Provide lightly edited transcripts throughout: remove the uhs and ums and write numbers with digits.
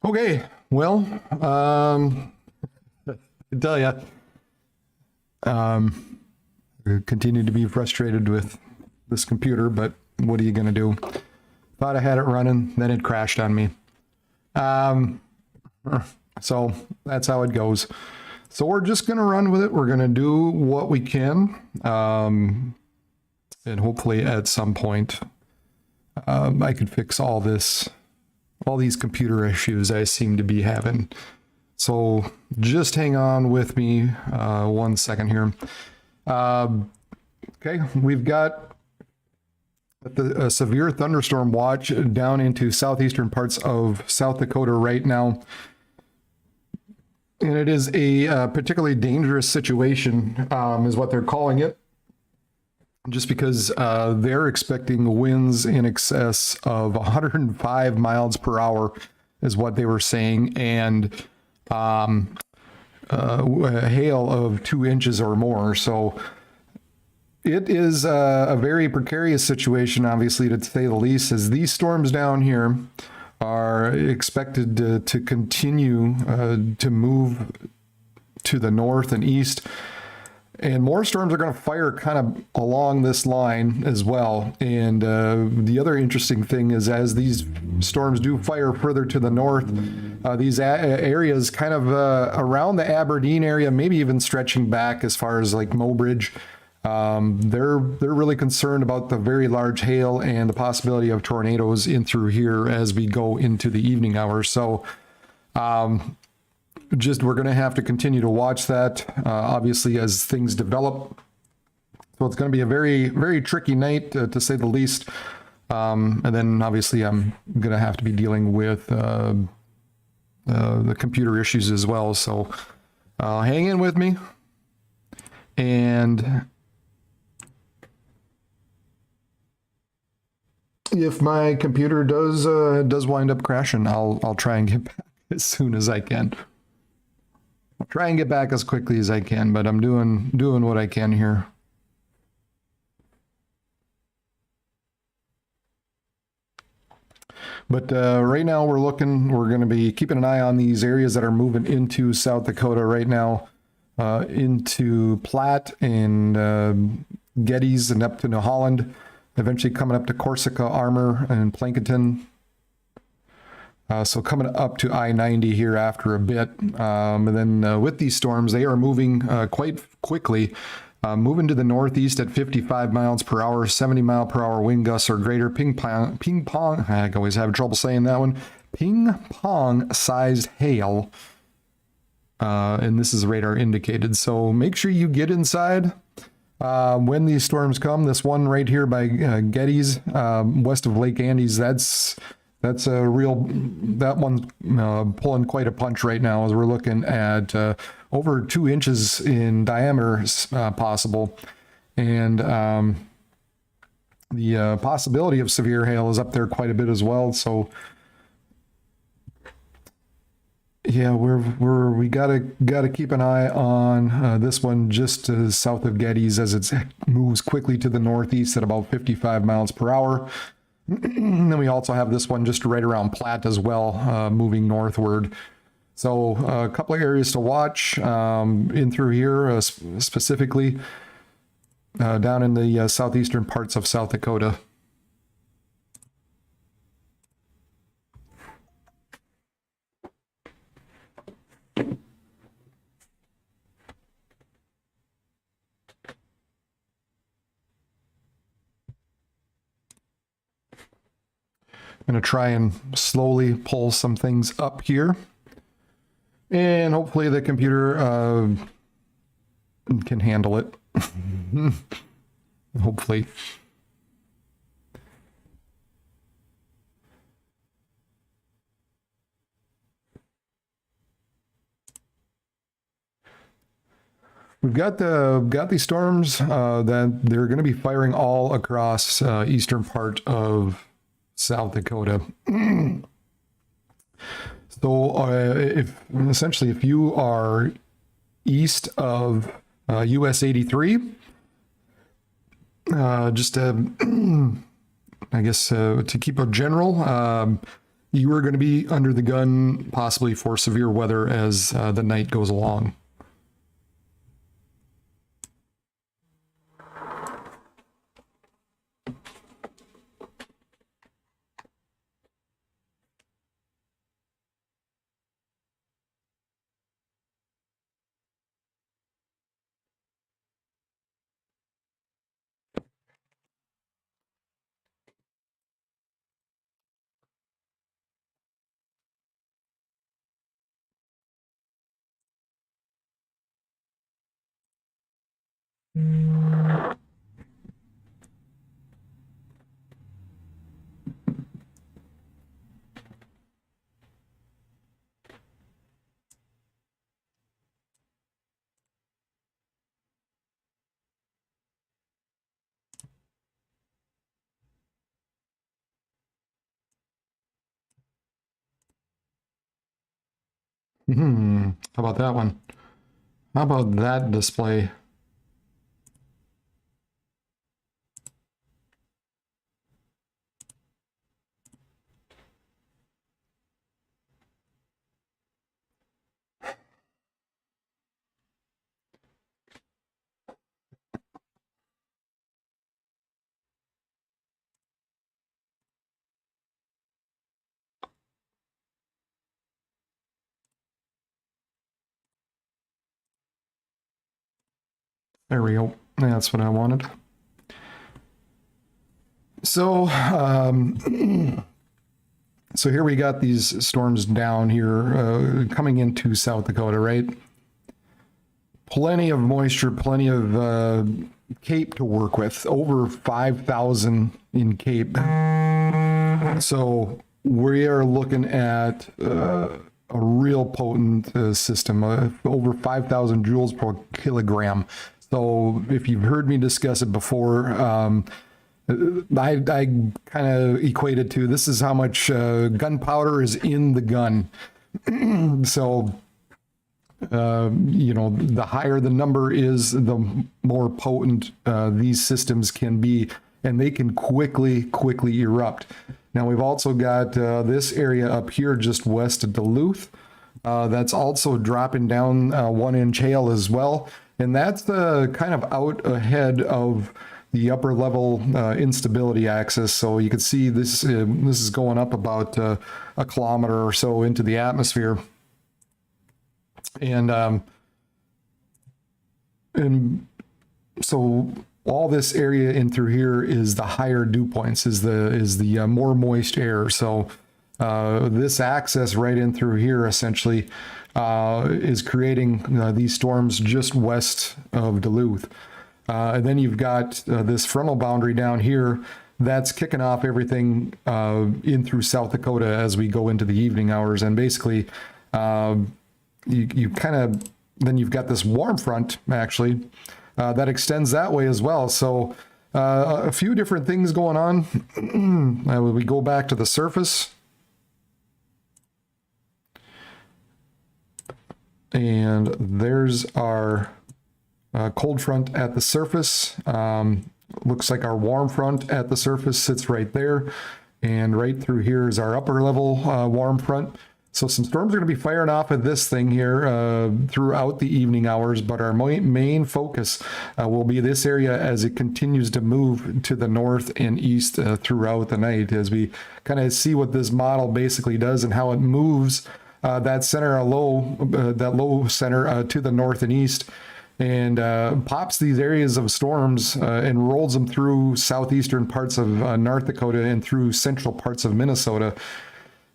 Okay, well, I tell you, I continue to be frustrated with this computer, but what are you going to do? Thought I had it running, then it crashed on me. So that's how it goes. So we're just going to run with it. We're going to do what we can. And hopefully at some point, I could fix all these computer issues I seem to be having. So just hang on with me 1 second here. Okay, we've got a severe thunderstorm watch down into southeastern parts of South Dakota right now. And it is a particularly dangerous situation, is what they're calling it. Just because they're expecting winds in excess of 105 miles per hour is what they were saying, and a hail of 2 inches or more. So it is a very precarious situation, obviously, to say the least, as these storms down here are expected to continue to move to the north and east. And more storms are going to fire kind of along this line as well. And the other interesting thing is, as these storms do fire further to the north, these areas kind of around the Aberdeen area, maybe even stretching back as far as like Mobridge, they're really concerned about the very large hail and the possibility of tornadoes in through here as we go into the evening hours. So we're going to have to continue to watch that, obviously, as things develop. So it's going to be a very, very tricky night, to say the least. And then, obviously, I'm going to have to be dealing with the computer issues as well. So hang in with me. And if my computer does wind up crashing, I'll try and get back as soon as I can. I'll try and get back as quickly as I can, but I'm doing what I can here. But right now we're going to be keeping an eye on these areas that are moving into South Dakota right now, into Platte and Geddes and up to New Holland, eventually coming up to Corsica, Armour, and Plankinton. So coming up to I-90 here after a bit. And then with these storms, they are moving quite quickly, moving to the northeast at 55 miles per hour, 70 mile per hour wind gusts or greater. Ping pong, I always have trouble saying that one. Ping pong sized hail. And this is radar indicated. So make sure you get inside when these storms come. This one right here by Geddes, west of Lake Andes, that's a real, that one's pulling quite a punch right now, as we're looking at over 2 inches in diameter possible. And the possibility of severe hail is up there quite a bit as well. So yeah, we gotta keep an eye on this one just south of Geddes as it moves quickly to the northeast at about 55 miles per hour. And then we also have this one just right around Platte as well, moving northward. So a couple of areas to watch in through here, specifically down in the southeastern parts of South Dakota. I'm going to try and slowly pull some things up here. And hopefully the computer can handle it. Hopefully. We've got these storms that they're going to be firing all across eastern part of South Dakota. So if you are east of US 83, just I guess to keep it general, you are going to be under the gun possibly for severe weather as the night goes along. How about that one? How about that display? There we go. That's what I wanted. So, so here we got these storms down here coming into South Dakota, right? Plenty of moisture, plenty of Cape to work with, over 5,000 in Cape. So we are looking at a real potent system, over 5,000 joules per kilogram. So if you've heard me discuss it before, I kind of equated to this is how much gunpowder is in the gun. So, you know, the higher the number is, the more potent these systems can be, and they can quickly erupt. Now, we've also got this area up here just west of Duluth. That's also dropping down 1 inch hail as well. And that's kind of out ahead of the upper level instability axis. So you can see this is going up about a kilometer or so into the atmosphere. And so all this area in through here is the higher dew points, is the more moist air. So this access right in through here essentially is creating these storms just west of Duluth. And then you've got this frontal boundary down here that's kicking off everything in through South Dakota as we go into the evening hours. And basically, you kind of, then you've got this warm front actually that extends that way as well. So a few different things going on. We go back to the surface. And there's our cold front at the surface. Looks like our warm front at the surface sits right there. And right through here is our upper level warm front. So some storms are going to be firing off at this thing here throughout the evening hours, but our main focus will be this area as it continues to move to the north and east throughout the night, as we kind of see what this model basically does and how it moves that center that low center to the north and east, and pops these areas of storms and rolls them through southeastern parts of North Dakota and through central parts of Minnesota.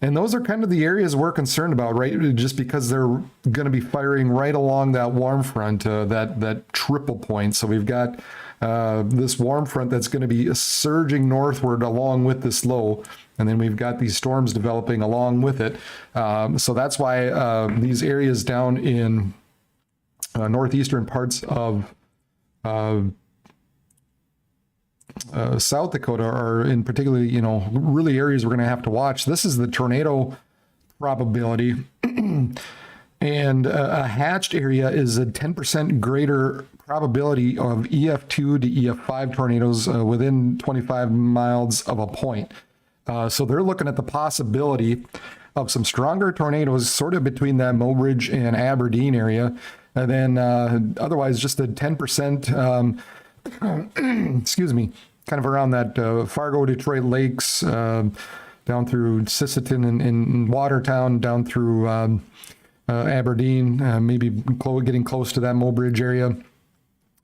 And those are kind of the areas we're concerned about, right? Just because they're going to be firing right along that warm front, that triple point. So we've got this warm front that's going to be surging northward along with this low. And then we've got these storms developing along with it. So that's why these areas down in northeastern parts of South Dakota are in particularly, you know, really areas we're going to have to watch. This is the tornado probability. And a hatched area is a 10% greater probability of EF2 to EF5 tornadoes within 25 miles of a point. So they're looking at the possibility of some stronger tornadoes sort of between that Mobridge and Aberdeen area. And then otherwise just a 10%, excuse me, kind of around that Fargo, Detroit Lakes, down through Sisseton and Watertown, down through Aberdeen, maybe getting close to that Mobridge area.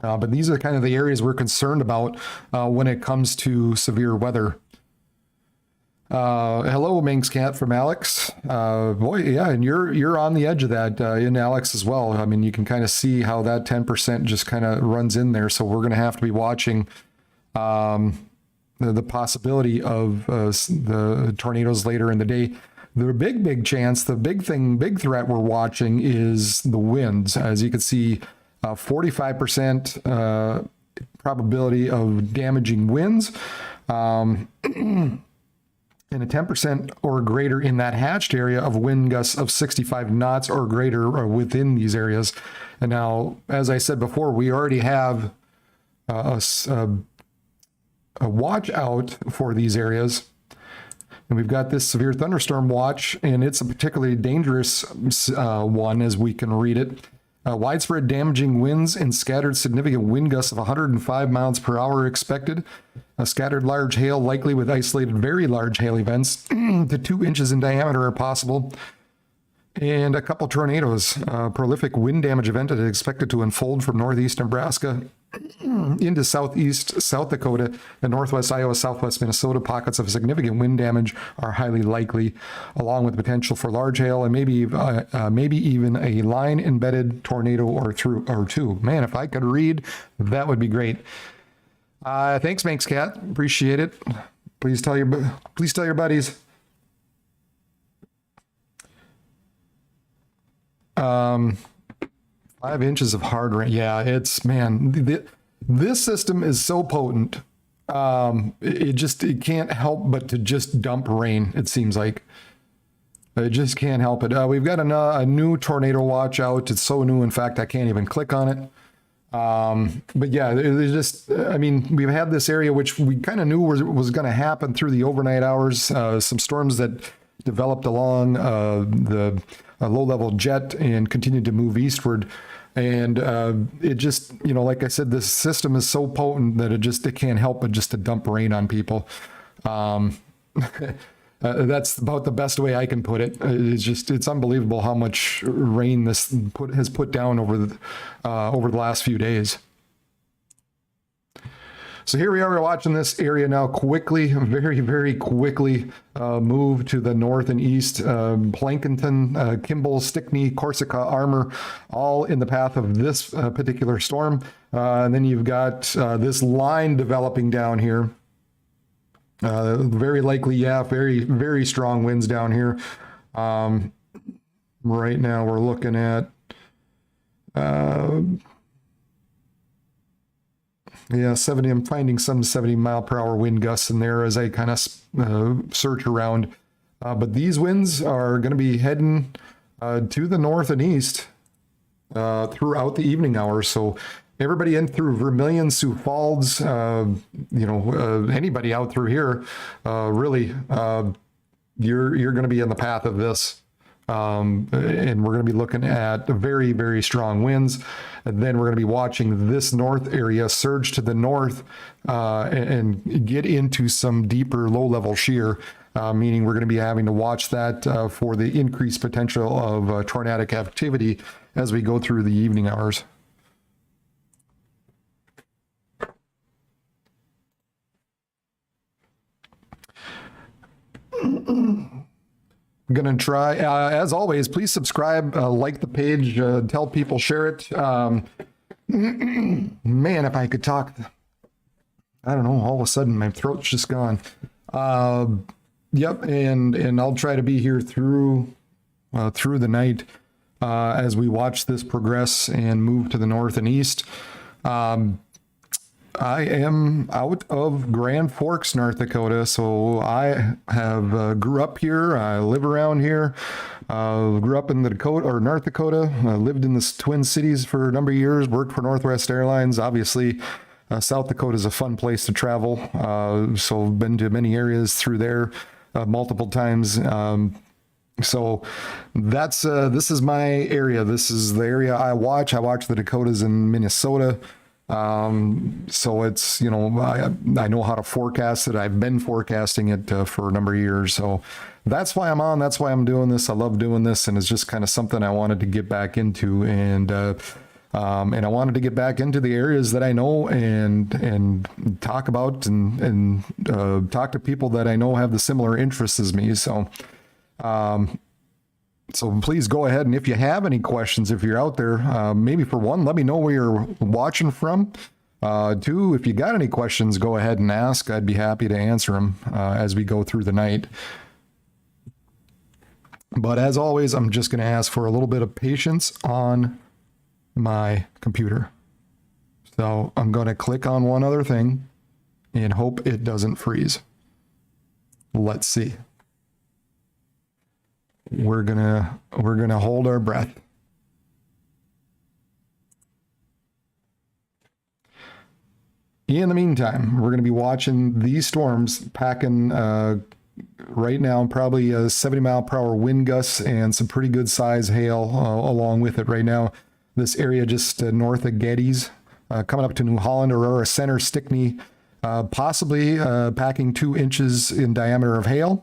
But these are kind of the areas we're concerned about when it comes to severe weather. Hello, Manx Cat from Alex. Boy, yeah, and you're on the edge of that in Alex as well. I mean, you can kind of see how that 10% just kind of runs in there. So we're going to have to be watching the possibility of the tornadoes later in the day. The big chance, the big threat we're watching is the winds. As you can see, 45% probability of damaging winds. And a 10% or greater in that hatched area of wind gusts of 65 knots or greater within these areas. And now, as I said before, we already have a watch out for these areas. And we've got this severe thunderstorm watch, and it's a particularly dangerous one as we can read it. Widespread damaging winds and scattered significant wind gusts of 105 miles per hour expected. Scattered large hail likely with isolated very large hail events to 2 inches in diameter are possible. And a couple tornadoes. Prolific wind damage event is expected to unfold from northeast Nebraska into southeast South Dakota and northwest Iowa, southwest Minnesota. Pockets of significant wind damage are highly likely, along with potential for large hail and maybe even a line-embedded tornado or two. Man, if I could read, that would be great. Thanks, Manx Cat. Appreciate it. Please tell your buddies. 5 inches of hard rain. Yeah, this system is so potent. It can't help but to just dump rain. It seems like it just can't help it. We've got a new tornado watch out. It's so new, in fact, I can't even click on it. But yeah, it's just, I mean, we've had this area, which we kind of knew was going to happen through the overnight hours. Some storms that developed along the low-level jet and continued to move eastward. And it just, like I said, this system is so potent that it can't help but just to dump rain on people. That's about the best way I can put it. It's unbelievable how much rain this has put down over the last few days. So here we are, we're watching this area now quickly, very, very quickly move to the north and east. Plankinton, Kimball, Stickney, Corsica, Armour, all in the path of this particular storm. And then you've got this line developing down here. Very likely, yeah, very, very strong winds down here. Right now we're looking at yeah, 70. I'm finding some 70 mile per hour wind gusts in there as I kind of search around. But these winds are going to be heading to the north and east throughout the evening hours. So everybody in through Vermilion, Sioux Falls, anybody out through here, really, you're going to be in the path of this. And we're going to be looking at very, very strong winds. And then we're going to be watching this north area surge to the north and get into some deeper low-level shear, meaning we're going to be having to watch that for the increased potential of tornadic activity as we go through the evening hours. I'm gonna try, as always, please subscribe, like the page, tell people, share it. Man, if I could talk, I don't know, all of a sudden my throat's just gone. Yep, and I'll try to be here through the night as we watch this progress and move to the north and east. I am out of Grand Forks, North Dakota. So I have grew up here. I live around here. Grew up in the Dakota or North Dakota. Lived in the Twin Cities for a number of years. Worked for Northwest Airlines. Obviously, South Dakota is a fun place to travel. So I've been to many areas through there multiple times. So that's this is my area. This is the area I watch. I watch the Dakotas and Minnesota. So it's, you know, I know how to forecast it. I've been forecasting it for a number of years. So that's why I'm on. That's why I'm doing this. I love doing this, and it's just kind of something I wanted to get back into. And I wanted to get back into the areas that I know and talk about and talk to people that I know have the similar interests as me. So please go ahead, and if you have any questions, if you're out there, maybe for one, let me know where you're watching from. Two, if you got any questions, go ahead and ask. I'd be happy to answer them as we go through the night. But as always, I'm just going to ask for a little bit of patience on my computer. So I'm going to click on one other thing and hope it doesn't freeze. Let's see. We're gonna hold our breath. In the meantime, we're gonna be watching these storms packing right now, probably a 70-mile-per-hour wind gusts and some pretty good size hail along with it right now. This area just north of Gettys, coming up to New Holland, Aurora Center, Stickney, possibly packing 2 inches in diameter of hail.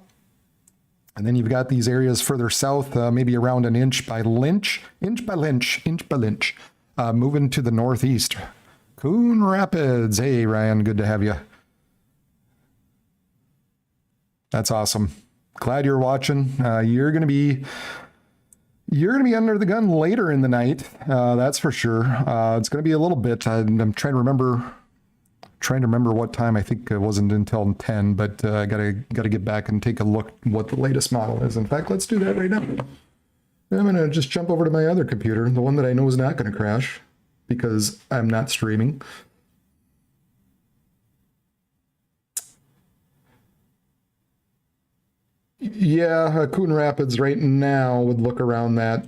And then you've got these areas further south, maybe around an inch by Lynch, moving to the northeast. Coon Rapids. Hey, Ryan, good to have you. That's awesome. Glad you're watching. You're gonna be under the gun later in the night. That's for sure. It's gonna be a little bit. I'm trying to remember what time. I think it wasn't until 10, but I gotta get back and take a look what the latest model is. In fact, let's do that right now. I'm gonna just jump over to my other computer, the one that I know is not gonna crash because I'm not streaming. Yeah, Coon Rapids right now would look around that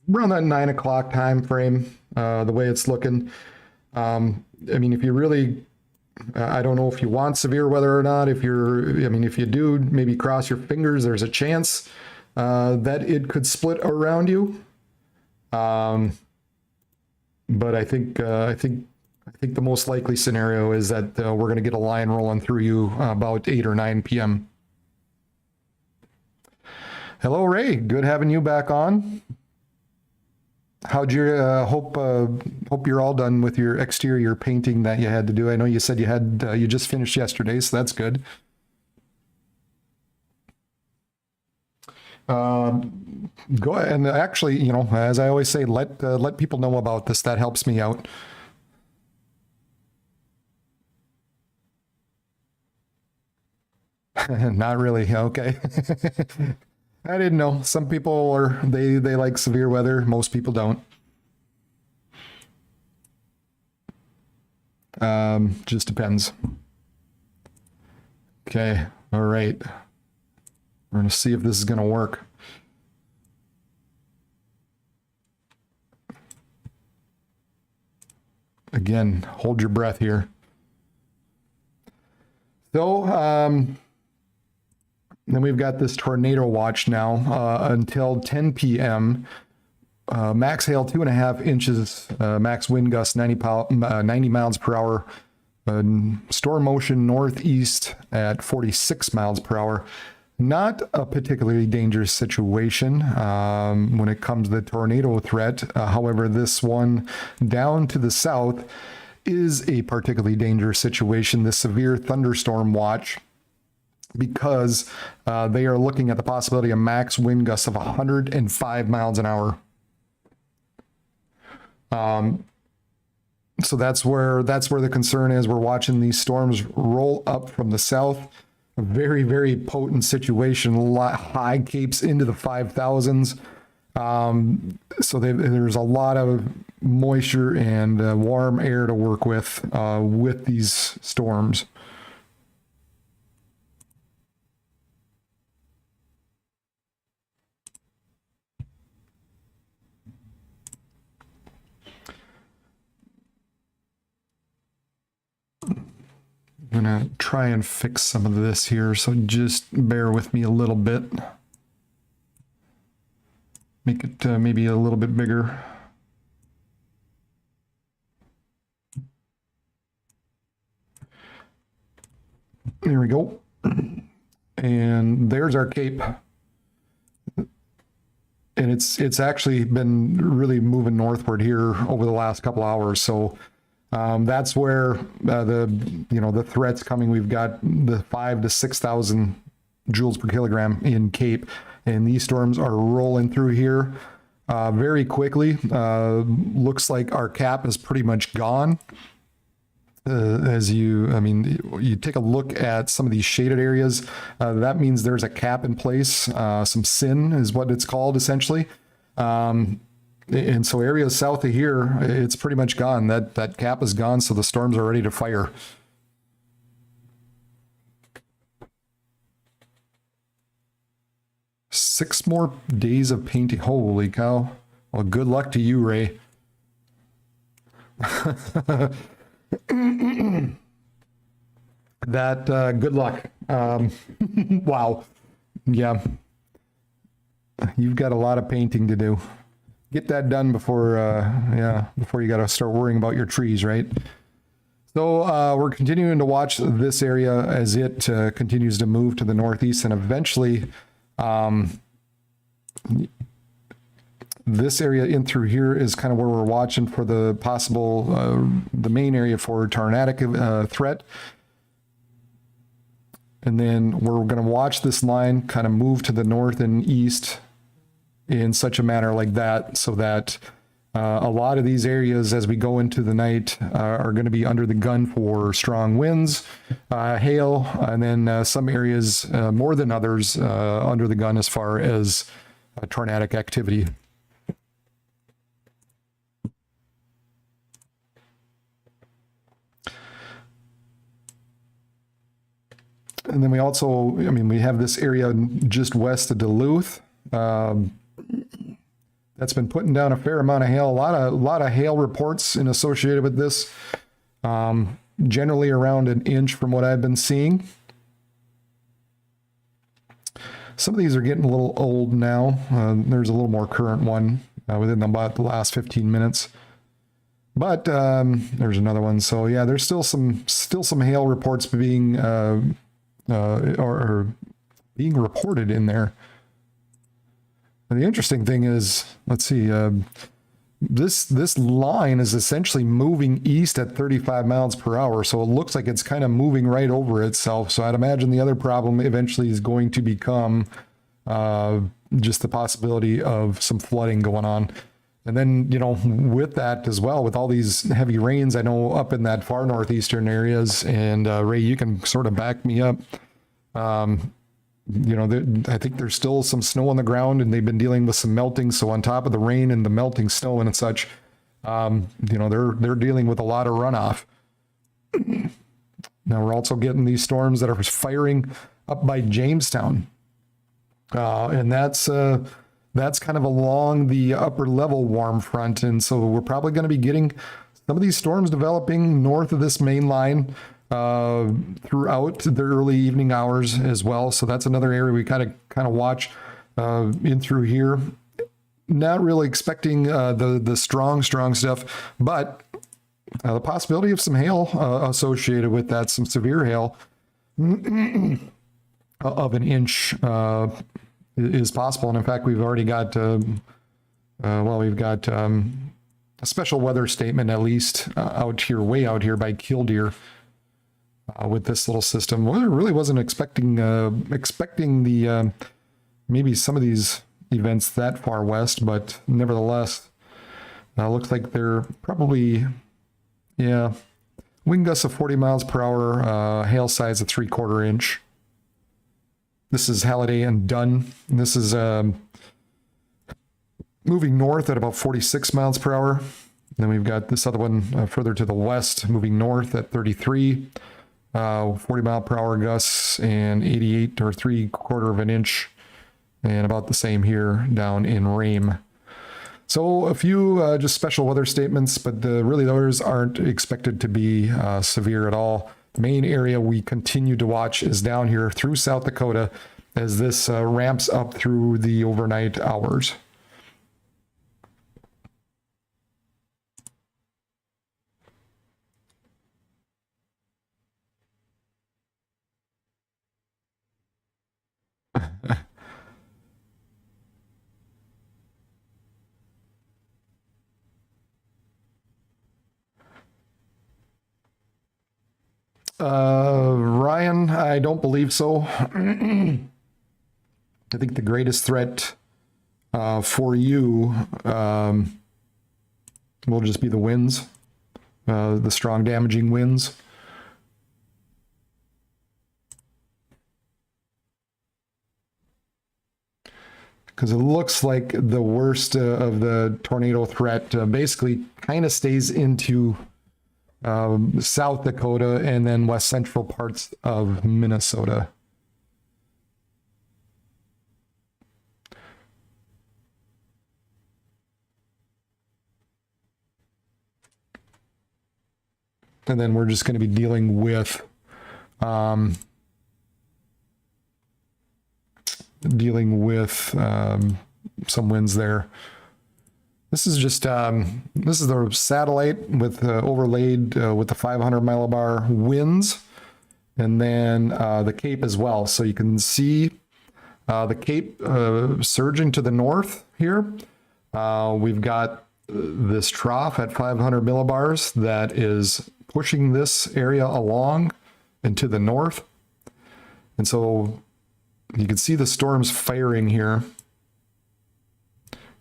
9 o'clock time frame, the way it's looking. I mean, if you really, I don't know if you want severe weather or not. If you do, maybe cross your fingers. There's a chance that it could split around you. But I think the most likely scenario is that we're going to get a line rolling through you about 8 or 9 p.m. Hello, Ray. Good having you back on. How'd your hope you're all done with your exterior painting that you had to do? I know you said you just finished yesterday, so that's good. Go ahead, and actually, you know, as I always say, let people know about this. That helps me out. Not really. Okay. I didn't know. Some people they like severe weather. Most people don't. Just depends. Okay. All right. We're going to see if this is going to work. Again, hold your breath here. So, then we've got this tornado watch now until 10 p.m. Max hail 2.5 inches, max wind gust 90 miles per hour. Storm motion northeast at 46 miles per hour. Not a particularly dangerous situation when it comes to the tornado threat. However, this one down to the south is a particularly dangerous situation, the severe thunderstorm watch, because they are looking at the possibility of max wind gusts of 105 miles an hour. So that's where the concern is. We're watching these storms roll up from the south. A very, very potent situation. High capes into the 5,000s. So there's a lot of moisture and warm air to work with these storms. I'm gonna try and fix some of this here, so just bear with me a little bit. Make it maybe a little bit bigger. There we go. And there's our cape. And it's actually been really moving northward here over the last couple hours. So that's where the threat's coming. We've got the 5,000 to 6,000 joules per kilogram in Cape, and these storms are rolling through here very quickly. Looks like our cap is pretty much gone. You take a look at some of these shaded areas, that means there's a cap in place. Some sin is what it's called, essentially. And so areas south of here, it's pretty much gone. That cap is gone, so the storms are ready to fire. Six more days of painting. Holy cow. Well, good luck to you, Ray. Good luck. Wow. Yeah. You've got a lot of painting to do. Get that done before you got to start worrying about your trees, right? So we're continuing to watch this area as it continues to move to the northeast, and eventually this area in through here is kind of where we're watching for the possible, the main area for tornadic threat. And then we're going to watch this line kind of move to the north and east in such a manner like that, so that a lot of these areas as we go into the night are going to be under the gun for strong winds, hail, and then some areas more than others under the gun as far as tornadic activity. And then we also, we have this area just west of Duluth. That's been putting down a fair amount of hail. A lot of hail reports associated with this. Generally around an inch from what I've been seeing. Some of these are getting a little old now. There's a little more current one within about the last 15 minutes. But there's another one. So yeah, there's still some hail reports being being reported in there. And the interesting thing is, let's see, this line is essentially moving east at 35 miles per hour. So it looks like it's kind of moving right over itself. So I'd imagine the other problem eventually is going to become just the possibility of some flooding going on. And then, with that as well, with all these heavy rains, I know up in that far northeastern areas, and Ray, you can sort of back me up. I think there's still some snow on the ground, and they've been dealing with some melting. So on top of the rain and the melting snow and such, they're dealing with a lot of runoff. Now we're also getting these storms that are firing up by Jamestown, and that's kind of along the upper level warm front, and so we're probably going to be getting some of these storms developing north of this main line throughout the early evening hours as well. So that's another area we kind of watch in through here. Not really expecting the strong stuff, but the possibility of some hail associated with that, some severe hail of an inch is possible. And in fact, we've already got we've got a special weather statement, at least way out here by Killdeer. With this little system, well, I really wasn't expecting the maybe some of these events that far west, but nevertheless, looks like they're probably, wind gusts of 40 miles per hour, hail size of 3/4 inch. This is Halliday and Dunn. This is moving north at about 46 miles per hour. Then we've got this other one further to the west, moving north at 33, 40 mile per hour gusts, and 88 or 3/4 of an inch, and about the same here down in Rame. So a few just special weather statements, but really those aren't expected to be severe at all. The main area we continue to watch is down here through South Dakota as this ramps up through the overnight hours. Ryan, I don't believe so. I think the greatest threat for you will just be the winds, the strong damaging winds. Because it looks like the worst of the tornado threat basically kind of stays into South Dakota and then west central parts of Minnesota. And then we're just going to be dealing with some winds there. This is just this is the satellite with overlaid with the 500 millibar winds, and then the Cape as well. So you can see the Cape surging to the north here. We've got this trough at 500 millibars that is pushing this area along and to the north. And so you can see the storms firing here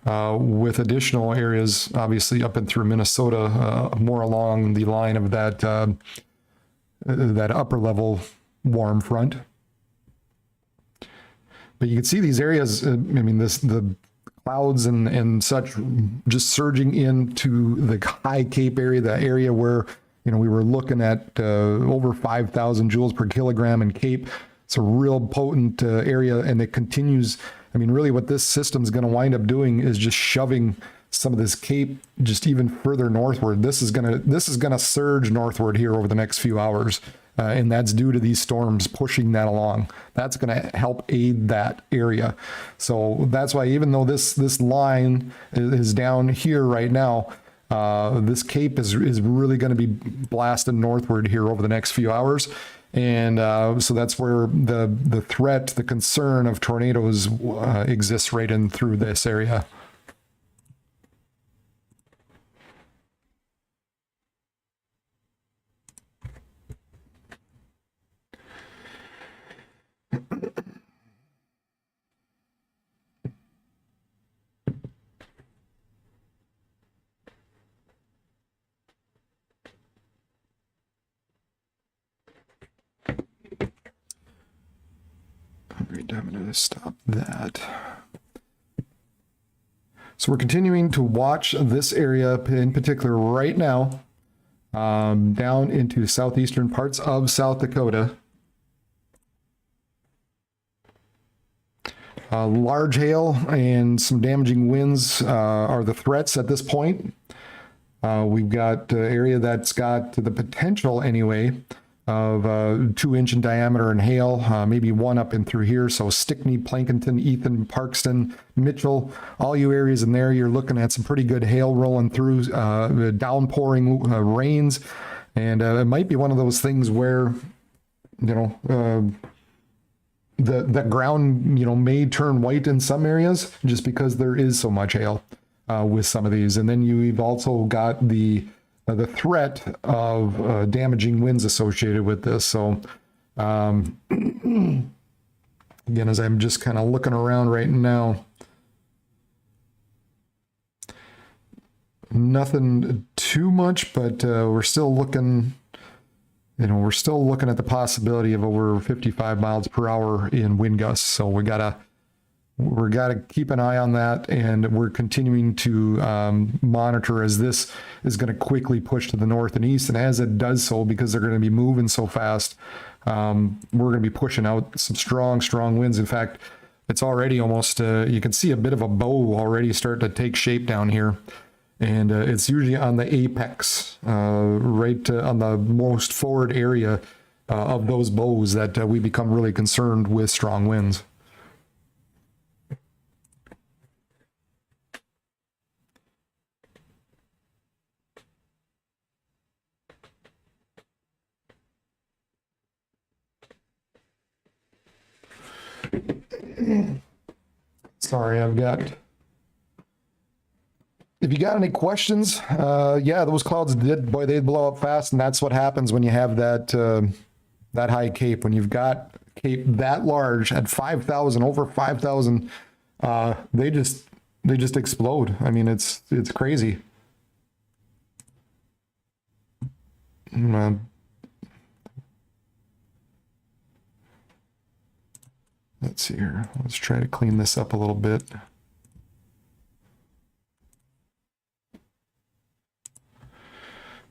with additional areas, obviously up and through Minnesota, more along the line of that that upper level warm front. But you can see these areas, I mean, the clouds and such just surging into the high Cape area, the area where, you know, we were looking at over 5,000 joules per kilogram in Cape. It's a real potent area, and it continues. I mean, really what this system is going to wind up doing is just shoving some of this Cape just even further northward. This is going to surge northward here over the next few hours. And that's due to these storms pushing that along. That's going to help aid that area. So that's why, even though this line is down here right now, this Cape is really going to be blasted northward here over the next few hours. And so that's where the threat, the concern of tornadoes exists right in through this area. I'm going to stop that. So we're continuing to watch this area in particular right now, down into southeastern parts of South Dakota. Large hail and some damaging winds are the threats at this point. We've got an area that's got the potential, anyway, of 2-inch in diameter in hail, maybe one up and through here. So Stickney, Plankinton, Ethan, Parkston, Mitchell, all you areas in there, you're looking at some pretty good hail rolling through, downpouring rains. And it might be one of those things where, you know, the ground, you know, may turn white in some areas just because there is so much hail with some of these. And then you've also got the threat of damaging winds associated with this. So again, as I'm just kind of looking around right now, nothing too much, but we're still looking, you know, we're still looking at the possibility of over 55 miles per hour in wind gusts. So we gotta we're got to keep an eye on that, and we're continuing to monitor as this is going to quickly push to the north and east. And as it does so, because they're going to be moving so fast, we're going to be pushing out some strong winds. In fact, it's already almost, you can see a bit of a bow already start to take shape down here. And it's usually on the apex, right on the most forward area of those bows that we become really concerned with strong winds. Sorry, if you got any questions, yeah, those clouds they blow up fast, and that's what happens when you have that that high cape. When you've got cape that large at 5,000, over 5,000, they just explode. I mean, it's crazy. Let's see here. Let's try to clean this up a little bit.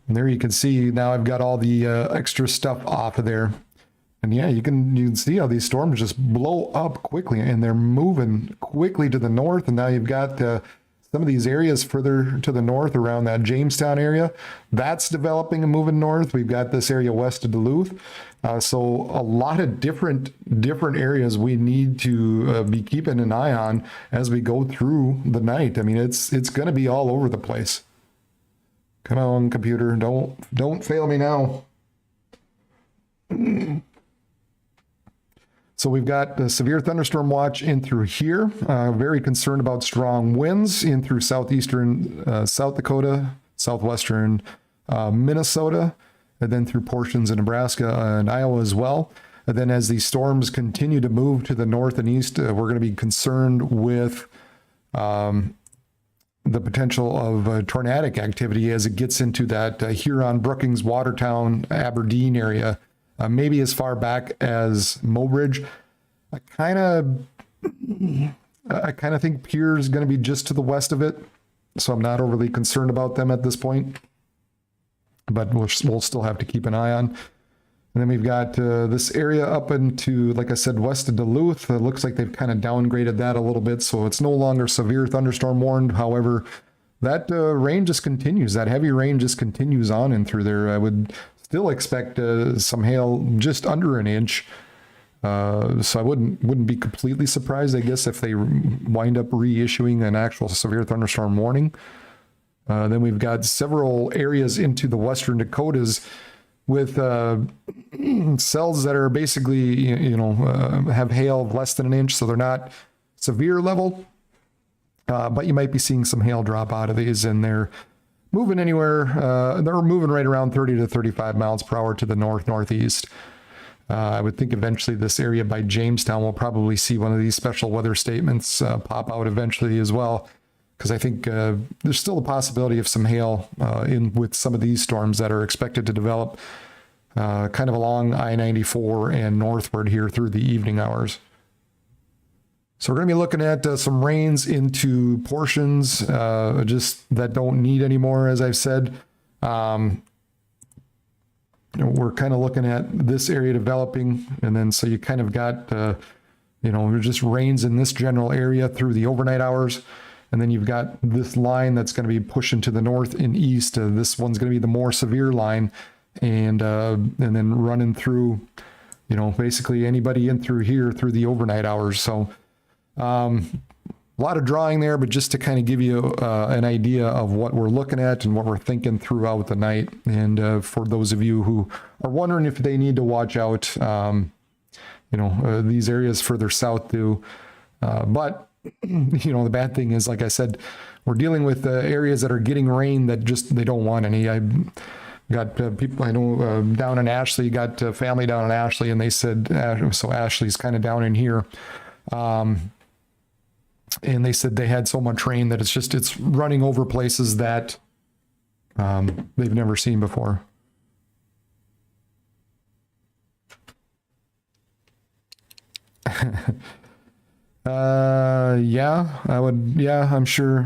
And there you can see now I've got all the extra stuff off of there. And yeah, you can see how these storms just blow up quickly, and they're moving quickly to the north. And now you've got some of these areas further to the north around that Jamestown area. That's developing and moving north. We've got this area west of Duluth. So a lot of different areas we need to be keeping an eye on as we go through the night. I mean, it's going to be all over the place. Come on, computer, don't fail me now. So we've got the severe thunderstorm watch in through here. Very concerned about strong winds in through southeastern South Dakota, southwestern Minnesota, and then through portions of Nebraska and Iowa as well. And then as these storms continue to move to the north and east, we're going to be concerned with the potential of tornadic activity as it gets into that Huron, Brookings, Watertown, Aberdeen area, maybe as far back as Mobridge. I kind of think Pierre is going to be just to the west of it, so I'm not overly concerned about them at this point, but we'll still have to keep an eye on. And then we've got this area up into, like I said, west of Duluth. It looks like they've kind of downgraded that a little bit, so it's no longer severe thunderstorm warned. However, that rain just continues. That heavy rain just continues on in through there. I would still expect some hail just under an inch. So I wouldn't be completely surprised, I guess, if they wind up reissuing an actual severe thunderstorm warning. Then we've got several areas into the western Dakotas with cells that are basically, have hail of less than an inch, so they're not severe level, but you might be seeing some hail drop out of these, and they're moving anywhere, they're moving right around 30 to 35 miles per hour to the northeast. I would think eventually this area by Jamestown will probably see one of these special weather statements pop out eventually as well, because I think there's still a possibility of some hail in with some of these storms that are expected to develop kind of along I-94 and northward here through the evening hours. So we're going to be looking at some rains into portions just that don't need any more, as I've said. We're kind of looking at this area developing, and then so you kind of got, just rains in this general area through the overnight hours. And then you've got this line that's going to be pushing to the north and east. This one's going to be the more severe line, and then running through, basically anybody in through here through the overnight hours. So a lot of drawing there, but just to kind of give you an idea of what we're looking at and what we're thinking throughout the night. And for those of you who are wondering if they need to watch out, these areas further south do, but the bad thing is, like I said, we're dealing with areas that are getting rain that just, they don't want any. I got people I know down in Ashley, got family down in Ashley, and they said, so Ashley's kind of down in here. And they said they had so much rain that it's running over places that they've never seen before. Yeah, I would. Yeah, I'm sure.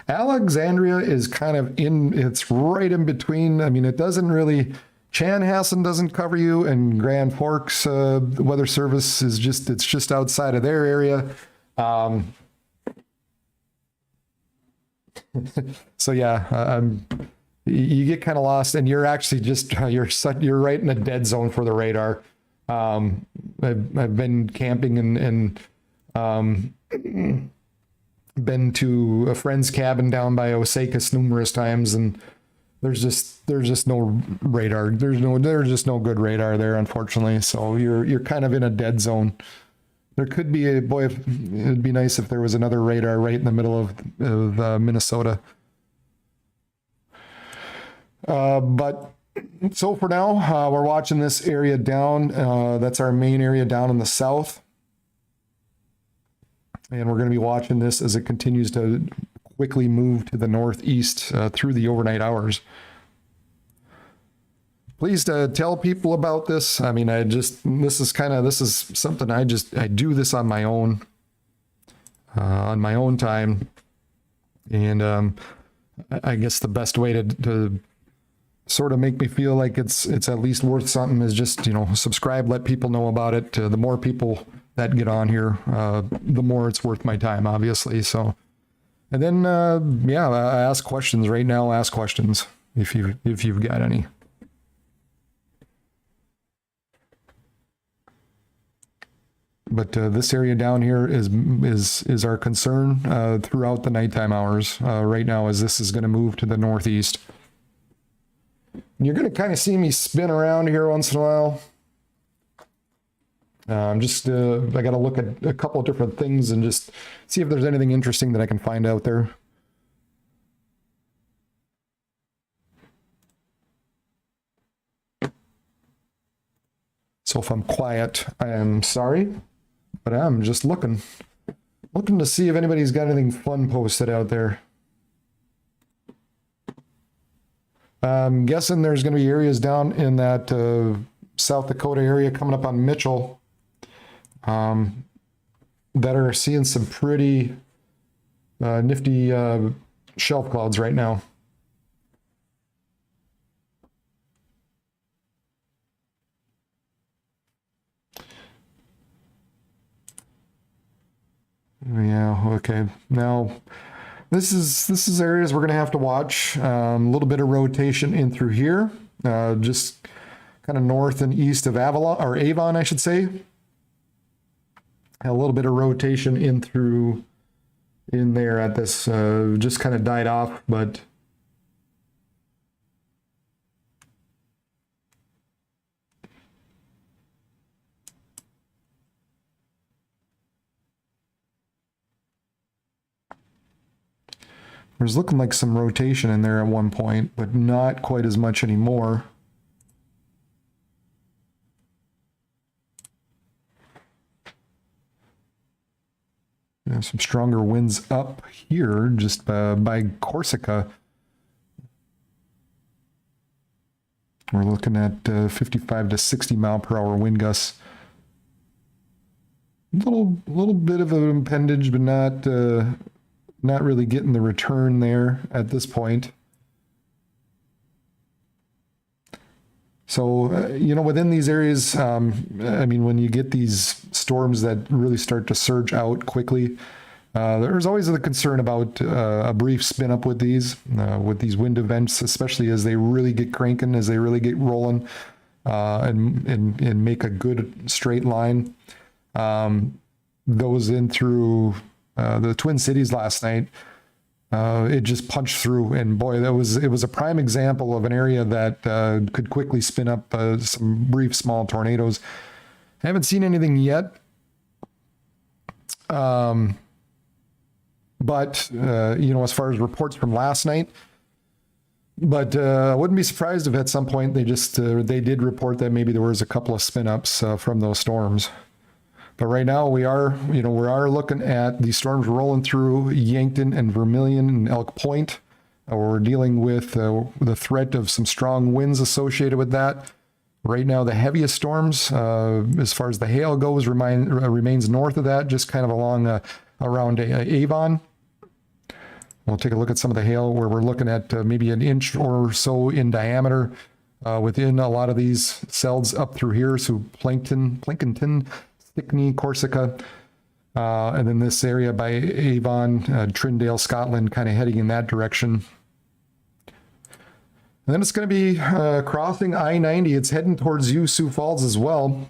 Alexandria is kind of it's right in between. I mean, it doesn't really, Chanhassen doesn't cover you, and Grand Forks, the Weather Service it's just outside of their area. So yeah, you get kind of lost, and you're actually you're right in a dead zone for the radar. I've been camping and been to a friend's cabin down by Osakis numerous times, and there's just no radar. There's just no good radar there, unfortunately. So you're kind of in a dead zone. There could be it'd be nice if there was another radar right in the middle of Minnesota. But so for now, we're watching this area down. That's our main area down in the south. And we're going to be watching this as it continues to quickly move to the northeast through the overnight hours. Please tell people about this. I mean, this is something I do this on my own time. And I guess the best way to sort of make me feel like it's at least worth something is just, subscribe, let people know about it. The more people that get on here, the more it's worth my time, obviously. So, and then, I ask questions right now. Ask questions if you've got any. But this area down here is our concern throughout the nighttime hours right now, as this is going to move to the northeast. You're going to kind of see me spin around here once in a while. I got to look at a couple of different things and just see if there's anything interesting that I can find out there. So if I'm quiet, I am sorry, but I'm just looking to see if anybody's got anything fun posted out there. I'm guessing there's going to be areas down in that South Dakota area coming up on Mitchell that are seeing some pretty nifty shelf clouds right now. Yeah, okay. Now, this is areas we're going to have to watch. A little bit of rotation in through here, just kind of north and east of Avon, I should say. A little bit of rotation in there at this, just kind of died off, but there's looking like some rotation in there at one point, but not quite as much anymore. Some stronger winds up here, just by Corsica. We're looking at 55 to 60 mile per hour wind gusts. Little bit of an impendage, but not really getting the return there at this point. So, within these areas, I mean, when you get these storms that really start to surge out quickly, there's always the concern about a brief spin up with these wind events, especially as they really get cranking, as they really get rolling, and make a good straight line. Those in through the Twin Cities last night, it just punched through, and boy, it was a prime example of an area that could quickly spin up some brief small tornadoes. I haven't seen anything yet, but as far as reports from last night, but I wouldn't be surprised if at some point they did report that maybe there was a couple of spin ups from those storms. But right now we are looking at the storms rolling through Yankton and Vermilion and Elk Point. We're dealing with the threat of some strong winds associated with that. Right now, the heaviest storms, as far as the hail goes, remains north of that, just kind of along around Avon. We'll take a look at some of the hail where we're looking at maybe an inch or so in diameter within a lot of these cells up through here. So Plankinton, Stickney, Corsica, and then this area by Avon, Trindale, Scotland, kind of heading in that direction. And then it's going to be crossing I-90. It's heading towards you, Sioux Falls as well.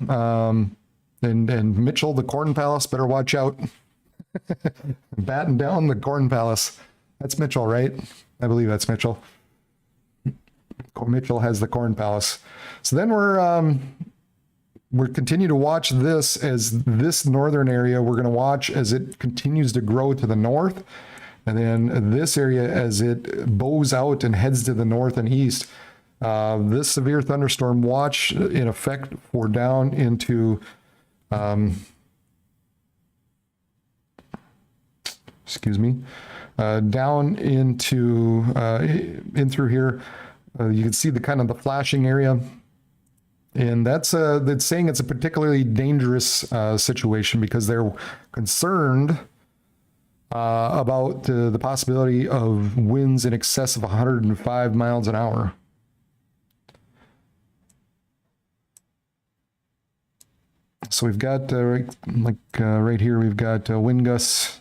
And Mitchell, the Corn Palace, better watch out. Batten down the Corn Palace. That's Mitchell, right? I believe that's Mitchell. Mitchell has the Corn Palace. So then we're continue to watch this as this northern area. We're going to watch as it continues to grow to the north. And then this area, as it bows out and heads to the north and east, this severe thunderstorm watch in effect for down into, down into, in through here. You can see the kind of the flashing area. And that's saying it's a particularly dangerous situation because they're concerned about the possibility of winds in excess of 105 miles an hour. So we've got, right here, we've got wind gusts.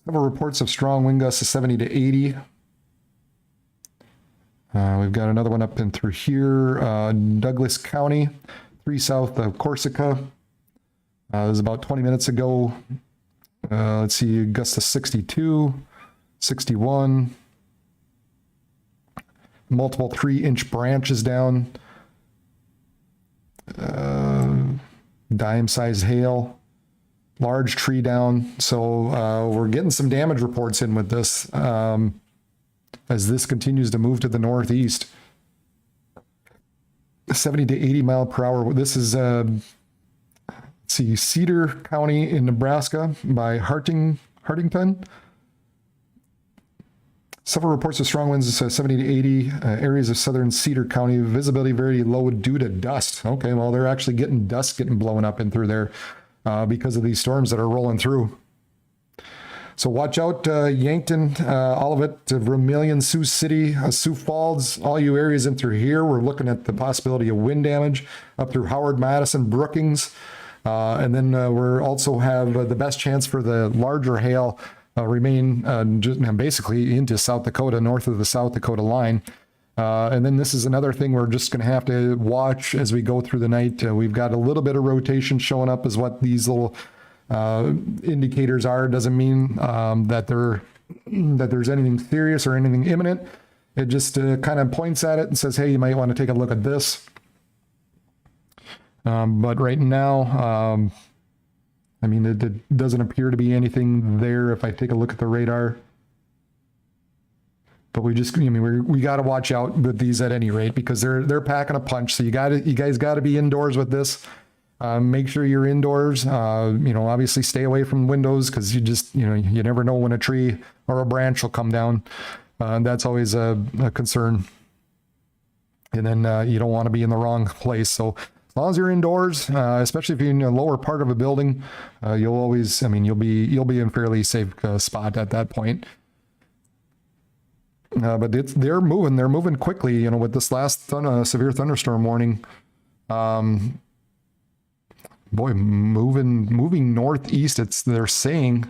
Several reports of strong wind gusts of 70 to 80. We've got another one up and through here, Douglas County, 3 south of Corsica. It was about 20 minutes ago. Let's see, gusts of 62, 61. Multiple 3-inch branches down. Dime-sized hail. Large tree down. So we're getting some damage reports in with this. As this continues to move to the northeast. 70 to 80 mile per hour. This is, let's see, Cedar County in Nebraska by Hartington. Several reports of strong winds, 70 to 80 areas of southern Cedar County. Visibility very low due to dust. Okay, well, they're actually getting dust getting blown up in through there because of these storms that are rolling through. So watch out, Yankton, all of it, Vermilion, Sioux City, Sioux Falls, all you areas in through here. We're looking at the possibility of wind damage up through Howard, Madison, Brookings. And then we're also have the best chance for the larger hail remain just basically into South Dakota, north of the South Dakota line. And then this is another thing we're just going to have to watch as we go through the night. We've got a little bit of rotation showing up is what these little indicators are. Doesn't mean that there's anything serious or anything imminent. It just kind of points at it and says, hey, you might want to take a look at this. But right now, I mean, it doesn't appear to be anything there if I take a look at the radar. But we got to watch out with these at any rate because they're packing a punch. So you guys got to be indoors with this. Make sure you're indoors. Obviously stay away from windows because you never know when a tree or a branch will come down. That's always a concern. And then you don't want to be in the wrong place. So as long as you're indoors, especially if you're in a lower part of a building, you'll be in fairly safe spot at that point. But they're moving quickly. With this last severe thunderstorm warning. Boy, moving northeast. They're saying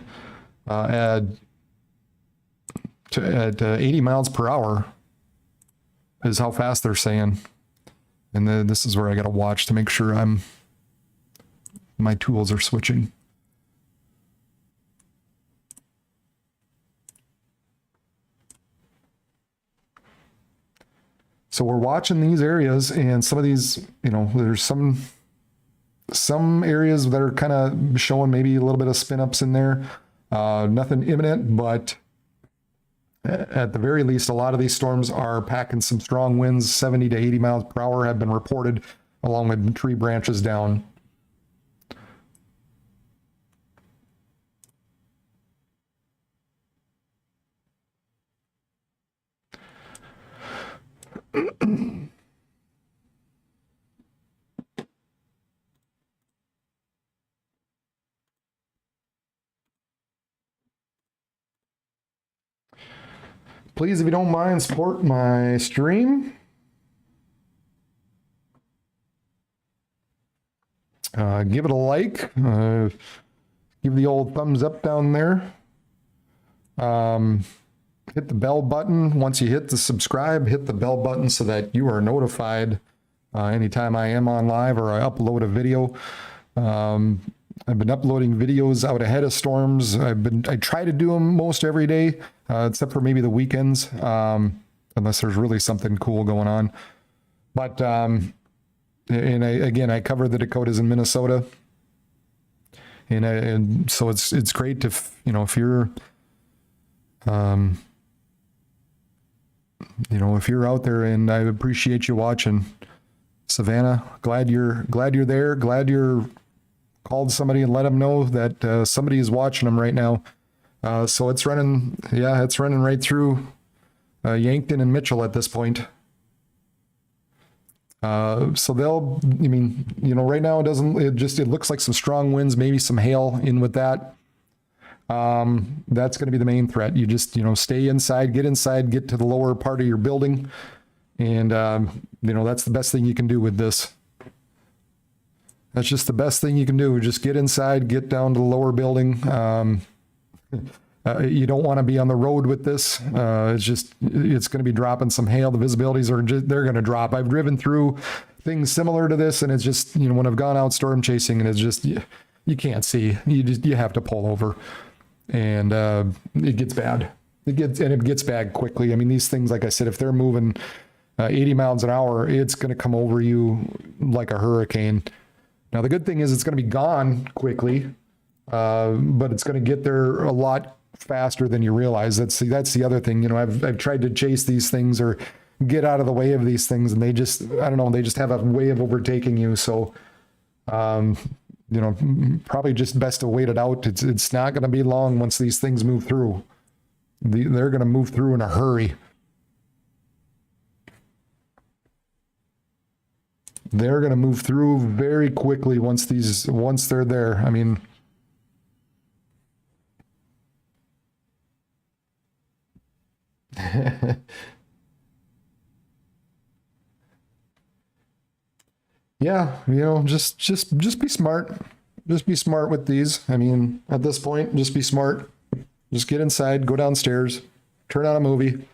at 80 miles per hour is how fast they're saying. And then this is where I got to watch to make sure my tools are switching. So we're watching these areas, and some of these, there's some areas that are kind of showing maybe a little bit of spin ups in there. Nothing imminent, but at the very least, a lot of these storms are packing some strong winds. 70 to 80 miles per hour have been reported, along with tree branches down. Please, if you don't mind, support my stream. Give it a like. Give the old thumbs up down there. Hit the bell button. Once you hit the subscribe, hit the bell button so that you are notified anytime I am on live or I upload a video. I've been uploading videos out ahead of storms. I try to do them most every day, except for maybe the weekends, unless there's really something cool going on. But I cover the Dakotas and Minnesota, and so it's great to if you're if you're out there, and I appreciate you watching. Savannah, glad you're there. Glad you're called somebody and let them know that somebody is watching them right now. So it's running right through Yankton and Mitchell at this point. So right now it looks like some strong winds, maybe some hail in with that. That's going to be the main threat. You just, stay inside, get to the lower part of your building. And, that's the best thing you can do with this. That's just the best thing you can do. Just get inside, get down to the lower building. You don't want to be on the road with this. It's going to be dropping some hail. The visibilities they're going to drop. I've driven through things similar to this, and it's just, when I've gone out storm chasing, and it's just, you can't see. You have to pull over, and it gets bad. It gets bad quickly. I mean, these things, like I said, if they're moving 80 miles an hour, it's going to come over you like a hurricane. Now, the good thing is it's going to be gone quickly, but it's going to get there a lot faster than you realize. That's the other thing. I've tried to chase these things or get out of the way of these things, and they just have a way of overtaking you. So, probably just best to wait it out. It's not going to be long once these things move through. They're going to move through in a hurry. They're going to move through very quickly once they're there. I mean, yeah, just be smart. Just be smart with these. I mean, at this point, just be smart. Just get inside, go downstairs, turn on a movie.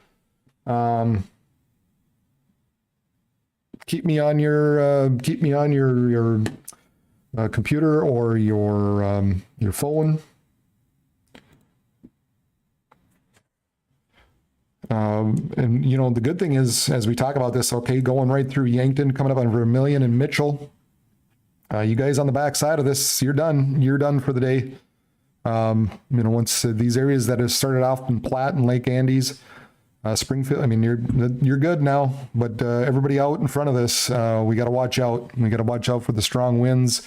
Keep me on your computer or your phone. And the good thing is, as we talk about this, okay, going right through Yankton, coming up on Vermilion and Mitchell, you guys on the back side of this, you're done for the day. Once these areas that have started off in Platte and Lake Andes, Springfield, I mean, you're good now, but everybody out in front of this, we got to watch out. We got to watch out for the strong winds,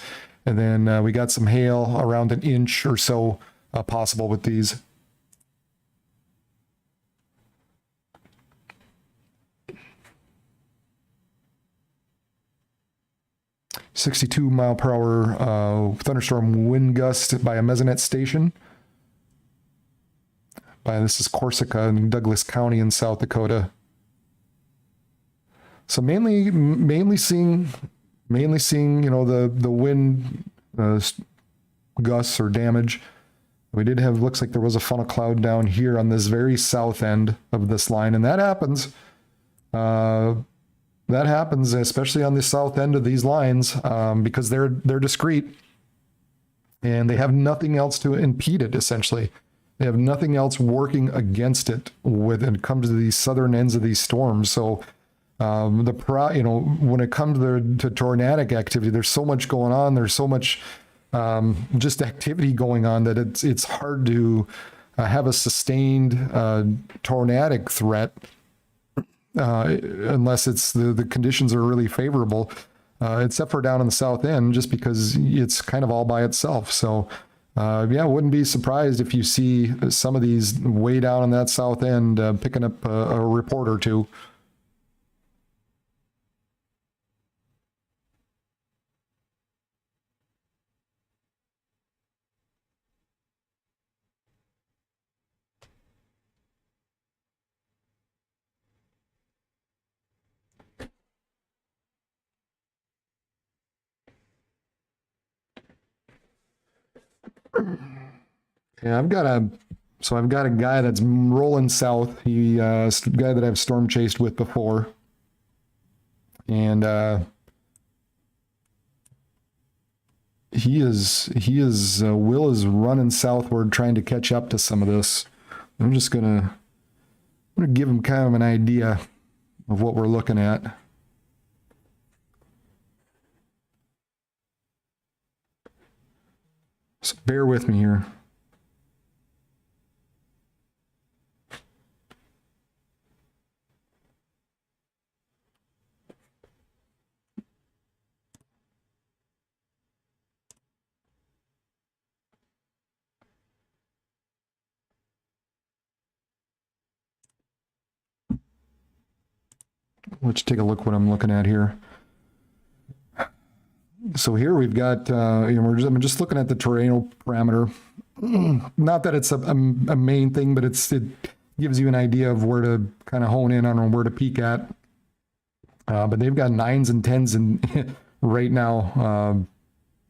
and then we got some hail around an inch or so possible with these. .62-mile-per-hour thunderstorm wind gust by a mesonet station. This is Corsica in Douglas County in South Dakota. So mainly seeing the wind gusts or damage. We did have, looks like there was a funnel cloud down here on this very south end of this line, and that happens. That happens especially on the south end of these lines because they're discrete and they have nothing else to impede it. Essentially, they have nothing else working against it when it comes to these southern ends of these storms. So when it comes to tornadic activity, there's so much going on. There's so much just activity going on that it's hard to have a sustained tornadic threat. Unless it's the conditions are really favorable, except for down in the south end, just because it's kind of all by itself. So, I wouldn't be surprised if you see some of these way down on that south end picking up a report or two. Yeah, I've got a guy that's rolling south. He, a guy that I've storm chased with before. And, Will is running southward trying to catch up to some of this. I'm gonna give him kind of an idea of what we're looking at. So bear with me here. Let's take a look what I'm looking at here. So here we've got, I'm just looking at the terrainal parameter. Not that it's a main thing, but it gives you an idea of where to kind of hone in on where to peek at. But they've got 9s and 10s in, right now,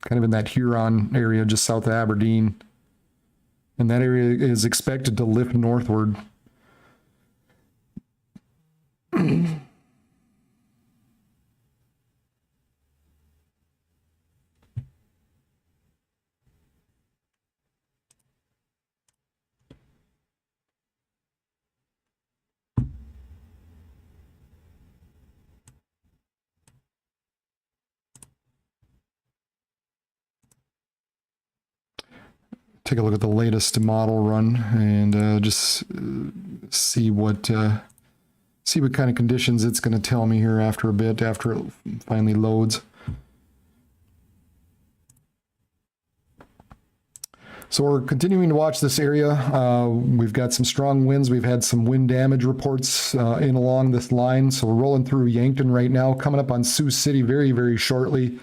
kind of in that Huron area just south of Aberdeen. And that area is expected to lift northward. Take a look at the latest model run and just see what kind of conditions it's going to tell me here after a bit, after it finally loads. So we're continuing to watch this area. We've got some strong winds. We've had some wind damage reports in along this line. So we're rolling through Yankton right now, coming up on Sioux City very, very shortly.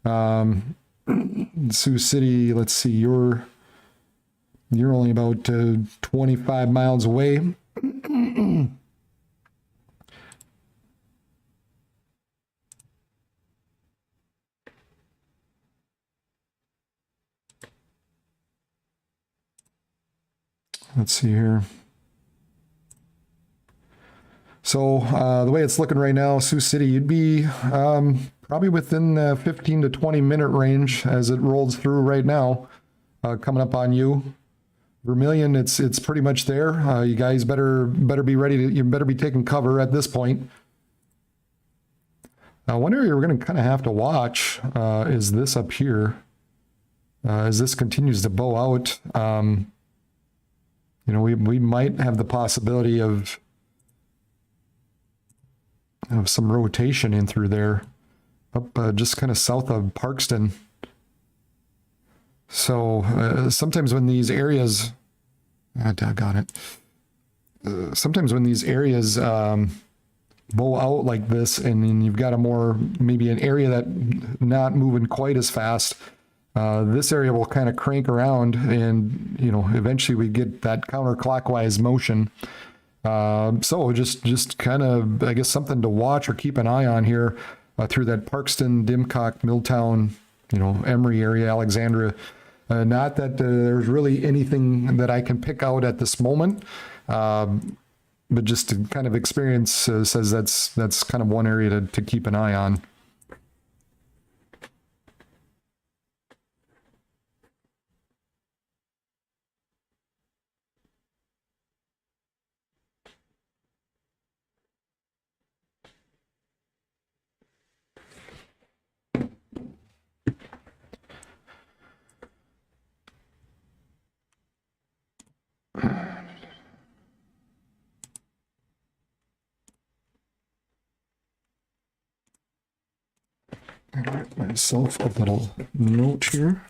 Sioux City, let's see, you're only about 25 miles away. Let's see here. So the way it's looking right now, Sioux City, you'd be probably within the 15 to 20 minute range as it rolls through right now, coming up on you. Vermilion, it's pretty much there. You guys better be ready to, you better be taking cover at this point. One area we're going to kind of have to watch is this up here. As this continues to bow out, we might have the possibility of some rotation in through there, up just kind of south of Parkston. So sometimes when these areas, got it. Sometimes when these areas bow out like this, and then you've got maybe an area that not moving quite as fast, this area will kind of crank around, and eventually we get that counterclockwise motion. So just kind of, I guess, something to watch or keep an eye on here through that Parkston, Dimcock, Milltown, Emery area, Alexandria. Not that there's really anything that I can pick out at this moment, but just to kind of experience says that's kind of one area to keep an eye on. I write myself a little note here.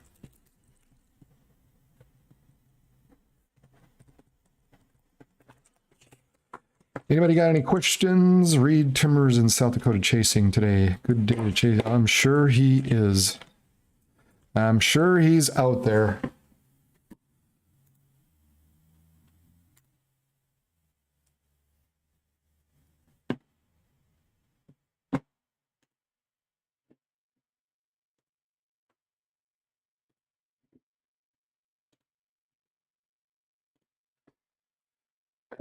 Anybody got any questions? Reed Timbers in South Dakota chasing today. Good day to chase. I'm sure he is. I'm sure he's out there.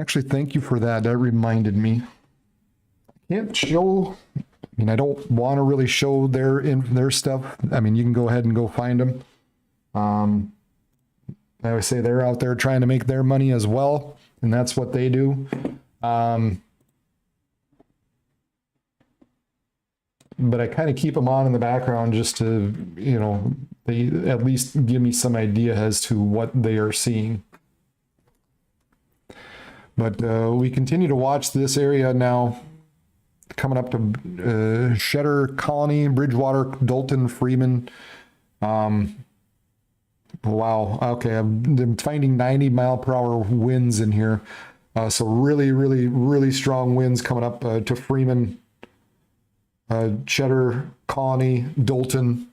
Actually, thank you for that. That reminded me. Can't show, I mean, I don't want to really show their stuff. I mean, you can go ahead and go find them. I always say they're out there trying to make their money as well, and that's what they do. But I kind of keep them on in the background just to, you know, they at least give me some idea as to what they are seeing. But we continue to watch this area now, coming up to Cheddar, Colony, Bridgewater, Dalton, Freeman. Wow. Okay, I'm finding 90-mile-per-hour winds in here. So really, really, really strong winds coming up to Freeman, Cheddar, Colony, Dalton,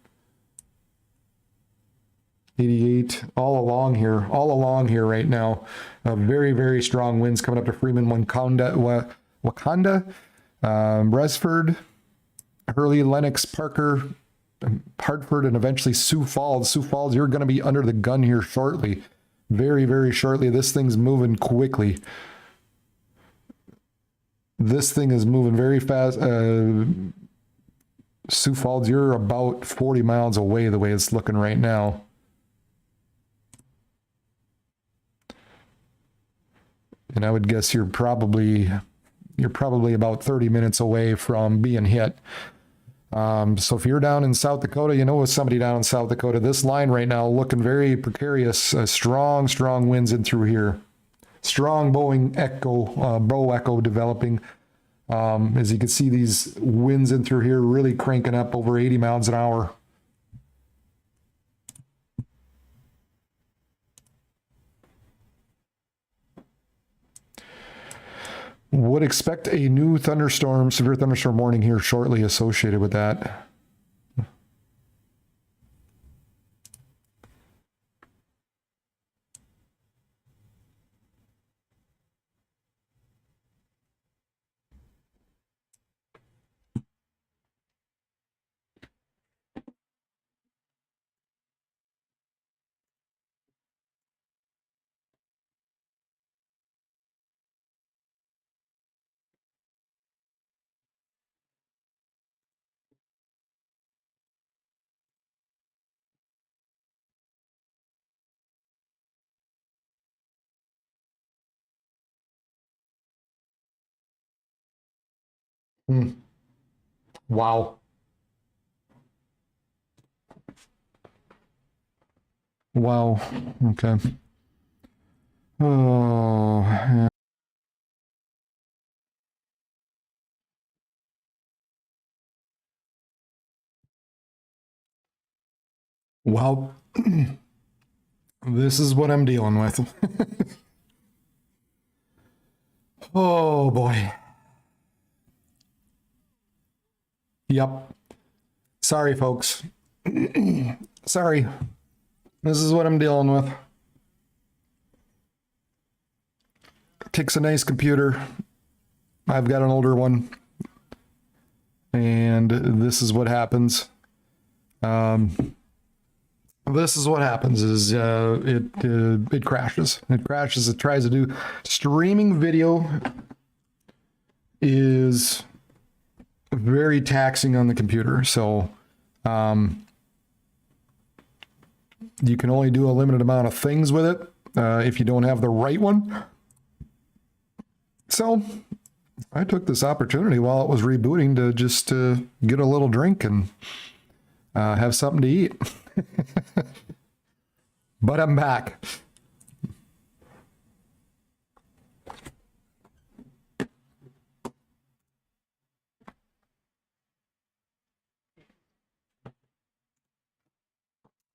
88, all along here right now. Very, very strong winds coming up to Freeman, Wakanda, Bresford, Hurley, Lennox, Parker, Hartford, and eventually Sioux Falls. Sioux Falls, you're going to be under the gun here shortly. Very, very shortly. This thing's moving quickly. This thing is moving very fast. Sioux Falls, you're about 40 miles away the way it's looking right now. And I would guess you're probably about 30 minutes away from being hit. So if you're down in South Dakota, you know somebody down in South Dakota, this line right now looking very precarious. Strong winds in through here. Strong bow echo developing. As you can see, these winds in through here really cranking up over 80 miles an hour. Would expect a new severe thunderstorm warning here shortly associated with that. Wow. Wow. Okay. Oh, yeah. Well, this is what I'm dealing with. Oh boy. Yep. Sorry, folks. Sorry. This is what I'm dealing with. Takes a nice computer. I've got an older one. And this is what happens. This is what happens is it crashes. It crashes. It tries to do streaming video is very taxing on the computer. So you can only do a limited amount of things with it if you don't have the right one. So I took this opportunity while it was rebooting to just get a little drink and have something to eat. But I'm back.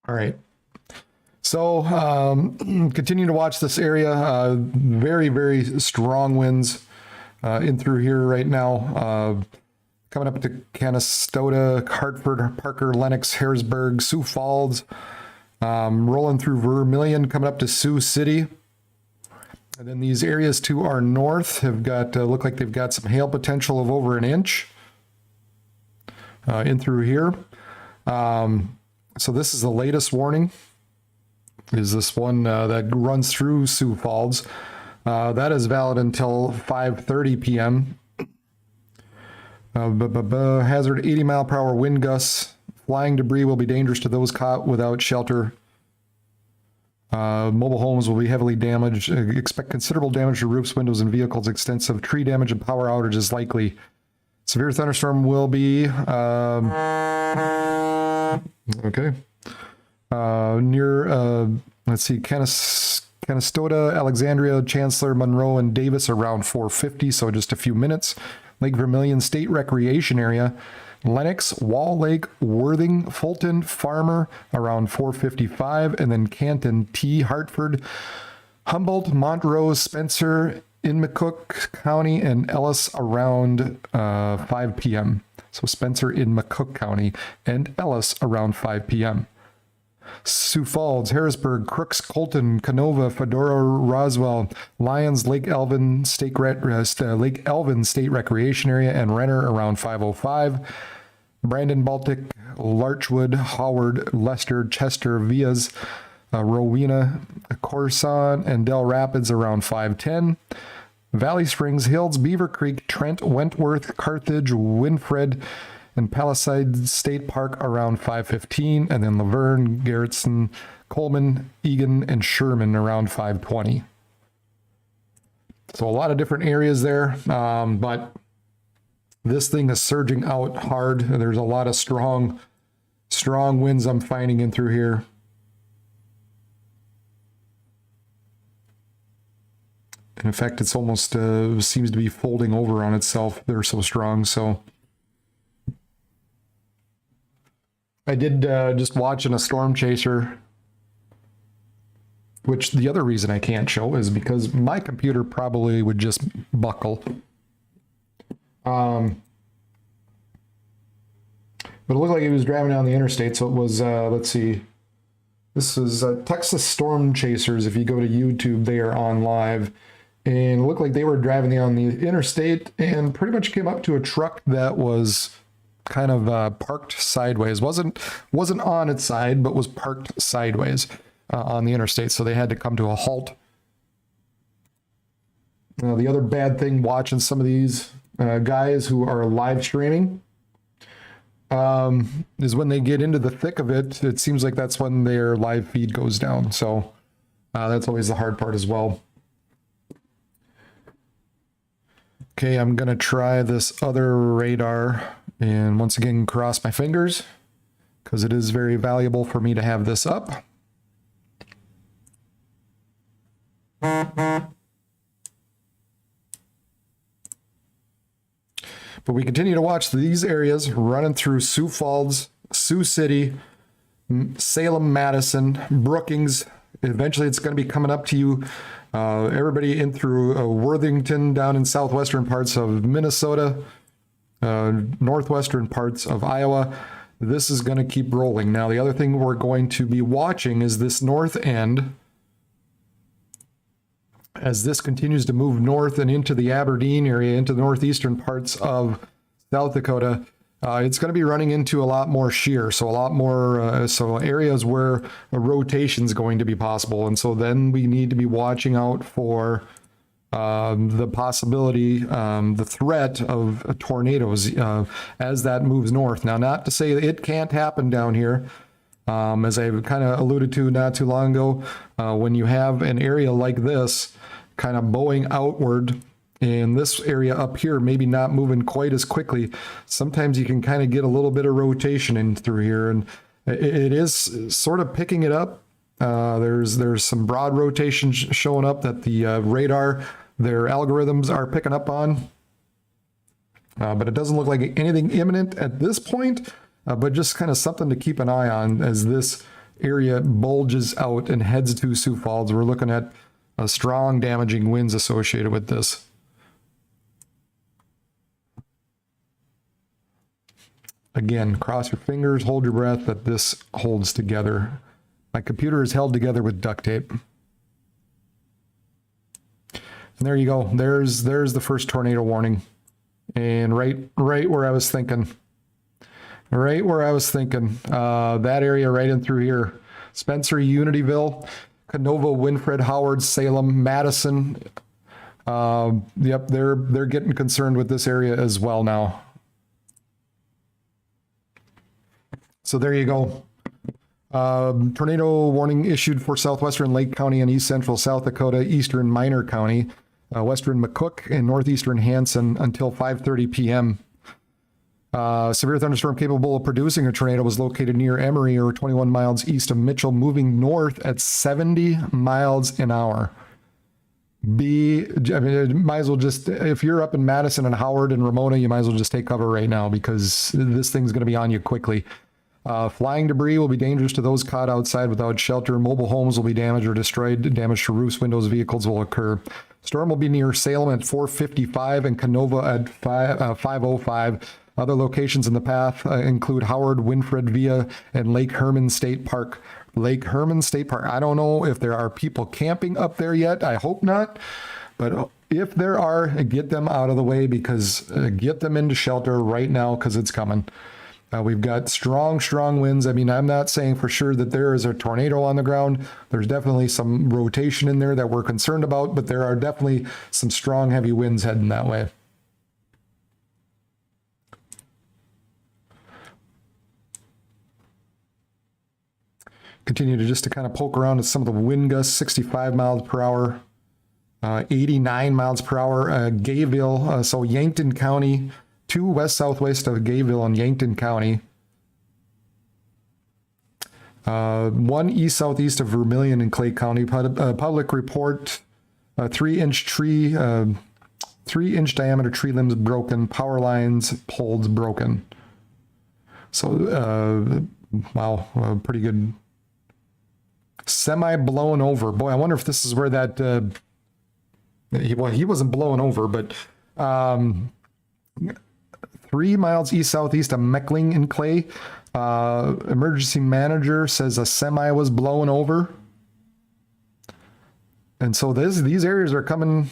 All right. So continue to watch this area. Very, very strong winds in through here right now. Coming up to Canastota, Hartford, Parker, Lennox, Harrisburg, Sioux Falls, rolling through Vermilion, coming up to Sioux City. And then these areas to our north have got, look like they've got some hail potential of over an inch in through here. So this is the latest warning, is this one that runs through Sioux Falls. That is valid until 5:30 p.m. Hazard 80 mile per hour wind gusts. Flying debris will be dangerous to those caught without shelter. Mobile homes will be heavily damaged. Expect considerable damage to roofs, windows, and vehicles. Extensive tree damage and power outages likely. Severe thunderstorm will be near, let's see, Canastota, Alexandria, Chancellor, Monroe, and Davis around 4:50, so just a few minutes. Lake Vermilion State Recreation Area. Lenox, Wall Lake, Worthing, Fulton, Farmer around 4:55, and then Canton, T, Hartford, Humboldt, Montrose, Spencer, Inmacook County, and Ellis around 5 p.m. So Spencer in McCook County and Ellis around 5 p.m. Sioux Falls, Harrisburg, Crooks, Colton, Canova, Fedora, Roswell, Lyons, Lake Elvin State Recreation Area, and Renner around 5:05. Brandon, Baltic, Larchwood, Howard, Lester, Chester, Villas, Rowena, Corson, and Del Rapids around 5:10. Valley Springs, Hills, Beaver Creek, Trent, Wentworth, Carthage, Winfred, and Palisade State Park around 5:15, and then Laverne, Garrettson, Coleman, Egan, and Sherman around 5:20. So a lot of different areas there, but this thing is surging out hard. There's a lot of strong winds I'm finding in through here. And in fact, it's almost seems to be folding over on itself. They're so strong. So I did just watching a storm chaser, which the other reason I can't show is because my computer probably would just buckle. But it looked like he was driving down the interstate, so it was, let's see, this is Texas Storm Chasers. If you go to YouTube, they are on live, and it looked like they were driving down the interstate and pretty much came up to a truck that was kind of parked sideways. Wasn't on its side, but was parked sideways on the interstate, so they had to come to a halt. The other bad thing watching some of these guys who are live streaming is when they get into the thick of it, it seems like that's when their live feed goes down. So that's always the hard part as well. Okay, I'm going to try this other radar and once again cross my fingers because it is very valuable for me to have this up. But we continue to watch these areas running through Sioux Falls, Sioux City, Salem, Madison, Brookings. Eventually it's going to be coming up to you. Everybody in through Worthington, down in southwestern parts of Minnesota, northwestern parts of Iowa. This is going to keep rolling. Now, the other thing we're going to be watching is this north end. As this continues to move north and into the Aberdeen area, into the northeastern parts of South Dakota, it's going to be running into a lot more shear. So a lot more, so areas where a rotation is going to be possible. And so then we need to be watching out for the possibility, the threat of tornadoes as that moves north. Now, not to say that it can't happen down here. As I kind of alluded to not too long ago, when you have an area like this kind of bowing outward and this area up here maybe not moving quite as quickly, sometimes you can kind of get a little bit of rotation in through here, and it is sort of picking it up. There's some broad rotation showing up that the radar, their algorithms are picking up on, but it doesn't look like anything imminent at this point. But just kind of something to keep an eye on as this area bulges out and heads to Sioux Falls. We're looking at strong damaging winds associated with this. Again, cross your fingers, hold your breath that this holds together. My computer is held together with duct tape. And there you go. There's the first tornado warning. And right where I was thinking. Right where I was thinking, that area right in through here. Spencer, Unityville, Canova, Winfred, Howard, Salem, Madison, Yep, they're getting concerned with this area as well now. So there you go. Tornado warning issued for southwestern Lake County and east central South Dakota, eastern Minor County, western McCook, and northeastern Hanson until 5:30 p.m. Severe thunderstorm capable of producing a tornado was located near Emory, or 21 miles east of Mitchell, moving north at 70 miles an hour. I mean, might as well just, if you're up in Madison and Howard and Ramona, you might as well just take cover right now, because this thing's going to be on you quickly. Flying debris will be dangerous to those caught outside without shelter. Mobile homes will be damaged or destroyed. Damage to roofs, windows, vehicles will occur. Storm will be near Salem at 4:55 and Canova at 5:05. Other locations in the path include Howard, Winfred Via, and Lake Herman State Park. Lake Herman State Park. I don't know if there are people camping up there yet. I hope not. But if there are, get them out of the way, because get them into shelter right now, because it's coming. We've got strong winds. I mean, I'm not saying for sure that there is a tornado on the ground. There's definitely some rotation in there that we're concerned about, but there are definitely some strong, heavy winds heading that way. Continue to just kind of poke around at some of the wind gusts. 65 miles per hour, 89 miles per hour. Gayville, so Yankton County, 2 west-southwest of Gayville in Yankton County. 1 east-southeast of Vermilion in Clay County. Public report, 3-inch tree, 3-inch diameter tree limbs broken, power lines, poles broken. So, wow, pretty good. Semi blown over. Boy, I wonder if this is where that, he wasn't blown over, but 3 miles east-southeast of Meckling in Clay. Emergency manager says a semi was blown over. And so these areas are coming,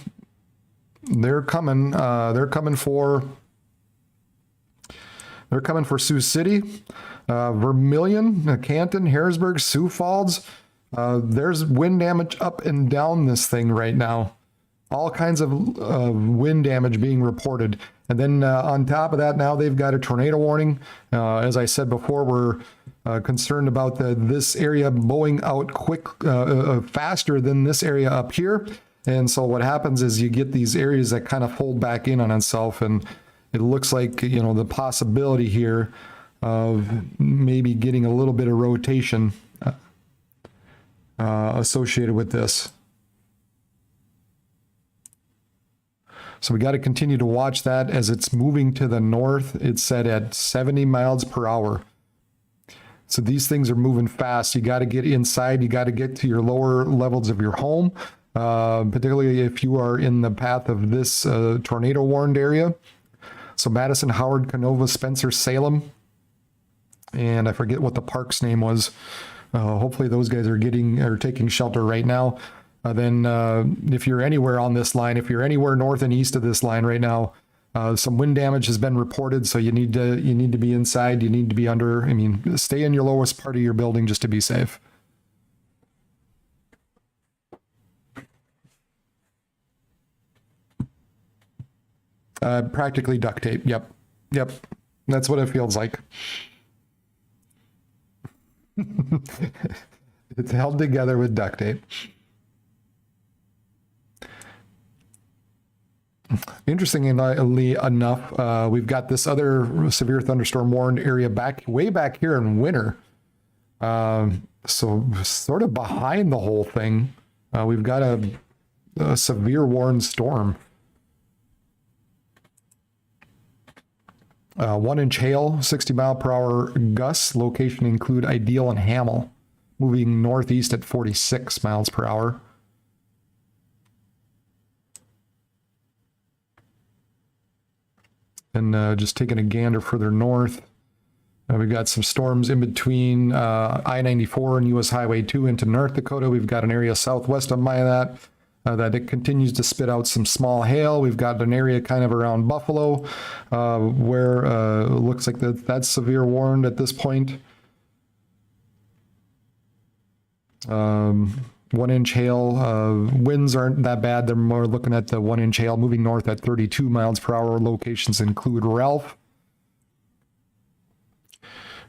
they're coming for Sioux City, Vermilion, Canton, Harrisburg, Sioux Falls. There's wind damage up and down this thing right now. All kinds of wind damage being reported. And then on top of that, now they've got a tornado warning. As I said before, we're concerned about this area blowing out faster than this area up here. And so what happens is you get these areas that kind of fold back in on itself. And it looks like, you know, the possibility here of maybe getting a little bit of rotation associated with this. So we got to continue to watch that as it's moving to the north. It's set at 70 miles per hour. So these things are moving fast. You got to get inside. You got to get to your lower levels of your home, particularly if you are in the path of this tornado warned area. So Madison, Howard, Canova, Spencer, Salem, and I forget what the park's name was. Hopefully those guys are taking shelter right now. Then if you're anywhere on this line, if you're anywhere north and east of this line right now, some wind damage has been reported. So you need to be inside. You need to be under. I mean, stay in your lowest part of your building just to be safe. Practically duct tape. Yep. That's what it feels like. It's held together with duct tape. Interestingly enough, we've got this other severe thunderstorm warned area way back here in winter. So sort of behind the whole thing, we've got a severe warned storm. 1-inch hail, 60 mile per hour gusts. Location include Ideal and Hamel, moving northeast at 46 miles per hour. And just taking a gander further north, we've got some storms in between I-94 and US Highway 2 into North Dakota. We've got an area southwest of that it continues to spit out some small hail. We've got an area kind of around Buffalo where it looks like that's severe warned at this point. 1-inch hail. Winds aren't that bad. They're more looking at the 1-inch hail moving north at 32 miles per hour. Locations include Ralph.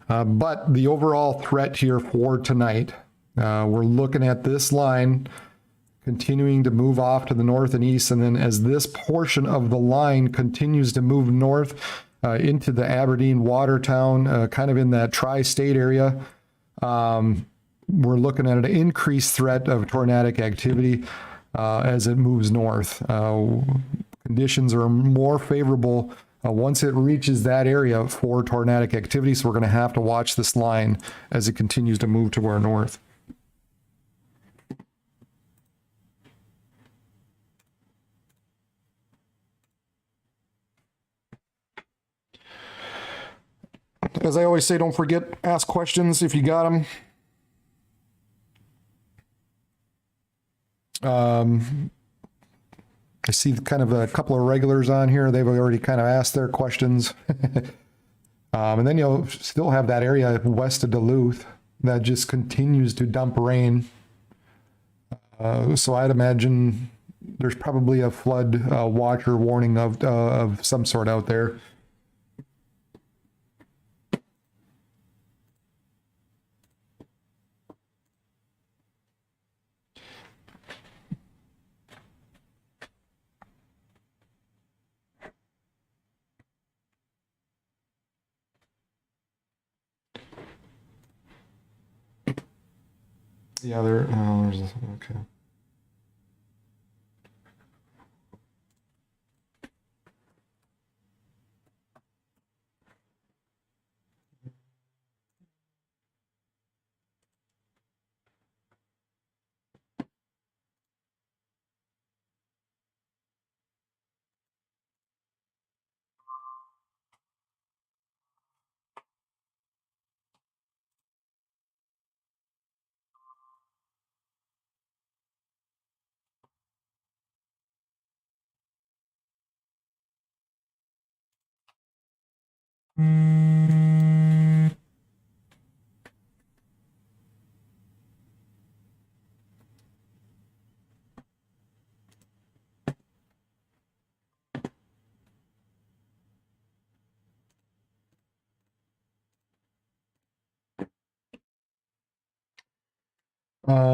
But the overall threat here for tonight, we're looking at this line continuing to move off to the north and east. And then as this portion of the line continues to move north into the Aberdeen, Watertown, kind of in that tri-state area, we're looking at an increased threat of tornadic activity as it moves north. Conditions are more favorable once it reaches that area for tornadic activity, so we're going to have to watch this line as it continues to move to our north. As I always say, don't forget, ask questions if you got them. I see kind of a couple of regulars on here. They've already kind of asked their questions. And then you'll still have that area west of Duluth that just continues to dump rain. So I'd imagine there's probably a flood watch or warning of some sort out there. Yeah, there's okay.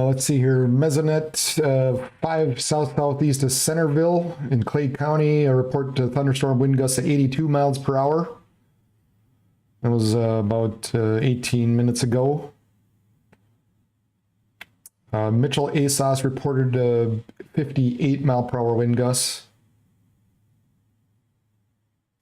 Let's see here. Mesonet 5 south-southeast of Centerville in Clay County. A report to thunderstorm wind gusts at 82 miles per hour. That was about 18 minutes ago. Mitchell ASOS reported 58 mile per hour wind gusts.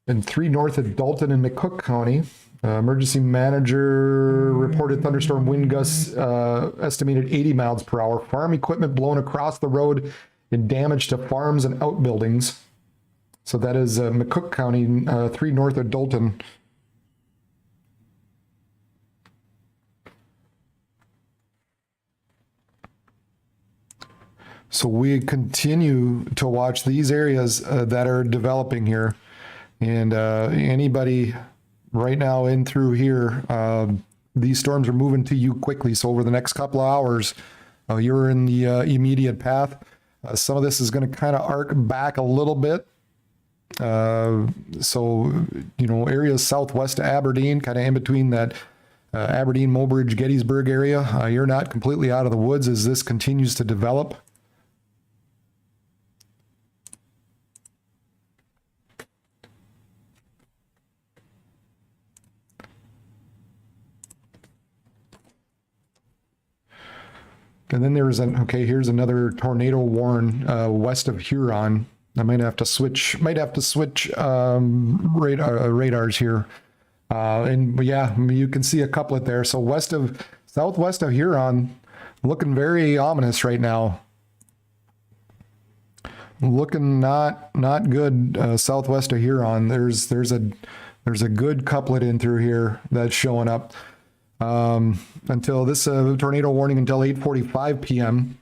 And 3 north of Dalton in McCook County. Emergency manager reported thunderstorm wind gusts estimated 80 miles per hour. Farm equipment blown across the road and damage to farms and outbuildings. So that is McCook County, 3 north of Dalton. So we continue to watch these areas that are developing here. And anybody right now in through here, these storms are moving to you quickly. So over the next couple of hours, you're in the immediate path. Some of this is going to kind of arc back a little bit. So, you know, areas southwest of Aberdeen, kind of in between that Aberdeen, Mobridge, Gettysburg area, you're not completely out of the woods as this continues to develop. And then there's here's another tornado warn west of Huron. I might have to switch radars here. And yeah, you can see a couplet there. So southwest of Huron, looking very ominous right now. Looking not good southwest of Huron. There's a good couplet in through here that's showing up. Until this tornado warning until 8:45 p.m.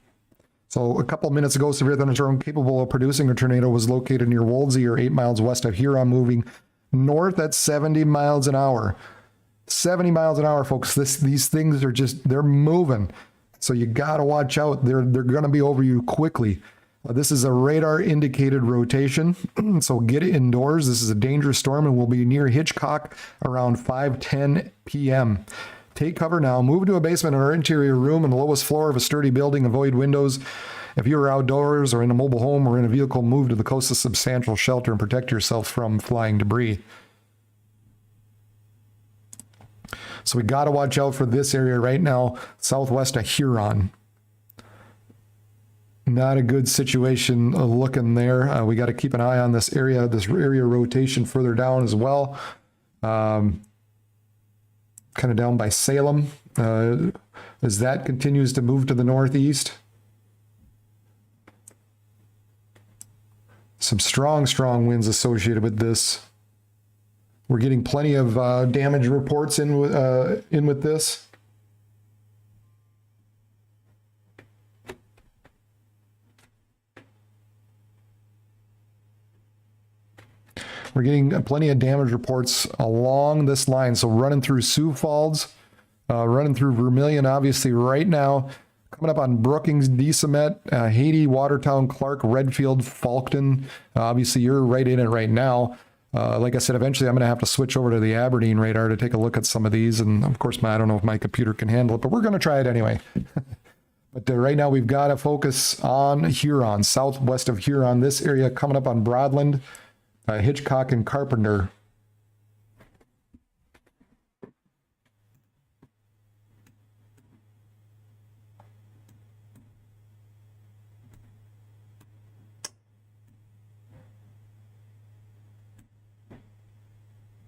So a couple minutes ago, severe thunderstorm capable of producing a tornado was located near Wolsey or 8 miles west of Huron, moving north at 70 miles an hour. 70 miles an hour, folks. These things are they're moving. So you got to watch out. They're going to be over you quickly. This is a radar indicated rotation. So get indoors. This is a dangerous storm and will be near Hitchcock around 5:10 p.m. Take cover now. Move to a basement or interior room on the lowest floor of a sturdy building. Avoid windows. If you are outdoors or in a mobile home or in a vehicle, move to the closest substantial shelter and protect yourself from flying debris. So we got to watch out for this area right now, southwest of Huron. Not a good situation looking there. We got to keep an eye on this area rotation further down as well. Kind of down by Salem. As that continues to move to the northeast. Some strong winds associated with this. We're getting plenty of damage reports in with this. We're getting plenty of damage reports along this line. So running through Sioux Falls, running through Vermilion, obviously right now, coming up on Brookings, DeSomet, Haiti, Watertown, Clark, Redfield, Falkton. Obviously you're right in it right now. Like I said, eventually I'm going to have to switch over to the Aberdeen radar to take a look at some of these. And of course, I don't know if my computer can handle it, but we're going to try it anyway. But right now we've got to focus on Huron, southwest of Huron, this area coming up on Broadland, Hitchcock and Carpenter.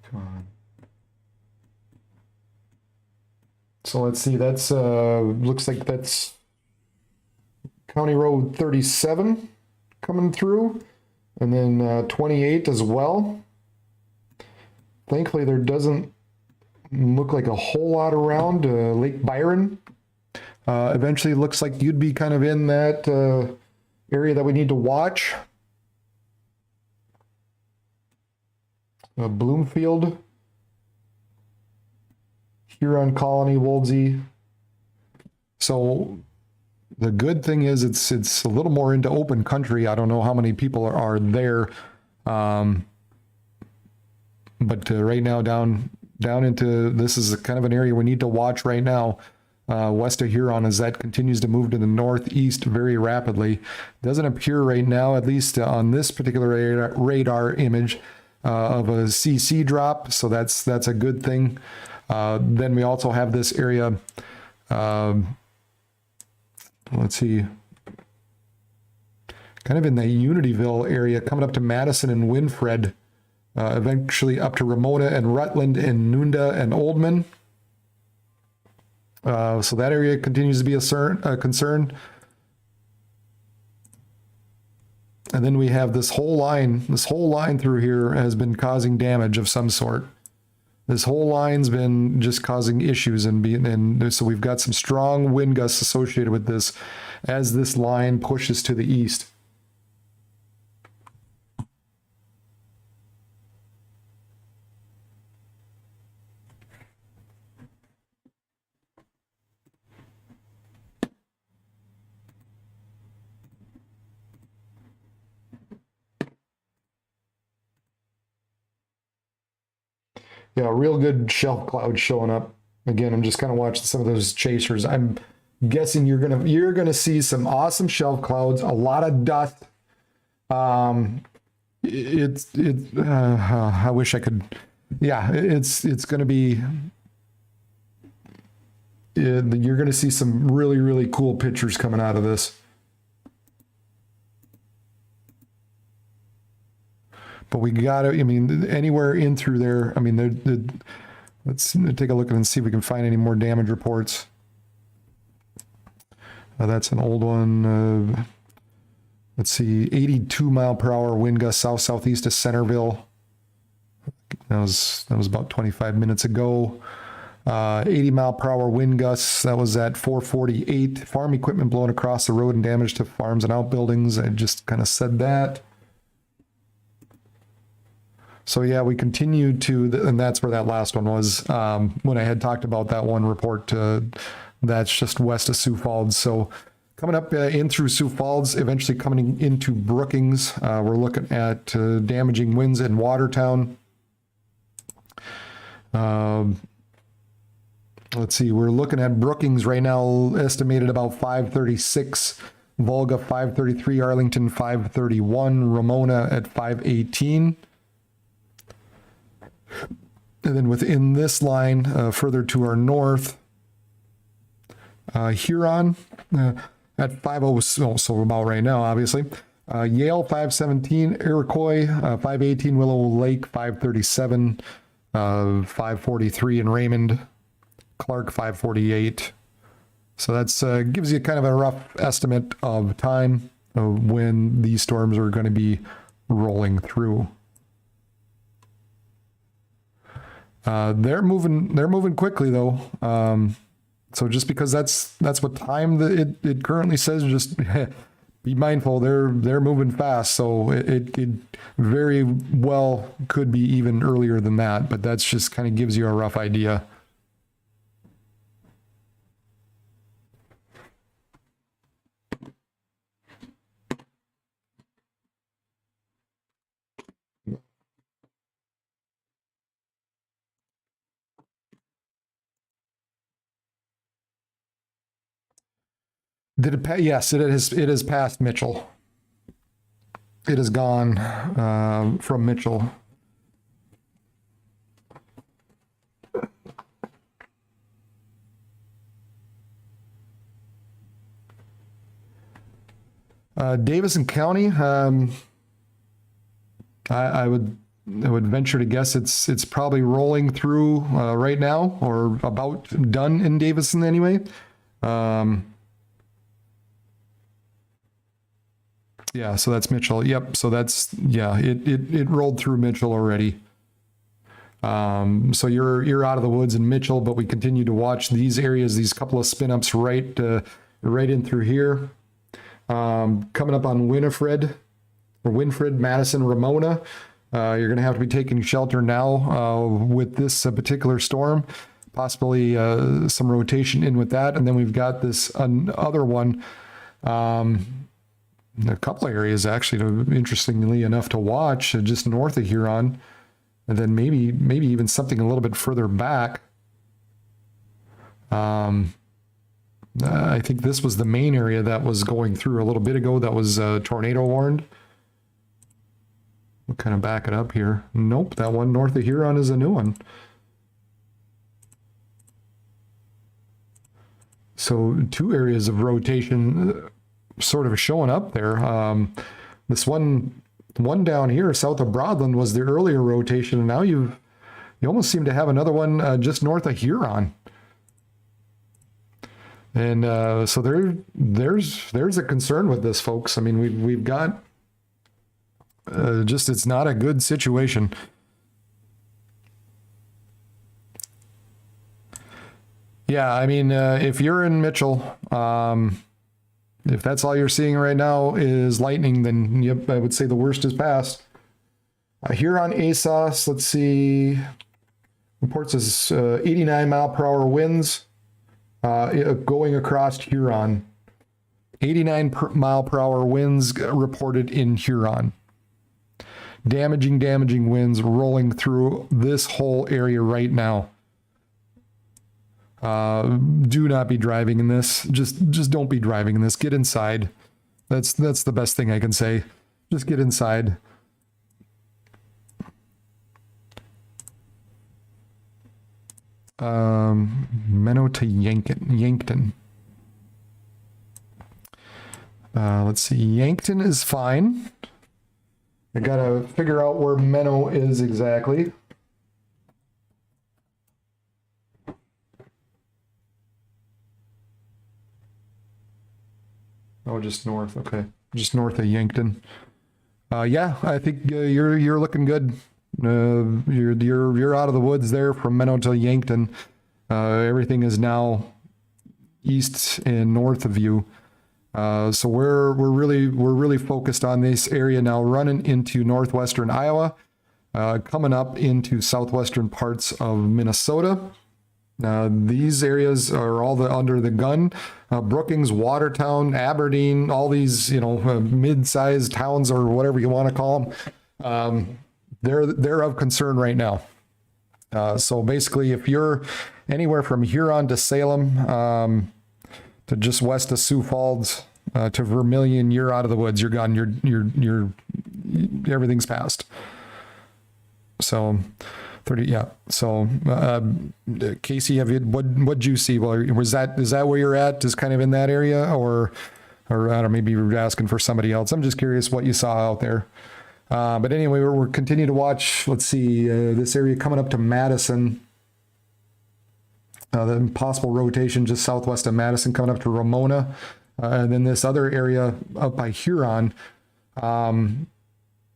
Come on. So let's see, that's looks like that's County Road 37 coming through. And then 28 as well. Thankfully, there doesn't look like a whole lot around. Lake Byron. Eventually, it looks like you'd be kind of in that area that we need to watch. Bloomfield. Huron Colony, Woldsey. So the good thing is it's a little more into open country. I don't know how many people are there. But right now down into, this is kind of an area we need to watch right now. West of Huron, as that continues to move to the northeast very rapidly. Doesn't appear right now, at least on this particular radar image, of a CC drop. So that's a good thing. Then we also have this area, let's see, kind of in the Unityville area, coming up to Madison and Winfred, eventually up to Ramona and Rutland and Nunda and Oldman. So that area continues to be a concern. And then we have this whole line through here has been causing damage of some sort. This whole line's been just causing issues, and so we've got some strong wind gusts associated with this as this line pushes to the east. Yeah, real good shelf cloud showing up. Again, I'm just kind of watching some of those chasers. I'm guessing you're gonna see some awesome shelf clouds, a lot of dust. I wish I could. Yeah, it's gonna be. You're gonna see some really cool pictures coming out of this. But we got to, I mean, anywhere in through there, I mean, let's take a look and see if we can find any more damage reports. That's an old one. Let's see, 82 mile per hour wind gust southeast of Centerville. That was about 25 minutes ago. 80 mile per hour wind gusts. That was at 4:48. Farm equipment blown across the road and damage to farms and outbuildings. I just kind of said that. So yeah, we continue to, and that's where that last one was, when I had talked about that one report That's just west of Sioux Falls. So coming up in through Sioux Falls, eventually coming into Brookings, we're looking at damaging winds in Watertown. Let's see, we're looking at Brookings right now, estimated about 536, Volga 533, Arlington 531, Ramona at 518. And then within this line, further to our north, Huron at 50, so about right now, obviously. Yale 517, Iroquois 518, Willow Lake 537, 543 in Raymond, Clark 548. So that's gives you kind of a rough estimate of time of when these storms are going to be rolling through. They're moving quickly though. So just because that's what time it currently says, just be mindful. They're moving fast. So it very well could be even earlier than that, but that's just kind of gives you a rough idea. Did it? Yes, it has passed Mitchell. It has gone from Mitchell. Davidson County. I would venture to guess it's probably rolling through right now, or about done in Davidson anyway. Yeah, so that's Mitchell. Yep. So that's, yeah, it rolled through Mitchell already. So you're out of the woods in Mitchell, but we continue to watch these areas, these couple of spin ups right in through here. Coming up on Winifred, Madison, Ramona. You're going to have to be taking shelter now with this particular storm, possibly some rotation in with that. And then we've got this other one. A couple of areas actually, interestingly enough, to watch just north of Huron, and then maybe even something a little bit further back. I think this was the main area that was going through a little bit ago. That was tornado warned. We'll kind of back it up here. Nope, that one north of Huron is a new one. So two areas of rotation sort of showing up there. This one down here south of Broadland was the earlier rotation, and now you almost seem to have another one just north of Huron. And so there's a concern with this, folks. I mean, we've got just, it's not a good situation. Yeah, I mean, if you're in Mitchell, if that's all you're seeing right now is lightning, then yep, I would say the worst is past. Here on ASOS, let's see, reports as 89 mile per hour winds going across Huron. 89 mile per hour winds reported in Huron. Damaging winds rolling through this whole area right now. Do not be driving in this. Just don't be driving in this. Get inside. That's the best thing I can say. Just get inside. Menno to Yankton. Let's see. Yankton is fine. I gotta figure out where Menno is exactly. Oh, just north. Okay, just north of Yankton. Yeah, I think you're looking good. You're out of the woods there from Menno to Yankton. Everything is now east and north of you. So we're really focused on this area now, running into northwestern Iowa, coming up into southwestern parts of Minnesota. These areas are all under the gun. Brookings, Watertown, Aberdeen, all these, mid-sized towns or whatever you want to call them. They're of concern right now. So basically, if you're anywhere from Huron to Salem, to just west of Sioux Falls, to Vermilion, you're out of the woods. You're gone. You're everything's passed. So 30, yeah. So Casey, what'd you see? Well, is that where you're at? Is kind of in that area, or I don't know, maybe you were asking for somebody else. I'm just curious what you saw out there. But anyway, we're continuing to watch. Let's see, this area coming up to Madison. The possible rotation just southwest of Madison, coming up to Ramona, and then this other area up by Huron.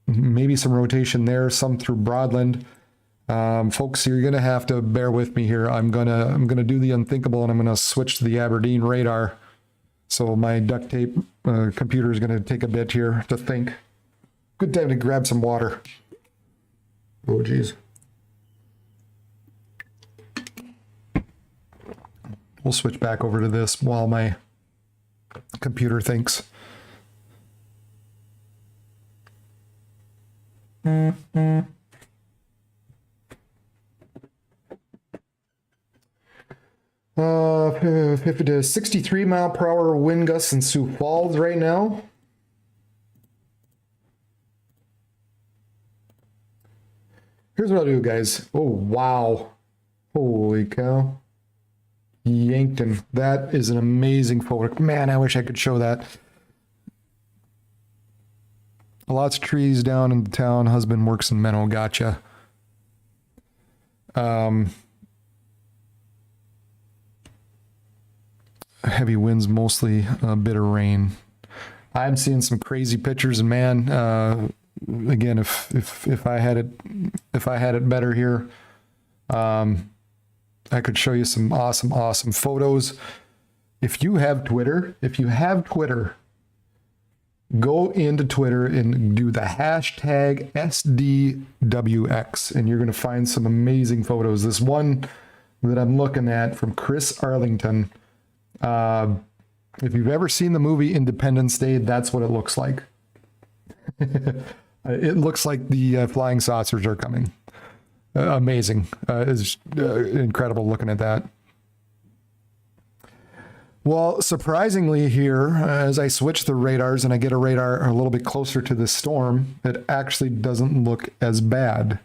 Maybe some rotation there, some through Broadland. Folks, you're gonna have to bear with me here. I'm gonna do the unthinkable, and I'm gonna switch to the Aberdeen radar. So my duct tape computer is gonna take a bit here to think. Good time to grab some water. Oh geez. We'll switch back over to this while my computer thinks. 50 to 63 mile per hour wind gusts in Sioux Falls right now. Here's what I'll do, guys. Oh, wow. Holy cow. Yankton. That is an amazing photo. Man, I wish I could show that. Lots of trees down in the town. Husband works in Menno. Gotcha. Heavy winds, mostly a bit of rain. I'm seeing some crazy pictures, and man, again, if I had it better here, I could show you some awesome photos. If you have Twitter, go into Twitter and do the hashtag SDWX, and you're going to find some amazing photos. This one that I'm looking at from Chris Arlington. If you've ever seen the movie Independence Day, that's what it looks like. It looks like the flying saucers are coming. Amazing. It's incredible looking at that. Well, surprisingly here, as I switch the radars and I get a radar a little bit closer to the storm, it actually doesn't look as bad.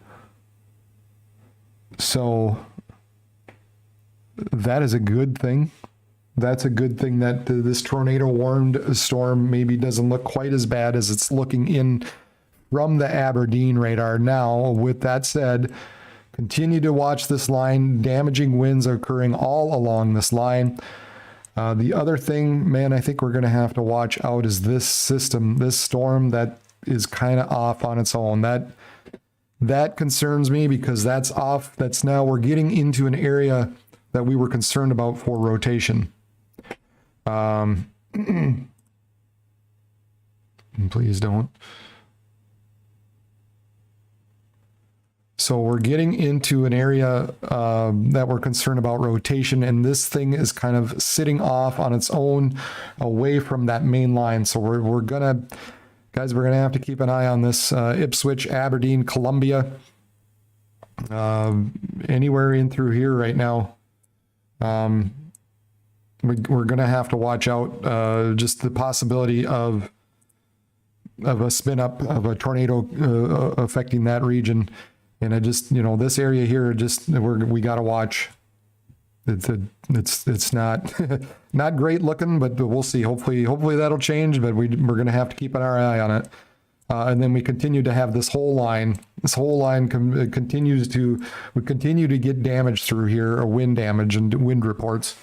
So that is a good thing. That's a good thing that this tornado warned storm maybe doesn't look quite as bad as it's looking in from the Aberdeen radar. Now, with that said, continue to watch this line. Damaging winds are occurring all along this line. The other thing, man, I think we're going to have to watch out is this system, this storm that is kind of off on its own. That concerns me because that's off. That's now we're getting into an area that we were concerned about for rotation. Please don't. So we're getting into an area that we're concerned about rotation, and this thing is kind of sitting off on its own away from that main line. So we're gonna have to keep an eye on this Ipswich, Aberdeen, Columbia, anywhere in through here right now. We're gonna have to watch out just the possibility of a spin up of a tornado affecting that region. And I just, this area here, we got to watch. It's not not great looking, but we'll see. Hopefully that'll change. But we're going to have to keep an eye on it. And then we continue to have this whole line. This whole line continues to get damage through here, or wind damage and wind reports.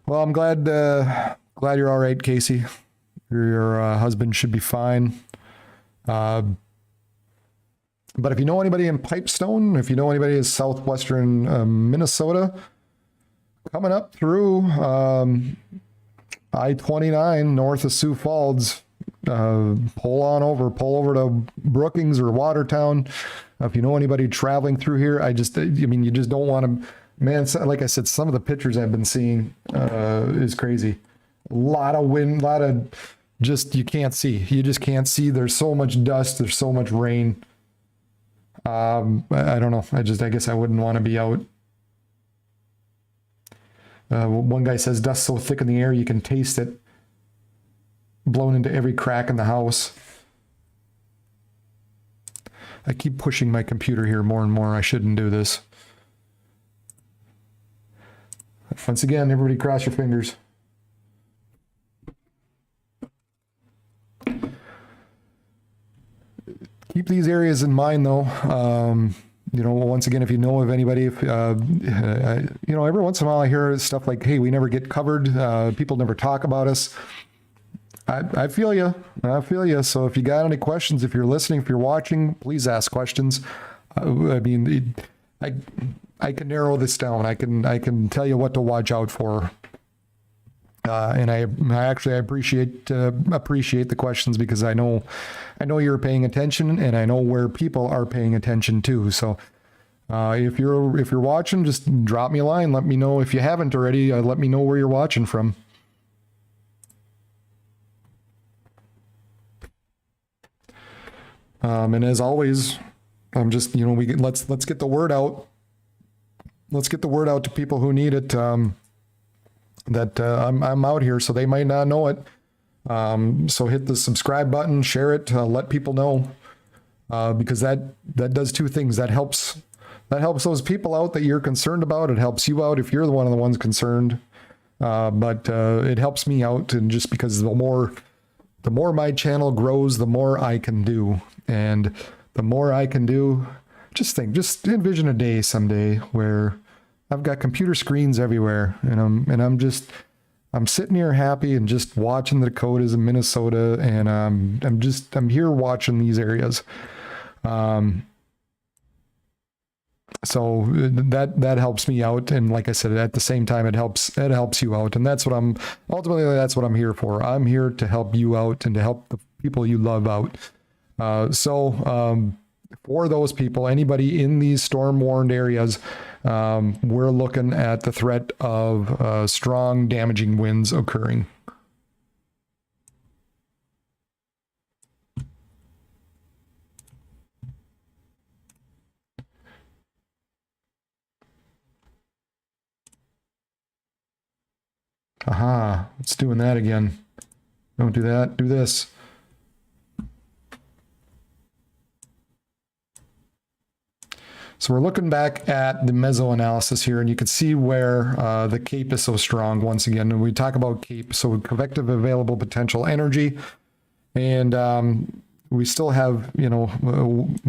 Well, I'm glad you're all right, Casey. Your husband should be fine. But if you know anybody in Pipestone, if you know anybody in southwestern Minnesota, coming up through I-29 north of Sioux Falls, pull over to Brookings or Watertown. If you know anybody traveling through here, I mean, you just don't want to, man, like I said, some of the pictures I've been seeing is crazy. A lot of wind, a lot of just, you just can't see. There's so much dust. There's so much rain. I don't know. I guess I wouldn't want to be out. One guy says dust so thick in the air, you can taste it blown into every crack in the house. I keep pushing my computer here more and more. I shouldn't do this. Once again, everybody cross your fingers. Keep these areas in mind, though. You know, once again, if you know of anybody, you know, every once in a while I hear stuff like, hey, we never get covered. People never talk about us. I feel you. I feel you. So if you got any questions, if you're listening, if you're watching, please ask questions. I mean, I can narrow this down. I can tell you what to watch out for. And I appreciate the questions, because I know you're paying attention, and I know where people are paying attention too. So if you're watching, just drop me a line. Let me know if you haven't already. Let me know where you're watching from. And as always, I'm just, you know, let's get the word out. Let's get the word out to people who need it. That I'm out here, so they might not know it. So hit the subscribe button, share it, let people know, because that does two things. That helps those people out that you're concerned about. It helps you out if you're one of the ones concerned. But it helps me out, and just because the more my channel grows, the more I can do, and the more I can do, just envision a day someday where I've got computer screens everywhere, and I'm sitting here happy and just watching the Dakotas and Minnesota, and I'm here watching these areas. So that helps me out, and like I said, at the same time, it helps you out, and that's what I'm here for. I'm here to help you out and to help the people you love out. For those people, anybody in these storm warned areas, we're looking at the threat of strong damaging winds occurring. Aha, it's doing that again. Don't do that, do this. So we're looking back at the meso analysis here, and you can see where the CAPE is so strong once again. And we talk about CAPE, so convective available potential energy. And we still have, you know,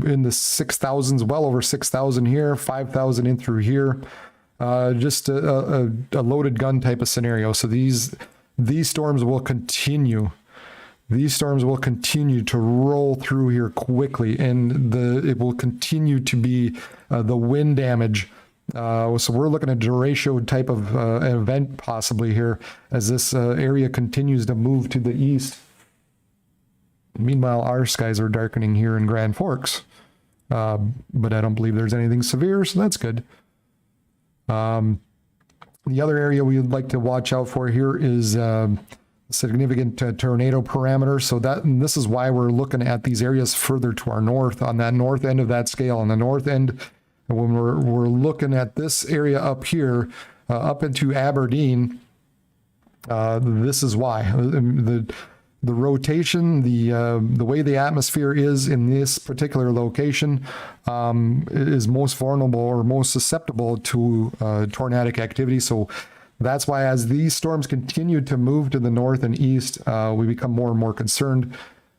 in the 6,000s, well over 6,000 here, 5,000 in through here. Just a loaded gun type of scenario. So these storms will continue. These storms will continue to roll through here quickly, and it will continue to be the wind damage. So we're looking at a derecho type of event possibly here as this area continues to move to the east. Meanwhile, our skies are darkening here in Grand Forks, but I don't believe there's anything severe, so that's good. The other area we would like to watch out for here is significant tornado parameter. So this is why we're looking at these areas further to our north, on that north end of that scale. On the north end, when we're looking at this area up here, up into Aberdeen, this is why. The rotation, the way the atmosphere is in this particular location is most vulnerable or most susceptible to tornadic activity. So that's why as these storms continue to move to the north and east, we become more and more concerned.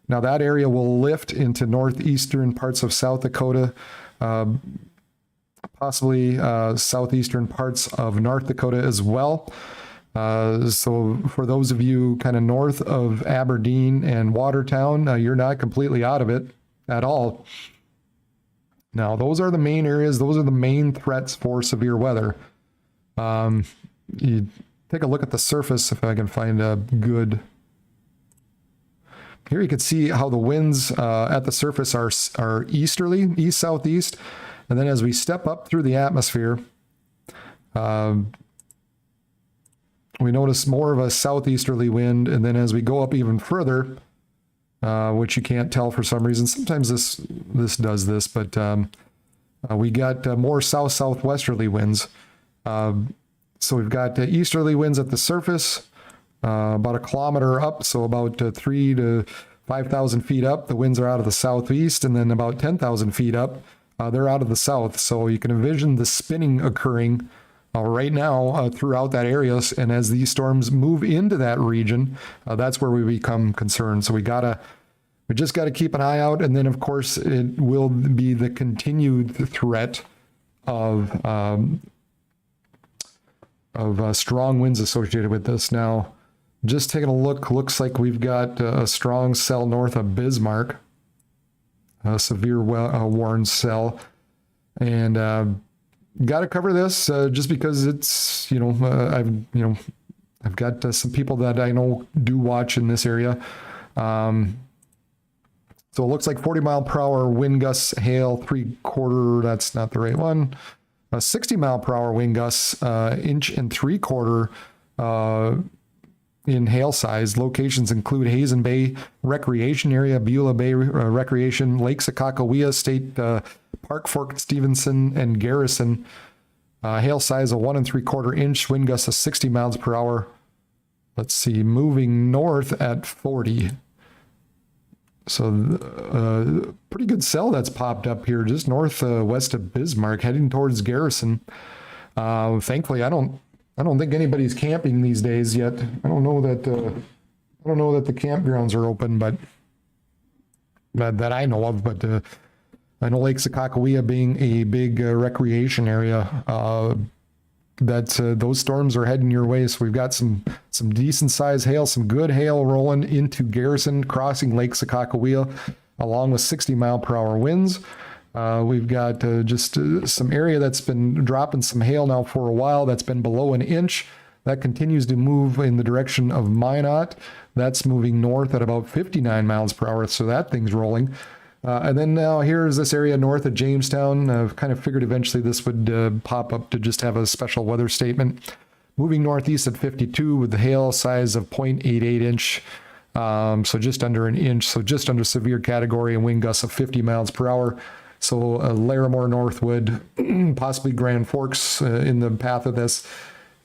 Now that area will lift into northeastern parts of South Dakota, possibly southeastern parts of North Dakota as well. So for those of you kind of north of Aberdeen and Watertown, you're not completely out of it at all. Now, those are the main areas. Those are the main threats for severe weather. You take a look at the surface, if I can find a good here you can see how the winds at the surface are easterly, east-southeast. And then as we step up through the atmosphere, we notice more of a southeasterly wind. And then as we go up even further, which you can't tell for some reason, sometimes this does this, but we got more south-southwesterly winds. So we've got easterly winds at the surface, about a kilometer up, so about 3,000 to 5,000 feet up. The winds are out of the southeast, and then about 10,000 feet up, they're out of the south. So you can envision the spinning occurring right now throughout that area. And as these storms move into that region, that's where we become concerned. So we just got to keep an eye out. And then, of course, it will be the continued threat of strong winds associated with this. Now, just taking a look, looks like we've got a strong cell north of Bismarck, a severe warned cell, and got to cover this just because it's I've got some people that I know do watch in this area. So it looks like 40-mile-per-hour wind gusts, hail, 3/4. That's not the right one. 60-mile-per-hour wind gusts, 1.75 inches in hail size. Locations include Hazen Bay Recreation Area, Beulah Bay Recreation, Lake Sakakawea State Park, Fort Stevenson, and Garrison. Hail size of 1.75 inch, wind gusts of 60 miles per hour. Let's see, moving north at 40. So pretty good cell that's popped up here just northwest of Bismarck, heading towards Garrison. Thankfully, I don't think anybody's camping these days yet. I don't know that the campgrounds are open, but that I know of. But I know Lake Sakakawea being a big recreation area, those storms are heading your way. So we've got some decent sized hail, some good hail rolling into Garrison, crossing Lake Sakakawea, along with 60-mile-per-hour winds. We've got just some area that's been dropping some hail now for a while. That's been below 1 inch. That continues to move in the direction of Minot. That's moving north at about 59 miles per hour. So that thing's rolling. And then now here's this area north of Jamestown. I've kind of figured eventually this would pop up to just have a special weather statement. Moving northeast at 52 with the hail size of 0.88 inch. So just under 1 inch. So just under severe category, and wind gusts of 50 miles per hour. So Larimore, Northwood, possibly Grand Forks in the path of this.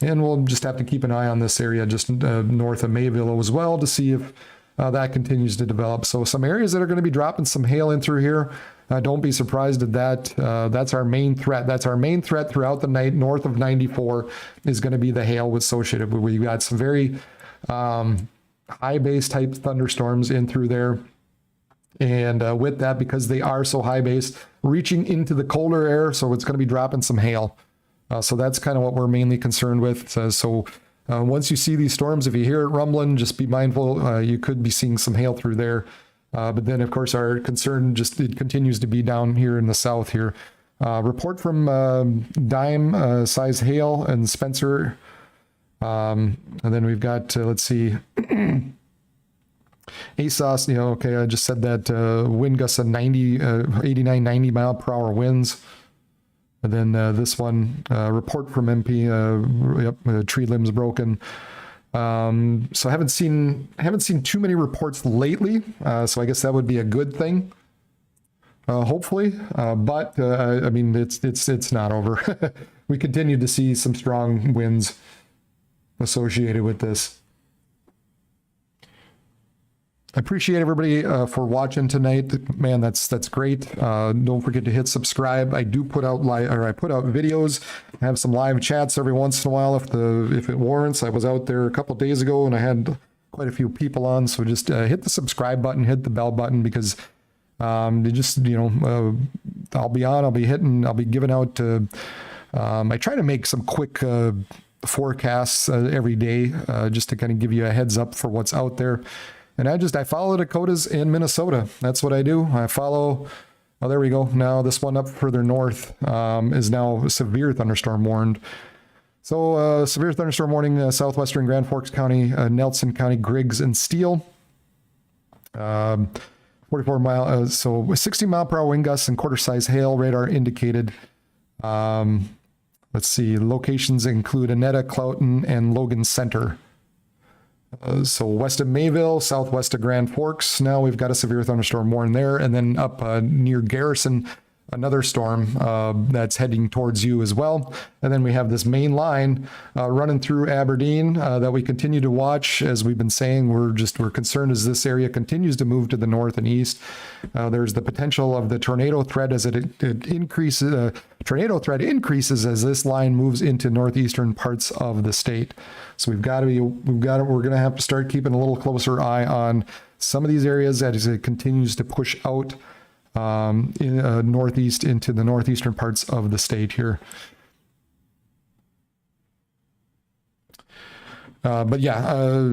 And we'll just have to keep an eye on this area just north of Mayville as well to see if that continues to develop. So some areas that are going to be dropping some hail in through here. Don't be surprised at that. That's our main threat. That's our main threat throughout the night. North of 94 is going to be the hail associated. We've got some very high base type thunderstorms in through there. And with that, because they are so high base, reaching into the colder air, so it's going to be dropping some hail. So that's kind of what we're mainly concerned with. So once you see these storms, if you hear it rumbling, just be mindful. You could be seeing some hail through there. But then, of course, our concern it continues to be down here in the south here. Report from Dime size hail and Spencer. And then we've got, let's see, ASOS, okay, I just said that wind gusts of 89, 90 mile per hour winds. And then this one, report from MP, tree limbs broken. So I haven't seen too many reports lately. So I guess that would be a good thing, hopefully. But I mean, it's not over. We continue to see some strong winds associated with this. I appreciate everybody for watching tonight. Man, that's great. Don't forget to hit subscribe. I do put out I put out videos. I have some live chats every once in a while if it warrants. I was out there a couple days ago and I had quite a few people on. So just hit the subscribe button, hit the bell button, because I'll be on. I'll be giving out. I try to make some quick forecasts every day, just to kind of give you a heads up for what's out there. And I follow Dakotas and Minnesota. That's what I do. I follow, oh, there we go. Now this one up further north is now severe thunderstorm warned. So severe thunderstorm warning, southwestern Grand Forks County, Nelson County, Griggs, and Steele. Um, 44 mile, so 60 mile per hour wind gusts and quarter size hail radar indicated. Let's see, locations include Annetta, Cloughton, and Logan Center. So west of Mayville, southwest of Grand Forks. Now we've got a severe thunderstorm warning there. And then up near Garrison, another storm that's heading towards you as well. And then we have this main line running through Aberdeen that we continue to watch. As we've been saying, we're concerned as this area continues to move to the north and east. There's the potential of the tornado threat as it increases. Tornado threat increases as this line moves into northeastern parts of the state. So we're going to have to start keeping a little closer eye on some of these areas as it continues to push out northeast into the northeastern parts of the state here. But yeah,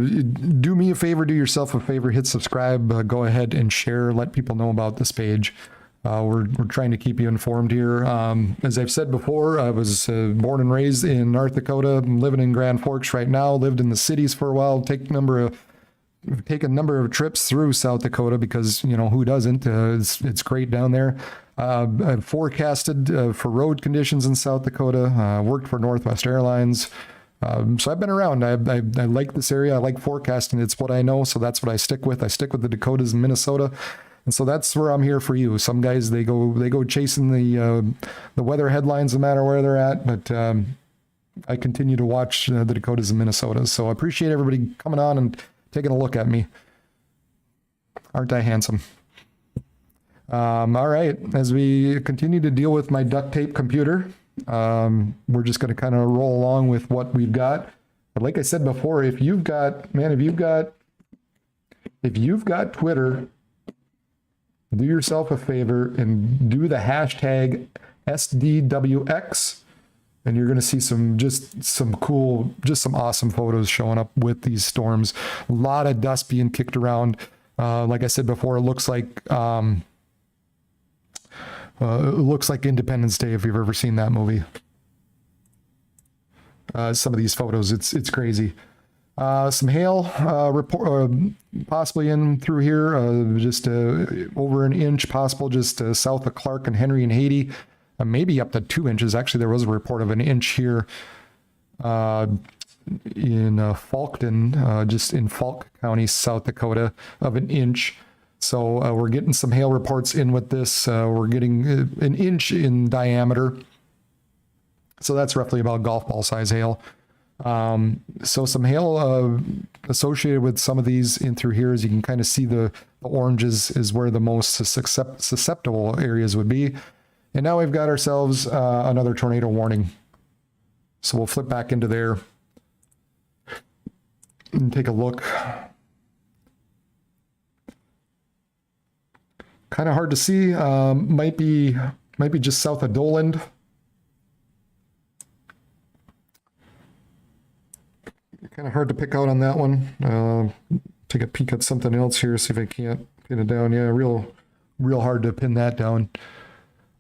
do me a favor, do yourself a favor, hit subscribe, go ahead and share, let people know about this page. We're trying to keep you informed here. As I've said before, I was born and raised in North Dakota. I'm living in Grand Forks right now, lived in the cities for a while, take a number of trips through South Dakota because, you know, who doesn't? It's great down there. I've forecasted for road conditions in South Dakota, worked for Northwest Airlines. So I've been around. I like this area. I like forecasting. It's what I know. So that's what I stick with. I stick with the Dakotas and Minnesota. And so that's where I'm here for you. Some guys, they go chasing the weather headlines no matter where they're at. But I continue to watch the Dakotas and Minnesota. So I appreciate everybody coming on and taking a look at me. Aren't I handsome? All right. As we continue to deal with my duct tape computer, we're just going to kind of roll along with what we've got. But like I said before, if you've got Twitter, do yourself a favor and do the hashtag SDWX. And you're going to see some awesome photos showing up with these storms. A lot of dust being kicked around. Like I said before, it looks like Independence Day if you've ever seen that movie. Some of these photos, it's crazy. Some hail report possibly in through here, just over an inch possible, just south of Clark and Henry and Haiti. Maybe up to 2 inches. Actually, there was a report of an inch here in Falkton, just in Falk County, South Dakota, of an inch. So we're getting some hail reports in with this. We're getting an inch in diameter. So that's roughly about golf ball size hail. So some hail associated with some of these in through here, as you can kind of see the oranges is where the most susceptible areas would be. And now we've got ourselves another tornado warning. So we'll flip back into there and take a look. Kind of hard to see. Might be just south of Doland. Kind of hard to pick out on that one. Take a peek at something else here, see if I can't pin it down. Yeah, real hard to pin that down.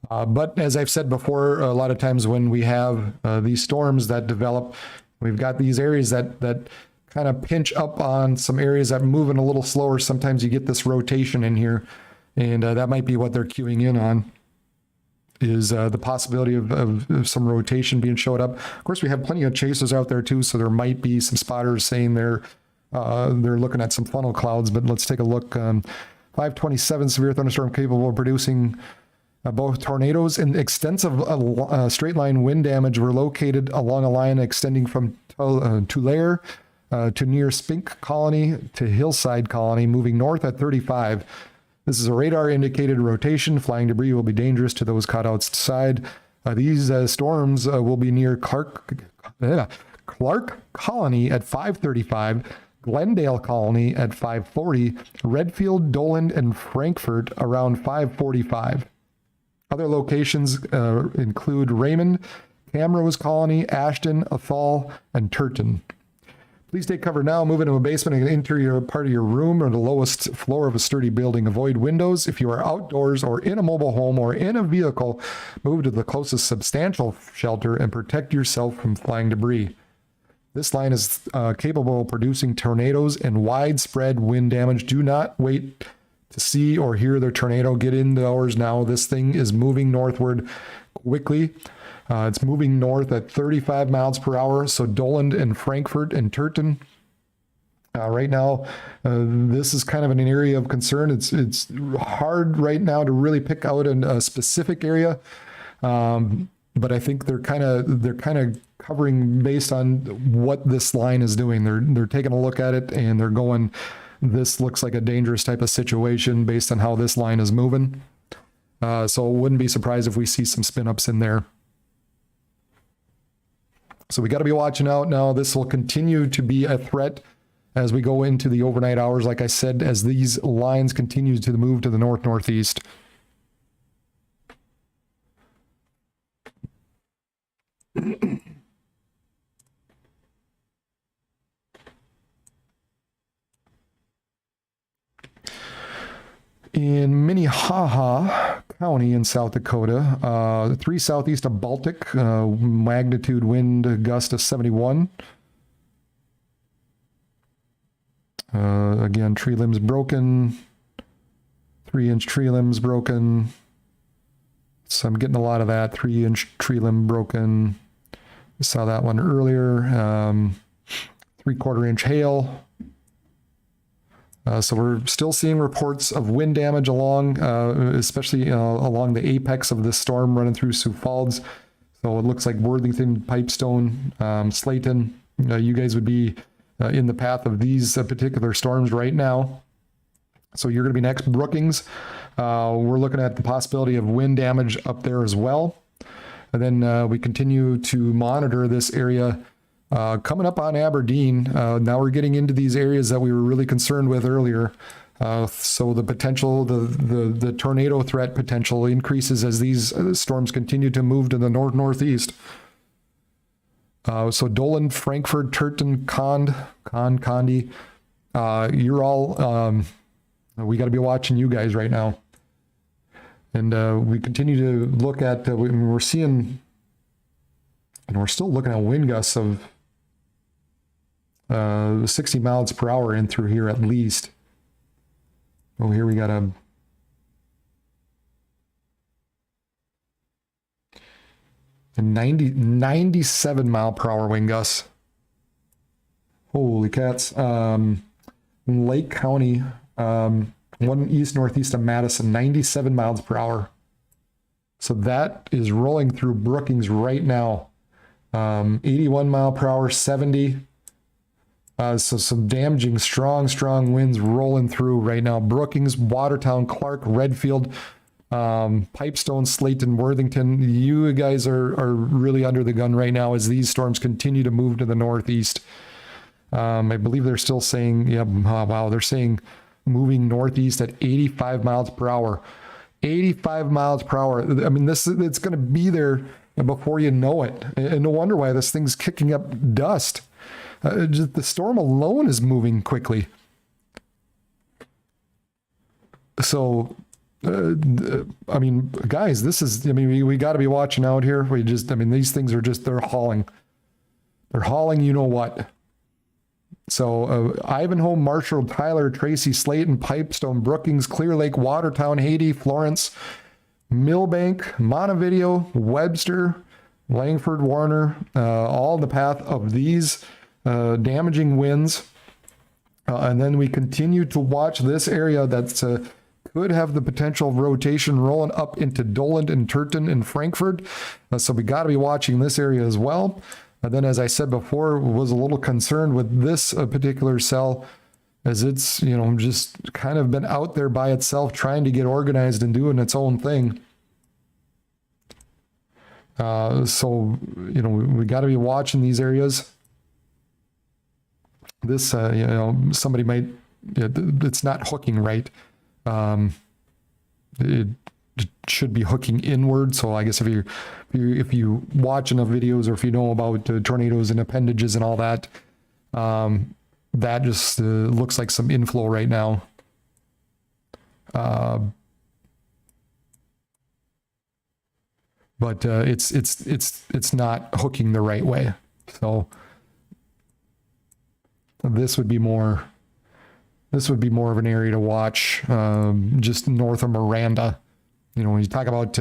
But as I've said before, a lot of times when we have these storms that develop, we've got these areas that kind of pinch up on some areas that are moving a little slower. Sometimes you get this rotation in here, and that might be what they're queuing in on, is the possibility of some rotation being showed up. Of course, we have plenty of chasers out there too, so there might be some spotters saying they're looking at some funnel clouds. But let's take a look. 527 severe thunderstorm capable of producing both tornadoes and extensive straight line wind damage were located along a line extending from Tulare to near Spink Colony to Hillside Colony, moving north at 35. This is a radar indicated rotation. Flying debris will be dangerous to those caught outside. These storms will be near Clark Colony at 5:35, Glendale Colony at 5:40, Redfield, Doland, and Frankfort around 5:45. Other locations include Raymond, Camrose Colony, Ashton, Athol, and Turton. Please take cover now. Move into a basement and interior part of your room or the lowest floor of a sturdy building. Avoid windows. If you are outdoors or in a mobile home or in a vehicle, move to the closest substantial shelter and protect yourself from flying debris. This line is capable of producing tornadoes and widespread wind damage. Do not wait to see or hear the tornado. Get indoors now. This thing is moving northward quickly. It's moving north at 35 miles per hour. So Doland and Frankfurt and Turton. Right now, this is kind of an area of concern. It's hard right now to really pick out a specific area, but I think they're kind of covering based on what this line is doing. They're taking a look at it and they're going, this looks like a dangerous type of situation based on how this line is moving. So wouldn't be surprised if we see some spin ups in there. So we got to be watching out now. This will continue to be a threat as we go into the overnight hours, like I said, as these lines continue to move to the north-northeast. In Minnehaha County in South Dakota, 3 southeast of Baltic, magnitude wind gust of 71. Again, tree limbs broken, 3-inch tree limbs broken. So I'm getting a lot of that, 3-inch tree limb broken. We saw that one earlier. 3/4 inch hail. So we're still seeing reports of wind damage along, especially along the apex of this storm running through Sioux Falls. So it looks like Worthington, Pipestone, Slayton, you guys would be in the path of these particular storms right now. So you're going to be next. Brookings, we're looking at the possibility of wind damage up there as well. And then we continue to monitor this area coming up on Aberdeen. Now we're getting into these areas that we were really concerned with earlier. So the potential, the tornado threat potential increases as these storms continue to move to the north-northeast. So Doland, Frankfurt, Turton, Condi, you're all, we got to be watching you guys right now. And we continue to look at, we're seeing, and we're still looking at wind gusts of 60 miles per hour in through here at least. Oh, here we got a 97 mile per hour wind gusts. Holy cats. Lake County, 1 east-northeast of Madison, 97 miles per hour. So that is rolling through Brookings right now. 81 mile per hour, 70. So some damaging, strong winds rolling through right now. Brookings, Watertown, Clark, Redfield, Pipestone, Slayton, Worthington. You guys are really under the gun right now as these storms continue to move to the northeast. I believe they're still saying, they're saying moving northeast at 85 miles per hour. 85 miles per hour. I mean, it's going to be there before you know it. And no wonder why this thing's kicking up dust. Just the storm alone is moving quickly. So, I mean, guys, we got to be watching out here. These things are just, they're hauling. They're hauling, you know what. So Ivanhoe, Marshall, Tyler, Tracy, Slayton, Pipestone, Brookings, Clear Lake, Watertown, Haiti, Florence, Millbank, Montevideo, Webster, Langford, Warner, all in the path of these damaging winds. And then we continue to watch this area that's could have the potential of rotation rolling up into Doland and Turton and Frankfurt. So we got to be watching this area as well. And then, as I said before, was a little concerned with this particular cell as it's, just kind of been out there by itself trying to get organized and doing its own thing. So, we got to be watching these areas. This, somebody might, it's not hooking right. It should be hooking inward. So I guess if you watch enough videos or if you know about tornadoes and appendages and all that, that just looks like some inflow right now. But it's not hooking the right way. So this would be more of an area to watch, just north of Miranda. You know, when you talk about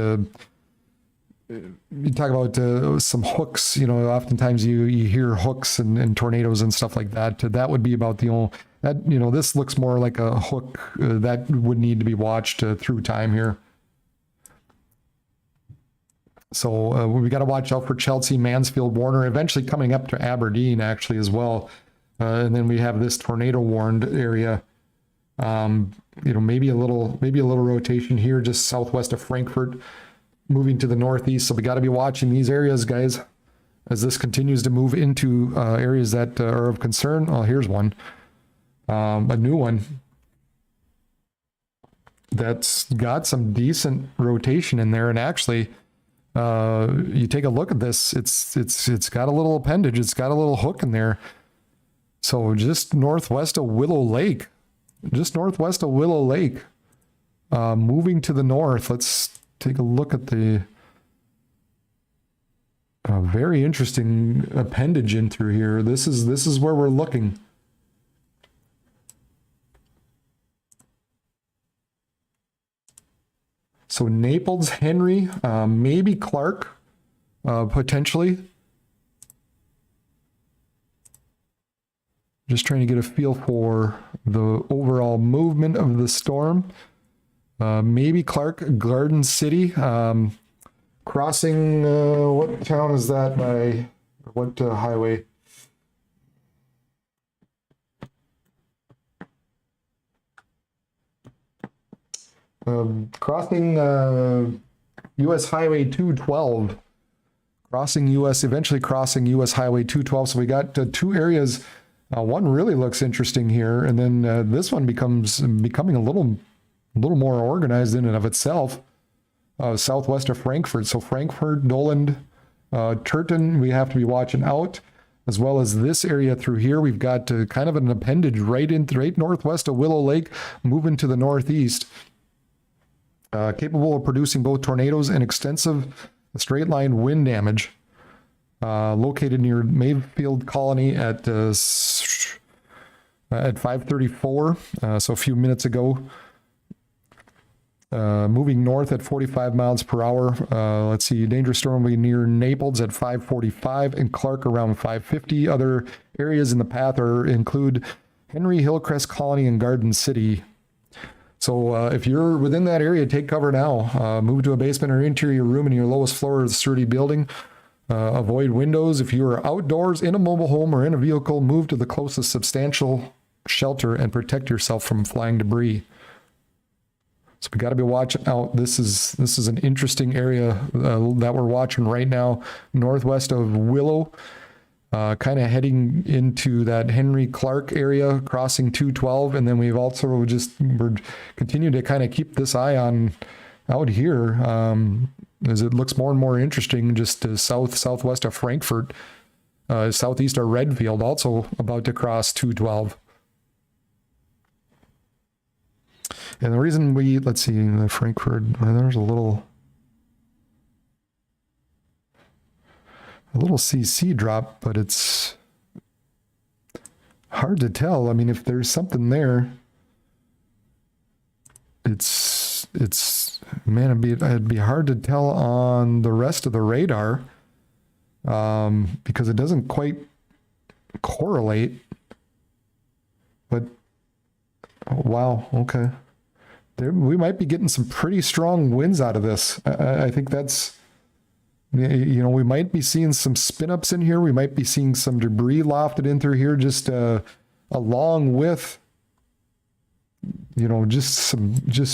some hooks, you know, oftentimes you hear hooks and tornadoes and stuff like that. That would be about the only, that, you know, this looks more like a hook that would need to be watched through time here. So we got to watch out for Chelsea, Mansfield, Warner, eventually coming up to Aberdeen actually as well. And then we have this tornado warned area. You know, maybe a little rotation here just southwest of Frankfurt, moving to the northeast. So we got to be watching these areas, guys, as this continues to move into areas that are of concern. Oh, here's one, a new one that's got some decent rotation in there. And actually, you take a look at this, it's got a little appendage, it's got a little hook in there. So just northwest of Willow Lake, moving to the north. Let's take a look at the very interesting appendage in through here. This is where we're looking. So Naples, Henry, maybe Clark, potentially. Just trying to get a feel for the overall movement of the storm. Maybe Clark, Garden City, crossing, what town is that by, what highway? Crossing U.S. Highway 212, eventually crossing U.S. Highway 212. So we got two areas. One really looks interesting here, and then this one becoming a little more organized in and of itself, southwest of Frankfurt. So Frankfurt, Doland, Turton, we have to be watching out, as well as this area through here. We've got kind of an appendage right northwest of Willow Lake, moving to the northeast, capable of producing both tornadoes and extensive straight line wind damage. Located near Mayfield Colony at 5:34, so a few minutes ago. Moving north at 45 miles per hour. Let's see, dangerous storm will be near Naples at 5:45 and Clark around 5:50. Other areas in the path include Henry, Hillcrest Colony, and Garden City. So if you're within that area, take cover now. Move to a basement or interior room in your lowest floor of the sturdy building. Avoid windows. If you are outdoors in a mobile home or in a vehicle, move to the closest substantial shelter and protect yourself from flying debris. So we got to be watching out. This is an interesting area that we're watching right now, northwest of Willow, kind of heading into that Henry Clark area, crossing 212, and then we're continuing to kind of keep this eye on out here. As it looks more and more interesting, just southwest of Frankfurt, southeast of Redfield, also about to cross 212. And the reason let's see, Frankfurt, there's a little CC drop, but it's hard to tell. I mean, if there's something there, man, it'd be hard to tell on the rest of the radar, because it doesn't quite correlate. But wow, okay, we might be getting some pretty strong winds out of this. I think that's, you know, we might be seeing some spin ups in here. We might be seeing some debris lofted in through here, just along with, you know, just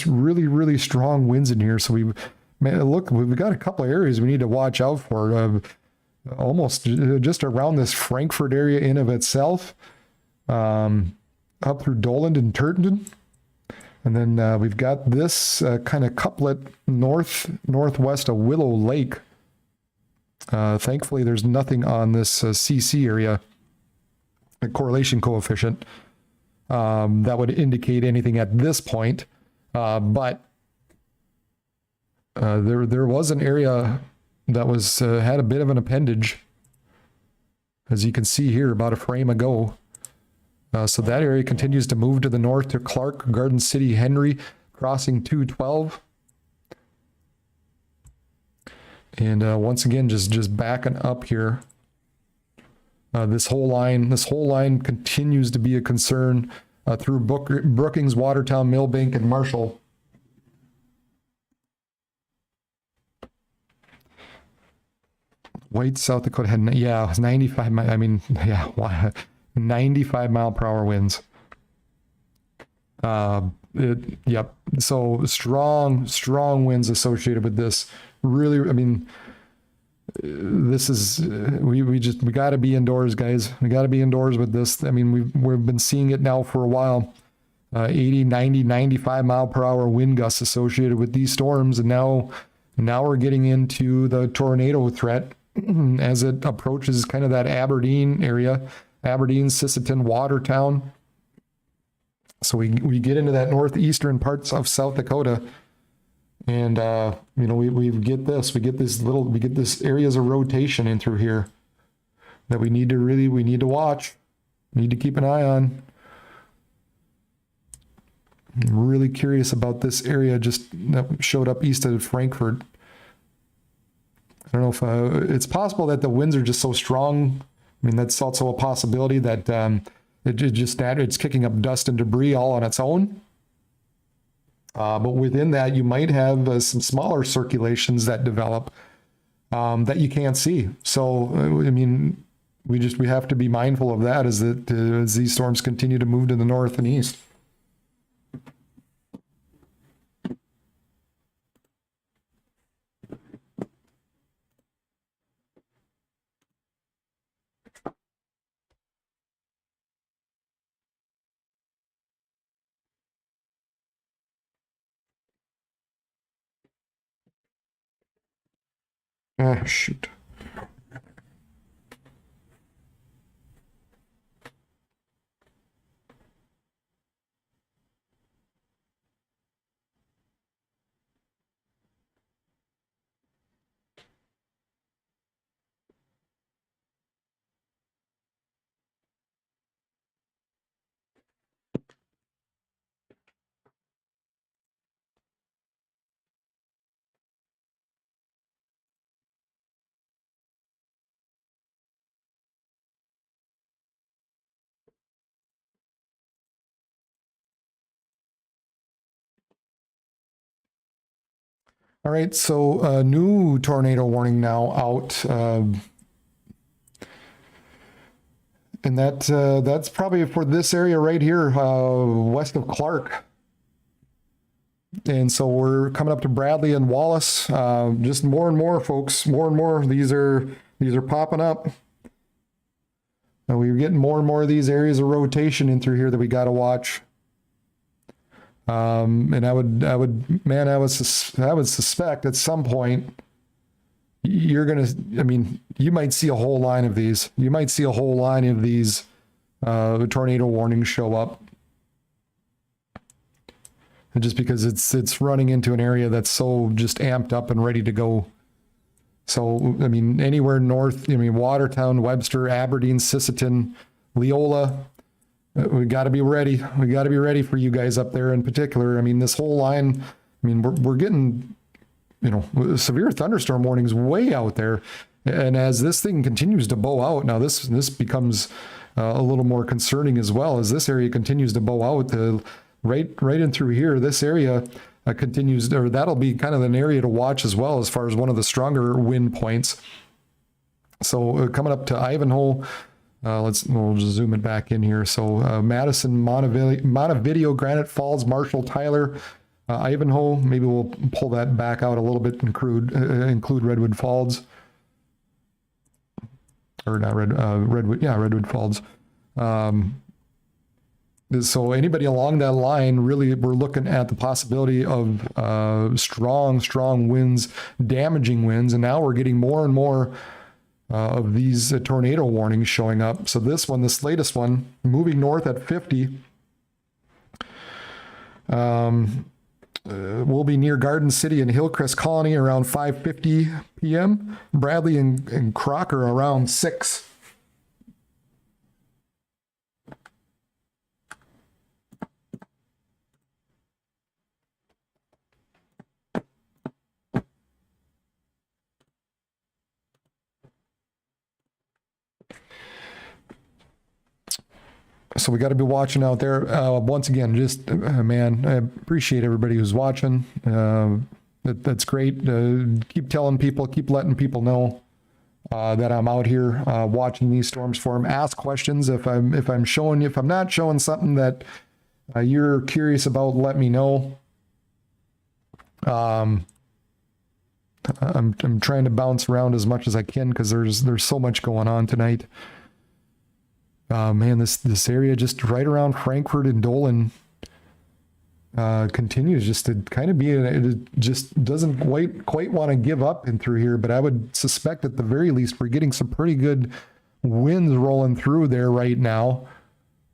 really, really strong winds in here. So we've got a couple of areas we need to watch out for, almost just around this Frankfurt area in of itself, up through Doland and Turton. And then we've got this kind of couplet northwest of Willow Lake. Thankfully, there's nothing on this CC area, a correlation coefficient, that would indicate anything at this point. But there was an area that was had a bit of an appendage, as you can see here, about a frame ago. So that area continues to move to the north to Clark, Garden City, Henry, crossing 212. And once again, just backing up here. This whole line continues to be a concern through Brookings, Watertown, Millbank, and Marshall. White, South Dakota had, yeah, it was 95. I mean, yeah, 95 mile per hour winds. Yep. So strong winds associated with this. Really, I mean, this is, we got to be indoors, guys. We got to be indoors with this. I mean, we've been seeing it now for a while. 80, 90, 95 mile per hour wind gusts associated with these storms. And now we're getting into the tornado threat as it approaches kind of that Aberdeen area, Aberdeen, Sisseton, Watertown. So we get into that northeastern parts of South Dakota, and you know, we get this areas of rotation in through here that we need to watch, need to keep an eye on. I'm really curious about this area just that showed up east of Frankfurt. I don't know if it's possible that the winds are just so strong. I mean, that's also a possibility that it's kicking up dust and debris all on its own. But within that, you might have some smaller circulations that develop that you can't see. So, I mean, we have to be mindful of that as these storms continue to move to the north and east. Ah, shoot. All right, so new tornado warning now out, and that's probably for this area right here, west of Clark. And so we're coming up to Bradley and Wallace. Just more and more, folks, more and more. These are popping up. We're getting more and more of these areas of rotation in through here that we got to watch. And I would suspect at some point you might see a whole line of these. You might see a whole line of these tornado warnings show up. And just because it's running into an area that's so just amped up and ready to go. So, I mean, anywhere north, I mean, Watertown, Webster, Aberdeen, Sisseton, Leola, we got to be ready. We got to be ready for you guys up there in particular. I mean, this whole line, I mean, we're getting, you know, severe thunderstorm warnings way out there. And as this thing continues to bow out, now this becomes a little more concerning as well, as this area continues to bow out. Right in through here, this area continues, or that'll be kind of an area to watch as well as far as one of the stronger wind points. So coming up to Ivanhoe, we'll just zoom it back in here. So Madison, Montevideo, Granite Falls, Marshall, Tyler, Ivanhoe. Maybe we'll pull that back out a little bit and include Redwood Falls. Or not Redwood, yeah, Redwood Falls. So anybody along that line, really, we're looking at the possibility of strong winds, damaging winds, and now we're getting more and more of these tornado warnings showing up. So this latest one, moving north at 50, will be near Garden City and Hillcrest Colony around 5:50 p.m. Bradley and Crocker around 6. So we got to be watching out there. Once again, just man, I appreciate everybody who's watching. That's great. Keep telling people, keep letting people know that I'm out here watching these storms for them. Ask questions if I'm showing you. If I'm not showing something that you're curious about, let me know. I'm trying to bounce around as much as I can because there's so much going on tonight. Man, this area just right around Frankfurt and Dolan continues just to kind of be, it just doesn't quite want to give up in through here, but I would suspect at the very least we're getting some pretty good winds rolling through there right now,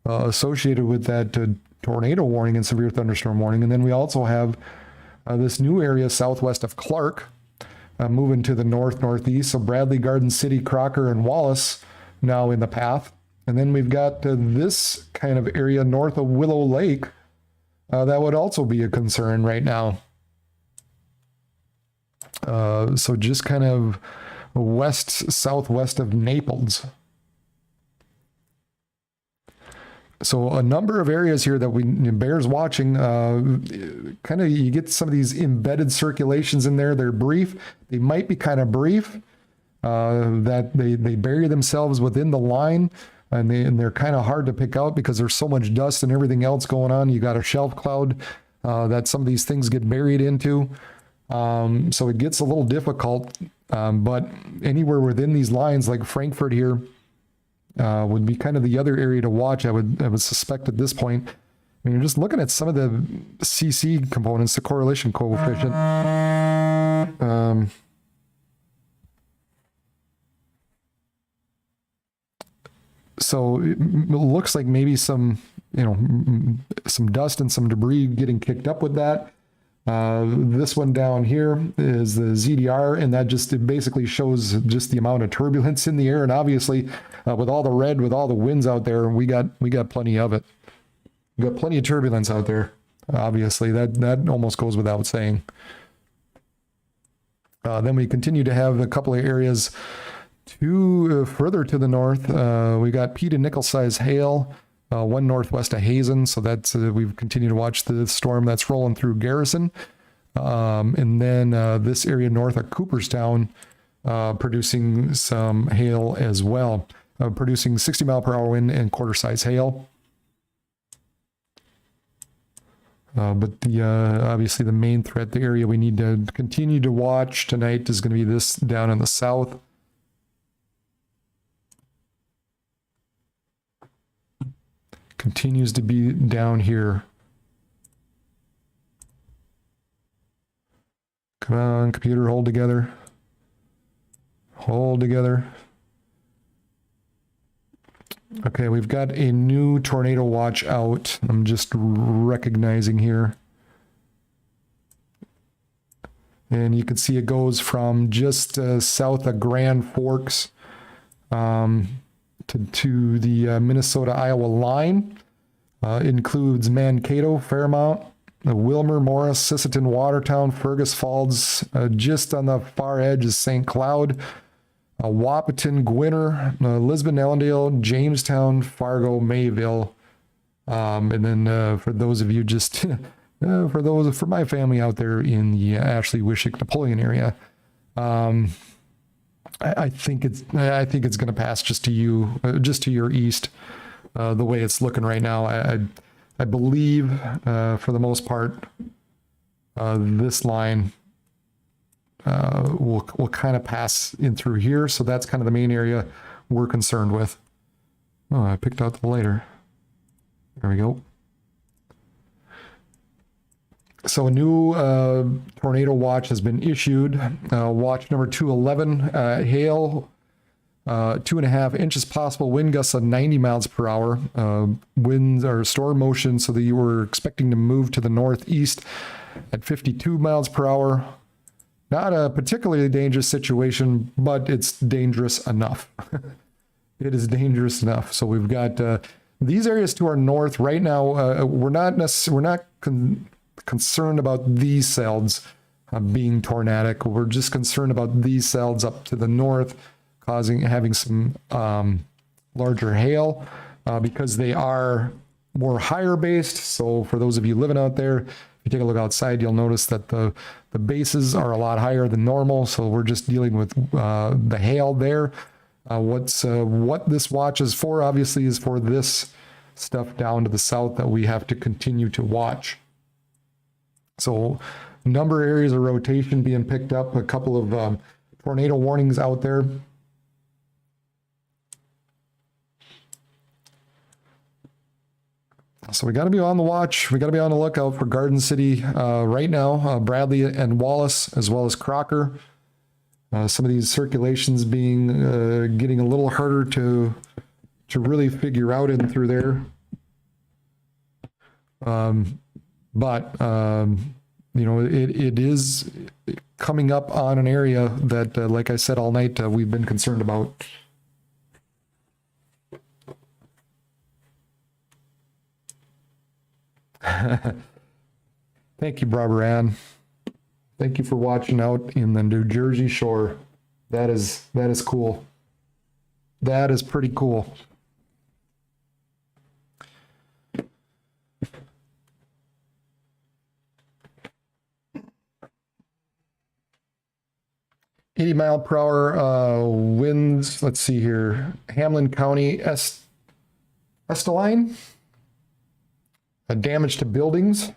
associated with that tornado warning and severe thunderstorm warning. And then we also have this new area southwest of Clark, moving to the northeast. So Bradley, Garden City, Crocker, and Wallace now in the path. And then we've got this kind of area north of Willow Lake that would also be a concern right now. So just kind of southwest of Naples. So a number of areas here that bears watching, kind of you get some of these embedded circulations in there. They're brief. They might be kind of brief, that they bury themselves within the line, and they're kind of hard to pick out because there's so much dust and everything else going on. You got a shelf cloud that some of these things get buried into. So it gets a little difficult, but anywhere within these lines like Frankfurt here, would be kind of the other area to watch. I would suspect at this point. I mean, you're just looking at some of the CC components, the correlation coefficient. So it looks like maybe some dust and some debris getting kicked up with that. This one down here is the ZDR, and it basically shows just the amount of turbulence in the air. And obviously, with all the red, with all the winds out there, we got plenty of it. We got plenty of turbulence out there. Obviously, that almost goes without saying. Then we continue to have a couple of areas further to the north. We got peat and nickel size hail. One northwest of Hazen, so that's we've continued to watch the storm that's rolling through Garrison, and then this area north of Cooperstown, producing some hail as well, producing 60-mile-per-hour wind and quarter-size hail. But obviously the main threat, the area we need to continue to watch tonight is going to be this down in the south. Continues to be down here. Come on, computer, hold together. Hold together. Okay, we've got a new tornado watch out. I'm just recognizing here. And you can see it goes from just south of Grand Forks to the Minnesota-Iowa line. Includes Mankato, Fairmount, Wilmer, Morris, Sisseton, Watertown, Fergus Falls. Just on the far edge is St. Cloud, Wahpeton, Gwinner, Lisbon, Ellendale, Jamestown, Fargo, Mayville. And then for those of you just for my family out there in the Ashley, Wishick, Napoleon area, I think it's going to pass just to your east, the way it's looking right now. I believe for the most part, this line will kind of pass in through here. So that's kind of the main area we're concerned with. Oh, I picked out the later. There we go. So a new tornado watch has been issued. Watch number 211, hail, 2.5 inches possible, wind gusts of 90 miles per hour. Winds or storm motion, so that you were expecting to move to the northeast at 52 miles per hour. Not a particularly dangerous situation, but it's dangerous enough. It is dangerous enough. So we've got these areas to our north right now. We're not concerned about these cells being tornadic. We're just concerned about these cells up to the north having some larger hail. because they are more higher based. So for those of you living out there, if you take a look outside, you'll notice that the bases are a lot higher than normal. So we're just dealing with the hail there. What this watch is for, obviously, is for this stuff down to the south that we have to continue to watch. So number of areas of rotation being picked up, a couple of tornado warnings out there. So we got to be on the watch. We got to be on the lookout for Garden City right now, Bradley and Wallace, as well as Crocker. Some of these circulations being getting a little harder to really figure out in through there. But you know, it is coming up on an area that, like I said all night, we've been concerned about. Thank you, Barbara Ann. Thank you for watching out in the New Jersey shore. That is cool. That is pretty cool. $80-mile-per-hour winds. Let's see here. Hamlin County, Esteline. Damage to buildings.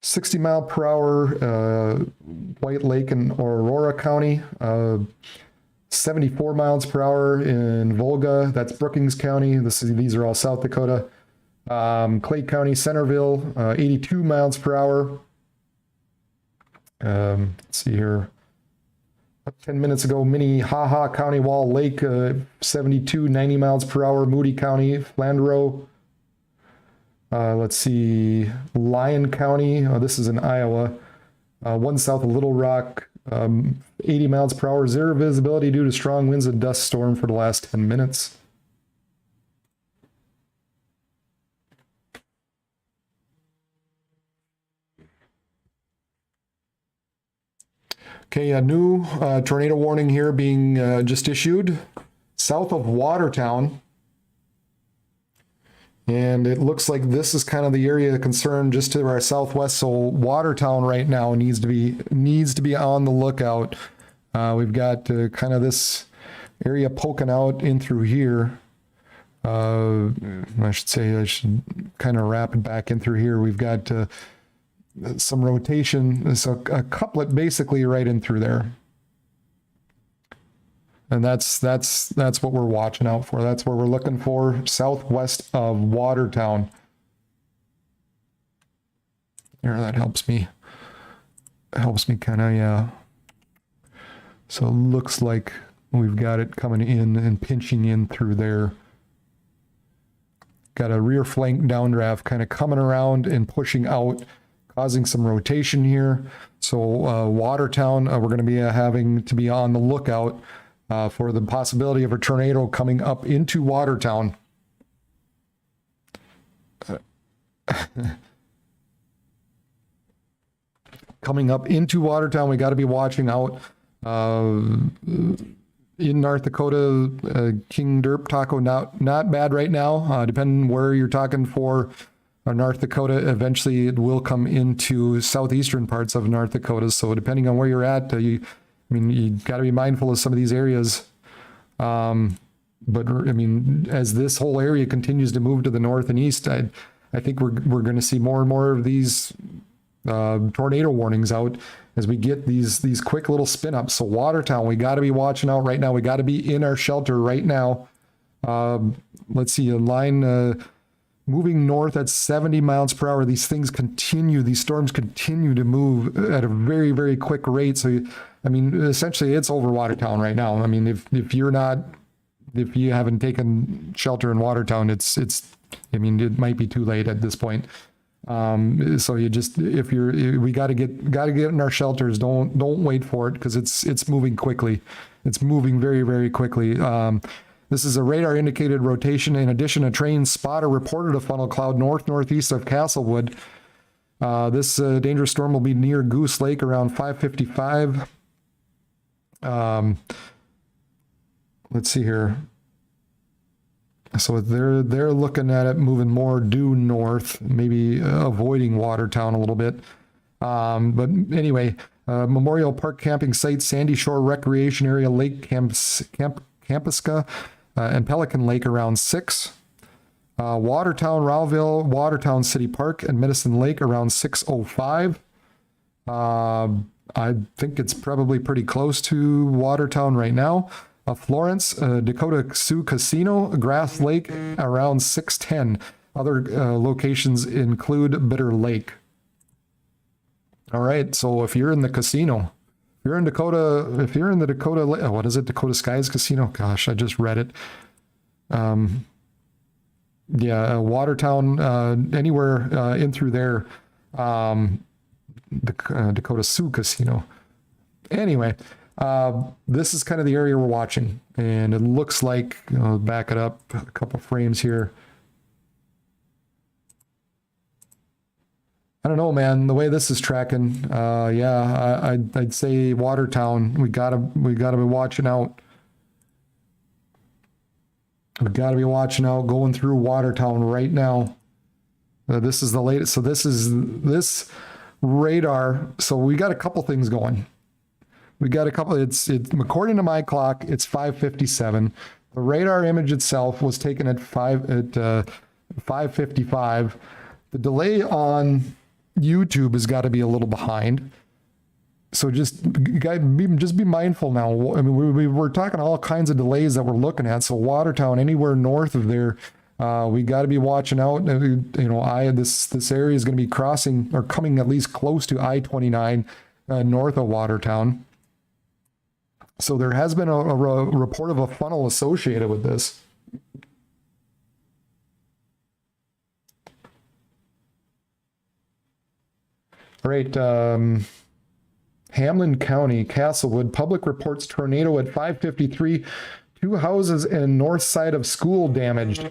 $60-mile-per-hour White Lake in Aurora County. 74 miles per hour in Volga. That's Brookings County. These are all South Dakota. Clay County, Centerville, 82 miles per hour. Let's see here. 10 minutes ago, Minnehaha County, Wall Lake, 72, 90 miles per hour. Moody County, Flandreau. Let's see, Lyon County. This is in Iowa. One south of Little Rock, 80 miles per hour. Zero visibility due to strong winds and dust storm for the last 10 minutes. Okay, a new tornado warning here being just issued south of Watertown. And it looks like this is kind of the area of concern just to our southwest. So Watertown right now needs to be on the lookout. We've got kind of this area poking out in through here. I should kind of wrap it back in through here. We've got some rotation, so a couplet basically right in through there, and that's what we're watching out for. That's where we're looking for, southwest of Watertown. There, that helps me kind of, yeah. So it looks like we've got it coming in and pinching in through there. Got a rear flank downdraft kind of coming around and pushing out, causing some rotation here. So Watertown, we're going to be having to be on the lookout for the possibility of a tornado coming up into Watertown. Coming up into Watertown, we got to be watching out. In North Dakota, King Derp Taco, not bad right now, depending where you're talking for. North Dakota, eventually it will come into southeastern parts of North Dakota. So depending on where you're at, you got to be mindful of some of these areas. But I mean, as this whole area continues to move to the north and east, I think we're going to see more and more of these tornado warnings out as we get these quick little spin ups. So Watertown, we got to be watching out right now. We got to be in our shelter right now. Let's see, a line moving north at 70 miles per hour. These storms continue to move at a very, very quick rate. So, I mean, essentially it's over Watertown right now. I mean, if you haven't taken shelter in Watertown, I mean, it might be too late at this point. So we got to get in our shelters. Don't wait for it, because it's moving quickly. It's moving very, very quickly. This is a radar indicated rotation. In addition, a train spotter reported a funnel cloud northeast of Castlewood. This dangerous storm will be near Goose Lake around 5:55. let's see here. So they're looking at it moving more due north, maybe avoiding Watertown a little bit. But anyway, Memorial Park camping site, Sandy Shore Recreation Area, Lake Campuska, and Pelican Lake around 6. Watertown, Rowville, Watertown City Park, and Medicine Lake around 6:05. I think it's probably pretty close to Watertown right now. Florence, Dakota Sioux Casino, Grass Lake around 6:10. Other locations include Bitter Lake. All right, so if you're in the casino, if you're in the Dakota, what is it? Dakota Skies Casino? Gosh, I just read it. Yeah, Watertown, anywhere in through there, Dakota Sioux Casino. Anyway, this is kind of the area we're watching, and it looks like, I'll back it up a couple frames here. I don't know, man, the way this is tracking, yeah, I'd say Watertown, we gotta be watching out. We gotta be watching out going through Watertown right now. This is the latest. So this radar. So we got a couple things going. We got a couple. It's according to my clock, it's 5:57. The radar image itself was taken at 5:55. The delay on YouTube has got to be a little behind. So just be mindful now. I mean, we're talking all kinds of delays that we're looking at. So Watertown, anywhere north of there, we got to be watching out. You know, this area is going to be crossing or coming at least close to I-29 north of Watertown. So there has been a report of a funnel associated with this. All right, Hamlin County, Castlewood, public reports tornado at 5:53, 2 houses and north side of school damaged.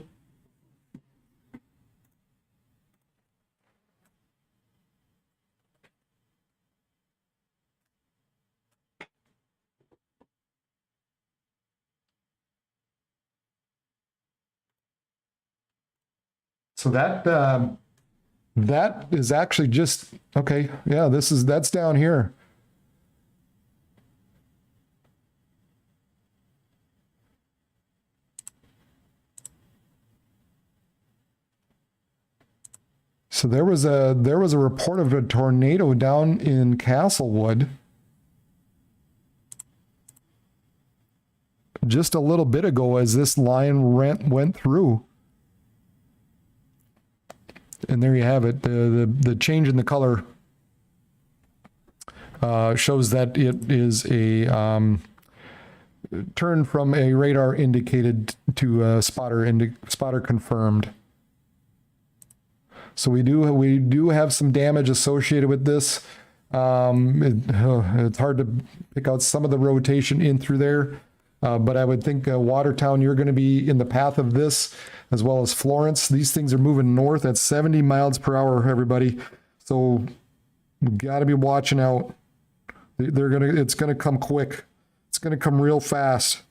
So that is actually just, okay, yeah, that's down here. So there was a report of a tornado down in Castlewood just a little bit ago as this line went through. And there you have it. The change in the color shows that it is a turn from a radar indicated to a spotter confirmed. So we do have some damage associated with this. It's hard to pick out some of the rotation in through there, but I would think Watertown, you're going to be in the path of this, as well as Florence. These things are moving north at 70 miles per hour, everybody. So we got to be watching out. It's gonna come quick. It's gonna come real fast.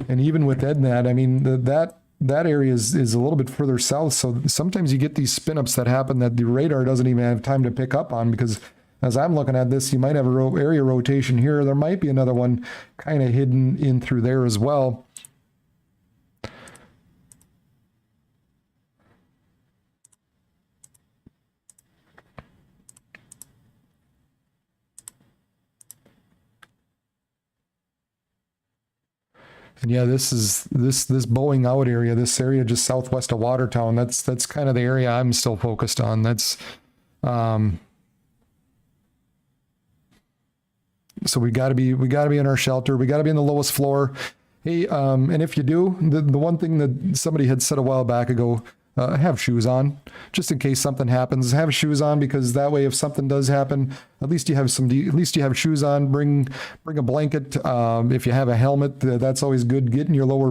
And even within that, I mean, that area is a little bit further south. So sometimes you get these spin-ups that happen that the radar doesn't even have time to pick up on, because as I'm looking at this, you might have a area rotation here. There might be another one kind of hidden in through there as well. And yeah, this bowing out area, this area just southwest of Watertown, that's kind of the area I'm still focused on. That's so we got to be in our shelter. We got to be in the lowest floor. Hey, and if you do, the one thing that somebody had said a while back ago, have shoes on, just in case something happens. Have shoes on, because that way, if something does happen, at least you have shoes on. Bring a blanket. If you have a helmet, that's always good. Get in your lower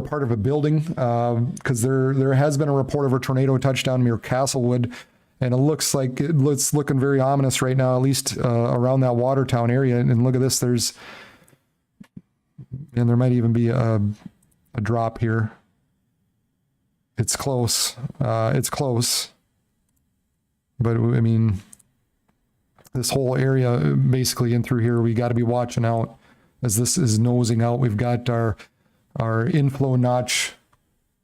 part of a building, because there has been a report of a tornado touchdown near Castlewood, and it looks like it's looking very ominous right now, at least around that Watertown area. And look at this. And there might even be a drop here. It's close. It's close. But I mean, this whole area basically in through here, we got to be watching out as this is nosing out. We've got our inflow notch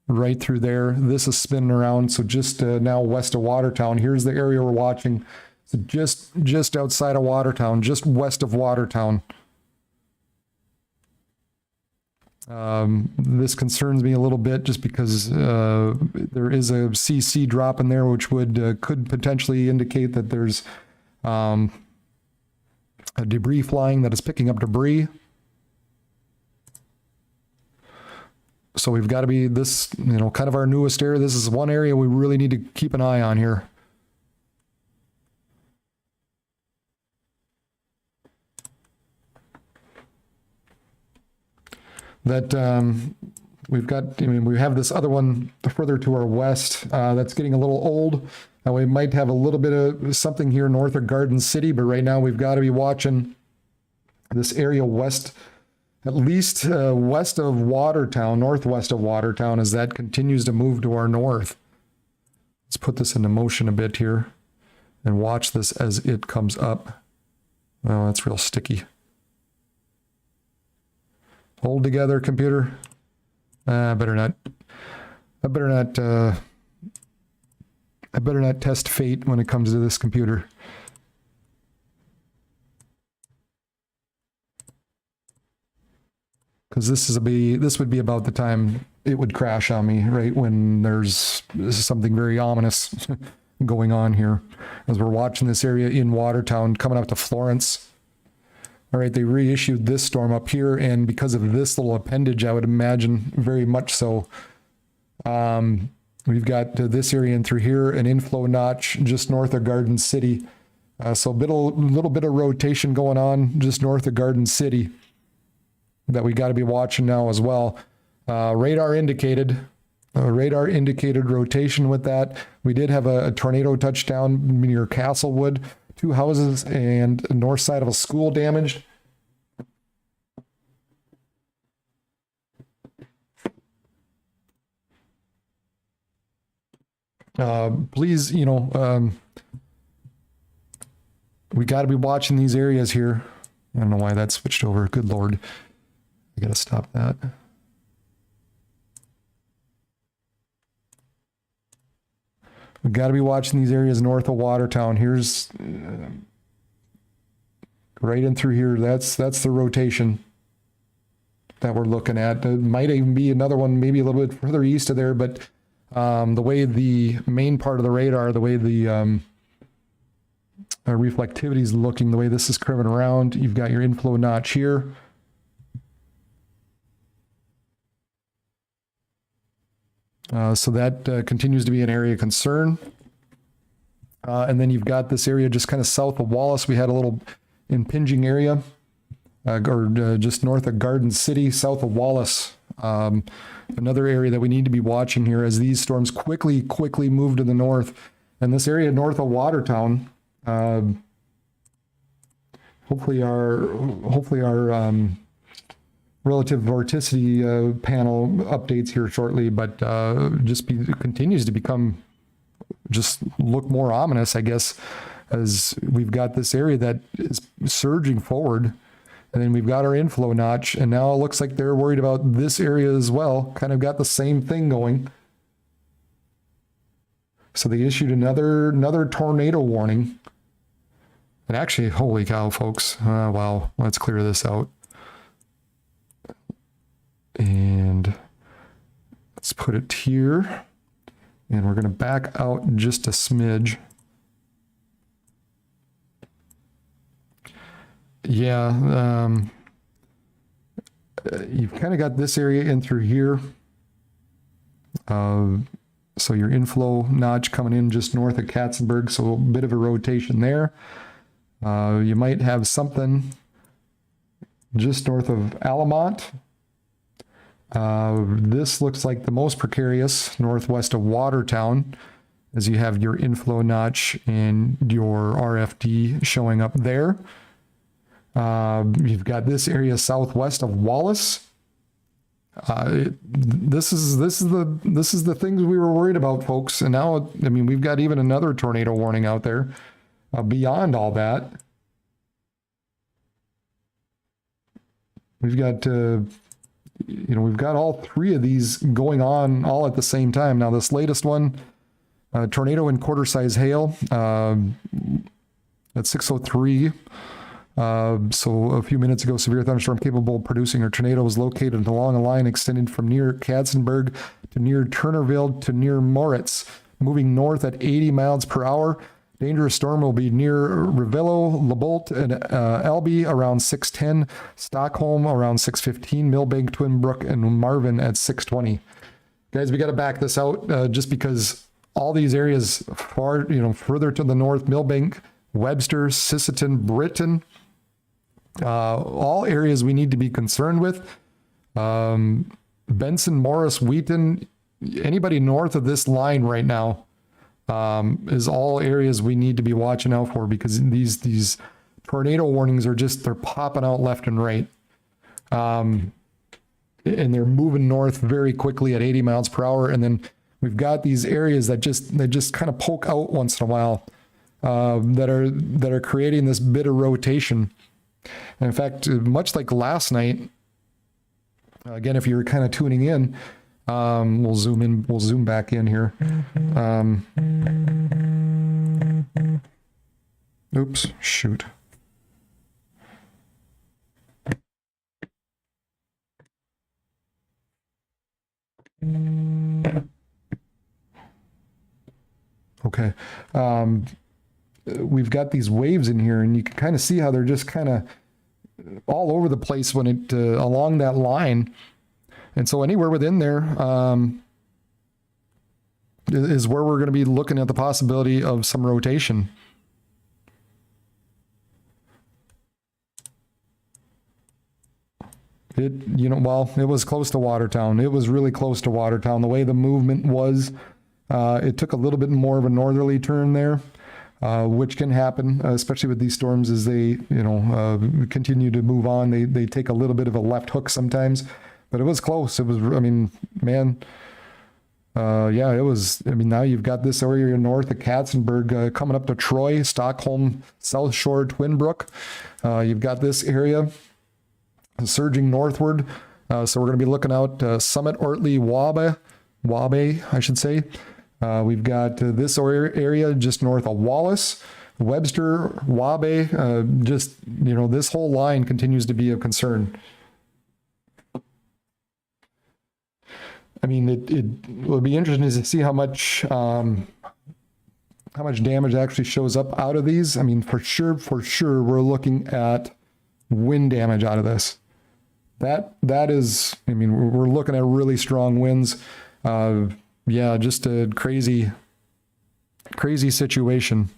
right through there. This is spinning around. So just now west of Watertown, here's the area we're watching. So just outside of Watertown, just west of Watertown. This concerns me a little bit just because there is a CC drop in there, which could potentially indicate that there's a debris flying that is picking up debris. So we've got to be this, kind of our newest area. This is one area we really need to keep an eye on here. That we've got, we have this other one further to our west that's getting a little old. Now we might have a little bit of something here north of Garden City, but right now we've got to be watching this area west, at least west of Watertown, northwest of Watertown, as that continues to move to our north. Let's put this into motion a bit here and watch this as it comes up. Oh, that's real sticky. Hold together, computer. I better not test fate when it comes to this computer. Because this would be about the time it would crash on me, right when there's something very ominous going on here. As we're watching this area in Watertown coming up to Florence. All right, they reissued this storm up here, and because of this little appendage, I would imagine very much so. We've got this area in through here, an inflow notch just north of Garden City. So a little bit of rotation going on just north of Garden City that we got to be watching now as well. Radar indicated rotation with that. We did have a tornado touchdown near Castlewood. 2 houses and north side of a school damaged. Please, we got to be watching these areas here. I don't know why that switched over. Good Lord. I got to stop that. We've got to be watching these areas north of Watertown. Here's right in through here. That's the rotation that we're looking at. It might even be another one, maybe a little bit further east of there, but the way the main part of the radar, the way the reflectivity is looking, the way this is curving around, you've got your inflow notch here. So that continues to be an area of concern. And then you've got this area just kind of south of Wallace. We had a little impinging area, just north of Garden City, south of Wallace. Another area that we need to be watching here as these storms quickly move to the north. And this area north of Watertown, hopefully our relative vorticity panel updates here shortly, but continues to become just look more ominous, I guess, as we've got this area that is surging forward, and then we've got our inflow notch, and now it looks like they're worried about this area as well. Kind of got the same thing going. So they issued another tornado warning. And actually, holy cow, folks! Wow, let's clear this out. And let's put it here, and we're going to back out just a smidge. Yeah, you've kind of got this area in through here. So your inflow notch coming in just north of Katzenberg, so a bit of a rotation there. You might have something just north of Alamont. This looks like the most precarious, northwest of Watertown, as you have your inflow notch and your RFD showing up there. You've got this area southwest of Wallace. This is the things we were worried about, folks. And now, I mean, we've got even another tornado warning out there. Beyond all that, we've got we've got all three of these going on all at the same time. Now, this latest one, tornado and quarter-size hail at 6:03. So a few minutes ago, severe thunderstorm capable of producing a tornado was located along a line extending from near Katzenberg to near Turnerville to near Moritz, moving north at 80 miles per hour. Dangerous storm will be near Revillo, Labolt, and Albi around 6:10, Stockholm around 6:15, Millbank, Twinbrook, and Marvin at 6:20. Guys, we got to back this out just because all these areas far, further to the north, Millbank, Webster, Sisseton, Britain, all areas we need to be concerned with. Benson, Morris, Wheaton, anybody north of this line right now is all areas we need to be watching out for, because these tornado warnings are they're popping out left and right. And they're moving north very quickly at 80 miles per hour. And then we've got these areas that just kind of poke out once in a while, that are creating this bit of rotation. And in fact, much like last night, again, if you're kind of tuning in, we'll zoom back in here. Oops, shoot. Okay. We've got these waves in here, and you can kind of see how they're just kind of all over the place when it along that line. And so anywhere within there is where we're going to be looking at the possibility of some rotation. It was close to Watertown. It was really close to Watertown. The way the movement was, it took a little bit more of a northerly turn there, which can happen, especially with these storms as they, continue to move on. They take a little bit of a left hook sometimes, but it was close. It was, man, it was, now you've got this area north of Katzenberg coming up to Troy, Stockholm, South Shore, Twinbrook. You've got this area surging northward. So we're going to be looking out Summit, Ortley, Wabe, I should say. We've got this area just north of Wallace, Webster, Wabe. This whole line continues to be of concern. It will be interesting to see how much damage actually shows up out of these. For sure, we're looking at wind damage out of this. That is, we're looking at really strong winds. Just a crazy situation.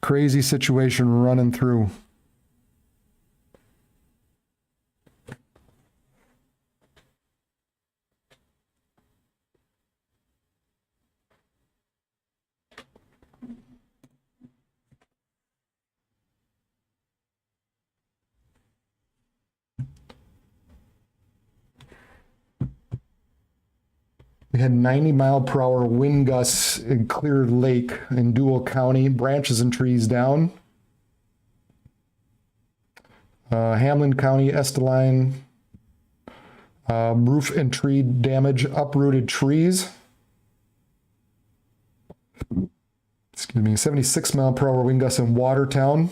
Crazy situation running through. We had 90-mile-per-hour wind gusts in Clear Lake in Dual County, branches and trees down. Hamlin County, Esteline, roof and tree damage, uprooted trees. 76-mile-per-hour wind gusts in Watertown.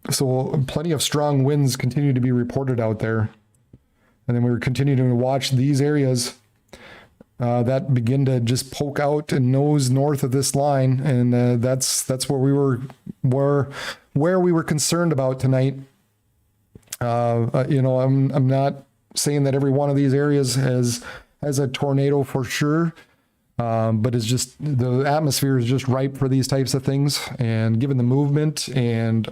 So plenty of strong winds continue to be reported out there. And then we're continuing to watch these areas that begin to just poke out and nose north of this line, and that's where we were concerned about tonight. I'm not saying that every one of these areas has a tornado for sure, but it's just the atmosphere is just ripe for these types of things, and given the movement and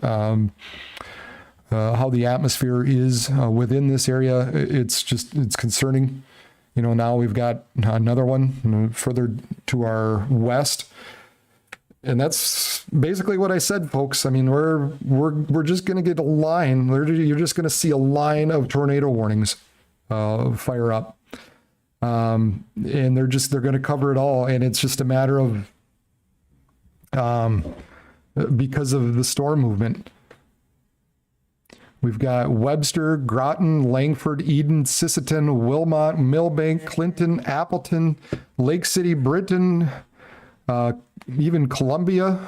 how the atmosphere is within this area, it's concerning. Now we've got another one further to our west. And that's basically what I said, folks. I mean, we're just going to get a line. You're just going to see a line of tornado warnings fire up. And they're going to cover it all. And it's just a matter of, because of the storm movement. We've got Webster, Groton, Langford, Eden, Sisseton, Wilmot, Millbank, Clinton, Appleton, Lake City, Britain, even Columbia.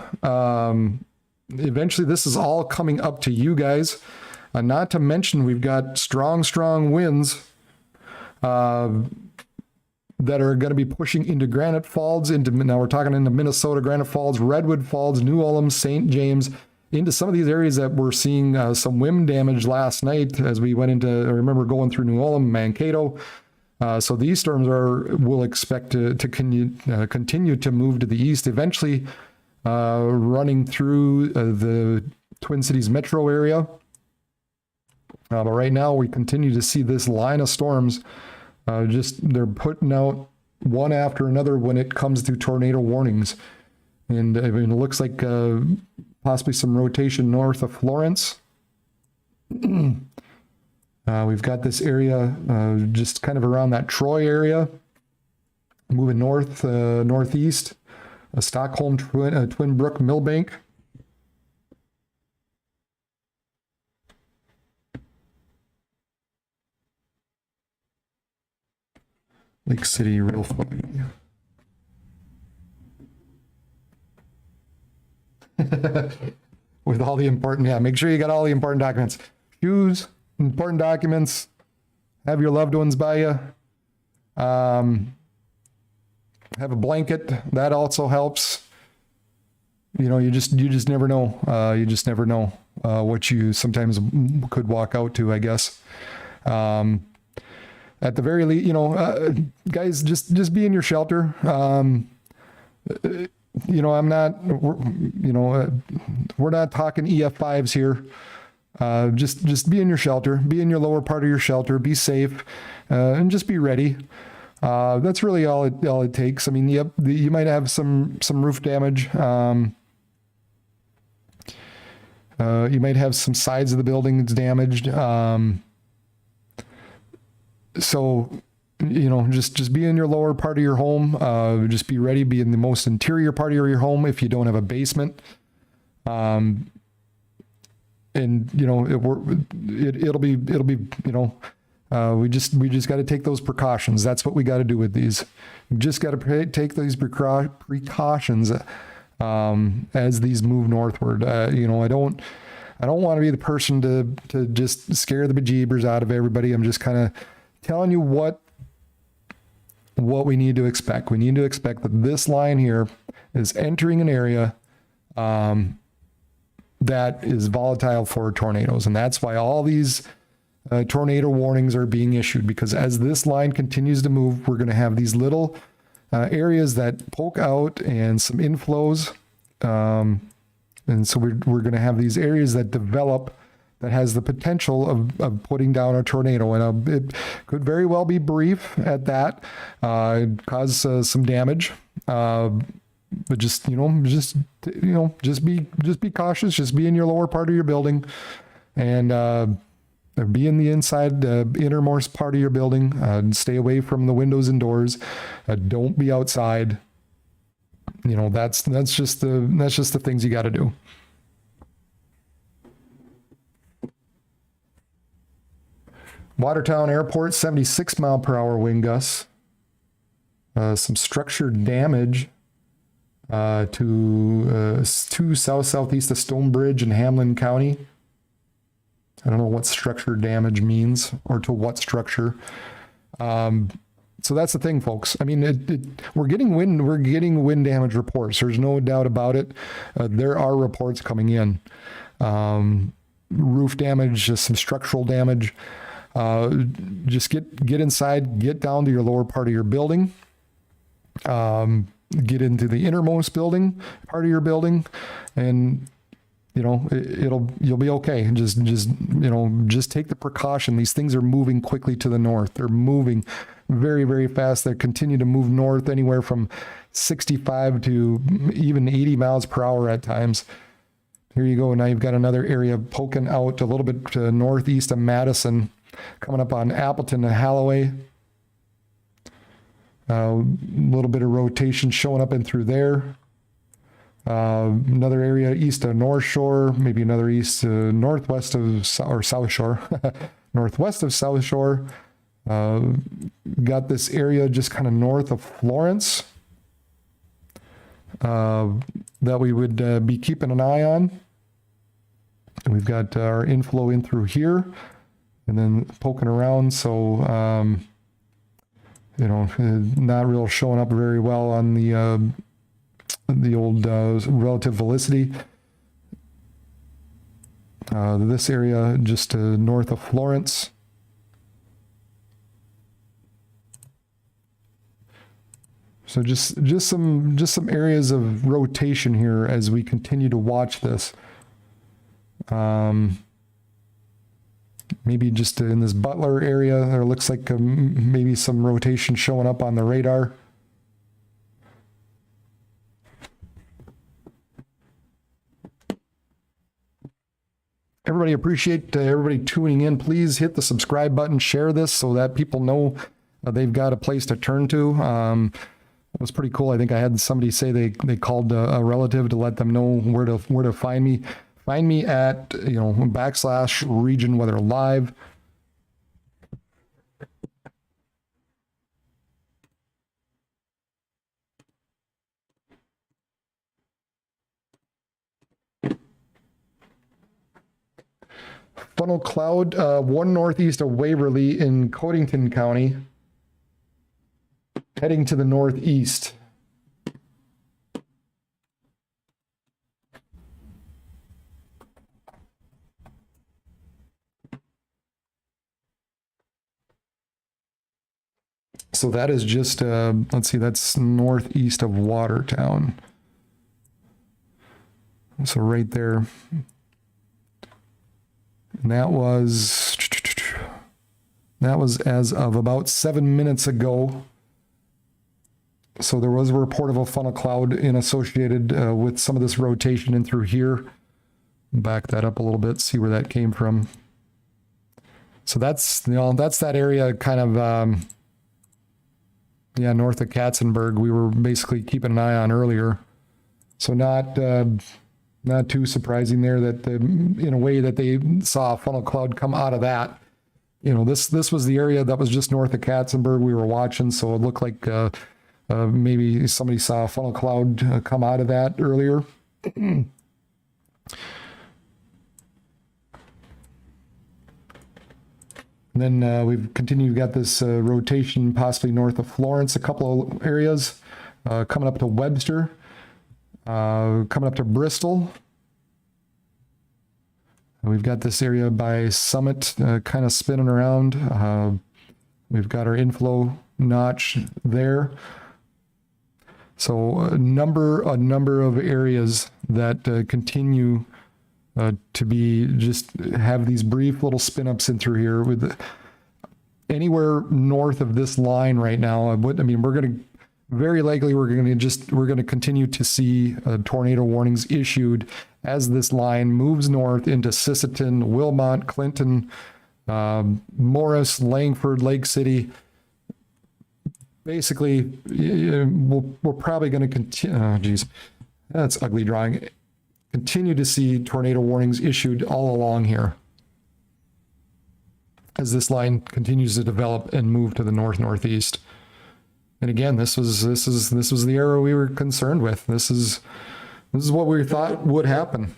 Eventually, this is all coming up to you guys. Not to mention, we've got strong winds that are going to be pushing into Granite Falls. Now we're talking into Minnesota, Granite Falls, Redwood Falls, New Ulm, St. James, into some of these areas that we're seeing some wind damage last night as we went into, I remember going through New Ulm, Mankato. So these storms we'll expect to continue to move to the east, eventually running through the Twin Cities metro area. But right now we continue to see this line of storms. They're putting out one after another when it comes to tornado warnings. And I mean, it looks like possibly some rotation north of Florence. We've got this area just kind of around that Troy area, moving north, northeast, Stockholm, Twin Brook, Millbank. Lake City, real foggy. With all the important, make sure you got all the important documents. Shoes, important documents. Have your loved ones by you. Have a blanket. That also helps. You just never know. You just never know what you sometimes could walk out to, I guess. At the very least, guys, just be in your shelter. I'm not, we're not talking EF5s here. Just be in your shelter, be in your lower part of your shelter, be safe, and just be ready. That's really all it takes. I mean, you might have some roof damage. You might have some sides of the building that's damaged. So, just be in your lower part of your home. Just be ready. Be in the most interior part of your home if you don't have a basement. And it'll be we just got to take those precautions. That's what we got to do with these. We just got to take these precautions as these move northward. I don't want to be the person to just scare the bejeebers out of everybody. I'm just kind of telling you what we need to expect. We need to expect that this line here is entering an area that is volatile for tornadoes. And that's why all these tornado warnings are being issued, because as this line continues to move, we're going to have these little areas that poke out and some inflows. And so we're going to have these areas that develop that has the potential of putting down a tornado. And it could very well be brief at that, cause some damage. But just be cautious. Just be in your lower part of your building, and be in the inside, innermost part of your building. Stay away from the windows and doors. Don't be outside. That's just the things you got to do. Watertown Airport, 76 mile per hour wind gusts. Some structure damage to southeast of Stonebridge in Hamlin County. I don't know what structure damage means, or to what structure. So that's the thing, folks. I mean, we're getting wind damage reports. There's no doubt about it. There are reports coming in. Roof damage, some structural damage. Just get inside, get down to your lower part of your building. Get into the innermost part of your building, and you'll be okay. Just take the precaution. These things are moving quickly to the north. They're moving very, very fast. They continue to move north anywhere from 65 to even 80 miles per hour at times. Here you go. Now you've got another area poking out a little bit to northeast of Madison, coming up on Appleton and Halloway. A little bit of rotation showing up in through there. Another area east of North Shore, maybe another east northwest of or South Shore, northwest of South Shore. Got this area just kind of north of Florence that we would be keeping an eye on. And we've got our inflow in through here and then poking around. So, you know, not real showing up very well on the old relative velocity. This area just north of Florence. So just some areas of rotation here as we continue to watch this. Maybe just in this Butler area, there looks like maybe some rotation showing up on the radar. Everybody, appreciate everybody tuning in. Please hit the subscribe button, share this so that people know they've got a place to turn to. It was pretty cool. I think I had somebody say they called a relative to let them know where to find me. Find me at, you know, / region weather live. Funnel cloud, one northeast of Waverly in Codington County, heading to the northeast. So that is just, let's see, that's northeast of Watertown. So right there. And that was as of about 7 minutes ago. So there was a report of a funnel cloud associated with some of this rotation in through here. Back that up a little bit, see where that came from. So that's, you know, that's that area kind of, yeah, north of Katzenberg. We were basically keeping an eye on earlier. So not too surprising there that in a way that they saw a funnel cloud come out of that. You know, this was the area that was just north of Katzenberg we were watching, so it looked like maybe somebody saw a funnel cloud come out of that earlier. And then we've continued, got this rotation possibly north of Florence, a couple of areas coming up to Webster, coming up to Bristol. We've got this area by Summit kind of spinning around. We've got our inflow notch there. So a number of areas that continue to be just have these brief little spin ups in through here with anywhere north of this line right now. I mean, we're going to very likely we're going to continue to see tornado warnings issued as this line moves north into Sisseton, Wilmot, Clinton, Morris, Langford, Lake City. Basically, we're probably going to continue. Oh, geez, that's ugly drawing. Continue to see tornado warnings issued all along here as this line continues to develop and move to the northeast. And again, this was the area we were concerned with. This is what we thought would happen.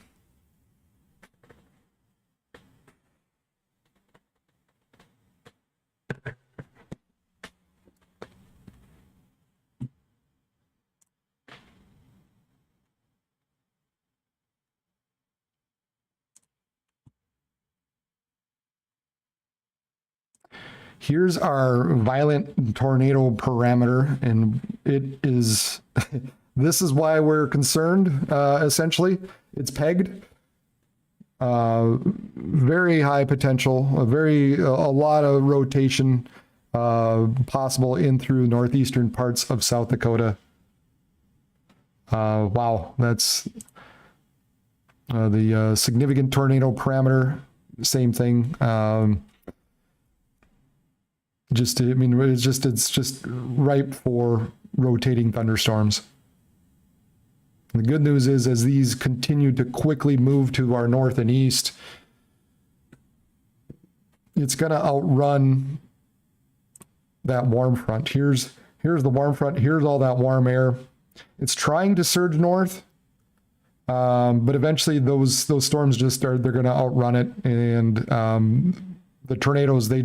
Here's our violent tornado parameter, and it is, this is why we're concerned, essentially. It's pegged. Very high potential, a lot of rotation possible in through northeastern parts of South Dakota. Wow, that's the significant tornado parameter, same thing. It's just ripe for rotating thunderstorms. The good news is, as these continue to quickly move to our north and east, it's going to outrun that warm front. Here's the warm front. Here's all that warm air. It's trying to surge north, but eventually those storms they're going to outrun it. And the tornadoes, they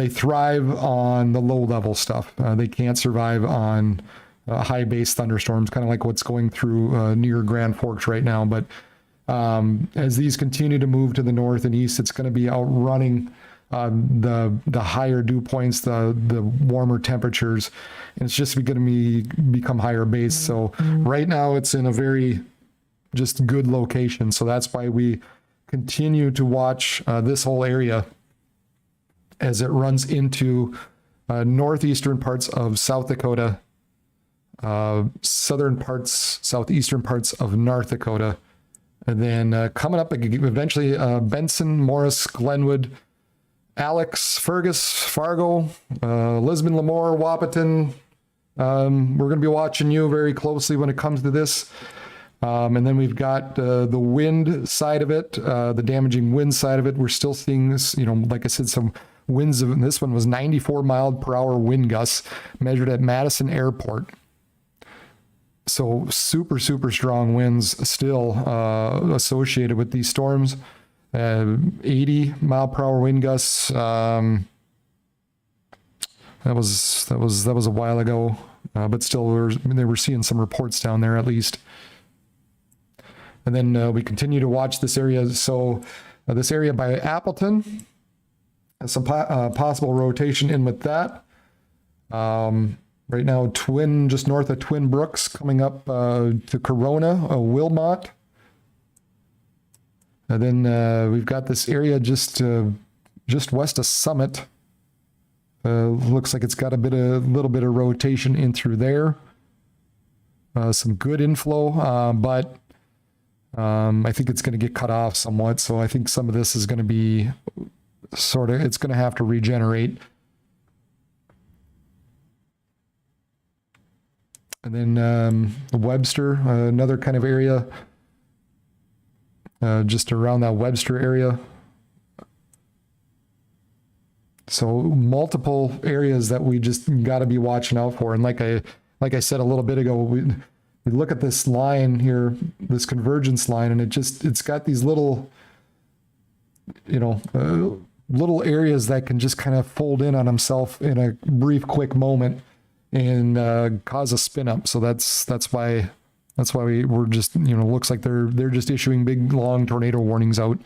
thrive on the low level stuff. They can't survive on high base thunderstorms, kind of like what's going through near Grand Forks right now. But as these continue to move to the north and east, it's going to be outrunning the higher dew points, the warmer temperatures, and it's just going to become higher base. So right now it's in a very just good location. So that's why we continue to watch this whole area as it runs into northeastern parts of South Dakota, southeastern parts of North Dakota, and then coming up eventually Benson, Morris, Glenwood, Alex, Fergus, Fargo, Lisbon, Lemoore, Wahpeton. We're going to be watching you very closely when it comes to this. And then we've got the wind side of it, the damaging wind side of it. We're still seeing this, like I said, some winds of, this one was 94 mile per hour wind gusts measured at Madison Airport. So super, super strong winds still associated with these storms. 80 mile per hour wind gusts. That was a while ago, but still they were seeing some reports down there at least. And then we continue to watch this area. So this area by Appleton, some possible rotation in with that. Right now, just north of Twin Brooks, coming up to Corona, Wilmot. And then we've got this area just west of Summit. Looks like it's got a little bit of rotation in through there. Some good inflow, but I think it's going to get cut off somewhat. So I think some of this is going to be it's going to have to regenerate. And then Webster, another kind of area. Just around that Webster area. So multiple areas that we just got to be watching out for. And like I said a little bit ago, we look at this line here, this convergence line, and it's got these little, little areas that can just kind of fold in on themselves in a brief, quick moment and cause a spin up. So that's why we're just, looks like they're just issuing big, long tornado warnings out.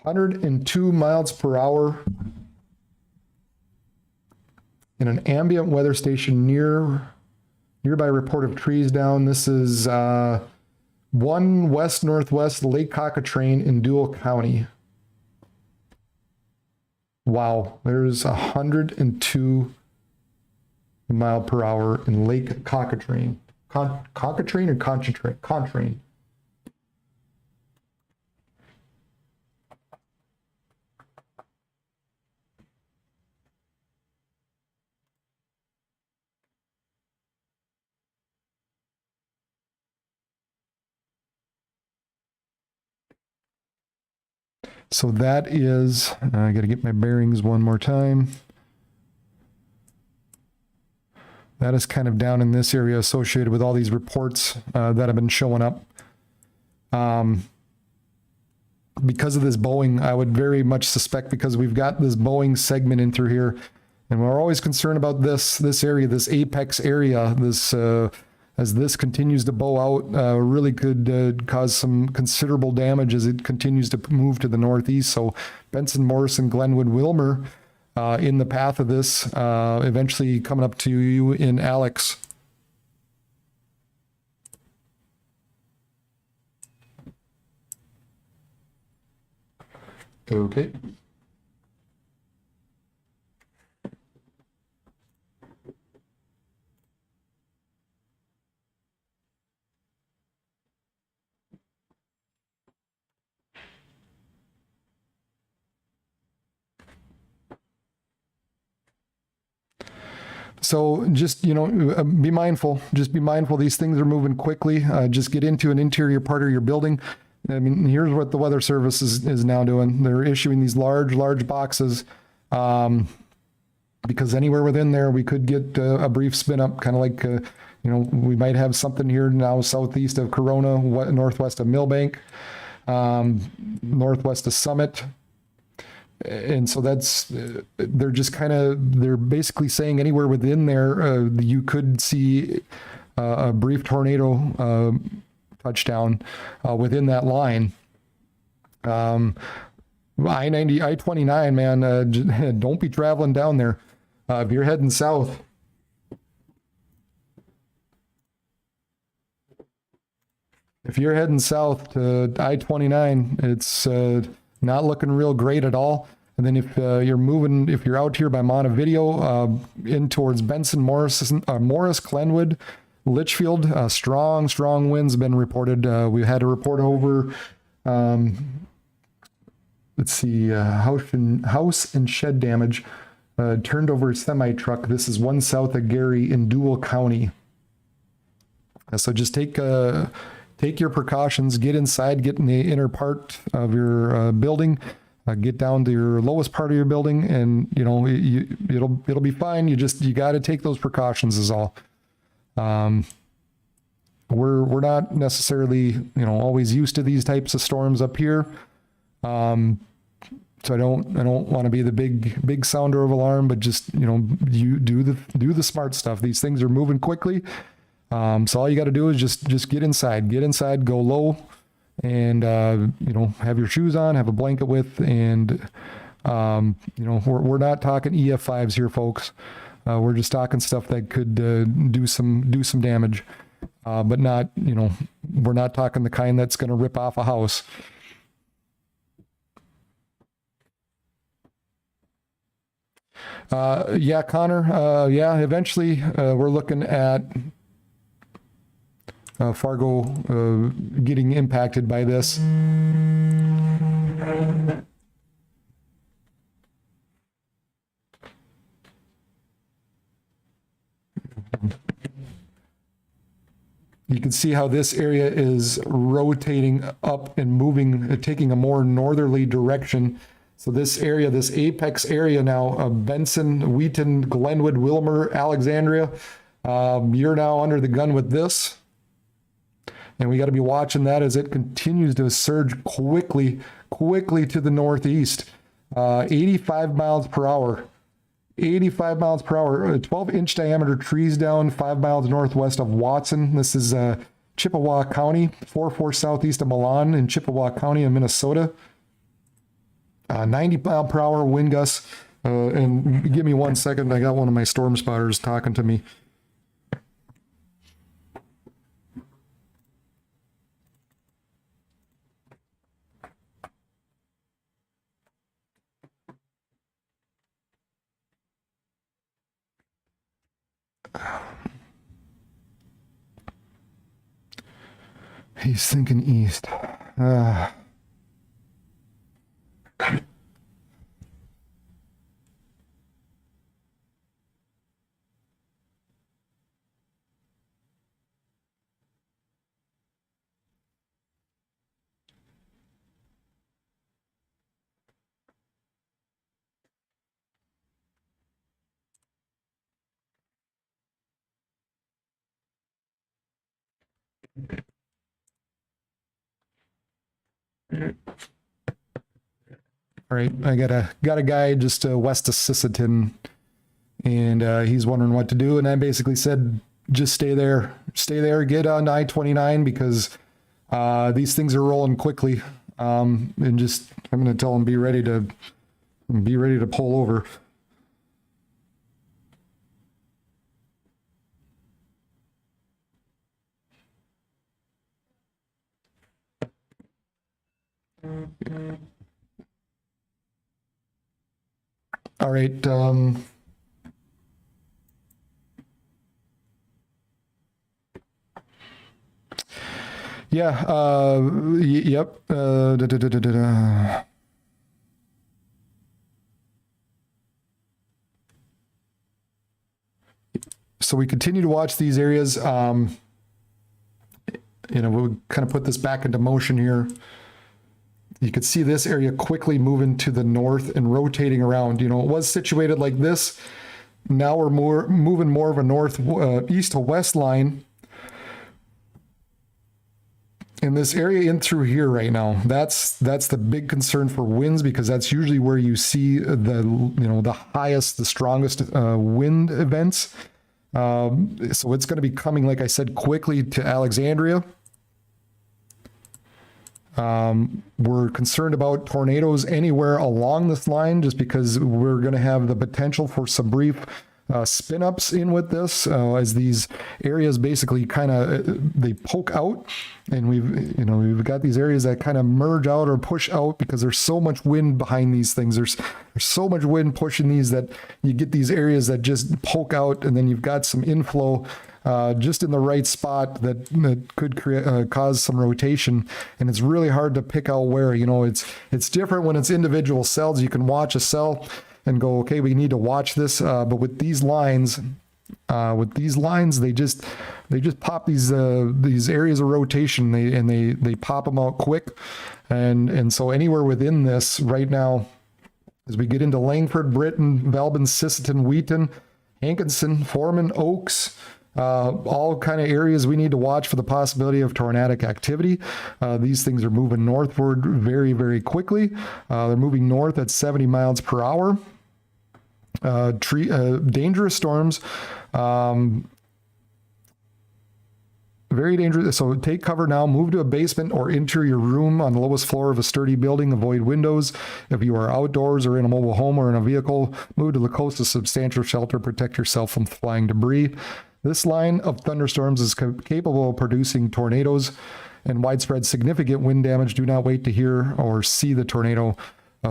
(102 miles per hour) in an ambient weather station nearby report of trees down. This is 1 west-northwest Lake Cochrane in Dual County. Wow, there's 102 mile per hour in Lake Cochrane. Cochrane or Contrain? So that is, I got to get my bearings one more time. That is kind of down in this area associated with all these reports that have been showing up. Because of this Boeing, I would very much suspect, because we've got this Boeing segment in through here, and we're always concerned about this area, this apex area, as this continues to bow out, really could cause some considerable damage as it continues to move to the northeast. So Benson, Morrison, Glenwood, Wilmer, in the path of this, eventually coming up to you in Alex. Okay. So just, be mindful. Just be mindful. These things are moving quickly. Just get into an interior part of your building. I mean, here's what the Weather Service is now doing. They're issuing these large boxes because anywhere within there, we could get a brief spin up, kind of like, we might have something here now southeast of Corona, northwest of Millbank, northwest of Summit. And so they're just they're basically saying anywhere within there, you could see a brief tornado touchdown within that line. I-90, I-29, man, don't be traveling down there. If you're heading south, to I-29, it's not looking real great at all. And then if you're out here by Montevideo, in towards Benson, Morris, Glenwood, Litchfield, strong winds been reported. We had a report over, let's see, house and shed damage, turned over a semi truck. This is one south of Gary in Dual County. So just take your precautions, get inside, get in the inner part of your building, get down to your lowest part of your building, and it'll be fine. You got to take those precautions is all. We're not necessarily always used to these types of storms up here. So I don't want to be the big sounder of alarm, but just you do the smart stuff. These things are moving quickly. So all you got to do is just get inside, go low, and have your shoes on, have a blanket with, and we're not talking EF5s here, folks. We're just talking stuff that could do some damage, but not we're not talking the kind that's going to rip off a house. Yeah, Connor. Yeah, eventually we're looking at Fargo getting impacted by this. You can see how this area is rotating up and moving, taking a more northerly direction. So this area, this apex area now, Benson, Wheaton, Glenwood, Wilmer, Alexandria, you're now under the gun with this. And we got to be watching that as it continues to surge quickly to the northeast. 85 miles per hour. 85 miles per hour. 12-inch diameter trees down 5 miles northwest of Watson. This is Chippewa County, 44 southeast of Milan in Chippewa County in Minnesota. 90 mile per hour wind gusts. And give me 1 second. I got one of my storm spotters talking to me. He's thinking east. All right, I got a guy just west of Sisseton, and he's wondering what to do. And I basically said, just stay there, get on I-29 because these things are rolling quickly. And I'm going to tell him be ready to pull over. All right. Yeah. Yep. So we continue to watch these areas. We'll kind of put this back into motion here. You could see this area quickly moving to the north and rotating around. It was situated like this. Now we're moving more of a north east to west line. In this area in through here right now, that's the big concern for winds, because that's usually where you see the highest, the strongest wind events. So it's going to be coming, like I said, quickly to Alexandria. We're concerned about tornadoes anywhere along this line, just because we're going to have the potential for some brief spin ups in with this, as these areas basically kind of they poke out, and we've got these areas that kind of merge out or push out because there's so much wind behind these things. There's so much wind pushing these that you get these areas that just poke out, and then you've got some inflow just in the right spot that could cause some rotation, and it's really hard to pick out where. It's different when it's individual cells. You can watch a cell and go, okay, we need to watch this. But with these lines, they just pop these areas of rotation. They pop them out quick, and so anywhere within this right now, as we get into Langford, Britton, Valbin, Sisseton, Wheaton, Hankinson, Foreman, Oaks. All kind of areas we need to watch for the possibility of tornadic activity. These things are moving northward very, very quickly. They're moving north at 70 miles per hour. Dangerous storms. Very dangerous. So take cover now. Move to a basement or enter your room on the lowest floor of a sturdy building. Avoid windows. If you are outdoors or in a mobile home or in a vehicle, move to the closest substantial shelter. Protect yourself from flying debris. This line of thunderstorms is capable of producing tornadoes and widespread significant wind damage. Do not wait to hear or see the tornado.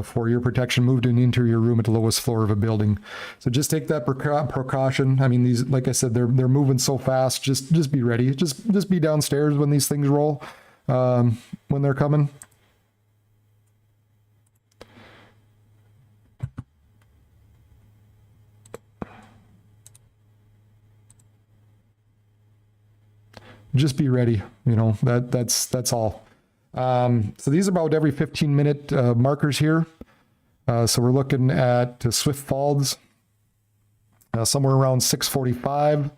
For your protection, move to an interior room at the lowest floor of a building. So just take that precaution. I mean, these, like I said, they're moving so fast. Just be ready. Just be downstairs when these things roll, when they're coming. Just be ready. That's all. So these are about every 15-minute markers here. So we're looking at Swift Falls, somewhere around 6:45,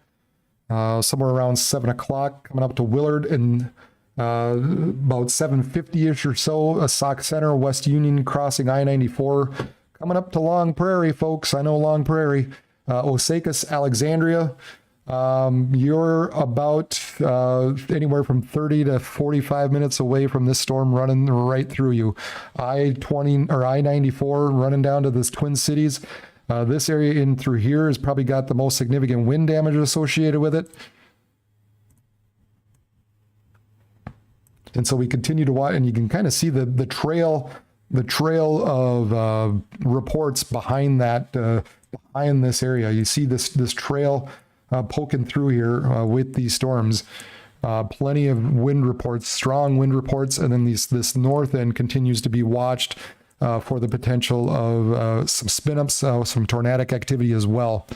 somewhere around 7 o'clock, coming up to Willard, and about 7:50-ish or so, Sauk Center, West Union, crossing I-94, coming up to Long Prairie, folks. I know Long Prairie, Osakis, Alexandria. You're about anywhere from 30 to 45 minutes away from this storm running right through you. I-20 or I-94 running down to this Twin Cities. This area in through here has probably got the most significant wind damage associated with it. And so we continue to watch, and you can kind of see the trail of reports behind that, behind this area. You see this trail poking through here with these storms. Plenty of wind reports, strong wind reports, and then this north end continues to be watched for the potential of some spin-ups, some tornadic activity as well.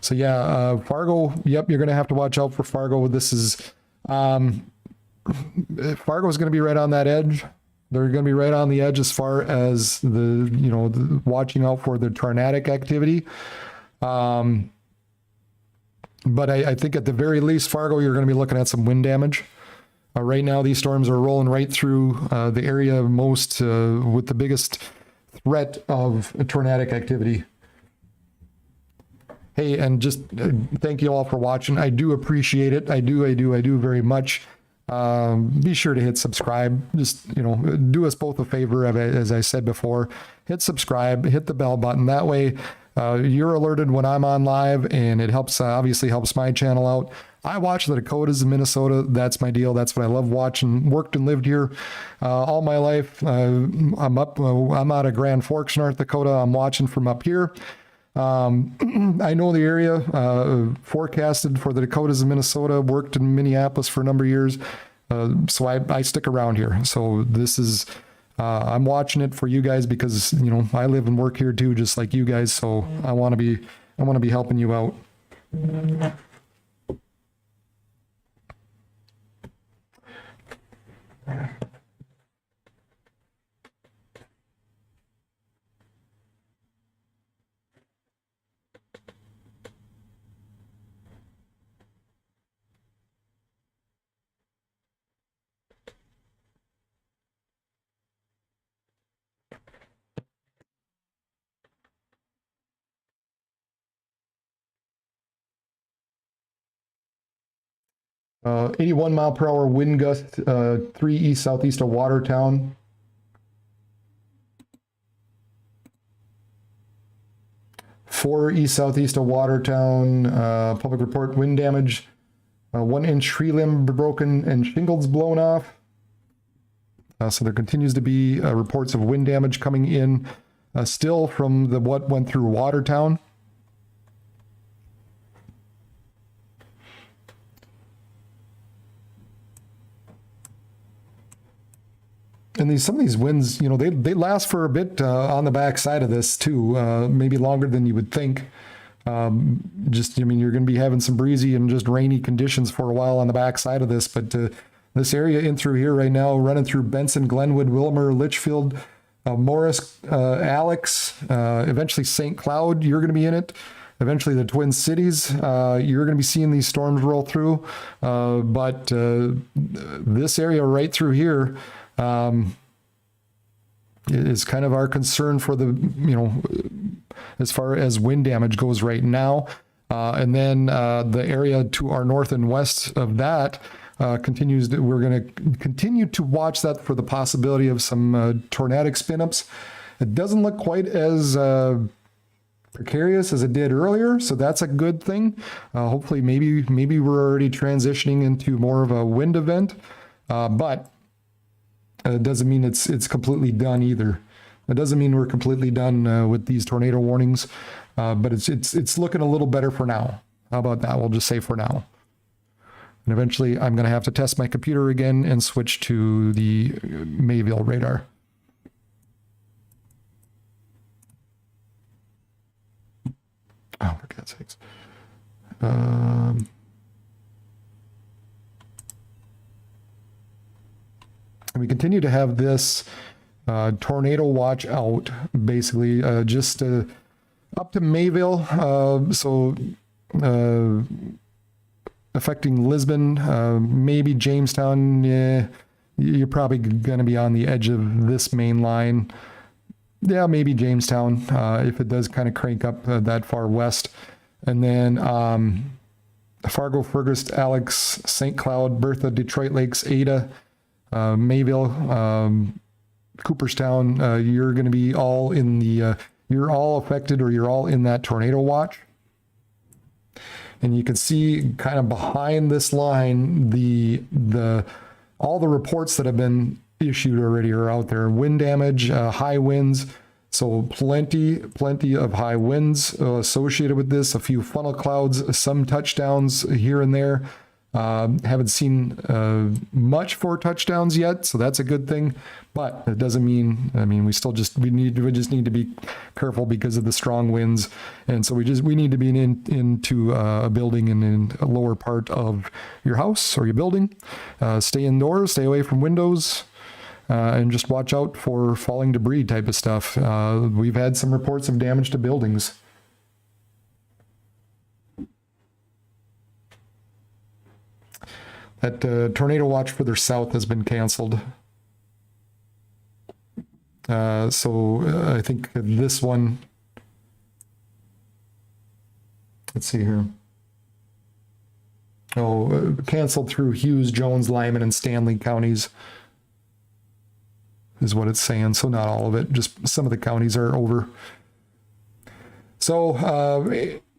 So yeah, Fargo, yep, you're going to have to watch out for Fargo. This is, Fargo is going to be right on that edge. They're going to be right on the edge as far as the watching out for the tornadic activity. But I think at the very least, Fargo, you're going to be looking at some wind damage. Right now, these storms are rolling right through the area most with the biggest threat of tornadic activity. Hey, and just thank you all for watching. I do appreciate it. I do very much. Be sure to hit subscribe. Just, do us both a favor, as I said before. Hit subscribe, hit the bell button. That way, You're alerted when I'm on live, and it helps, obviously helps my channel out. I watch the Dakotas in Minnesota. That's my deal. That's what I love watching. Worked and lived here all my life. I'm out of Grand Forks, North Dakota. I'm watching from up here. I know the area, forecasted for the Dakotas in Minnesota, worked in Minneapolis for a number of years. So I stick around here. So this is, I'm watching it for you guys because, you know, I live and work here too, just like you guys. So I want to be helping you out. 81 mile per hour wind gust, 3 east southeast of Watertown. Four east southeast of Watertown. Public report wind damage. 1 inch tree limb broken and shingles blown off. So there continues to be reports of wind damage coming in still from what went through Watertown. And some of these winds, you know, they last for a bit on the back side of this too, maybe longer than you would think. I mean, you're going to be having some breezy and just rainy conditions for a while on the back side of this, but this area in through here right now, running through Benson, Glenwood, Wilmer, Litchfield, Morris, Alex, eventually St. Cloud, you're going to be in it. Eventually the Twin Cities, you're going to be seeing these storms roll through. But this area right through here, is kind of our concern for the, you know, as far as wind damage goes right now. And then the area to our north and west of that continues. We're going to continue to watch that for the possibility of some tornadic spin-ups. It doesn't look quite as precarious as it did earlier, so that's a good thing. Hopefully, maybe we're already transitioning into more of a wind event, but it doesn't mean it's completely done either. It doesn't mean we're completely done with these tornado warnings, but it's looking a little better for now. How about that? We'll just say for now. And eventually, I'm going to have to test my computer again and switch to the Mayville radar. Oh, for God's sakes. We continue to have this tornado watch out, basically, just up to Mayville. So affecting Lisbon, maybe Jamestown. Yeah, you're probably going to be on the edge of this main line. Yeah, maybe Jamestown, if it does kind of crank up that far west. And then Fargo, Fergus, Alex, St. Cloud, Bertha, Detroit Lakes, Ada, Mayville, Cooperstown, you're going to be all in the, you're all affected, or you're all in that tornado watch. And you can see kind of behind this line, all the reports that have been issued already are out there. Wind damage, high winds. So plenty of high winds associated with this, a few funnel clouds, some touchdowns here and there. Haven't seen much for touchdowns yet, so that's a good thing. But it doesn't mean, I mean, we just need to be careful because of the strong winds, and so we need to be into a building and in a lower part of your house or your building. Stay indoors, stay away from windows. And just watch out for falling debris type of stuff. We've had some reports of damage to buildings. That tornado watch further south has been canceled. So I think this one, let's see here. Oh, canceled through Hughes, Jones, Lyman, and Stanley counties is what it's saying. So not all of it, just some of the counties are over. So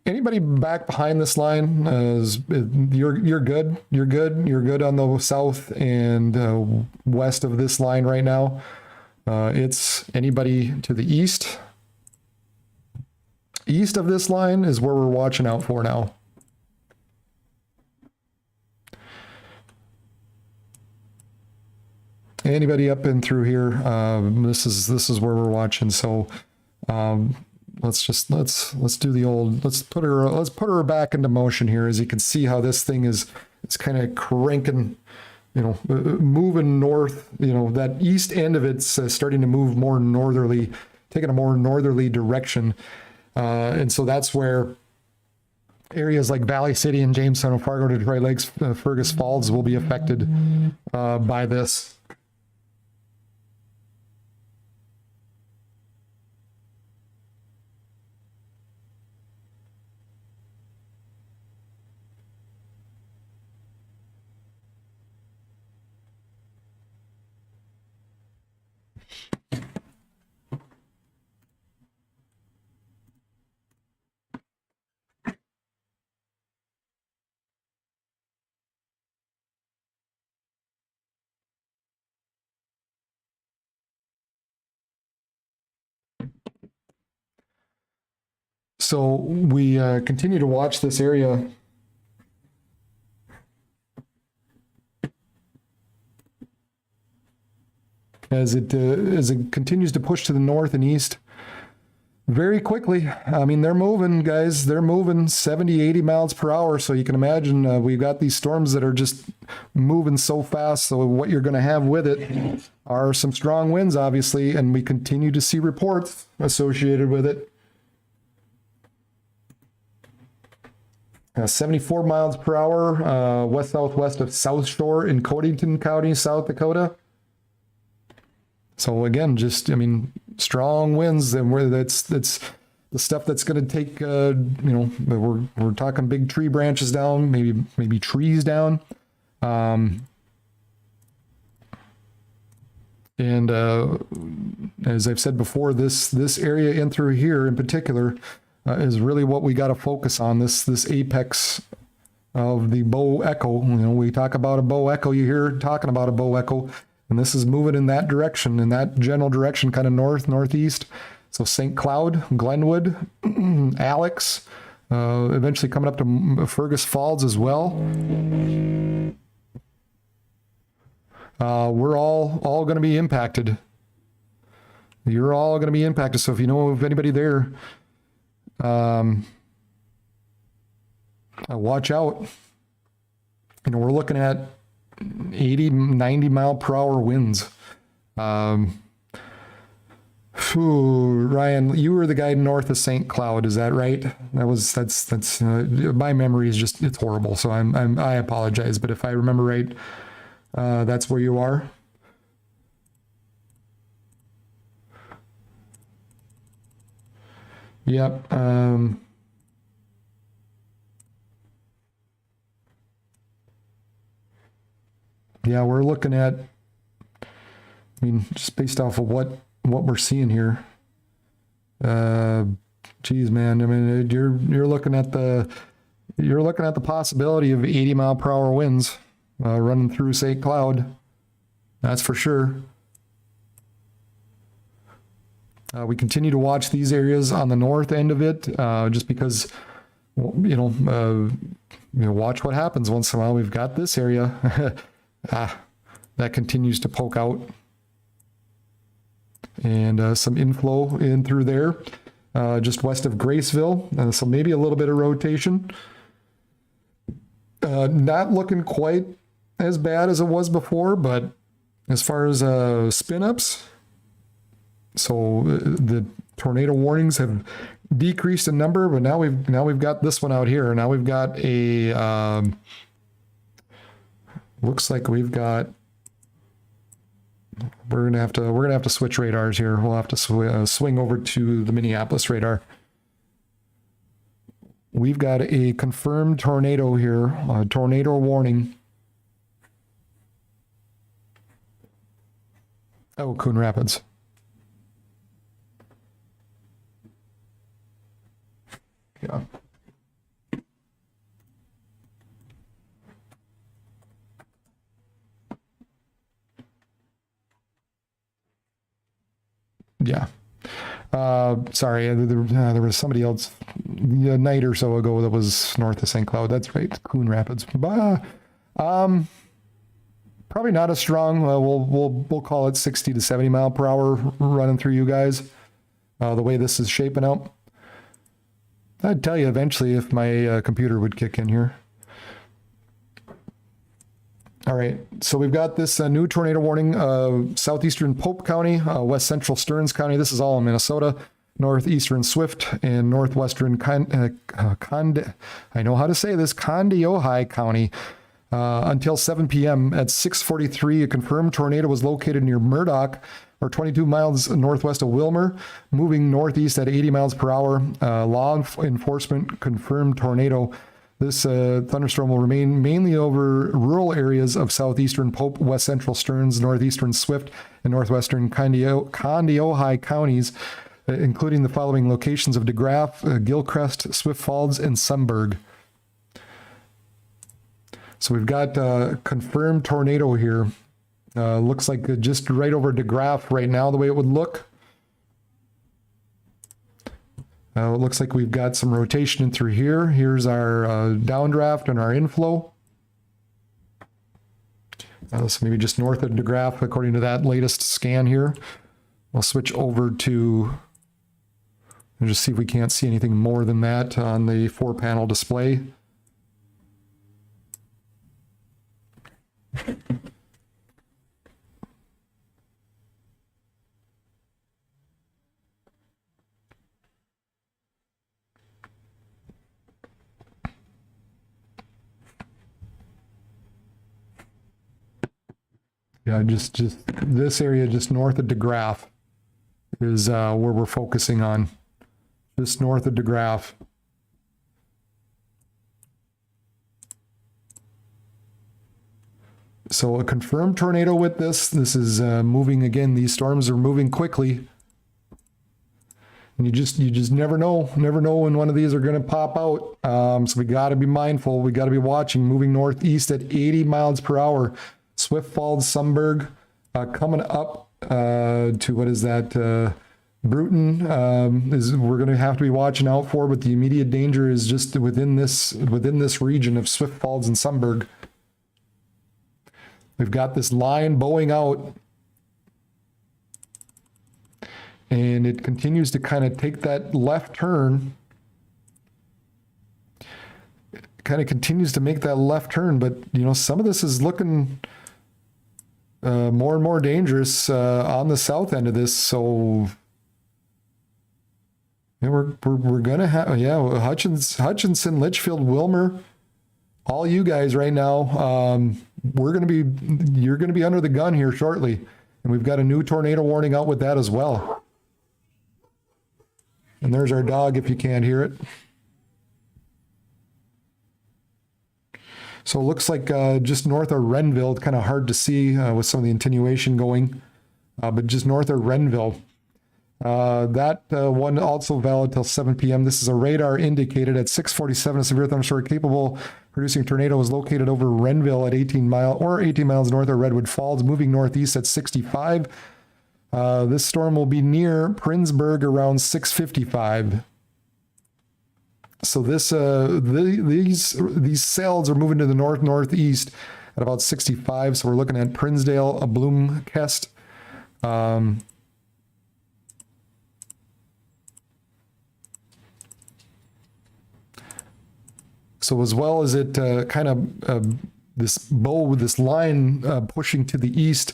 anybody back behind this line, you're good. You're good on the south and west of this line right now. It's anybody to the east. East of this line is where we're watching out for now. Anybody up and through here, this is where we're watching. So let's do the old, let's put her back into motion here. As you can see how this thing is, it's kind of cranking, you know, moving north. You know, that east end of it's starting to move more northerly, taking a more northerly direction. And so that's where areas like Valley City and Jamestown, Fargo, Detroit Lakes, Fergus Falls will be affected by this. So we continue to watch this area. As it continues to push to the north and east very quickly. I mean, they're moving, guys. They're moving 70, 80 miles per hour. So you can imagine we've got these storms that are just moving so fast. So what you're going to have with it are some strong winds, obviously, and we continue to see reports associated with it. 74 miles per hour, west-southwest of South Shore in Codington County, South Dakota. So again, just, I mean, strong winds, and where that's the stuff that's going to take, you know, we're talking big tree branches down, maybe trees down. And as I've said before, this area in through here in particular is really what we got to focus on. This apex of the bow echo. You know, we talk about a bow echo. You hear talking about a bow echo, and this is moving in that direction, in that general direction, kind of northeast. So St. Cloud, Glenwood, Alex, eventually coming up to Fergus Falls as well. We're all going to be impacted. You're all going to be impacted. So if you know of anybody there, watch out. You know, we're looking at 80, 90 mile per hour winds. Ryan, you were the guy north of St. Cloud, is that right? That's my memory is just, it's horrible. So I apologize, but if I remember right, that's where you are. Yep. Yeah, we're looking at, I mean, just based off of what we're seeing here. Geez, man, I mean, you're looking at the possibility of 80 mile per hour winds running through St. Cloud. That's for sure. We continue to watch these areas on the north end of it, just because, watch what happens once in a while. We've got this area that continues to poke out, and some inflow in through there, just west of Graceville. So maybe a little bit of rotation. Not looking quite as bad as it was before, but as far as spin ups, so the tornado warnings have decreased in number, but now we've got this one out here. Now we've got a looks like we're gonna have to switch radars here. We'll have to swing over to the Minneapolis radar. We've got a confirmed tornado here, a tornado warning. Oh, Coon Rapids. Yeah. Yeah. Sorry, there was somebody else a night or so ago that was north of St. Cloud. That's right, Coon Rapids. Probably not as strong. We'll call it 60 to 70 mile per hour running through you guys. The way this is shaping up, I'd tell you eventually if my computer would kick in here. All right, so we've got this new tornado warning, southeastern Pope County, west central Stearns County. This is all in Minnesota, northeastern Swift, and northwestern I know how to say this, Condeohai County. Until 7 p.m. at 6:43, a confirmed tornado was located near Murdoch, or 22 miles northwest of Wilmer, moving northeast at 80 miles per hour. Law enforcement confirmed tornado. This thunderstorm will remain mainly over rural areas of southeastern Pope, west central Stearns, northeastern Swift, and northwestern Condeohai counties, including the following locations of DeGraff, Gilchrist, Swift Falls, and Sunberg. So we've got a confirmed tornado here. Looks like just right over DeGraff right now, the way it would look. It looks like we've got some rotation in through here. Here's our downdraft and our inflow. So maybe just north of DeGraff, according to that latest scan here. We'll switch over to, and just see if we can't see anything more than that on the 4-panel display. Yeah, just this area just north of DeGraff is where we're focusing on. Just north of DeGraff. So a confirmed tornado with this. This is moving again. These storms are moving quickly. And you just never know when one of these are going to pop out. So we got to be mindful. We got to be watching. Moving northeast at 80 miles per hour. Swift Falls, Sunberg, coming up to what is that? Bruton is we're going to have to be watching out for, but the immediate danger is just within this region of Swift Falls and Sunberg. We've got this line bowing out, and it continues to kind of take that left turn. It kind of continues to make that left turn, but you know, some of this is looking more and more dangerous on the south end of this. So yeah, we're gonna have Hutchinson, Litchfield, Wilmer, all you guys right now. You're gonna be under the gun here shortly, and we've got a new tornado warning out with that as well. And there's our dog if you can't hear it. So it looks like just north of Renville, kind of hard to see with some of the attenuation going, but just north of Renville. That one also valid till 7 p.m. This is a radar indicated at 6:47. A severe thunderstorm capable producing tornado was located over Renville at 18 miles north of Redwood Falls, moving northeast at 65. This storm will be near Prindsburg around 6:55. So this these cells are moving to the northeast at about 65. So we're looking at Prinsdale, Bloomkest. So as well as it kind of this bow with this line pushing to the east,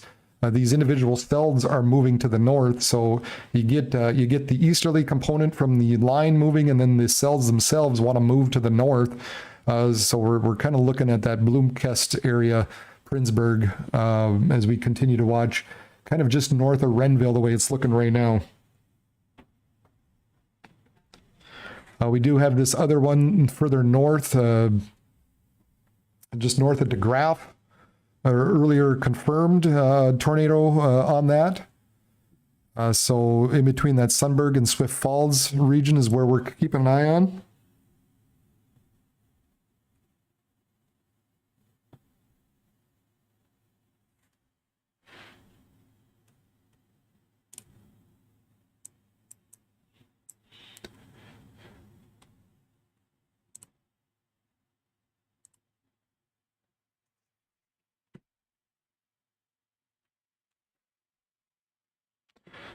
these individual cells are moving to the north. So you get the easterly component from the line moving, and then the cells themselves want to move to the north. So we're kind of looking at that Bloomkest area, Prindsburg, as we continue to watch, kind of just north of Renville, the way it's looking right now. We do have this other one further north, just north of DeGraff, earlier confirmed tornado on that. So in between that Sunberg and Swift Falls region is where we're keeping an eye on.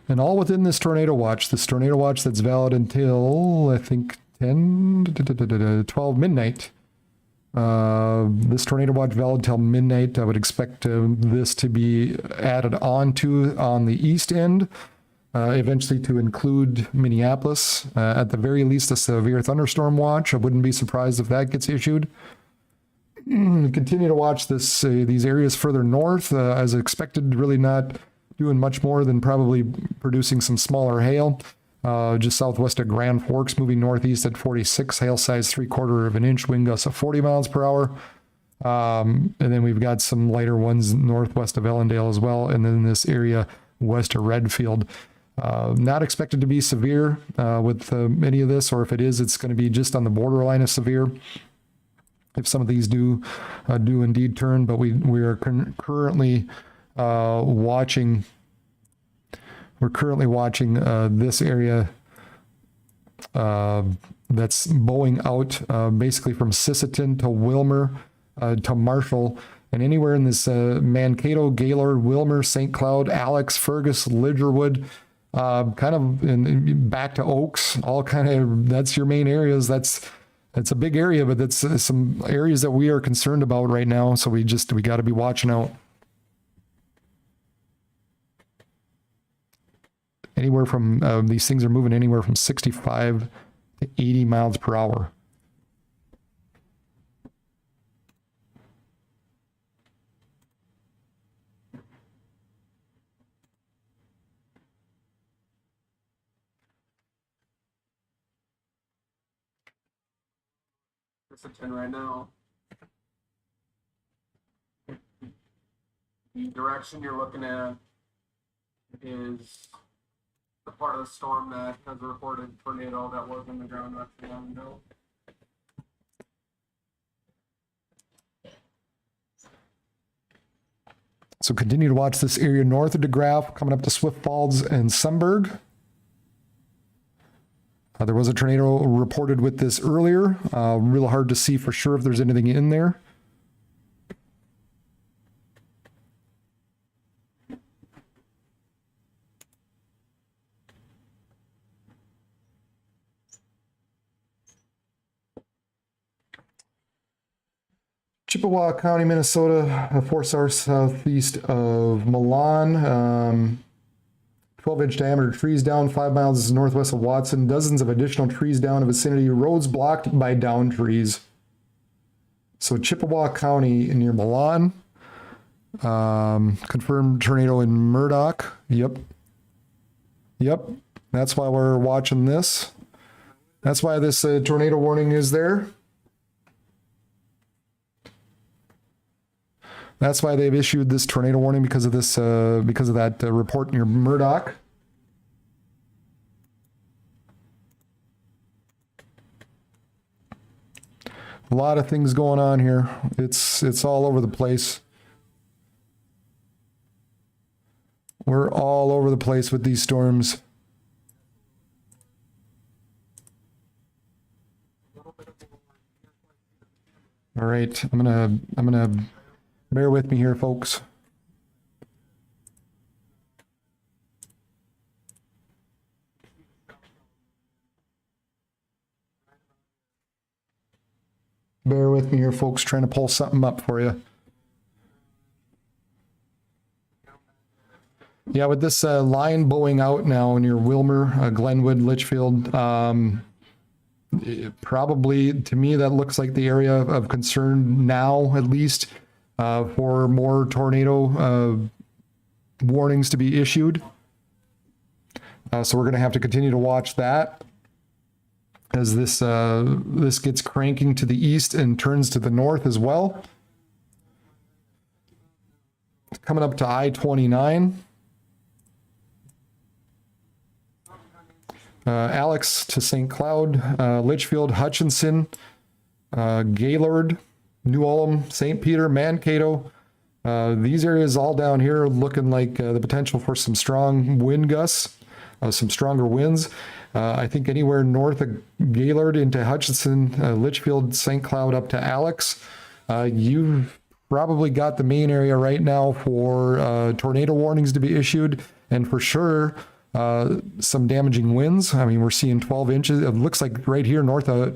And all within this tornado watch that's valid until, I think, 12 midnight. This tornado watch valid till midnight. I would expect this to be added on the east end, eventually to include Minneapolis. At the very least, a severe thunderstorm watch. I wouldn't be surprised if that gets issued. Continue to watch these areas further north, as expected, really not doing much more than probably producing some smaller hail. Just southwest of Grand Forks, moving northeast at 46, hail size 3/4 of an inch, wind gusts of 40 miles per hour. And then we've got some lighter ones northwest of Ellendale as well. And then this area west of Redfield. Not expected to be severe with any of this, or if it is, it's going to be just on the borderline of severe. If some of these do indeed turn, but we are currently watching. We're currently watching this area that's bowing out basically from Sisseton to Wilmer to Marshall, and anywhere in this Mankato, Gaylord, Wilmer, St. Cloud, Alex, Fergus, Lidgerwood, kind of back to Oaks, all kind of, that's your main areas. That's a big area, but that's some areas that we are concerned about right now. So we got to be watching out. Anywhere from, these things are moving anywhere from 65 to 80 miles per hour. It's a 10 right now. The direction you're looking at is the part of the storm that has a reported tornado that was in the ground not too long ago. So continue to watch this area north of DeGraff, coming up to Swift Falls and Sunberg. There was a tornado reported with this earlier. Real hard to see for sure if there's anything in there. Chippewa County, Minnesota, 4 hours southeast of Milan. 12-inch diameter trees down, 5 miles northwest of Watson. Dozens of additional trees down in vicinity. Roads blocked by down trees. So Chippewa County near Milan. Confirmed tornado in Murdoch. Yep. That's why we're watching this. That's why this tornado warning is there. That's why they've issued this tornado warning, because of this, because of that report near Murdoch. A lot of things going on here. It's all over the place. We're all over the place with these storms. All right, I'm gonna bear with me here, folks. Bear with me here, folks, trying to pull something up for you. Yeah, with this line bowing out now near Wilmer, Glenwood, Litchfield, probably, to me, that looks like the area of concern now, at least, for more tornado warnings to be issued. So we're going to have to continue to watch that as this gets cranking to the east and turns to the north as well. Coming up to I-29. Alex to St. Cloud, Litchfield, Hutchinson, Gaylord, New Ulm, St. Peter, Mankato. These areas all down here looking like the potential for some strong wind gusts, some stronger winds. I think anywhere north of Gaylord into Hutchinson, Litchfield, St. Cloud up to Alex. You've probably got the main area right now for tornado warnings to be issued. And for sure, some damaging winds. I mean, we're seeing 12 inches. It looks like right here north of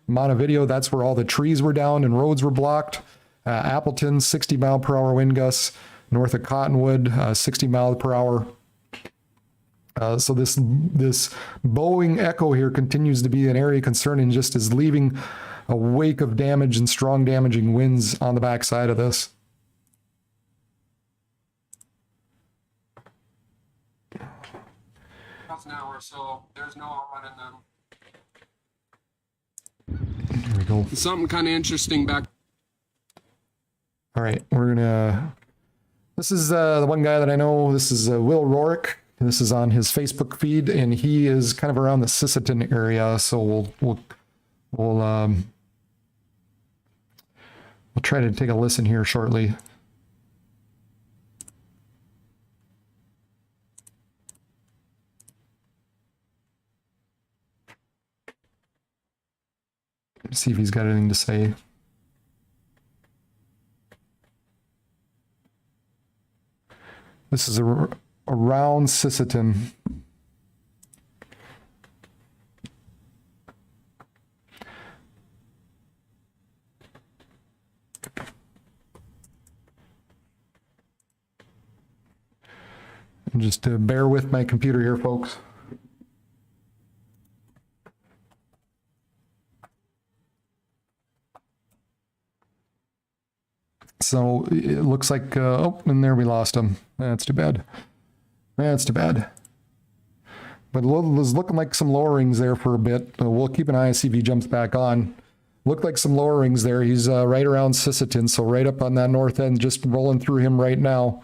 Montevideo, that's where all the trees were down and roads were blocked. Appleton, 60 mile per hour wind gusts. North of Cottonwood, 60 miles per hour. So this Boeing echo here continues to be an area of concern and just is leaving a wake of damage and strong damaging winds on the backside of this. Miles an hour, so there's no outrunning them. Here we go. Something kind of interesting back. All right, this is the one guy that I know. This is Will Rorick. This is on his Facebook feed, and he is kind of around the Sisseton area. So we'll try to take a listen here shortly. See if he's got anything to say. This is around Sisseton. And just bear with my computer here, folks. So it looks like, oh, and there we lost him. That's too bad. That's too bad. But it was looking like some lowerings there for a bit. We'll keep an eye, see if he jumps back on. Looked like some lowerings there. He's right around Sisseton, so right up on that north end, just rolling through him right now.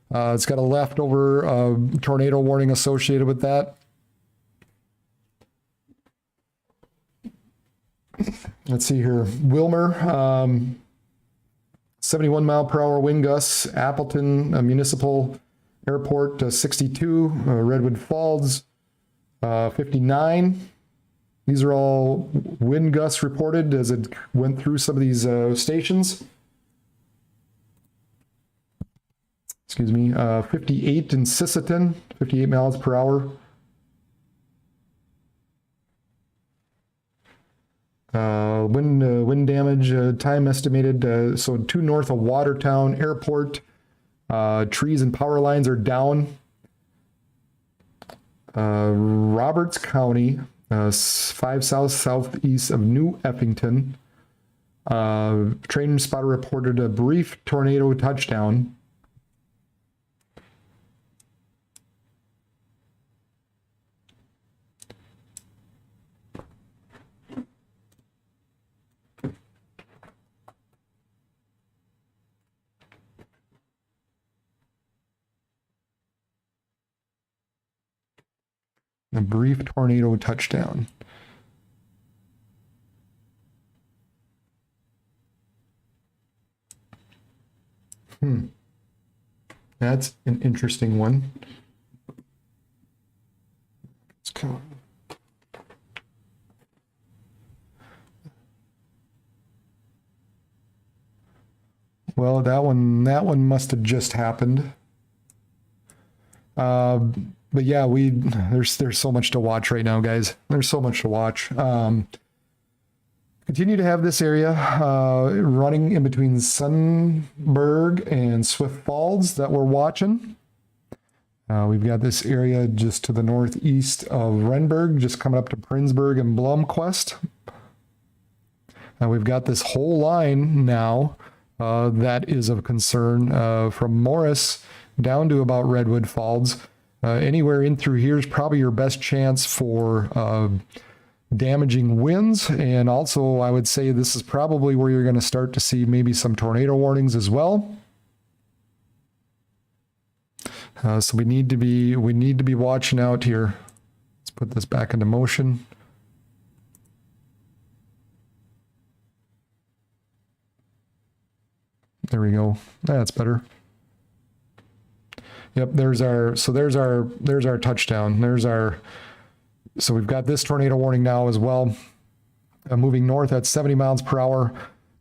It's got a leftover tornado warning associated with that. Let's see here. Wilmer, 71 mile per hour wind gusts. Appleton Municipal Airport, 62. Redwood Falls, 59. These are all wind gusts reported as it went through some of these stations. Excuse me, 58 in Sisseton, 58 miles per hour. Wind damage, time estimated, so 2 north of Watertown Airport. Trees and power lines are down. Roberts County, 5 southeast of New Effington. Train spotter reported a brief tornado touchdown. A brief tornado touchdown. That's an interesting one. Let's go. Well, that one must have just happened. But yeah, there's so much to watch right now, guys. There's so much to watch. Continue to have this area running in between Sunberg and Swift Falls that we're watching. We've got this area just to the northeast of Renberg, just coming up to Prinsburg and Blomquist. We've got this whole line now that is of concern from Morris down to about Redwood Falls. Anywhere in through here is probably your best chance for damaging winds. And also, I would say this is probably where you're going to start to see maybe some tornado warnings as well. So we need to be watching out here. Let's put this back into motion. There we go. That's better. Yep, there's our touchdown. So we've got this tornado warning now as well. Moving north at 70 miles per hour.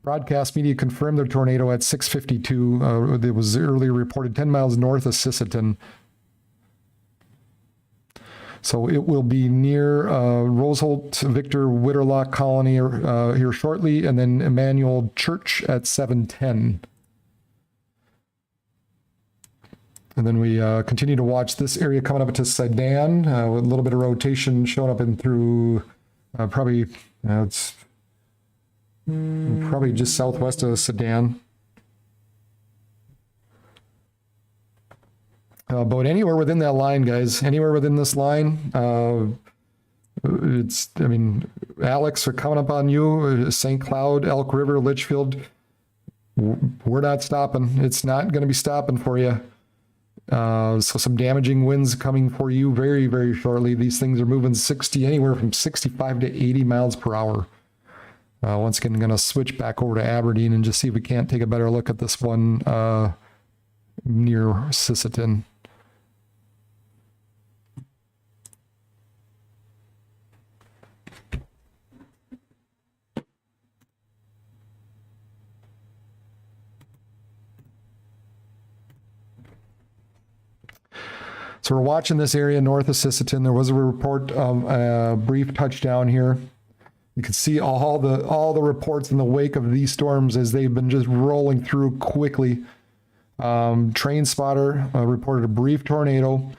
Broadcast media confirmed the tornado at 6:52. It was earlier reported 10 miles north of Sisseton. So it will be near Roseholt Victor Witterlock Colony here shortly, and then Emmanuel Church at 7:10. And then we continue to watch this area coming up to Sedan with a little bit of rotation showing up in through probably it's probably just southwest of Sedan. But anywhere within that line, guys, anywhere within this line, it's, I mean, Alex are coming up on you, St. Cloud, Elk River, Litchfield. We're not stopping. It's not going to be stopping for you. So some damaging winds coming for you very, very shortly. These things are moving 60, anywhere from 65 to 80 miles per hour. Once again, I'm going to switch back over to Aberdeen and just see if we can't take a better look at this one near Sisseton. So we're watching this area north of Sisseton. There was a report of a brief touchdown here. You can see all the reports in the wake of these storms as they've been just rolling through quickly. Train spotter reported a brief tornado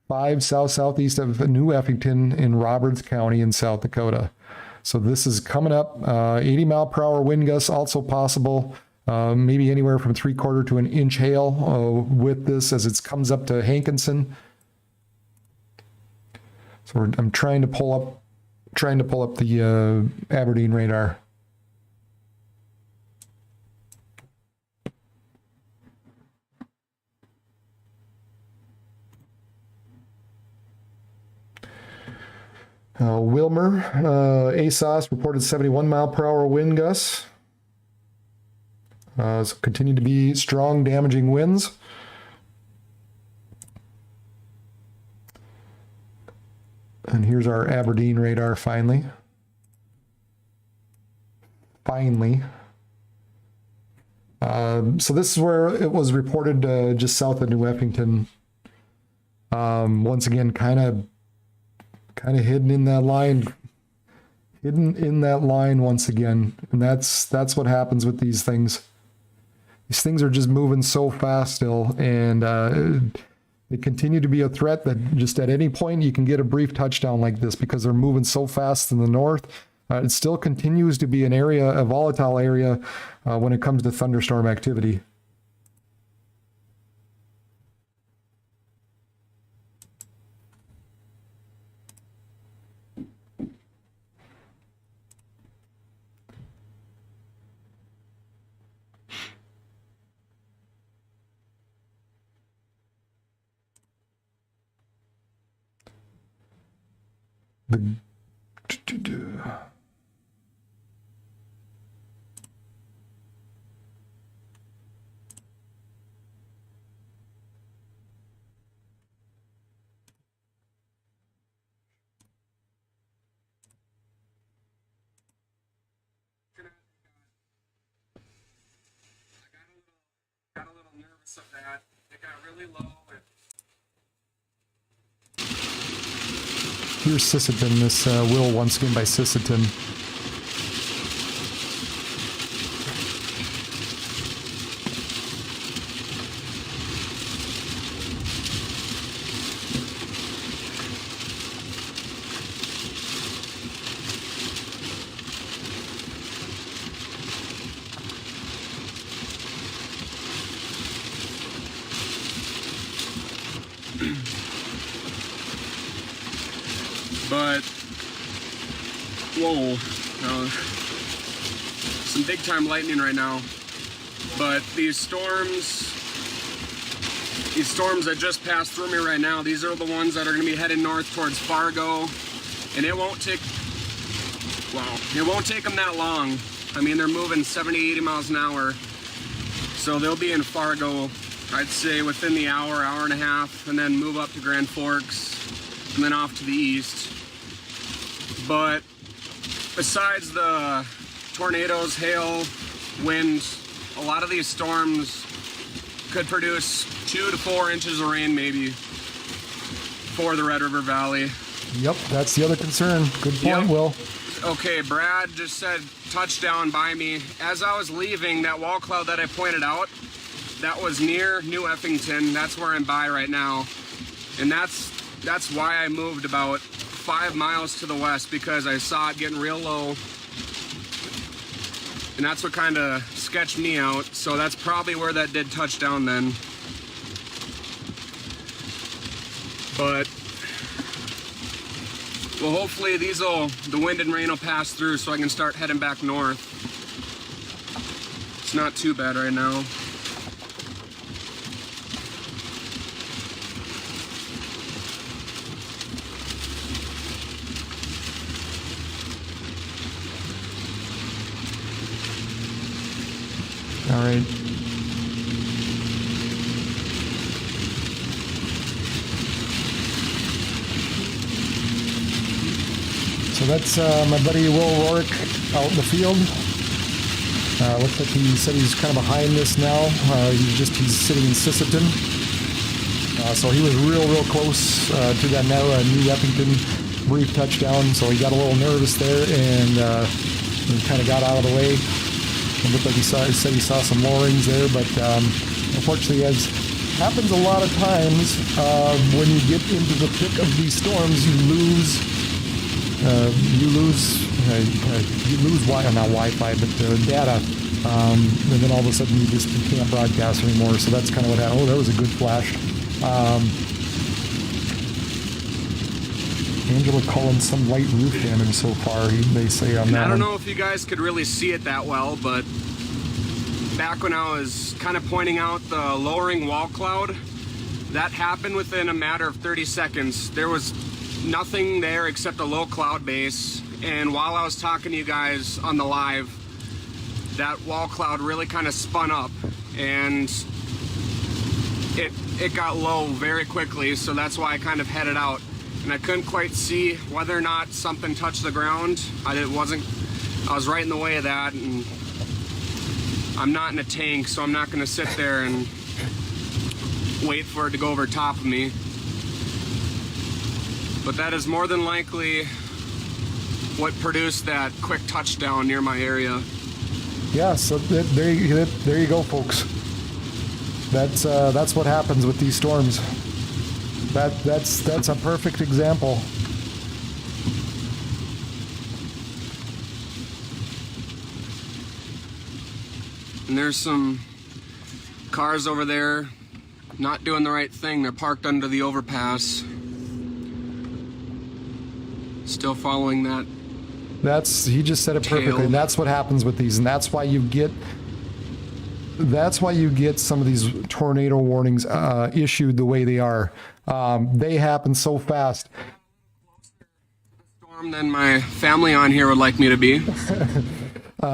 5 southeast of New Effington in Roberts County in South Dakota. So this is coming up. 80 mile per hour wind gusts also possible. Maybe anywhere from 3/4 to an inch hail with this as it comes up to Hankinson. So I'm trying to pull up the Aberdeen radar. Wilmer, ASOS reported 71 mile per hour wind gusts. So continue to be strong, damaging winds. And here's our Aberdeen radar finally. So this is where it was reported just south of New Effington. Once again, kind of hidden in that line. Once again. And that's what happens with these things. These things are just moving so fast still, and they continue to be a threat that just at any point you can get a brief touchdown like this because they're moving so fast in the north. It still continues to be a volatile area when it comes to thunderstorm activity. Got a little nervous of that. It got really low. Here's Sisseton, this will once again by Sisseton. But, whoa, some big time lightning right now. But these storms that just passed through me right now, these are the ones that are going to be heading north towards Fargo. And it won't take them that long. I mean, they're moving 70, 80 miles an hour. So they'll be in Fargo, I'd say within the hour and a half, and then move up to Grand Forks, and then off to the east. But besides the tornadoes, hail, wind, a lot of these storms could produce 2 to 4 inches of rain maybe for the Red River Valley. Yep, that's the other concern. Good point, Yep. Will. Okay, Brad just said touchdown by me. As I was leaving, that wall cloud that I pointed out, that was near New Effington. That's where I'm by right now. And that's why I moved about 5 miles to the west, because I saw it getting real low. And that's what kind of sketched me out. So that's probably where that did touchdown then. But, well, hopefully the wind and rain will pass through so I can start heading back north. It's not too bad right now. All right. So that's my buddy Will Rourke out in the field. Looks like he said he's kind of behind this now. He's sitting in Sisseton. So he was real close to that now New Effington brief touchdown. So he got a little nervous there and he kind of got out of the way. It looked like he said he saw some lowerings there, but unfortunately, as happens a lot of times, when you get into the thick of these storms, you lose not Wi-Fi, but data, and then all of a sudden you can't broadcast anymore. So that's kind of what happened. Oh, that was a good flash. Angela calling some light roof damage so far, they say on that. I don't know if you guys could really see it that well, but back when I was kind of pointing out the lowering wall cloud, that happened within a matter of 30 seconds. There was nothing there except a low cloud base, and while I was talking to you guys on the live, that wall cloud really kind of spun up, and it got low very quickly, so that's why I kind of headed out. And I couldn't quite see whether or not something touched the ground. I was right in the way of that, and I'm not in a tank, so I'm not gonna sit there and wait for it to go over top of me. But that is more than likely what produced that quick touchdown near my area. Yeah, so there you go, folks. That's what happens with these storms. That's a perfect example. And there's some cars over there not doing the right thing. They're parked under the overpass. Still following that. He just said it perfectly, and that's what happens with these, and that's why you get some of these tornado warnings issued the way they are. They happen so fast. Storm than my family on here would like me to be.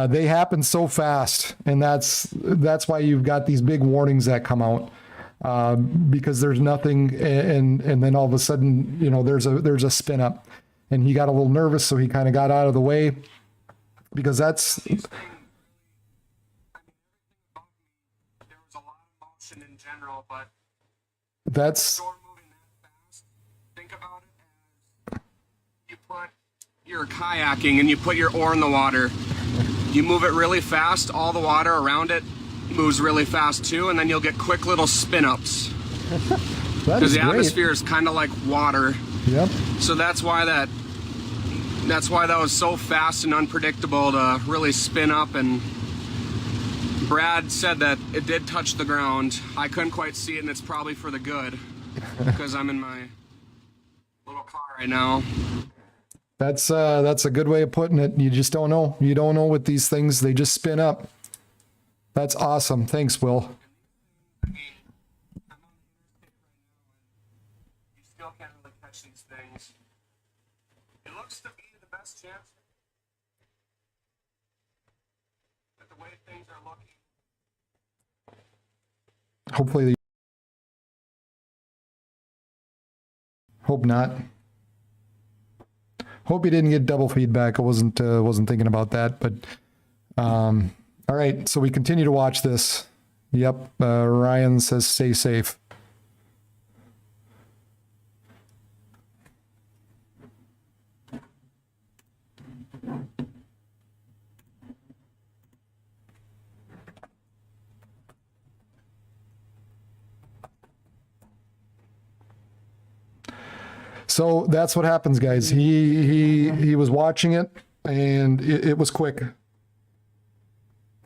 They happen so fast, and that's why you've got these big warnings that come out, because there's nothing, and then all of a sudden, there's a spin up, and he got a little nervous, so he kind of got out of the way, because that's. There was a lot of motion in general, but that's. storm moving that fast. Think about it as you're kayaking and you put your oar in the water. You move it really fast, all the water around it moves really fast too, and then you'll get quick little spin ups. Because the atmosphere is kind of like water. Yep. So that's why that was so fast and unpredictable to really spin up. And Brad said that it did touch the ground. I couldn't quite see it, and it's probably for the good because I'm in my little car right now. That's a good way of putting it. You just don't know. You don't know with these things. They just spin up. That's awesome. Thanks, Will. You still can't really catch these things. It looks to be the best chance. But the way things are looking. Hopefully. Hope not. Hope you didn't get double feedback. I wasn't thinking about that, but all right. So we continue to watch this. Yep. Ryan says stay safe. So that's what happens, guys. He was watching it, and it was quick.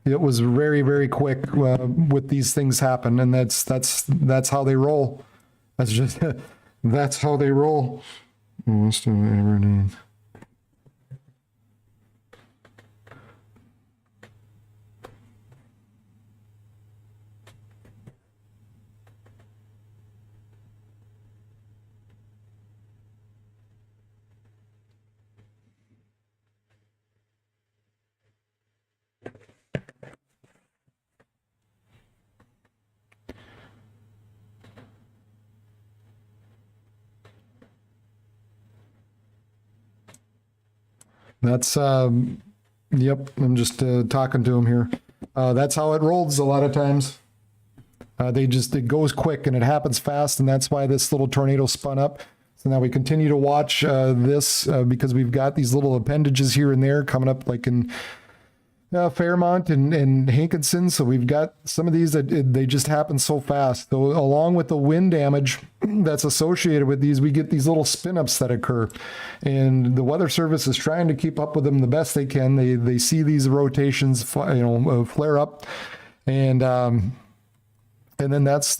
It was very, very quick with these things happen, and that's how they roll. That's just that's how they roll. That's yep. I'm just talking to him here. That's how it rolls a lot of times. It goes quick and it happens fast, and that's why this little tornado spun up. So now we continue to watch this because we've got these little appendages here and there coming up, like in Fairmont and Hankinson. So we've got some of these that they just happen so fast. So along with the wind damage that's associated with these, we get these little spin ups that occur, and the Weather Service is trying to keep up with them the best they can. They see these rotations, flare up, and then that's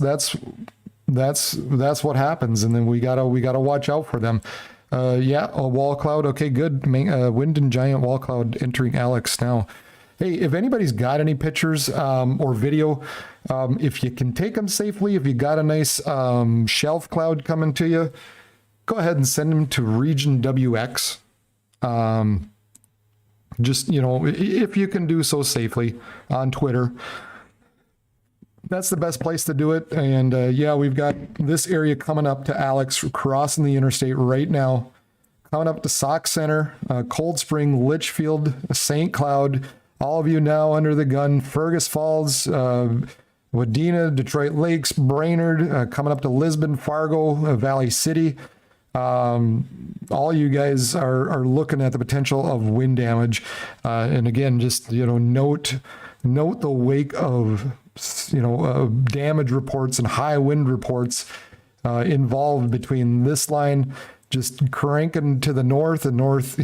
what happens. And then we gotta watch out for them. Yeah, a wall cloud. Okay, good. Wind and giant wall cloud entering Alex now. Hey, if anybody's got any pictures or video, if you can take them safely, if you got a nice shelf cloud coming to you, go ahead and send them to Region WX. Just, if you can do so safely on Twitter, that's the best place to do it. And yeah, we've got this area coming up to Alex, crossing the interstate right now, coming up to Sauk Center, Cold Spring, Litchfield, St. Cloud. All of you now under the gun. Fergus Falls, Wadena, Detroit Lakes, Brainerd, coming up to Lisbon, Fargo, Valley City. All you guys are looking at the potential of wind damage. And again, just, note the wake of, damage reports and high wind reports involved between this line just cranking to the north and north,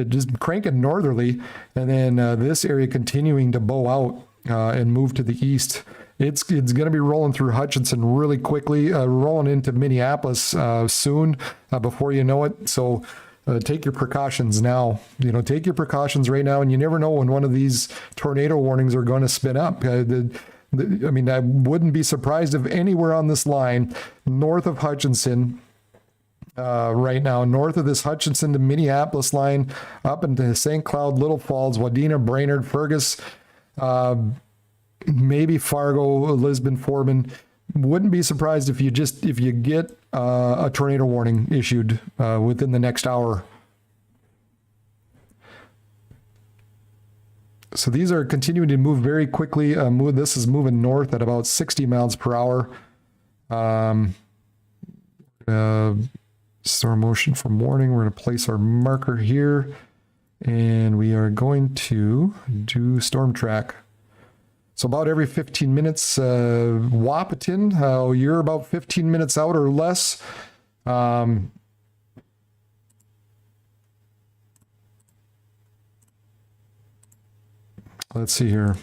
just cranking northerly, and then this area continuing to bow out and move to the east. It's going to be rolling through Hutchinson really quickly, rolling into Minneapolis soon, before you know it. So take your precautions now. Take your precautions right now, and you never know when one of these tornado warnings are going to spin up. I wouldn't be surprised if anywhere on this line north of Hutchinson, right now, north of this Hutchinson to Minneapolis line, up into St. Cloud, Little Falls, Wadena, Brainerd, Fergus, maybe Fargo, Lisbon, Foreman. Wouldn't be surprised if you get a tornado warning issued within the next hour. So these are continuing to move very quickly. This is moving north at about 60 miles per hour. Storm motion from warning. We're going to place our marker here, and we are going to do storm track. So about every 15 minutes, Wahpeton, you're about 15 minutes out or less. Let's see here.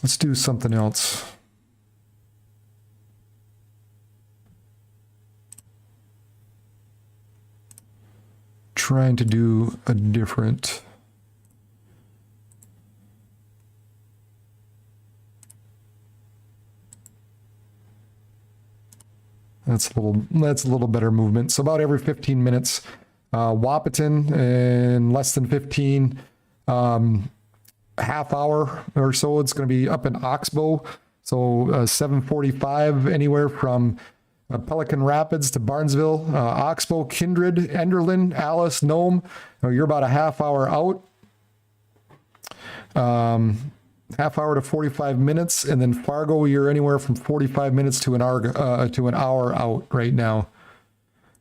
Let's do something else. Trying to do a different. That's a little better movement. So about every 15 minutes, Wahpeton, in less than 15, half hour or so, it's going to be up in Oxbow. So 745, anywhere from Pelican Rapids to Barnesville, Oxbow, Kindred, Enderlin, Alice, Nome. You're about a half hour out. Half hour to 45 minutes, and then Fargo, you're anywhere from 45 minutes to an hour out right now.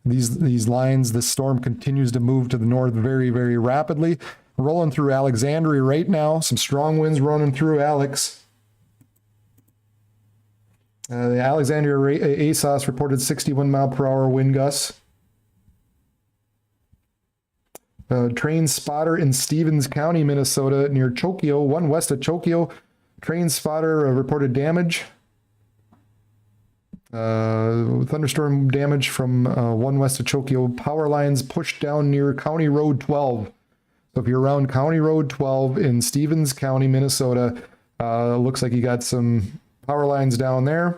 These lines, the storm continues to move to the north very, very rapidly. Rolling through Alexandria right now. Some strong winds running through Alex. The Alexandria ASOS reported 61 mile per hour wind gusts. Train spotter in Stevens County, Minnesota, near Chokio, one west of Chokio. Train spotter reported damage. Thunderstorm damage from one west of Chokio. Power lines pushed down near County Road 12. So if you're around County Road 12 in Stevens County, Minnesota, looks like you got some power lines down there.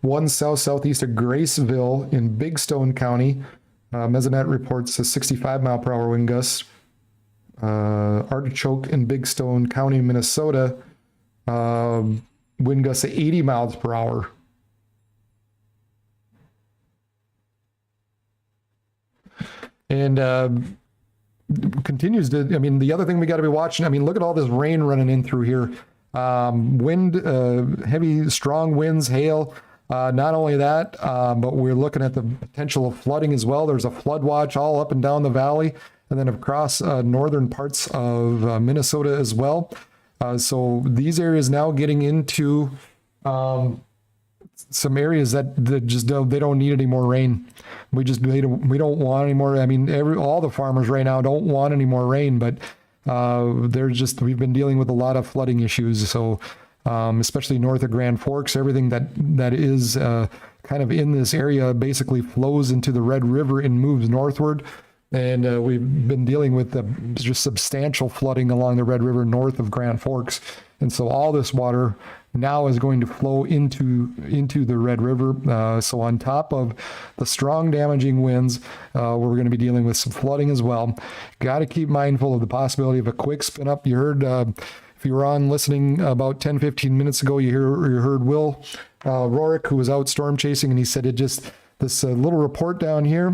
One southeast of Graceville in Big Stone County. Mesonet reports a 65 mile per hour wind gust. Artichoke in Big Stone County, Minnesota. Wind gusts at 80 miles per hour. And continues to, I mean, the other thing we got to be watching, I mean, look at all this rain running in through here. Wind, heavy, strong winds, hail. Not only that, but we're looking at the potential of flooding as well. There's a flood watch all up and down the valley, and then across northern parts of Minnesota as well. So these areas now getting into some areas that just they don't need any more rain. We don't want any more. I mean, all the farmers right now don't want any more rain, but we've been dealing with a lot of flooding issues. So especially north of Grand Forks, everything that is kind of in this area basically flows into the Red River and moves northward. And we've been dealing with just substantial flooding along the Red River north of Grand Forks. And so all this water now is going to flow into the Red River. So on top of the strong damaging winds, we're going to be dealing with some flooding as well. Got to keep mindful of the possibility of a quick spin up. You heard, if you were on listening about 10, 15 minutes ago, you heard Will Rorick, who was out storm chasing, and he said this little report down here,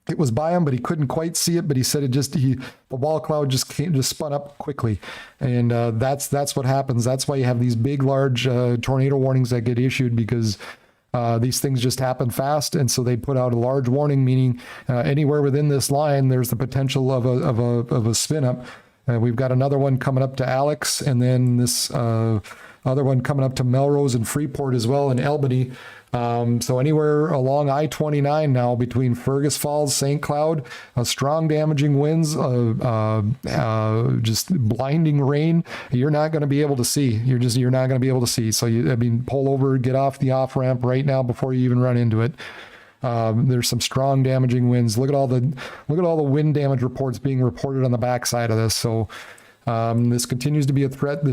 it was by him, but he couldn't quite see it. But he said the wall cloud just spun up quickly, and that's what happens. That's why you have these big, large tornado warnings that get issued, because these things just happen fast, and so they put out a large warning, meaning anywhere within this line, there's the potential of a spin up. We've got another one coming up to Alex, and then this other one coming up to Melrose and Freeport as well, in Albany. So anywhere along I-29 now between Fergus Falls, St. Cloud, strong damaging winds, just blinding rain, you're not going to be able to see. You're not going to be able to see. So pull over, get off the off ramp right now before you even run into it. There's some strong damaging winds. Look at all the wind damage reports being reported on the backside of this. So this continues to be a threat.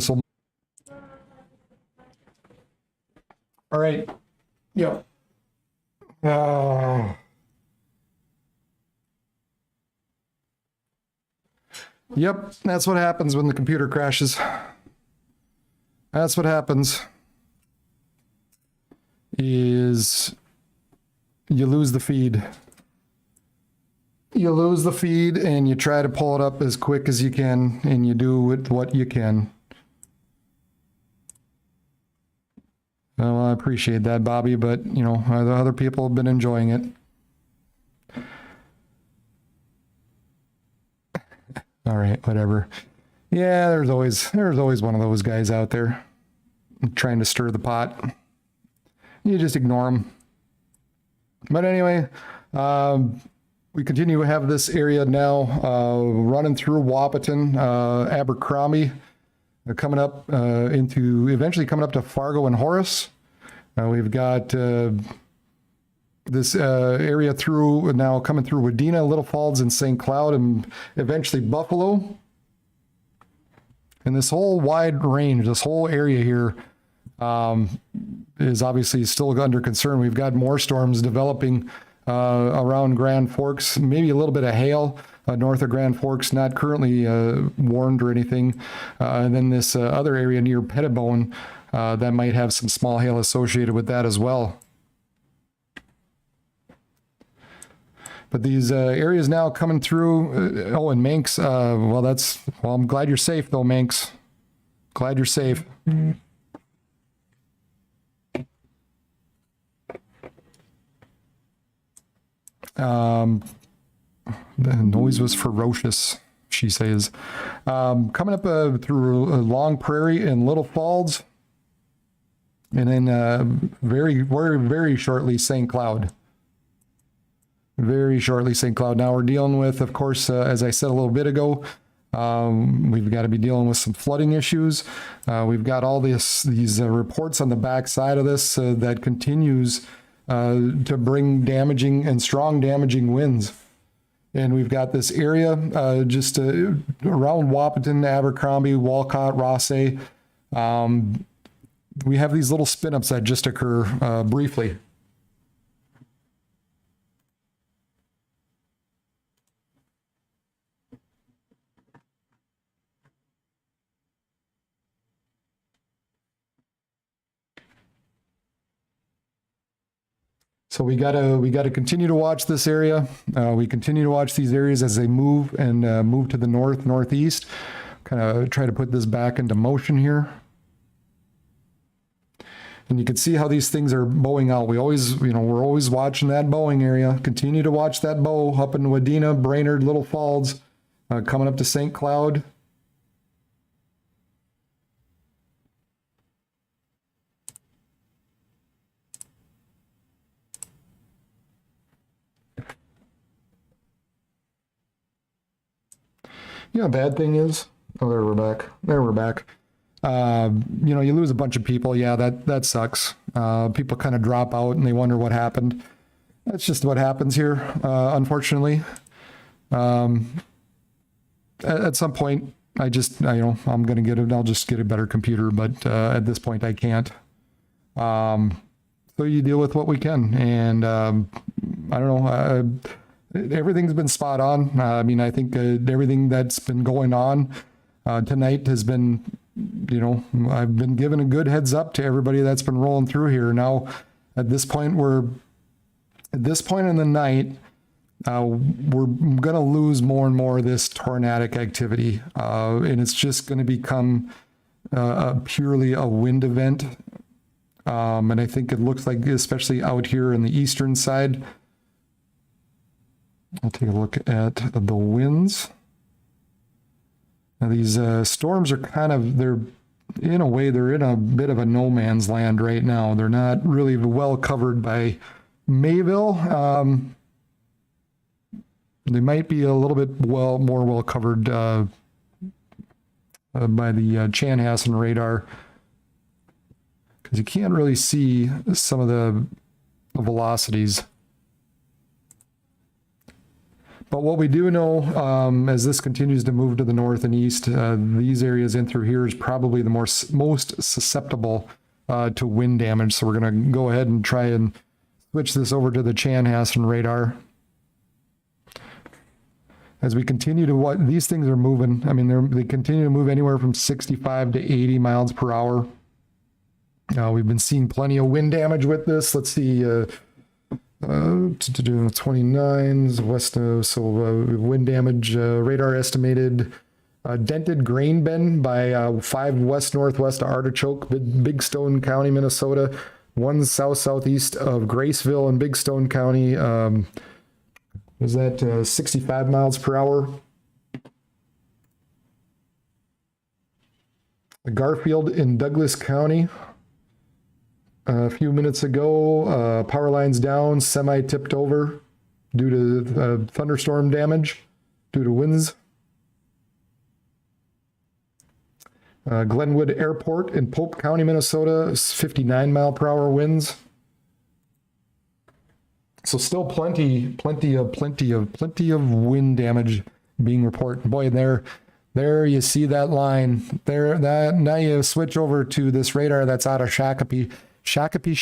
All right. Yep. Yep, that's what happens when the computer crashes. That's what happens. Is you lose the feed. You lose the feed and you try to pull it up as quick as you can, and you do with what you can. Well, I appreciate that, Bobby, but you know, the other people have been enjoying it. All right, whatever. Yeah, there's always one of those guys out there trying to stir the pot. You just ignore them. But anyway, we continue to have this area now running through Wahpeton, Abercrombie, coming up eventually coming up to Fargo and Horace. We've got this area coming through Wadena, Little Falls, and St. Cloud, and eventually Buffalo. And this whole wide range, this whole area here is obviously still under concern. We've got more storms developing around Grand Forks, maybe a little bit of hail north of Grand Forks, not currently warned or anything. And then this other area near Pettibone that might have some small hail associated with that as well. But these areas now coming through, and Manx, I'm glad you're safe though, Manx. Glad you're safe. The noise was ferocious. she says. Coming up through Long Prairie and Little Falls. And then very shortly, St. Cloud. Very shortly, St. Cloud. Now we're dealing with, of course, as I said a little bit ago, we've got to be dealing with some flooding issues. We've got all these reports on the back side of this that continues to bring damaging and strong damaging winds. And we've got this area just around Wahpeton, Abercrombie, Walcott, Rossay. We have these little spin-ups that just occur briefly. So we gotta continue to watch this area. We continue to watch these areas as they move and move to the northeast. Kind of try to put this back into motion here. And you can see how these things are bowing out. We're always watching that bowing area. Continue to watch that bow up in Wadena, Brainerd, Little Falls, coming up to St. Cloud. You know, bad thing is, oh, there we're back. There we're back. You lose a bunch of people. Yeah, that sucks. People kind of drop out and they wonder what happened. That's just what happens here, unfortunately. At some point, I'm going to I'll just get a better computer, but at this point I can't. So you deal with what we can. And I don't know. Everything's been spot on. I think everything that's been going on tonight has been, I've been given a good heads up to everybody that's been rolling through here. Now, at this point in the night, we're going to lose more and more of this tornadic activity, and it's just going to become purely a wind event. And I think it looks like, especially out here in the eastern side, I'll take a look at the winds. Now these storms are they're in a bit of a no man's land right now. They're not really well covered by Mayville. They might be a little bit more well covered by the Chanhassen radar, because you can't really see some of the velocities. But what we do know, as this continues to move to the north and east, these areas in through here is probably the most susceptible to wind damage. So we're going to go ahead and try and switch this over to the Chanhassen radar. As we continue to these things are moving. They continue to move anywhere from 65 to 80 miles per hour. We've been seeing plenty of wind damage with this. Let's see. 29s west, wind damage radar estimated dented grain bin by 5 west-northwest of Artichoke, Big Stone County, Minnesota, 1 south-southeast of Graceville and Big Stone County. Is that 65 miles per hour? Garfield in Douglas County. A few minutes ago, power lines down, semi tipped over due to thunderstorm damage, due to winds. Glenwood Airport in Pope County, Minnesota, 59 mile per hour winds. So still plenty of wind damage being reported. Boy, there you see that line there. Now you switch over to this radar that's out of Shakopee. Shakopee.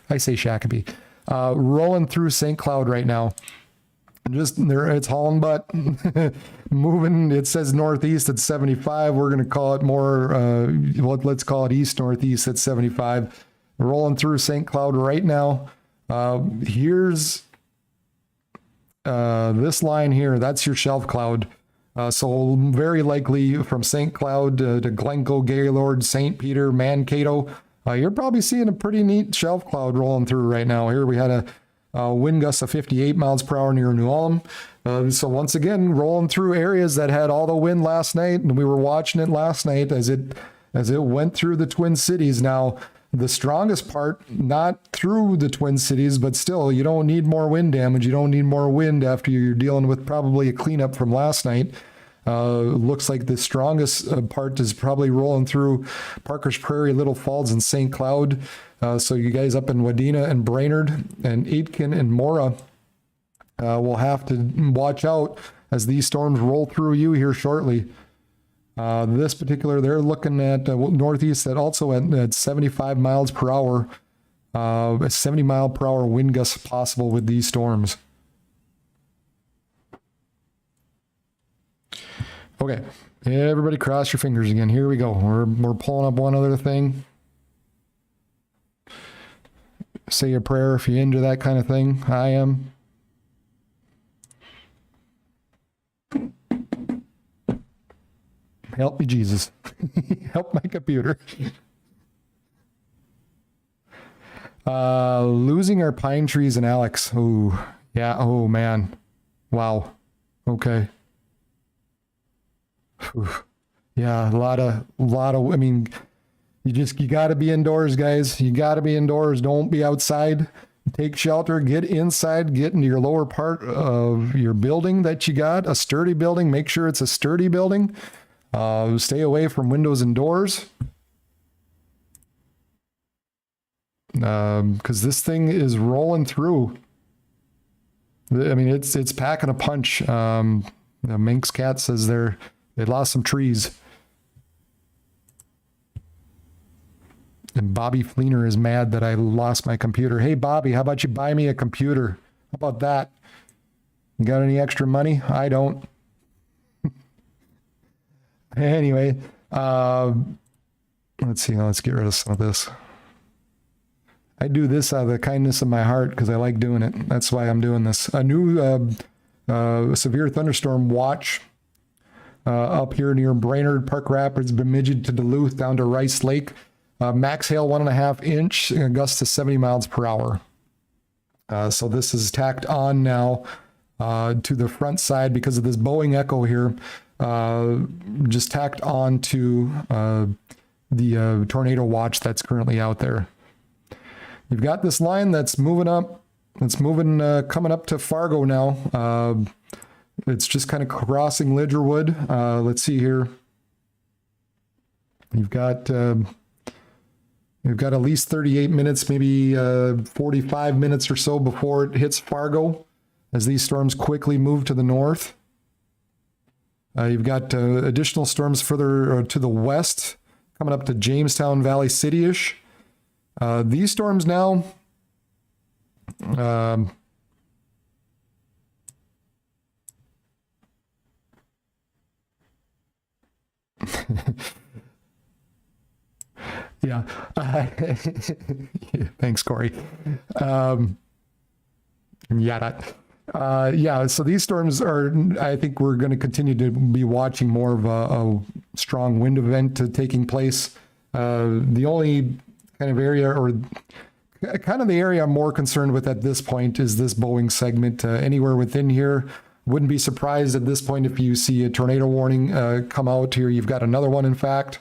I say Shakopee. Rolling through St. Cloud right now. Just there, it's hauling butt. Moving, it says northeast at 75. We're going to call it more, let's call it east-northeast at 75. Rolling through St. Cloud right now. Here's this line here. That's your shelf cloud. So very likely from St. Cloud to Glencoe, Gaylord, St. Peter, Mankato, you're probably seeing a pretty neat shelf cloud rolling through right now. Here we had wind gusts of 58 miles per hour near New Ulm. So once again, rolling through areas that had all the wind last night, and we were watching it last night as it went through the Twin Cities. Now, the strongest part, not through the Twin Cities, but still, you don't need more wind damage. You don't need more wind after you're dealing with probably a cleanup from last night. Looks like the strongest part is probably rolling through Parker's Prairie, Little Falls, and St. Cloud. So you guys up in Wadena and Brainerd and Aitkin and Mora will have to watch out as these storms roll through you here shortly. This particular, they're looking at northeast at also at 75 miles per hour, a 70 mile per hour wind gust possible with these storms. Okay, everybody cross your fingers again. Here we go. We're pulling up one other thing. Say a prayer if you're into that kind of thing. I am. Help me, Jesus. Help my computer. Losing our pine trees in Alex. Oh, yeah. Oh, man. Wow. Okay. Whew. Yeah, a lot of, I mean, you got to be indoors, guys. You got to be indoors. Don't be outside. Take shelter, get inside, get into your lower part of your building that you got, a sturdy building. Make sure it's a sturdy building. Stay away from windows and doors. Because this thing is rolling through. I mean, it's packing a punch. The Minx Cat says they lost some trees. And Bobby Fleener is mad that I lost my computer. Hey, Bobby, how about you buy me a computer? How about that? You got any extra money? I don't. Anyway, let's see. Let's get rid of some of this. I do this out of the kindness of my heart because I like doing it. That's why I'm doing this. A new severe thunderstorm watch up here near Brainerd, Park Rapids, Bemidji to Duluth, down to Rice Lake. Max hail 1.5 inch, gusts to 70 miles per hour. So this is tacked on now to the front side because of this Boeing Echo here. Just tacked on to the tornado watch that's currently out there. You've got this line that's moving up. It's moving, coming up to Fargo now. It's just kind of crossing Lidgerwood. Let's see here. You've got at least 38 minutes, maybe 45 minutes or so before it hits Fargo as these storms quickly move to the north. You've got additional storms further to the west coming up to Jamestown, Valley City-ish. These storms now, yeah. Thanks, Corey. Yeah, so these storms are, I think we're going to continue to be watching more of a strong wind event taking place. The only kind of area, or kind of the area I'm more concerned with at this point, is this Boeing segment. Anywhere within here, wouldn't be surprised at this point if you see a tornado warning come out here. You've got another one, in fact.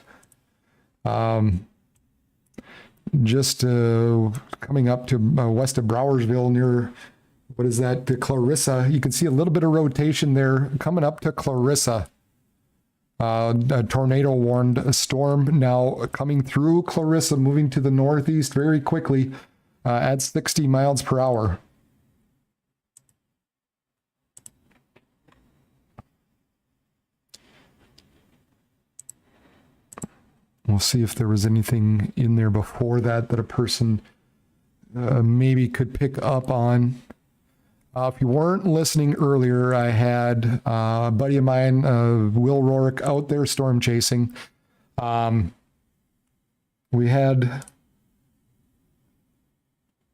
Just coming up to west of Browersville near, what is that, to Clarissa. You can see a little bit of rotation there coming up to Clarissa. A tornado warned storm now coming through Clarissa, moving to the northeast very quickly at 60 miles per hour. We'll see if there was anything in there before that a person maybe could pick up on. If you weren't listening earlier, I had a buddy of mine, Will Rorick, out there storm chasing. We had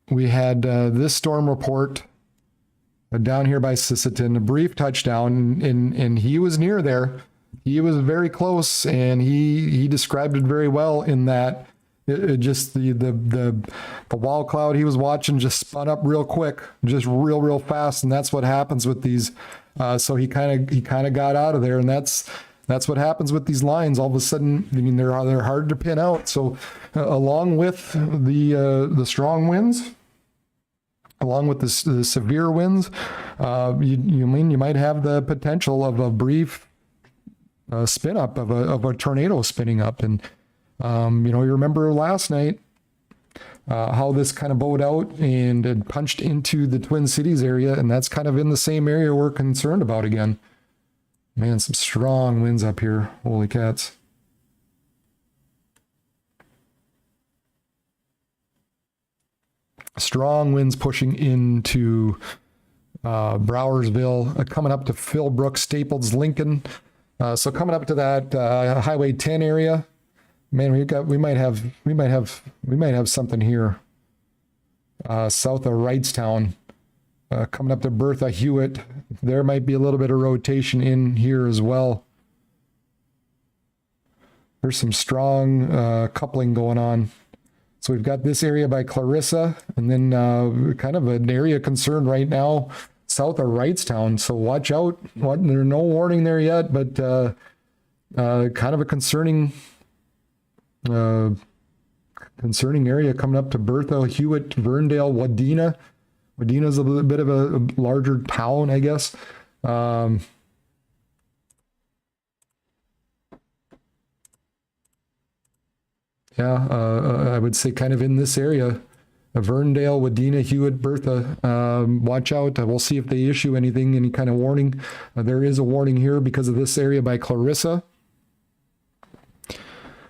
this storm report down here by Sisseton, a brief touchdown, and he was near there. He was very close, and he described it very well in that it just the a wall cloud he was watching just spun up real quick, just real fast, and that's what happens with these. So he kind of got out of there, and that's what happens with these lines. All of a sudden, I mean, they're hard to pin out. So along with the strong winds, along with the severe winds, you might have the potential of a brief spin up of a tornado spinning up. And you remember last night how this kind of bowed out and it punched into the Twin Cities area, and that's kind of in the same area we're concerned about again. Man, some strong winds up here. Holy cats. Strong winds pushing into Browersville, coming up to Philbrook, Staples, Lincoln. So coming up to that Highway 10 area, man, we might have something here south of Wrightstown, coming up to Bertha, Hewitt. There might be a little bit of rotation in here as well. There's some strong coupling going on. So we've got this area by Clarissa, and then kind of an area concerned right now south of Wrightstown. So watch out. There's no warning there yet, but kind of a concerning area coming up to Bertha, Hewitt, Verndale, Wadena. Wadena's a little bit of a larger town, I guess. I would say kind of in this area, Verndale, Wadena, Hewitt, Bertha. Watch out. We'll see if they issue any kind of warning. There is a warning here because of this area by Clarissa.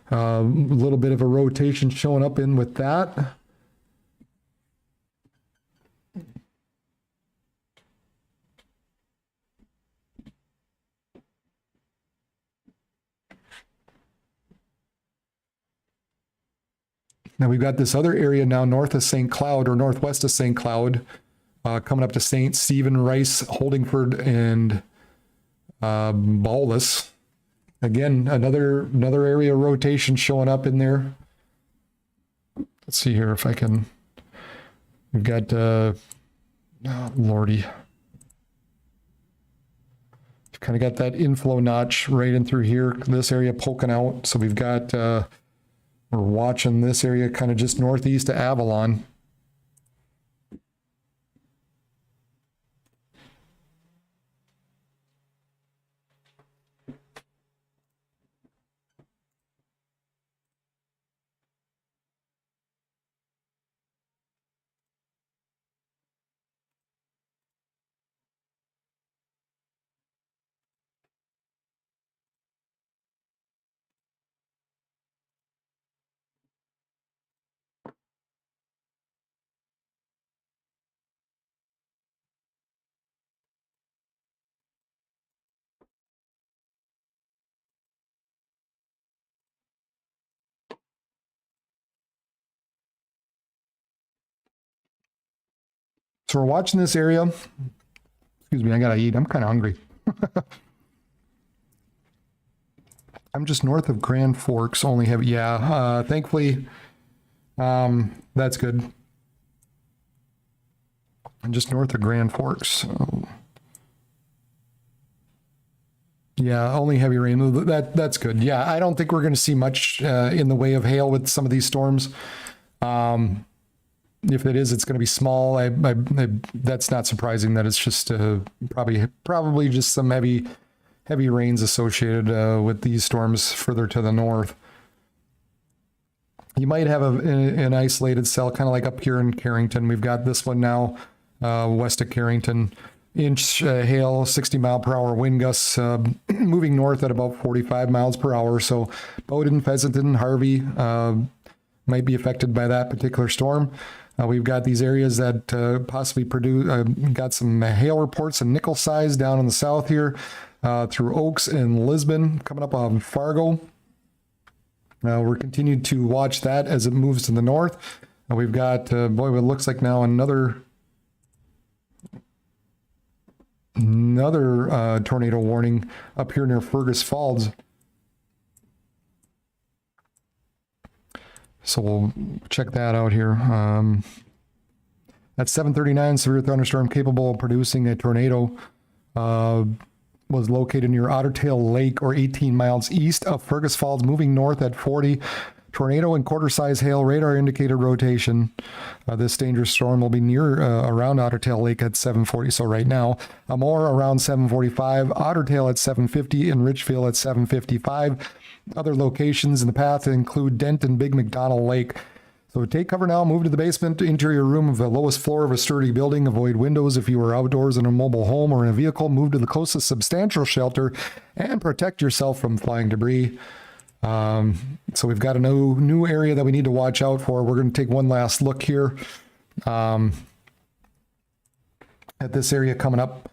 A little bit of a rotation showing up in with that. Now we've got this other area now north of St. Cloud, or northwest of St. Cloud, coming up to St. Stephen, Rice, Holdingford, and Bowles. Again, another area rotation showing up in there. Let's see here if I can. We've got, oh, Lordy. Kind of got that inflow notch right in through here, this area poking out. So we've got, we're watching this area kind of just northeast of Avalon. So we're watching this area. Excuse me, I gotta eat. I'm kind of hungry. I'm just north of Grand Forks. Only have, thankfully, that's good. I'm just north of Grand Forks. So. Yeah, only heavy rain. That's good. Yeah, I don't think we're going to see much in the way of hail with some of these storms. If it is, it's going to be small. That's not surprising that it's just probably just some heavy rains associated with these storms further to the north. You might have an isolated cell, kind of like up here in Carrington. We've got this one now, west of Carrington. Inch hail, 60 mile per hour wind gusts, moving north at about 45 miles per hour. So Bowden, Pheasanton, Harvey might be affected by that particular storm. We've got these areas that possibly got some hail reports and nickel size down in the south here through Oaks and Lisbon, coming up on Fargo. We're continuing to watch that as it moves to the north. We've got, what looks like now another tornado warning up here near Fergus Falls. So we'll check that out here. At 7:39, severe thunderstorm capable of producing a tornado was located near Otter Tail Lake, or 18 miles east of Fergus Falls, moving north at 40. Tornado and quarter-size hail, radar indicated rotation. This dangerous storm will be near around Otter Tail Lake at 7:40. So right now, Amore around 7:45, Otter Tail at 7:50, and Richfield at 7:55. Other locations in the path include Dent and Big McDonald Lake. So take cover now, move to the basement, interior room of the lowest floor of a sturdy building. Avoid windows if you are outdoors in a mobile home or in a vehicle. Move to the closest substantial shelter and protect yourself from flying debris. So we've got a new area that we need to watch out for. We're going to take one last look here at this area coming up.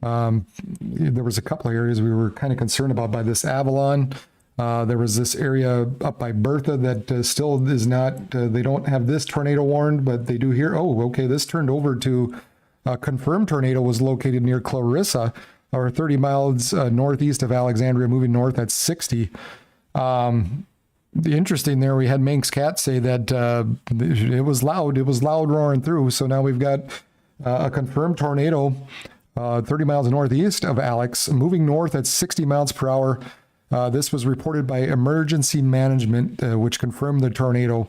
There was a couple of areas we were kind of concerned about by this Avalon. There was this area up by Bertha that still is not, they don't have this tornado warned, but they do here. Oh, okay, this turned over to a confirmed tornado was located near Clarissa, or 30 miles northeast of Alexandria, moving north at 60. The interesting there, we had Manx Cat say that it was loud roaring through. So now we've got a confirmed tornado 30 miles northeast of Alex, moving north at 60 miles per hour. This was reported by Emergency Management, which confirmed the tornado.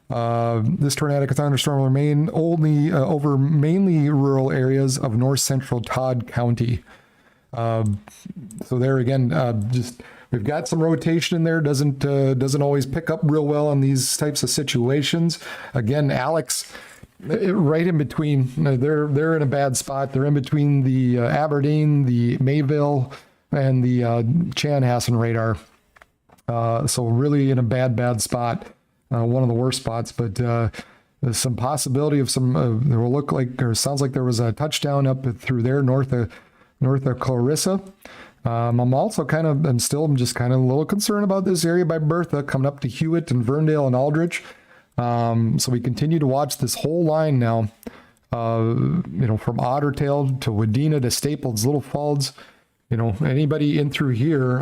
This tornadic thunderstorm will remain only over mainly rural areas of north central Todd County. So there again, just we've got some rotation in there. Doesn't always pick up real well on these types of situations. Again, Alex, right in between. They're in a bad spot. They're in between the Aberdeen, the Mayville, and the Chanhassen radar. So really in a bad spot. One of the worst spots, but there's some possibility of some, there will look like, or sounds like there was a touchdown up through there, north of Clarissa. I'm just kind of a little concerned about this area by Bertha coming up to Hewitt and Verndale and Aldrich. So we continue to watch this whole line now, from Otter Tail to Wadena to Staples, Little Falls. Anybody in through here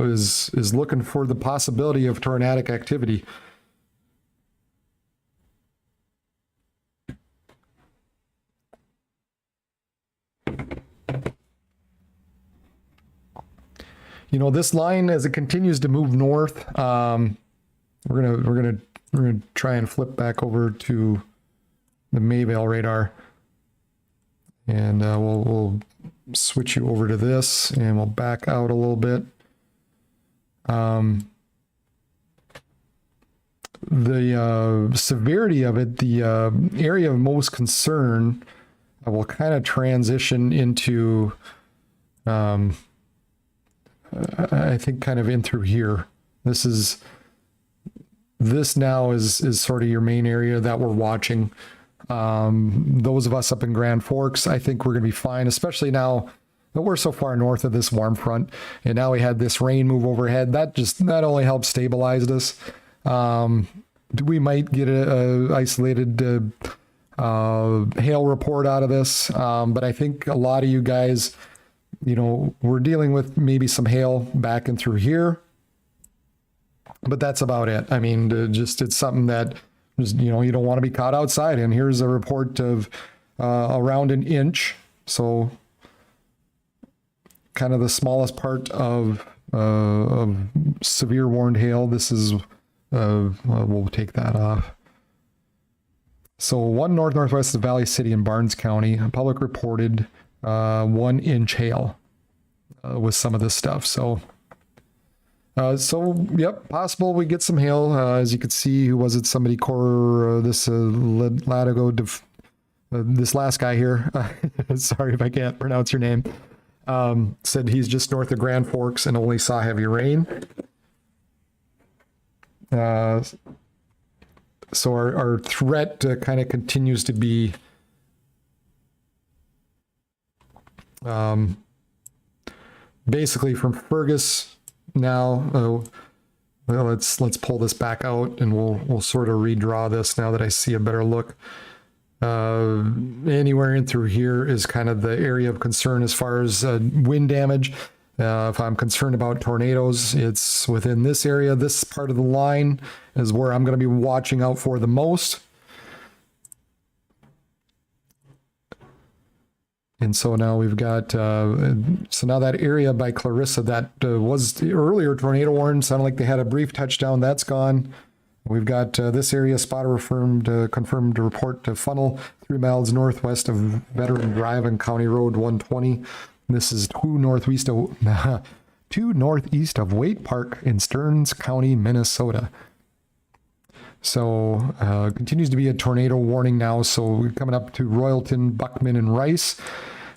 is looking for the possibility of tornadic activity. This line, as it continues to move north, we're gonna try and flip back over to the Mayville radar, and we'll switch you over to this, and we'll back out a little bit. The severity of it, the area of most concern, will kind of transition into, I think, kind of in through here. This now is sort of your main area that we're watching. Those of us up in Grand Forks, I think we're going to be fine, especially now that we're so far north of this warm front, and now we had this rain move overhead. That only helps stabilize us. We might get a isolated hail report out of this, but I think a lot of you guys, we're dealing with maybe some hail back and through here, but that's about it. I mean, it's something that you don't want to be caught outside. And here's a report of around an inch. So kind of the smallest part of severe warned hail. This is, we'll take that off. So 1 northwest of Valley City in Barnes County, public reported 1 inch hail with some of this stuff. So yep, possible we get some hail. As you can see, who was it? Somebody Latigo, this last guy here. Sorry if I can't pronounce your name. Said he's just north of Grand Forks and only saw heavy rain. So our threat kind of continues to be basically from Fergus now. Let's pull this back out, and we'll sort of redraw this now that I see a better look. Anywhere in through here is kind of the area of concern as far as wind damage. If I'm concerned about tornadoes, it's within this area. This part of the line is where I'm going to be watching out for the most. And so now we've got, so now that area by Clarissa that was the earlier tornado warning, sounded like they had a brief touchdown, that's gone. We've got this area spotter confirmed report to funnel 3 miles northwest of Veteran Drive and County Road 120. This is 2 northeast of Waite Park in Stearns County, Minnesota. So continues to be a tornado warning now. So we're coming up to Royalton, Buckman, and Rice.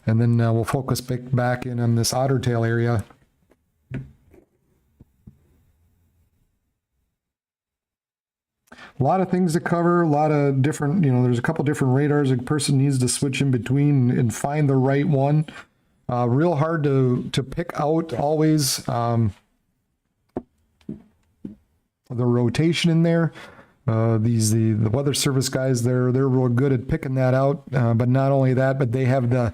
And then we'll focus back in on this Otter Tail area. A lot of things to cover, a lot of different, there's a couple different radars a person needs to switch in between and find the right one. Real hard to pick out always the rotation in there. The Weather Service guys, they're real good at picking that out. But not only that, but they have the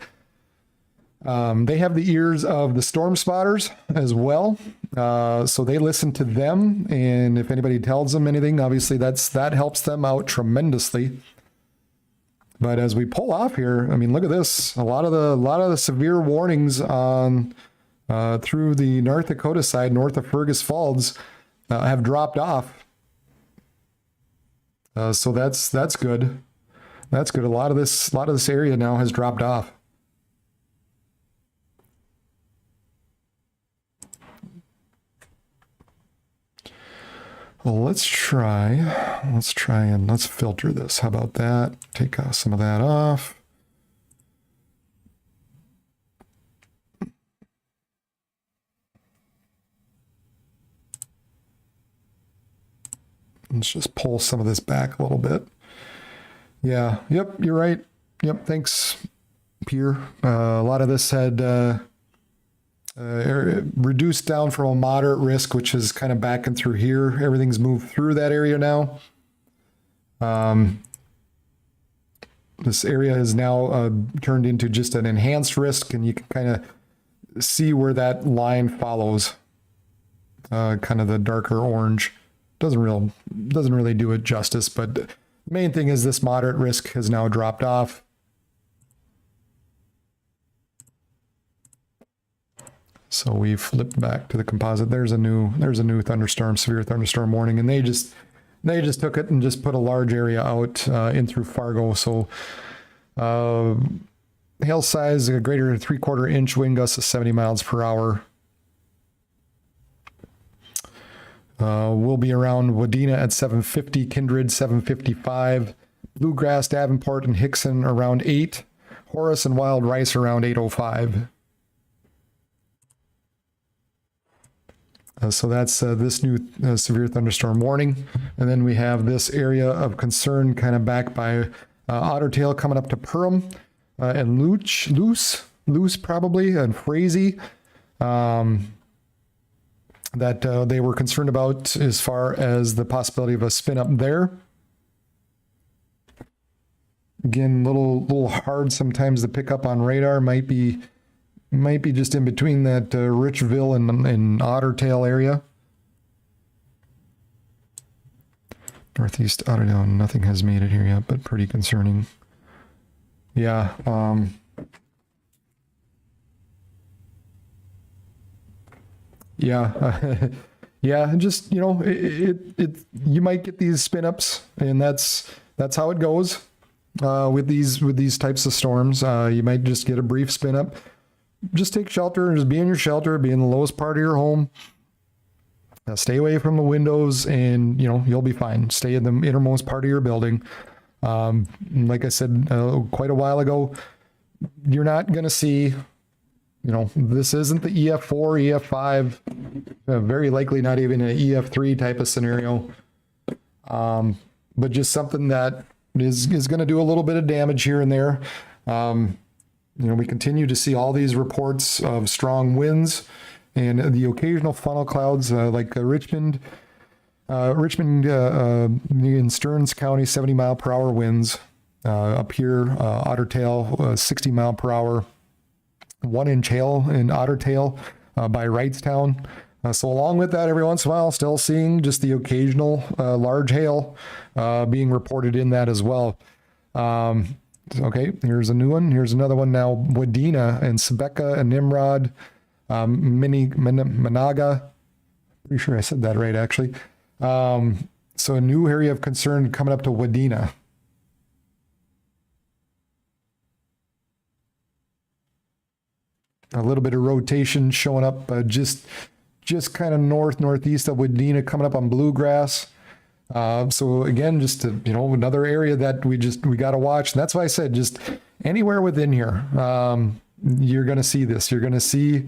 ears of the storm spotters as well. So they listen to them, and if anybody tells them anything, obviously that helps them out tremendously. But as we pull off here, I mean, look at this. A lot of the severe warnings on through the North Dakota side, north of Fergus Falls, have dropped off. So that's good. That's good. A lot of this area now has dropped off. Well, let's try and let's filter this. How about that? Take some of that off. Let's just pull some of this back a little bit. Yeah, yep, you're right. Yep, thanks, Pierre. A lot of this had reduced down from a moderate risk, which is kind of backing through here. Everything's moved through that area now. This area is now turned into just an enhanced risk, and you can kind of see where that line follows. Kind of the darker orange. Doesn't really do it justice, but the main thing is this moderate risk has now dropped off. So we flipped back to the composite. There's a new thunderstorm, severe thunderstorm warning, and they just took it and just put a large area out in through Fargo. So hail size greater than 3/4 inch, wind gusts of 70 miles per hour. We'll be around Wadena at 750, Kindred 755, Bluegrass, Davenport, and Hickson around 8, Horace and Wild Rice around 805. So that's this new severe thunderstorm warning. And then we have this area of concern kind of back by Otter Tail coming up to Perham and Luce probably, and Frazee. That they were concerned about as far as the possibility of a spin up there. Again, little hard sometimes to pick up on radar. Might be just in between that Richville and Otter Tail area. Northeast Otter Tail, nothing has made it here yet, but pretty concerning. Yeah. Yeah, yeah, just you might get these spin ups, and that's how it goes with these types of storms. You might just get a brief spin up. Just take shelter and just be in your shelter, be in the lowest part of your home. Stay away from the windows, and you'll be fine. Stay in the innermost part of your building. Like I said quite a while ago, you're not going to see. This isn't the EF4, EF5, very likely not even an EF3 type of scenario, but just something that is going to do a little bit of damage here and there. We continue to see all these reports of strong winds and the occasional funnel clouds like Richmond in Stearns County, 70 mile per hour winds. Up here, Otter Tail, 60 mile per hour. 1 inch hail in Otter Tail. by Wrightstown. So along with that, every once in a while, still seeing just the occasional large hail being reported in that as well. Okay, here's a new one. Here's another one now. Wadena and Sebeka and Nimrod, Managa. Pretty sure I said that right, actually. So a new area of concern coming up to Wadena. A little bit of rotation showing up just kind of northeast of Wadena, coming up on Bluegrass. So again, just to, another area that we got to watch. And that's why I said just anywhere within here, you're going to see this. You're going to see,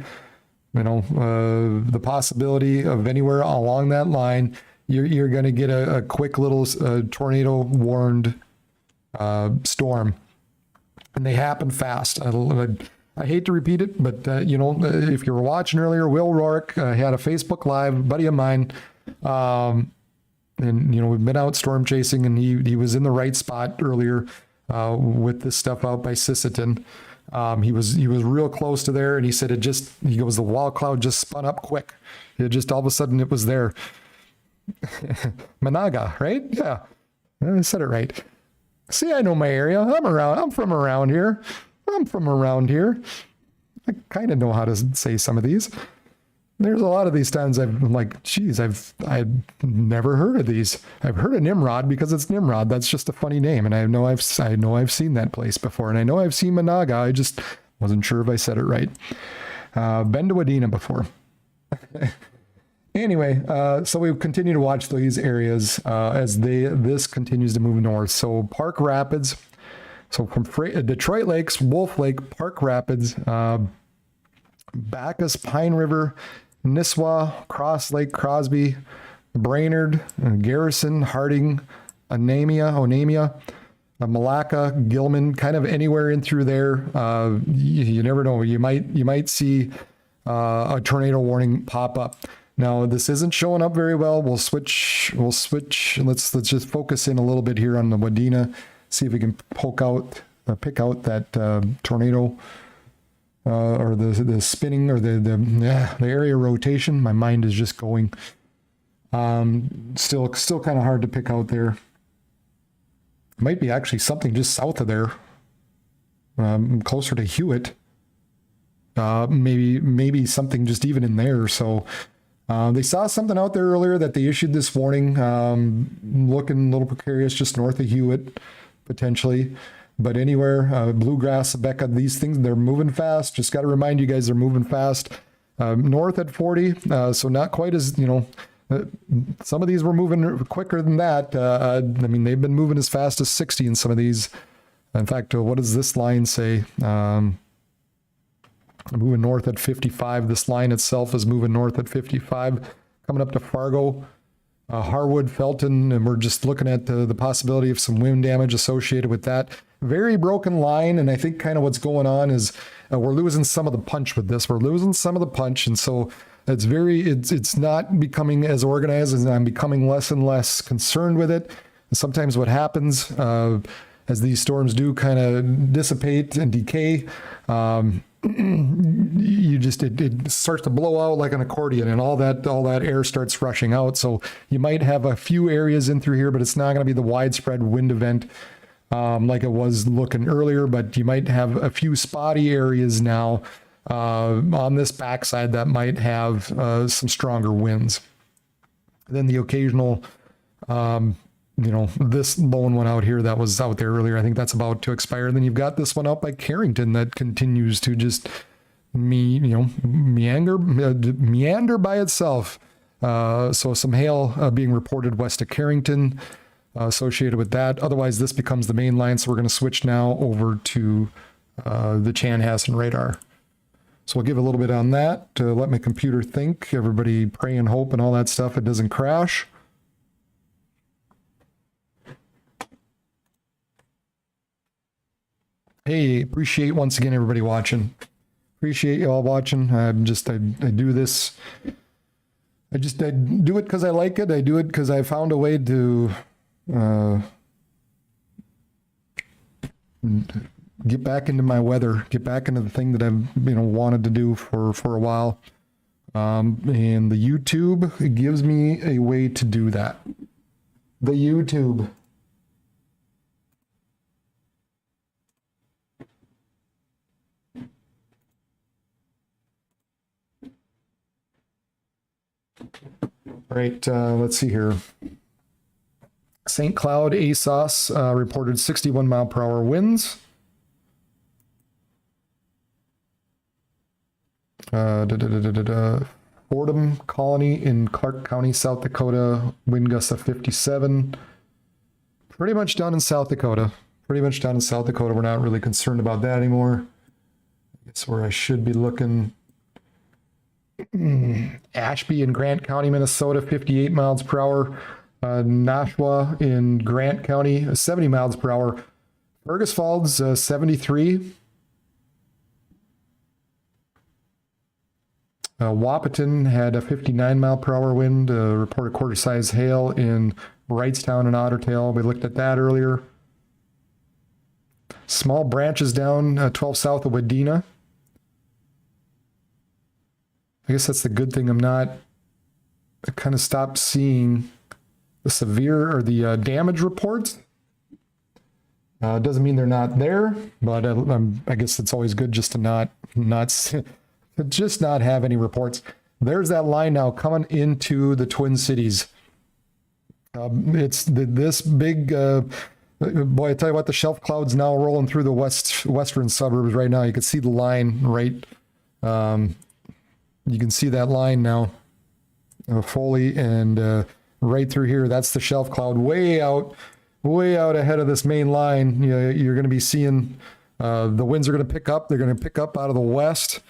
the possibility of anywhere along that line. You're going to get a quick little tornado warned storm, and they happen fast. I hate to repeat it, but if you were watching earlier, Will Rourke had a Facebook Live, a buddy of mine. And we've been out storm chasing, and he was in the right spot earlier with this stuff out by Sisseton. He was real close to there, and he said he goes, the wild cloud just spun up quick. It just all of a sudden it was there. Managa, right? Yeah, I said it right. See, I know my area. I'm from around here. I kind of know how to say some of these. There's a lot of these times I'm like, geez, I've never heard of these. I've heard of Nimrod because it's Nimrod. That's just a funny name, and I know I've seen that place before, and I know I've seen Managa. I just wasn't sure if I said it right. Been to Wadena before. Anyway, so we continue to watch these areas as this continues to move north. So Park Rapids, so from Detroit Lakes, Wolf Lake, Park Rapids, Bacchus, Pine River, Nisswa, Cross Lake, Crosby, Brainerd, Garrison, Harding, Onamia, Malacca, Gilman, kind of anywhere in through there. You never know. You might see a tornado warning pop up. Now this isn't showing up very well. We'll switch. Let's just focus in a little bit here on the Wadena. See if we can pick out that tornado. Or the spinning or the area rotation. My mind is just going. Still kind of hard to pick out there. Might be actually something just south of there, closer to Hewitt. Maybe something just even in there. So they saw something out there earlier that they issued this warning. Looking a little precarious just north of Hewitt, potentially. But anywhere, Bluegrass, Becca, these things, they're moving fast. Just got to remind you guys, they're moving fast. North at 40, so not quite as, some of these were moving quicker than that. They've been moving as fast as 60 in some of these. In fact, what does this line say? Moving north at 55. This line itself is moving north at 55. Coming up to Fargo. Harwood, Felton, and we're just looking at the possibility of some wind damage associated with that. Very broken line, and I think kind of what's going on is we're losing some of the punch with this. We're losing some of the punch, and so it's not becoming as organized, and I'm becoming less and less concerned with it. And sometimes what happens as these storms do kind of dissipate and decay, it starts to blow out like an accordion, and all that air starts rushing out. So you might have a few areas in through here, but it's not going to be the widespread wind event like it was looking earlier. But you might have a few spotty areas now on this backside that might have some stronger winds. Then the occasional this lone one out here that was out there earlier, I think that's about to expire. And then you've got this one out by Carrington that continues to just meander by itself. So some hail being reported west of Carrington associated with that. Otherwise, this becomes the main line. So we're going to switch now over to the Chanhassen radar. So we'll give a little bit on that to let my computer think. Everybody pray and hope and all that stuff. It doesn't crash. Hey, appreciate once again everybody watching. Appreciate you all watching. I do this. I do it because I like it. I do it because I found a way to get back into my weather, get back into the thing that I've wanted to do for a while. And the YouTube, it gives me a way to do that. The YouTube. All right, let's see here. St. Cloud ASOS reported 61 mile per hour winds. Fordham Colony in Clark County, South Dakota, wind gusts of 57. Pretty much down in South Dakota. Pretty much down in South Dakota. We're not really concerned about that anymore. That's where I should be looking. Ashby in Grant County, Minnesota, 58 miles per hour. Nashua in Grant County, 70 miles per hour. Fergus Falls, 73. Wahpeton had a 59 mile per hour wind, reported quarter size hail in Wrightstown and Ottertail. We looked at that earlier. Small branches down 12 south of Wadena. I guess that's the good thing. I kind of stopped seeing the severe or the damage reports. Doesn't mean they're not there, but I guess it's always good just to not have any reports. There's that line now coming into the Twin Cities. It's this big, boy, I tell you what, the shelf cloud's now rolling through the western suburbs right now. You can see the line, right? You can see that line now, fully, and right through here. That's the shelf cloud way out ahead of this main line. You're going to be seeing the winds are going to pick up. They're going to pick up out of the west,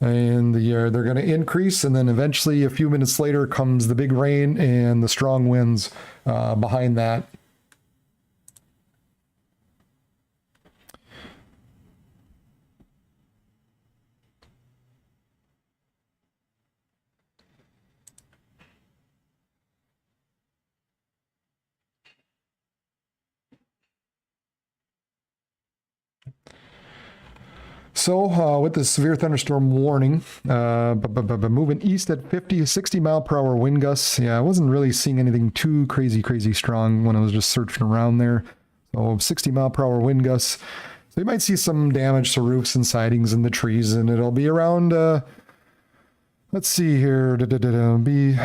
and they're going to increase. And then eventually, a few minutes later, comes the big rain and the strong winds behind that. So with the severe thunderstorm warning, but moving east at 60 mile per hour wind gusts. Yeah, I wasn't really seeing anything too crazy strong when I was just searching around there. So 60 mile per hour wind gusts. So you might see some damage to roofs and sidings and the trees, and it'll be around, let's see here, be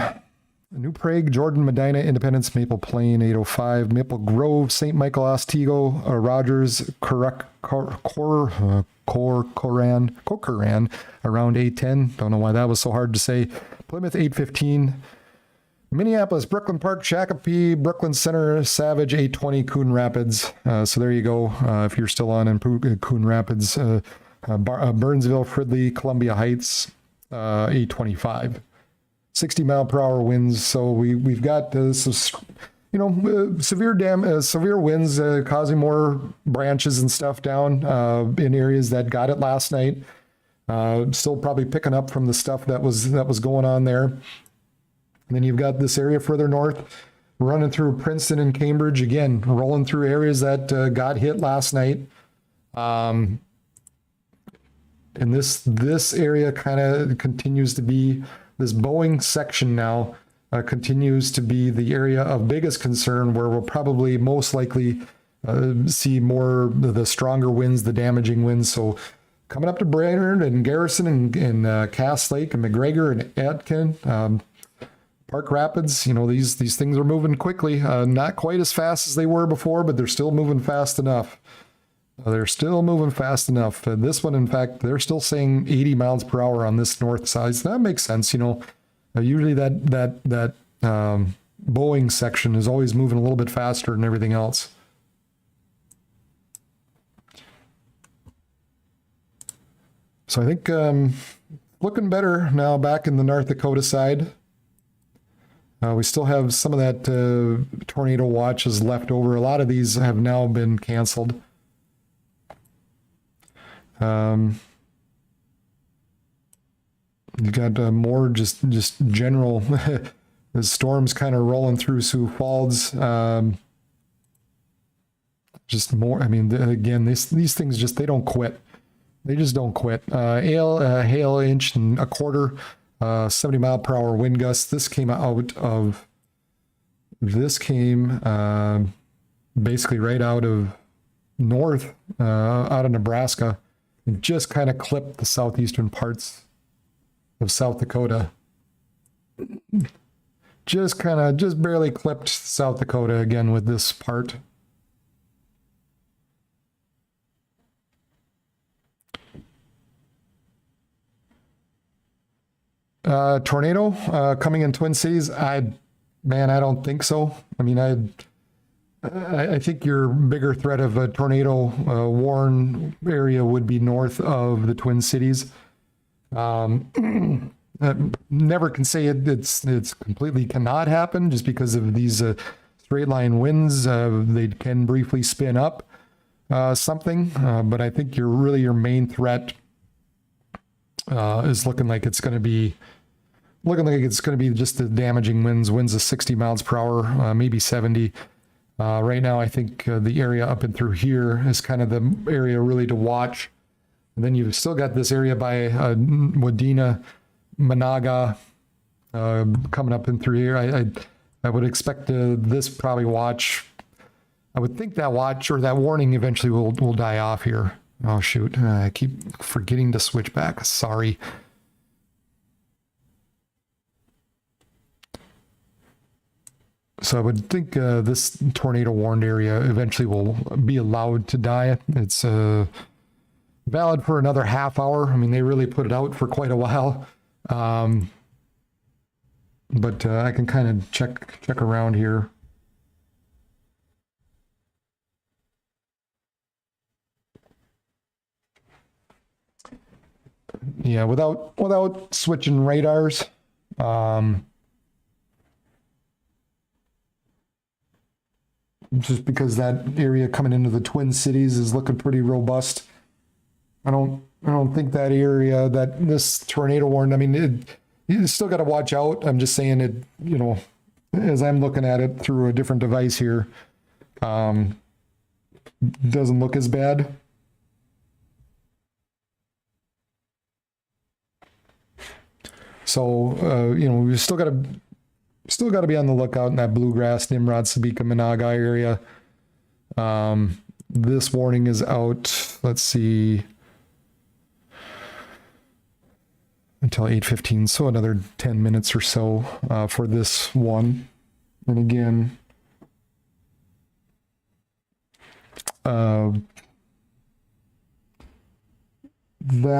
New Prague, Jordan, Medina, Independence, Maple Plain, 805, Maple Grove, St. Michael, Otsego, Rogers, Corcoran, around 810. Don't know why that was so hard to say. Plymouth, 815. Minneapolis, Brooklyn Park, Shakopee, Brooklyn Center, Savage, 820, Coon Rapids. So there you go. If you're still on in Coon Rapids, Burnsville, Fridley, Columbia Heights, 825. 60 mile per hour winds. So we've got severe winds causing more branches and stuff down in areas that got it last night. Still probably picking up from the stuff that was going on there. And then you've got this area further north running through Princeton and Cambridge, again rolling through areas that got hit last night. And this area kind of continues to be, this Boeing section now continues to be the area of biggest concern, where we'll probably most likely see more the stronger winds, the damaging winds. So coming up to Brainerd and Garrison and Cass Lake and McGregor and Atkin, Park Rapids, these things are moving quickly. Not quite as fast as they were before, but they're still moving fast enough. This one, in fact, they're still saying 80 miles per hour on this north side. So that makes sense. Usually that Boeing section is always moving a little bit faster than everything else. So I think looking better now back in the North Dakota side. We still have some of that tornado watches left over. A lot of these have now been canceled. You got more just general the storms kind of rolling through Sioux Falls. Just more. I mean, again, these things just, they don't quit. They just don't quit. Hail inch and a quarter 70-mile-per-hour wind gusts. This came basically right out of out of Nebraska, and just kind of clipped the southeastern parts of South Dakota. Just barely clipped South Dakota again with this part. Tornado coming in Twin Cities. I don't think so. I mean, I think your bigger threat of a tornado warn area would be north of the Twin Cities. Never can say it's completely cannot happen just because of these straight line winds. They can briefly spin up something, but I think your main threat is looking like it's going to be just the damaging winds of 60 miles per hour, maybe 70. Right now, I think the area up and through here is kind of the area really to watch. And then you've still got this area by Wadena, Monaga, coming up and through here. I would expect this probably watch. I would think that watch or that warning eventually will die off here. Oh shoot! I keep forgetting to switch back. Sorry. So I would think this tornado warned area eventually will be allowed to die. It's valid for another half hour. I mean, they really put it out for quite a while. But I can kind of check around here. Yeah, without switching radars. Just because that area coming into the Twin Cities is looking pretty robust. I don't think that area, that this tornado warning, I mean, you still got to watch out. I'm just saying it, as I'm looking at it through a different device here, doesn't look as bad. So, we've still got to be on the lookout in that Bluegrass, Nimrod, Sabika, Monaga area. This warning is out, let's see, until 8:15, so another 10 minutes or so for this one. And again, that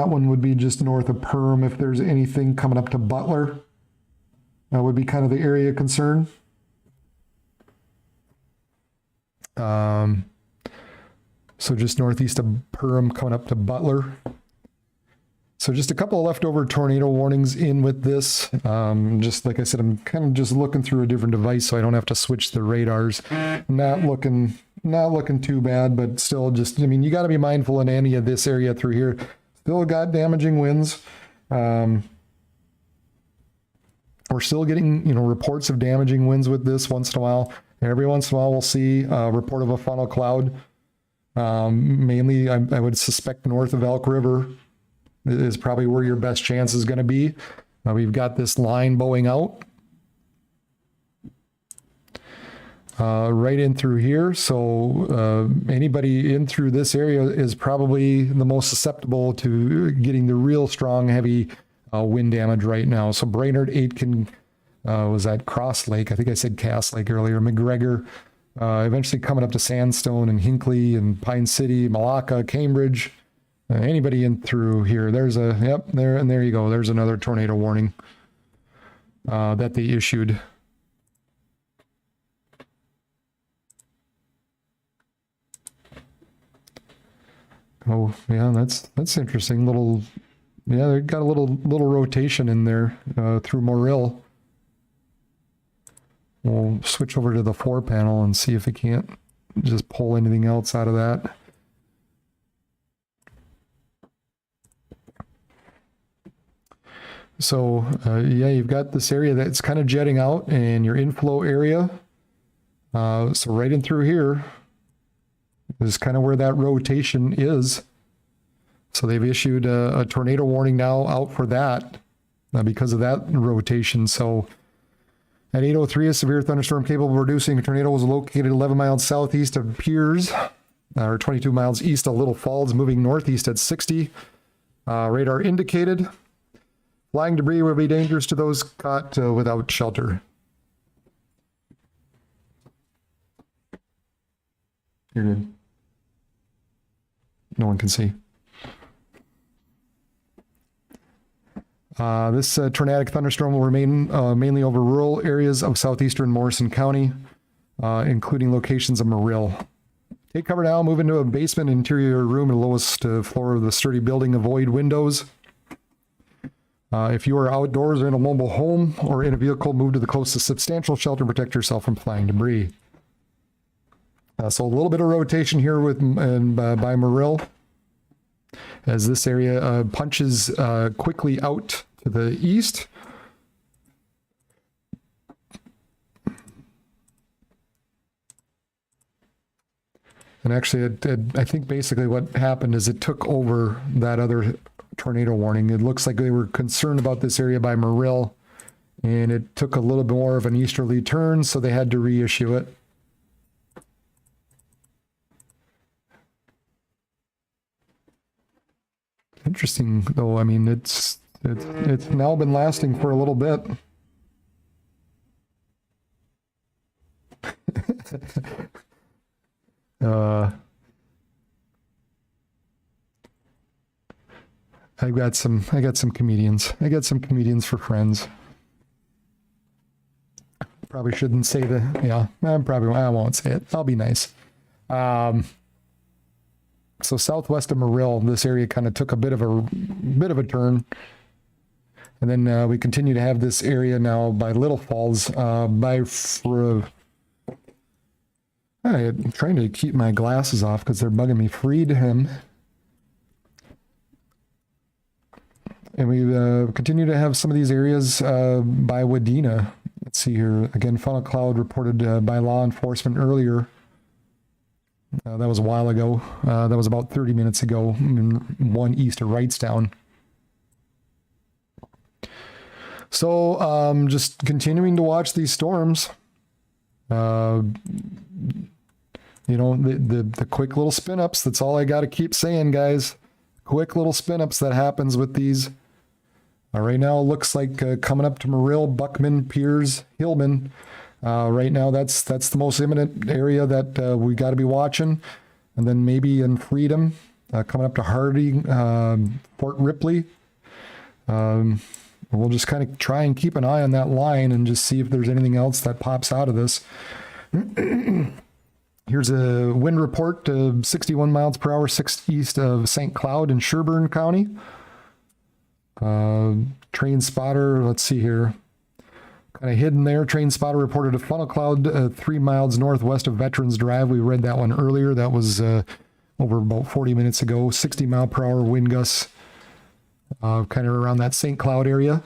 one would be just north of Perm. If there's anything coming up to Butler, that would be kind of the area of concern. So just northeast of Perham coming up to Butler. So just a couple of leftover tornado warnings in with this. Just like I said, I'm kind of just looking through a different device so I don't have to switch the radars. Not looking too bad, but still just, I mean, you got to be mindful in any of this area through here. Still got damaging winds. We're still getting, reports of damaging winds with this once in a while. Every once in a while, we'll see a report of a funnel cloud. Mainly, I would suspect north of Elk River is probably where your best chance is going to be. We've got this line bowing out right in through here. So anybody in through this area is probably the most susceptible to getting the real strong, heavy wind damage right now. So Brainerd, Aitken, was at Cross Lake. I think I said Cass Lake earlier. McGregor, eventually coming up to Sandstone and Hinckley and Pine City, Malacca, Cambridge. Anybody in through here, there's there you go. There's another tornado warning that they issued. Oh yeah, that's interesting. They got a little rotation in there through Morill. We'll switch over to the 4-panel and see if it can't just pull anything else out of that. So yeah, you've got this area that's kind of jetting out and your inflow area. So right in through here is kind of where that rotation is. So they've issued a tornado warning now out for that. because of that rotation. So at 8:03, a severe thunderstorm capable of producing a tornado was located 11 miles southeast of Piers, or 22 miles east of Little Falls, moving northeast at 60. Radar indicated. Flying debris will be dangerous to those caught without shelter. You're good. No one can see. This tornadic thunderstorm will remain mainly over rural areas of southeastern Morrison County, including locations of Morill. Take cover now, move into a basement interior room in the lowest floor of the sturdy building, avoid windows. If you are outdoors or in a mobile home or in a vehicle, move to the closest substantial shelter and protect yourself from flying debris. So a little bit of rotation here with by Morill, as this area punches quickly out to the east. And actually, I think basically what happened is it took over that other tornado warning. It looks like they were concerned about this area by Morill, and it took a little bit more of an easterly turn, so they had to reissue it. Interesting, though. I mean, it's now been lasting for a little bit. I got some comedians. I got some comedians for friends. Probably shouldn't say I won't say it. I'll be nice. So southwest of Morill, this area kind of took a bit of a turn. And then we continue to have this area now by Little Falls, I'm trying to keep my glasses off because they're bugging me. Freedom. And we continue to have some of these areas by Wadena. Let's see here. Again, funnel cloud reported by law enforcement earlier. That was a while ago. That was about 30 minutes ago, one east of Wrightstown. So just continuing to watch these storms. You know, the quick little spin-ups. That's all I got to keep saying, guys. Quick little spin-ups that happens with these. Right now, it looks like coming up to Morill, Buckman, Piers, Hillman. Right now, that's the most imminent area that we got to be watching. And then maybe in Freedom, coming up to Hardy, Fort Ripley. We'll just kind of try and keep an eye on that line and just see if there's anything else that pops out of this. Here's a wind report, 61 miles per hour, 6 east of St. Cloud in Sherburne County. Train spotter, let's see here. Kind of hidden there. Train spotter reported a funnel cloud 3 miles northwest of Veterans Drive. We read that one earlier. That was over about 40 minutes ago. 60 mile per hour wind gusts, kind of around that St. Cloud area.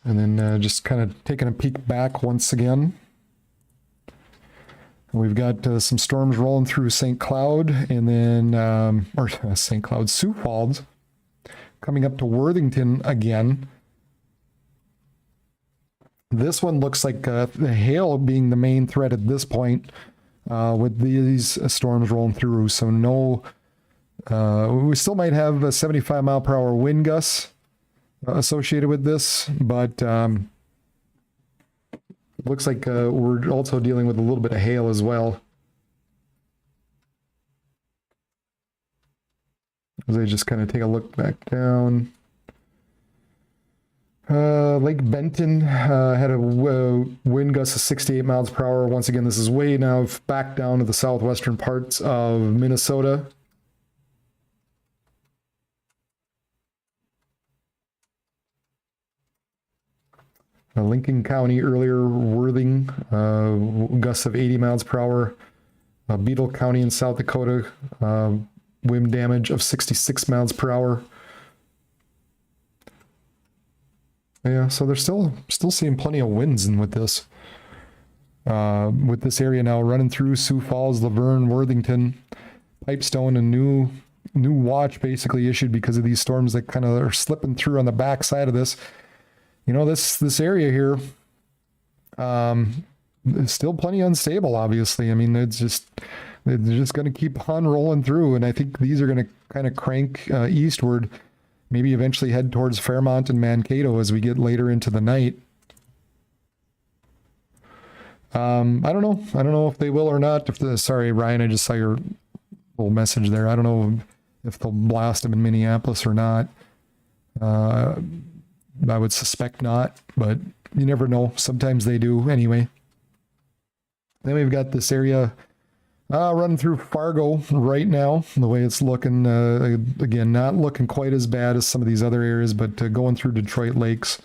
And then just kind of taking a peek back once again. We've got some storms rolling through St. Cloud and then, St. Cloud, Sioux Falls, coming up to Worthington again. This one looks like the hail being the main threat at this point with these storms rolling through. So no, we still might have a 75 mile per hour wind gusts associated with this, but looks like we're also dealing with a little bit of hail as well. As I just kind of take a look back down. Lake Benton had a wind gust of 68 miles per hour. Once again, this is way now back down to the southwestern parts of Minnesota. Lincoln County earlier, Worthing, gusts of 80 miles per hour. Beetle County in South Dakota, wind damage of 66 miles per hour. Yeah, so they're still seeing plenty of winds in with this. with this area now running through Sioux Falls, Laverne, Worthington, Pipestone, and new watch basically issued because of these storms that kind of are slipping through on the backside of this. You know, this area here, is still plenty unstable, obviously. I mean, they're just going to keep on rolling through, and I think these are going to kind of crank eastward, maybe eventually head towards Fairmont and Mankato as we get later into the night. I don't know if they will or not. Sorry, Ryan, I just saw your little message there. I don't know if they'll blast them in Minneapolis or not. I would suspect not, but you never know. Sometimes they do anyway. Then we've got this area running through Fargo right now, the way it's looking. Again, not looking quite as bad as some of these other areas, but going through Detroit Lakes.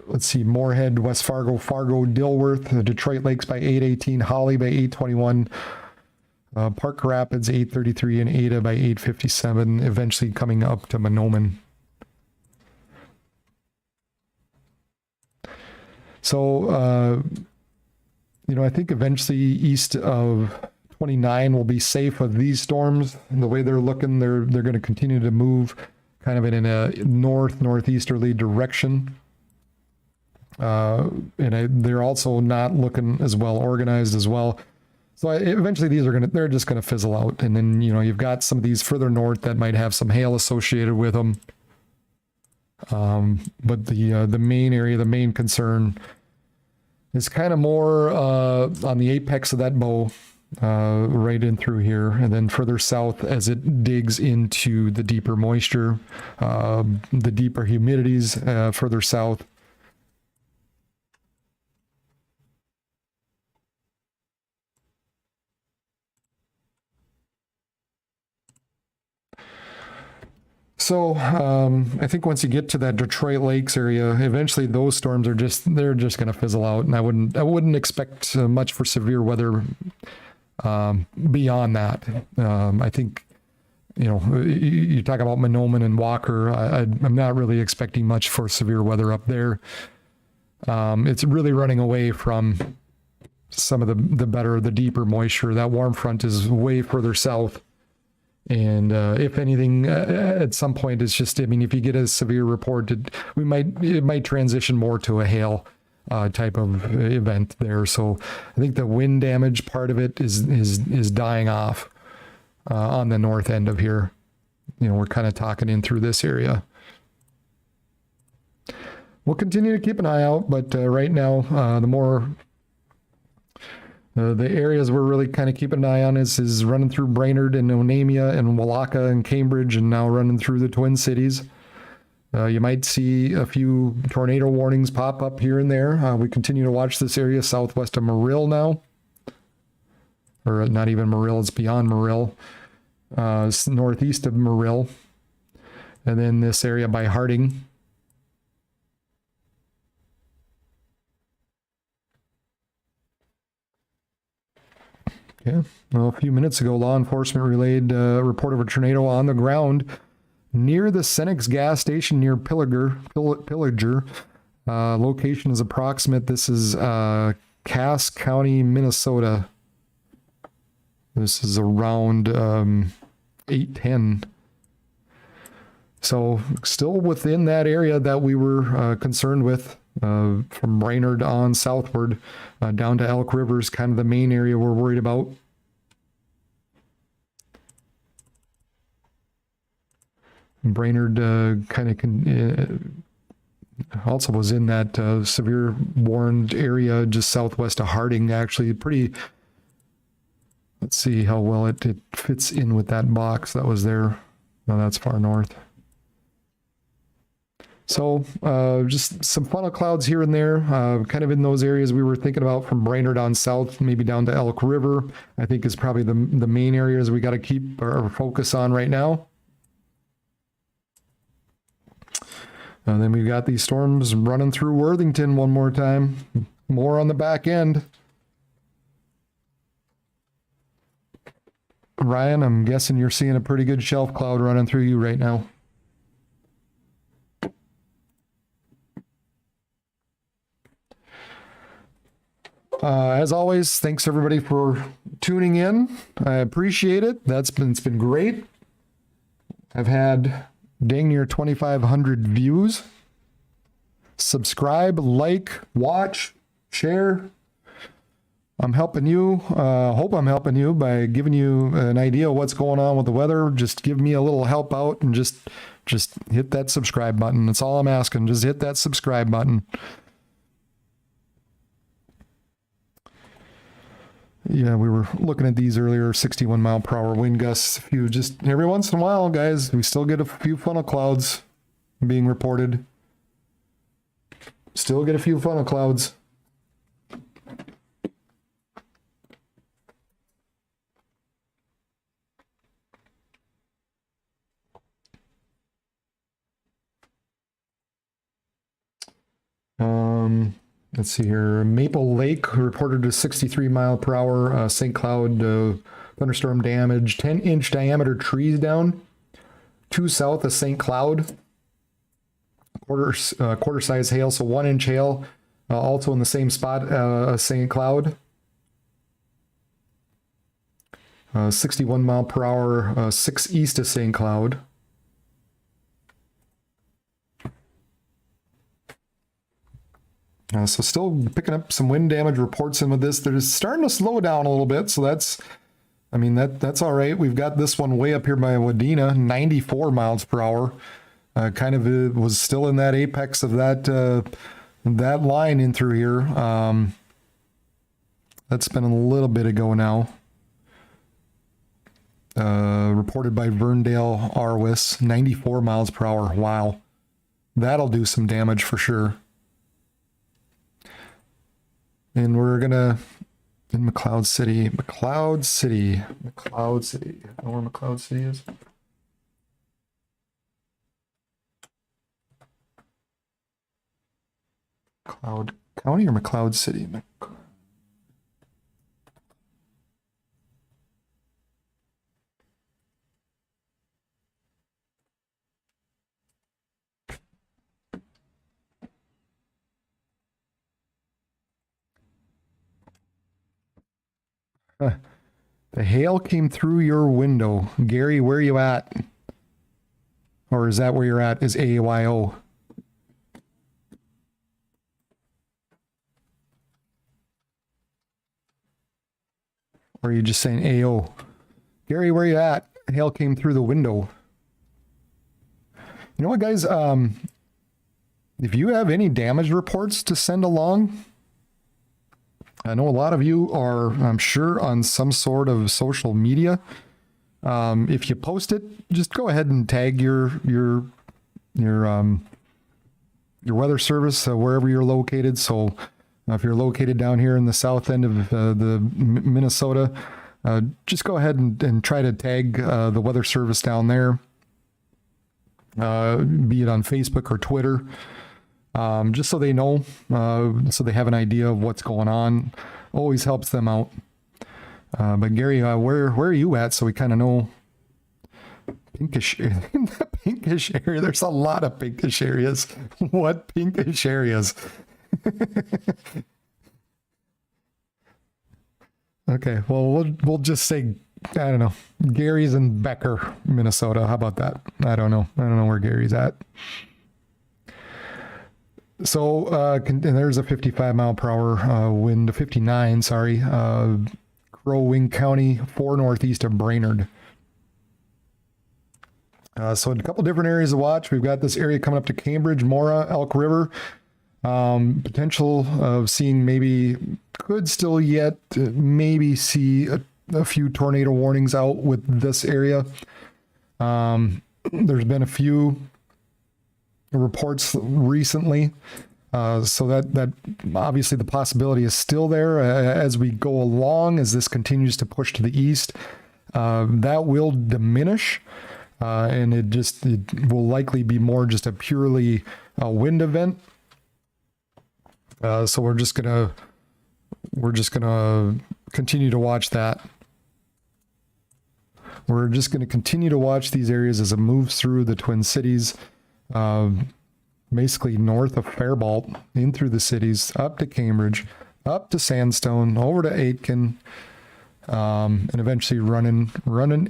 Let's see, Moorhead, West Fargo, Dilworth, Detroit Lakes by 8:18, Holly by 8:21, Park Rapids 8:33, and Ada by 8:57, eventually coming up to Mahnomen. So, I think eventually east of 29 will be safe of these storms. And the way they're looking, they're going to continue to move kind of in a northeasterly direction. They're also not looking as well organized as well. So eventually they're just going to fizzle out. And then, you've got some of these further north that might have some hail associated with them. But the main area, the main concern is kind of more on the apex of that bow, right in through here, and then further south as it digs into the deeper moisture, the deeper humidities further south. So I think once you get to that Detroit Lakes area, eventually those storms they're just going to fizzle out, and I wouldn't expect much for severe weather beyond that. I think you talk about Mahnomen and Walker. I'm not really expecting much for severe weather up there. It's really running away from some of the deeper moisture. That warm front is way further south. And if anything, at some point, it's just, if you get a severe report, it might transition more to a hail type of event there. So I think the wind damage part of it is dying off on the north end of here. We're kind of talking in through this area. We'll continue to keep an eye out, but right now, the areas we're really kind of keeping an eye on is running through Brainerd and Onamia and Wallaka and Cambridge, and now running through the Twin Cities. You might see a few tornado warnings pop up here and there. We continue to watch this area southwest of Morill now. Or not even Morill, it's beyond Morill. It's northeast of Morill. And then this area by Harding. Yeah, well, a few minutes ago, law enforcement relayed a report of a tornado on the ground near the Cenex gas station near Pillager. Location is approximate. This is Cass County, Minnesota. This is around 8:10. So still within that area that we were concerned with. From Brainerd on southward down to Elk River is kind of the main area we're worried about. Brainerd also was in that severe warned area just southwest of Harding. Actually, let's see how well it fits in with that box that was there. No, that's far north. So just some funnel clouds here and there, kind of in those areas we were thinking about from Brainerd on south, maybe down to Elk River, I think is probably the main areas we got to keep our focus on right now. And then we've got these storms running through Worthington one more time, more on the back end. Ryan, I'm guessing you're seeing a pretty good shelf cloud running through you right now. as always, thanks everybody for tuning in. I appreciate it. It's been great. I've had dang near 2,500 views. Subscribe, like, watch, share. I'm helping you. Hope I'm helping you by giving you an idea of what's going on with the weather. Just give me a little help out and just hit that subscribe button. That's all I'm asking. Just hit that subscribe button. Yeah, we were looking at these earlier, 61 mile per hour wind gusts. Just every once in a while, guys, we still get a few funnel clouds being reported. Still get a few funnel clouds. Let's see here. Maple Lake reported a 63 mile per hour St. Cloud thunderstorm damage. 10-inch diameter trees down. 2 south of St. Cloud. Quarter size hail, so 1-inch hail. Also in the same spot, St. Cloud. 61 mile per hour, 6 east of St. Cloud. So still picking up some wind damage reports in with this. They're starting to slow down a little bit, so that's all right. We've got this one way up here by Wadena, 94 miles per hour. Kind of was still in that apex of that line in through here. That's been a little bit ago now. Reported by Verndale Arwis, 94 miles per hour. Wow. That'll do some damage for sure. And we're gonna in McLeod City. I know where McLeod City is. McLeod County or McLeod City? The hail came through your window. Gary, where are you at? Or is that where you're at? Is AYO? Or are you just saying AO? Gary, where are you at? Hail came through the window. You know what, guys? If you have any damage reports to send along, I know a lot of you are, I'm sure, on some sort of social media. If you post it, just go ahead and tag your weather service wherever you're located. So if you're located down here in the south end of the Minnesota, just go ahead and try to tag the weather service down there, be it on Facebook or Twitter. Just so they know, so they have an idea of what's going on. Always helps them out. But Gary, where are you at? So we kind of know. Pinkish, in the pinkish area. There's a lot of pinkish areas. What pinkish areas? Okay, well, we'll just say, I don't know, Gary's in Becker, Minnesota. How about that? I don't know where Gary's at. So, and there's a 55 mile per hour wind, 59, sorry. Crow Wing County, 4 northeast of Brainerd. So a couple different areas to watch. We've got this area coming up to Cambridge, Mora, Elk River. Potential of seeing could still yet maybe see a few tornado warnings out with this area. There's been a few reports recently, so that obviously the possibility is still there as we go along, as this continues to push to the east. That will diminish, and it will likely be more just a purely wind event. So we're just gonna continue to watch that. We're just going to continue to watch these areas as it moves through the Twin Cities, basically north of Faribault, in through the cities, up to Cambridge, up to Sandstone, over to Aitken, and eventually running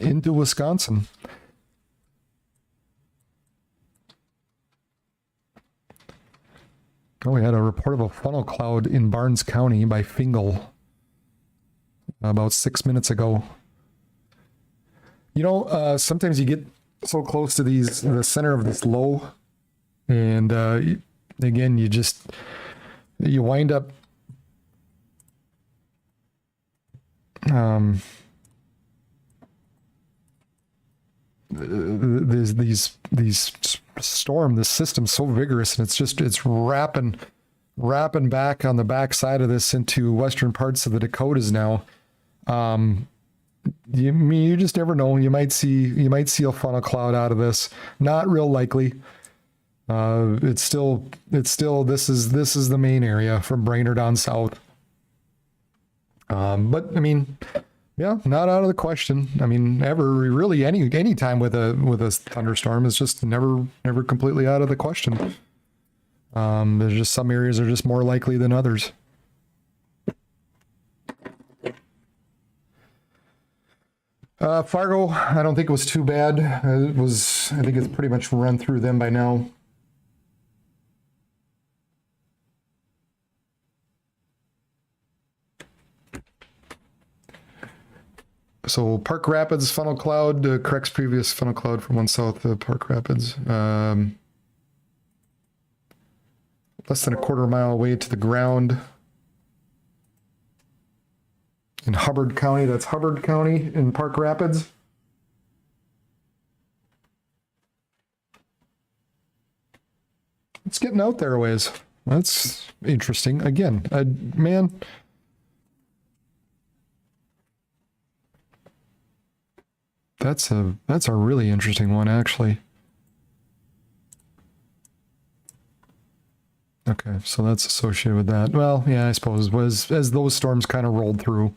into Wisconsin. Oh, we had a report of a funnel cloud in Barnes County by Fingal about 6 minutes ago. You know, sometimes you get so close to the center of this low, and again, you wind up there's these storm, this system's so vigorous, and it's wrapping back on the back side of this into western parts of the Dakotas now. You just never know. You might see a funnel cloud out of this. Not real likely. It's still this is the main area from Brainerd on south. But I mean, yeah, not out of the question. I mean, really any time with a thunderstorm is just never completely out of the question. There's just some areas are just more likely than others. Fargo, I don't think it was too bad. I think it's pretty much run through them by now. So Park Rapids funnel cloud corrects previous funnel cloud from one south of Park Rapids. Less than a quarter mile away to the ground. In Hubbard County, that's Hubbard County in Park Rapids. It's getting out there a ways. That's interesting. Again, man. That's a really interesting one, actually. Okay, so that's associated with that. Well, yeah, I suppose as those storms kind of rolled through.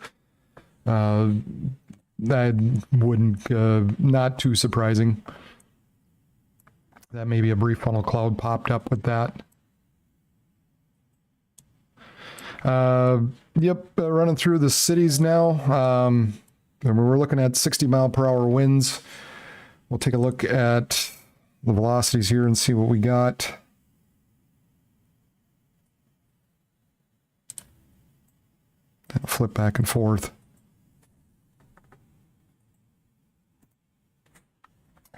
That wouldn't, not too surprising. That maybe a brief funnel cloud popped up with that. Yep, running through the cities now. We're looking at 60-mile-per-hour winds. We'll take a look at the velocities here and see what we got. I'll flip back and forth.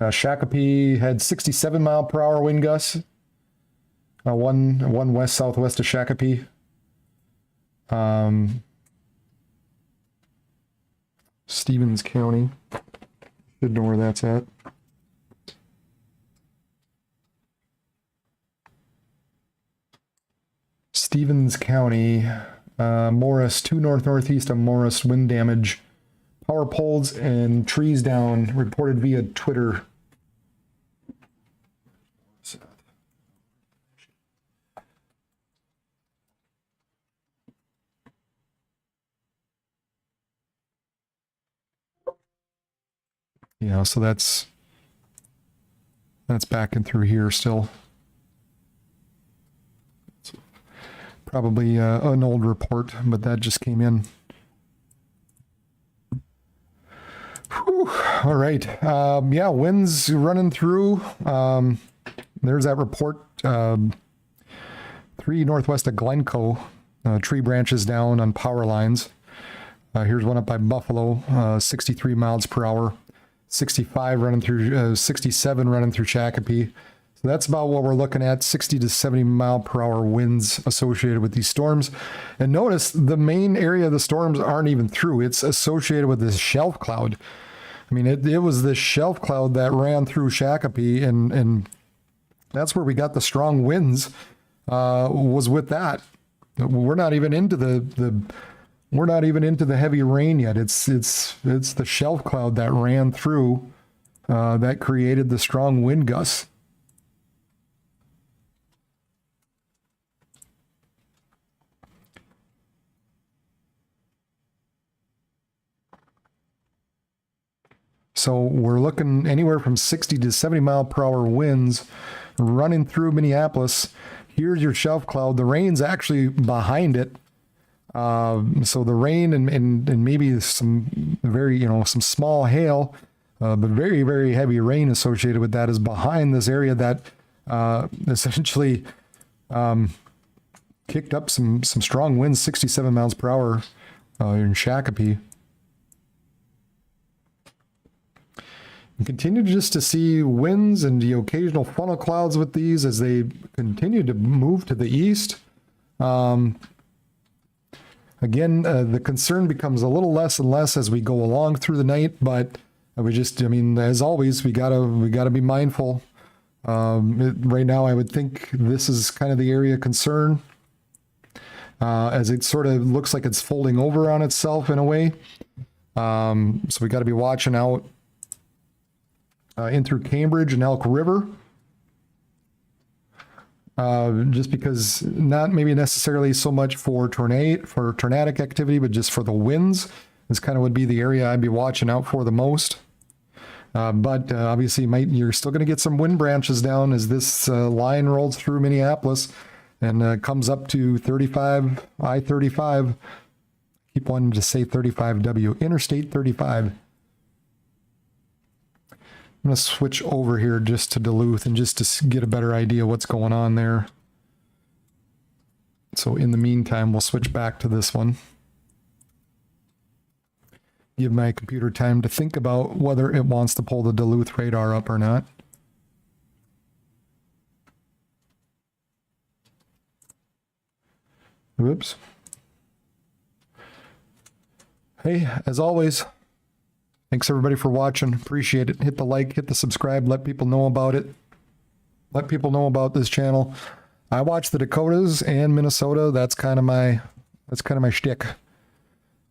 Shakopee had 67-mile-per-hour wind gusts. One west-southwest of Shakopee. Stevens County. Should know where that's at. Stevens County. Morris, 2 north-northeast of Morris, wind damage. Power poles and trees down, reported via Twitter. Yeah, so that's backing through here still. It's probably an old report, but that just came in. Whew. All right. Yeah, winds running through. There's that report. 3 northwest of Glencoe. Tree branches down on power lines. Here's one up by Buffalo. 63 miles per hour. 65 running through, 67 running through Shakopee. So that's about what we're looking at, 60 to 70 mile per hour winds associated with these storms. And notice the main area of the storms aren't even through. It's associated with this shelf cloud. I mean, it was this shelf cloud that ran through Shakopee, and that's where we got the strong winds, was with that. We're not even into we're not even into the heavy rain yet. It's the shelf cloud that ran through that created the strong wind gusts. So we're looking anywhere from 60 to 70 mile per hour winds running through Minneapolis. Here's your shelf cloud. The rain's actually behind it. So the rain and maybe some very, some small hail, but very, very heavy rain associated with that is behind this area that essentially kicked up some strong winds, 67 miles per hour in Shakopee. And continue just to see winds and the occasional funnel clouds with these as they continue to move to the east. Again, the concern becomes a little less and less as we go along through the night, but as always, we gotta be mindful. Right now, I would think this is kind of the area of concern, as it sort of looks like it's folding over on itself in a way. So we got to be watching out in through Cambridge and Elk River. Just because not maybe necessarily so much for tornadic activity, but just for the winds. This kind of would be the area I'd be watching out for the most. But obviously you're still going to get some wind branches down as this line rolls through Minneapolis and comes up to 35, I-35. Keep wanting to say 35W, Interstate 35. I'm going to switch over here just to Duluth and just to get a better idea what's going on there. So in the meantime, we'll switch back to this one. Give my computer time to think about whether it wants to pull the Duluth radar up or not. Whoops. Hey, as always, thanks everybody for watching. Appreciate it. Hit the like, hit the subscribe, let people know about it. Let people know about this channel. I watch the Dakotas and Minnesota. That's kind of my shtick.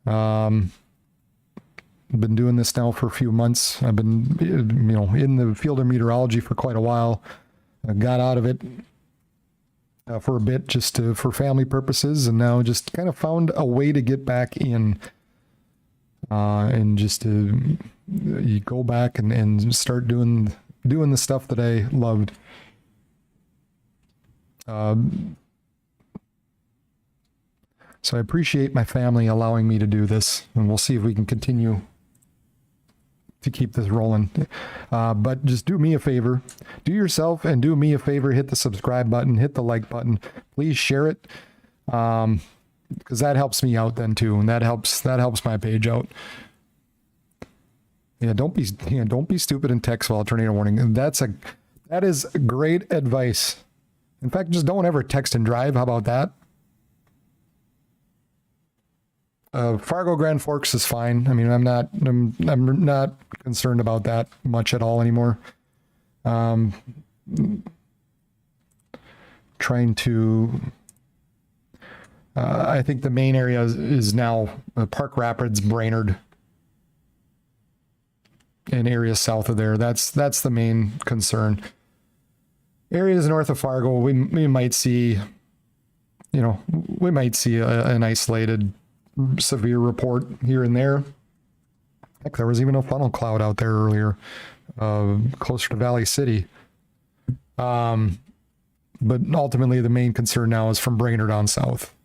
I've been doing this now for a few months. I've been, in the field of meteorology for quite a while. I got out of it for a bit for family purposes, and now just kind of found a way to get back in. And just to you go back and start doing the stuff that I loved. So I appreciate my family allowing me to do this, and we'll see if we can continue to keep this rolling. But just do me a favor, do yourself and do me a favor, hit the subscribe button, hit the like button, please share it. Because that helps me out then too, and that helps my page out. Yeah, don't be stupid and text while tornado warning. That is great advice. In fact, just don't ever text and drive. How about that? Fargo Grand Forks is fine. I mean, I'm not concerned about that much at all anymore. Trying to. I think the main area is now Park Rapids, Brainerd, and areas south of there. That's the main concern. Areas north of Fargo, we might see, an isolated severe report here and there. Heck, there was even a funnel cloud out there earlier, closer to Valley City. But ultimately, the main concern now is from Brainerd on south.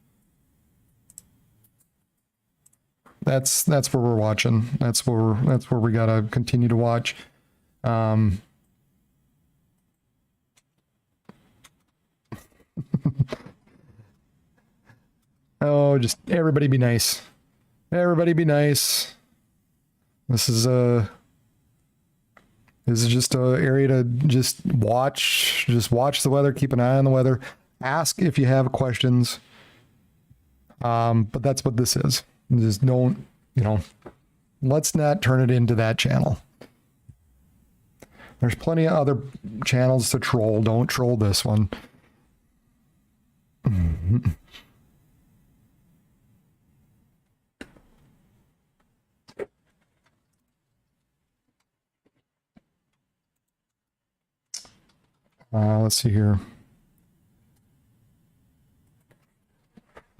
That's where we're watching. That's where we gotta continue to watch. Oh, just everybody be nice. Everybody be nice. This is just a area to just watch the weather, keep an eye on the weather, ask if you have questions. But that's what this is. Just don't, let's not turn it into that channel. There's plenty of other channels to troll. Don't troll this one. Let's see here.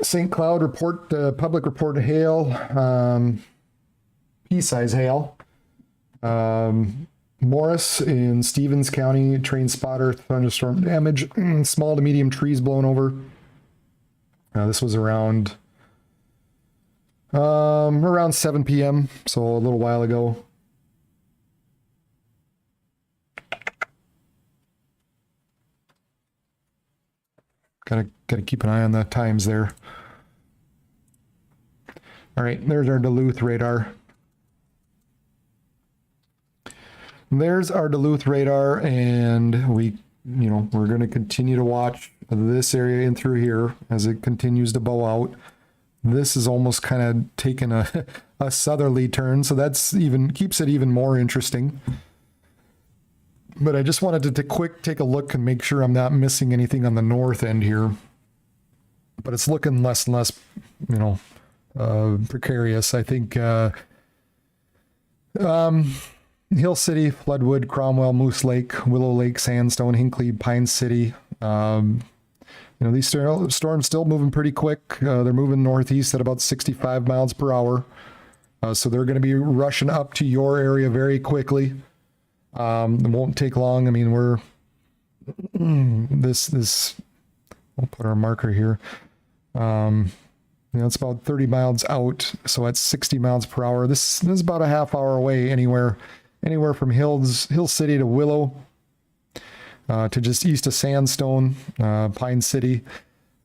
St. Cloud report, public report of hail, pea-size hail. Morris in Stevens County, train spotter, thunderstorm damage, small to medium trees blown over. This was around Around 7 p.m., so a little while ago. Gotta keep an eye on the times there. All right, there's our Duluth radar. There's our Duluth radar, and we're going to continue to watch this area in through here as it continues to bow out. This is almost kind of taking a southerly turn, so that's keeps it even more interesting. But I just wanted to take a look and make sure I'm not missing anything on the north end here. But it's looking less and less, precarious. I think Hill City, Floodwood, Cromwell, Moose Lake, Willow Lake, Sandstone, Hinckley, Pine City. These storms still moving pretty quick. They're moving northeast at about 65 miles per hour. So they're going to be rushing up to your area very quickly. It won't take long. I mean, we'll put our marker here. It's about 30 miles out. So at 60 miles per hour, this is about a half hour away anywhere from Hill City to Willow, to just east of Sandstone, Pine City.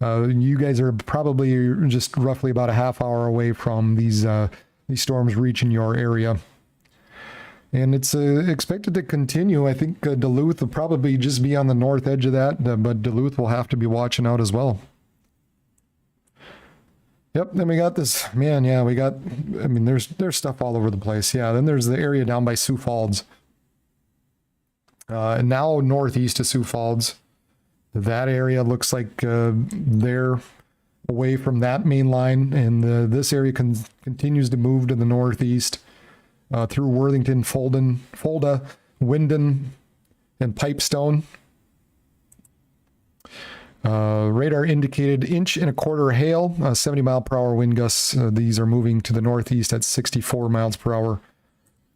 You guys are probably just roughly about a half hour away from these storms reaching your area. And it's expected to continue. I think Duluth will probably just be on the north edge of that, but Duluth will have to be watching out as well. Yep, then we got this, man, yeah, there's stuff all over the place. Yeah, then there's the area down by Sioux Falls. And now northeast of Sioux Falls. That area looks like they're away from that main line, and this area continues to move to the northeast. Through Worthington, Fulda, Wyndon, and Pipestone. Radar indicated 1.25 inch hail, 70 mile per hour wind gusts. These are moving to the northeast at 64 miles per hour.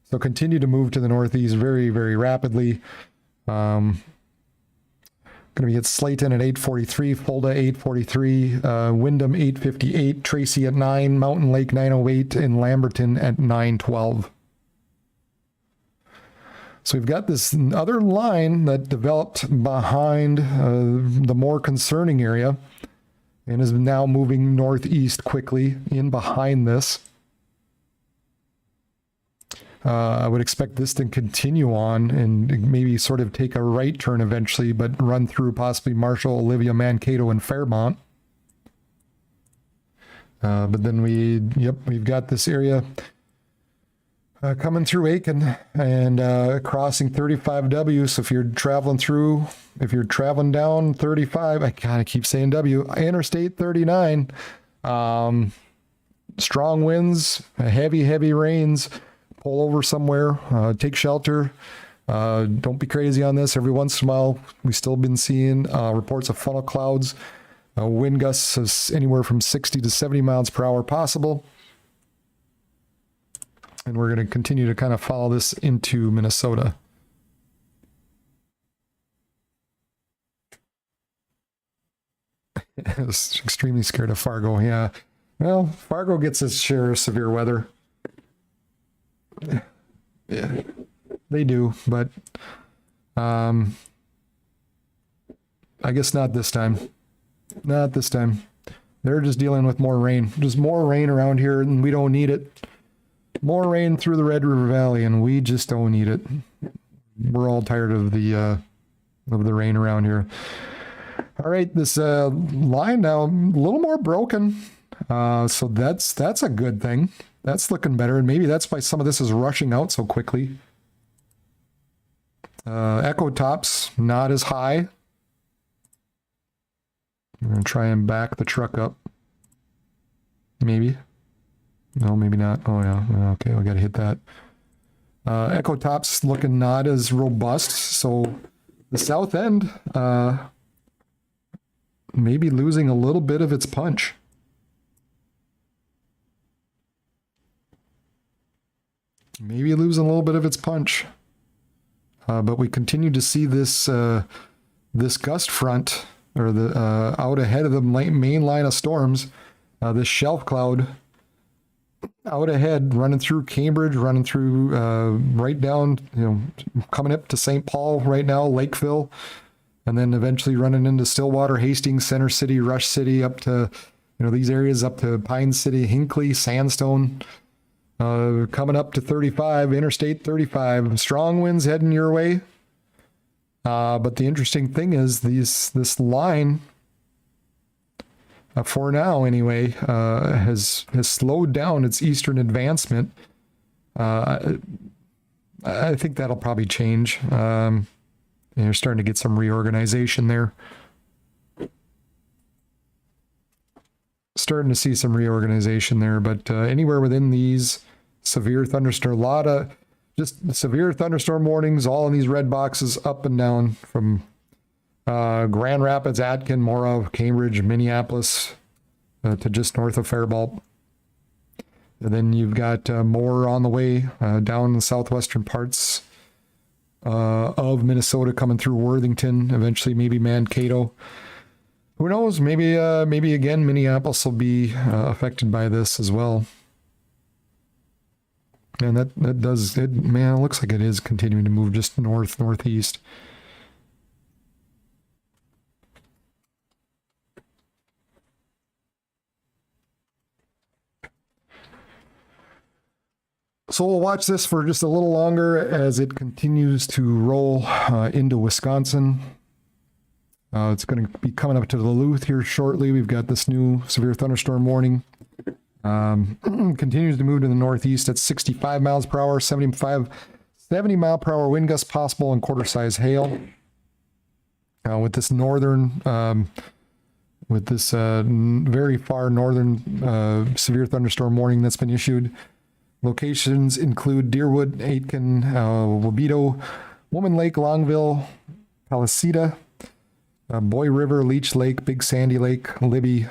So continue to move to the northeast very, very rapidly. Going to be at Slayton at 8:43, Fulda 8:43, Wyndham 8:58, Tracy at 9, Mountain Lake 9:08, and Lamberton at 9:12. So we've got this other line that developed behind the more concerning area and is now moving northeast quickly in behind this. I would expect this to continue on and maybe sort of take a right turn eventually, but run through possibly Marshall, Olivia, Mankato, and Fairmont. But then we've got this area coming through Aiken and crossing 35W. So if you're traveling down 35, I kind of keep saying W, Interstate 39, strong winds, heavy rains, pull over somewhere, take shelter. Don't be crazy on this. Every once in a while, we've still been seeing reports of funnel clouds, wind gusts anywhere from 60 to 70 miles per hour possible. And we're going to continue to kind of follow this into Minnesota. I was extremely scared of Fargo. Yeah. Well, Fargo gets its share of severe weather. Yeah, they do, but I guess not this time. Not this time. They're just dealing with more rain. Just more rain around here, and we don't need it. More rain through the Red River Valley, and we just don't need it. We're all tired of the rain around here. All right, this line now a little more broken, so that's a good thing. That's looking better, and maybe that's why some of this is rushing out so quickly. Echo tops not as high. I'm gonna try and back the truck up. Maybe. No, maybe not. Oh yeah. Okay, we gotta hit that. Echo tops looking not as robust. So the south end maybe losing a little bit of its punch. Maybe losing a little bit of its punch. But we continue to see this this gust front, or the out ahead of the main line of storms, this shelf cloud out ahead, running through Cambridge, running through right down, coming up to St. Paul right now, Lakeville, and then eventually running into Stillwater, Hastings, Center City, Rush City, up to, these areas up to Pine City, Hinckley, Sandstone, coming up to 35, Interstate 35. Strong winds heading your way. But the interesting thing is this line, for now anyway, has slowed down its eastern advancement. I think that'll probably change. You're starting to get some reorganization there. Starting to see some reorganization there, but anywhere within these severe thunderstorm, a lot of just severe thunderstorm warnings, all in these red boxes up and down from Grand Rapids, Atkin, Mora, Cambridge, Minneapolis, to just north of Faribault. And then you've got more on the way down in the southwestern parts of Minnesota, coming through Worthington, eventually maybe Mankato. Who knows? Maybe again Minneapolis will be affected by this as well. And that does it. Man, it looks like it is continuing to move just northeast. So we'll watch this for just a little longer as it continues to roll into Wisconsin. It's going to be coming up to Duluth here shortly. We've got this new severe thunderstorm warning. Continues to move to the northeast at 65 miles per hour, 70 mile per hour wind gusts possible, and quarter-size hail. With this very far northern severe thunderstorm warning that's been issued. Locations include Deerwood, Aitken, Wabito, Woman Lake, Longville, Palisada, Boy River, Leech Lake, Big Sandy Lake, Libby,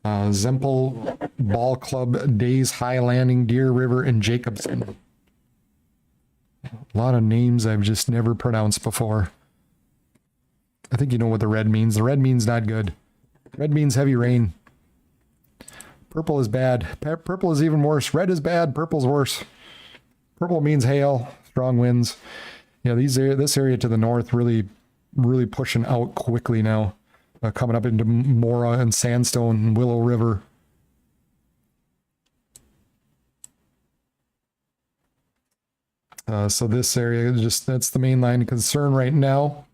Zempel, Ball Club, Days, High Landing, Deer River, and Jacobson. A lot of names I've just never pronounced before. I think you know what the red means. The red means not good. Red means heavy rain. Purple is bad. Purple is even worse. Red is bad. Purple's worse. Purple means hail, strong winds. This area to the north really pushing out quickly now. Coming up into Mora and Sandstone and Willow River. So this area, that's the main line of concern right now.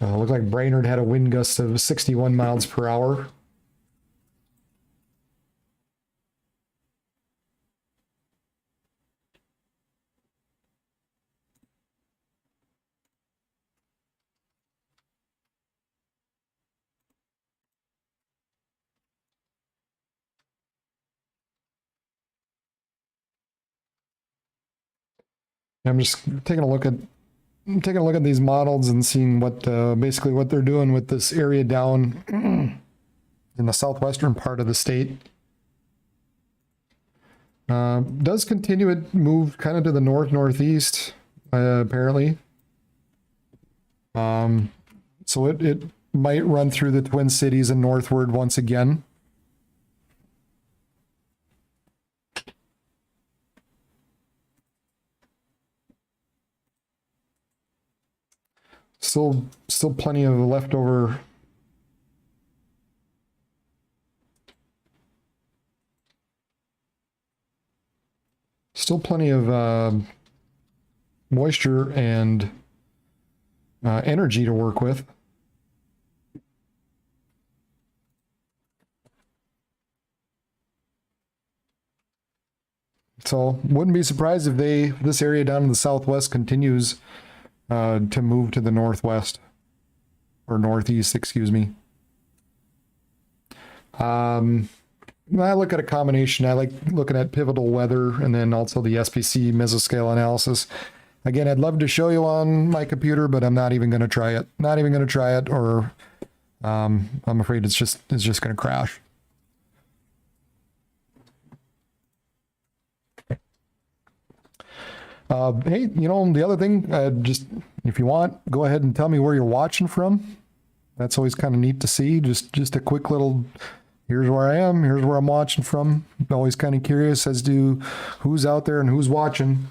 Looked like Brainerd had a wind gust of 61 miles per hour. I'm just taking a look at these models and seeing what basically what they're doing with this area down in the southwestern part of the state. Does continue to move kind of to the northeast, apparently. So it might run through the Twin Cities and northward once again. Still plenty of leftover. Still plenty of moisture and energy to work with. So wouldn't be surprised if this area down in the southwest continues to move to the northwest or northeast, excuse me. I look at a combination. I like looking at pivotal weather and then also the SPC mesoscale analysis. Again, I'd love to show you on my computer, but I'm not even going to try it. Not even going to try it, or I'm afraid it's just going to crash. Hey, the other thing, just if you want, go ahead and tell me where you're watching from. That's always kind of neat to see. Just a quick little, here's where I am, here's where I'm watching from. Always kind of curious as to who's out there and who's watching.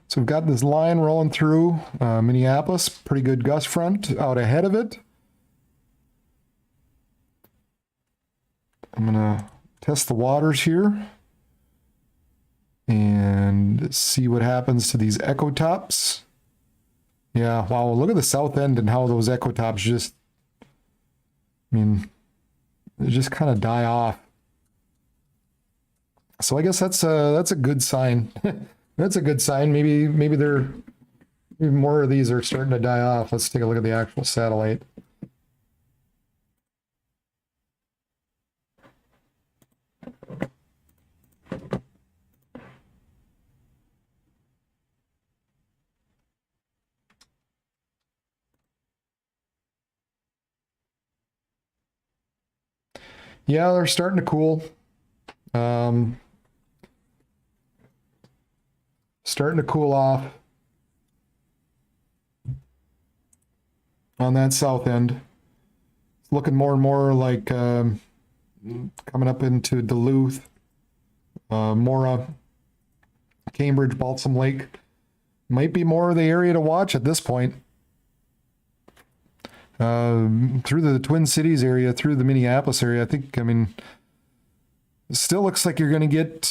So we've got this line rolling through Minneapolis, pretty good gust front out ahead of it. I'm gonna test the waters here and see what happens to these echo tops. Yeah, wow, look at the south end and how those echo tops just, they just kind of die off. So I guess that's a good sign. That's a good sign. Maybe more of these are starting to die off. Let's take a look at the actual satellite. Yeah, they're starting to cool. Starting to cool off on that south end. It's looking more and more like coming up into Duluth, Mora, Cambridge, Balsam Lake. Might be more of the area to watch at this point. Through the Twin Cities area, through the Minneapolis area, I think, still looks like you're going to get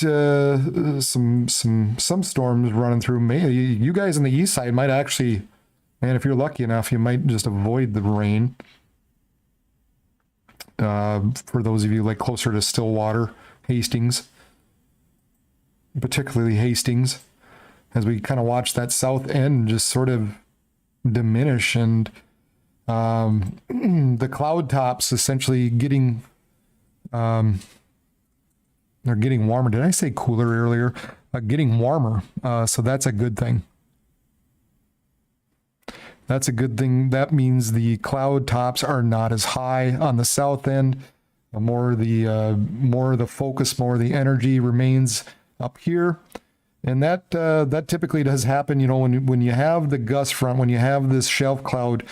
some storms running through. You guys on the east side might actually, and if you're lucky enough, you might just avoid the rain. For those of you like closer to Stillwater, Hastings, particularly Hastings, as we kind of watch that south end just sort of diminish, and the cloud tops essentially getting they're getting warmer. Did I say cooler earlier? Getting warmer. So that's a good thing. That's a good thing. That means the cloud tops are not as high on the south end. More of the focus, more of the energy remains up here. And that typically does happen, when you have the gust front, when you have this shelf cloud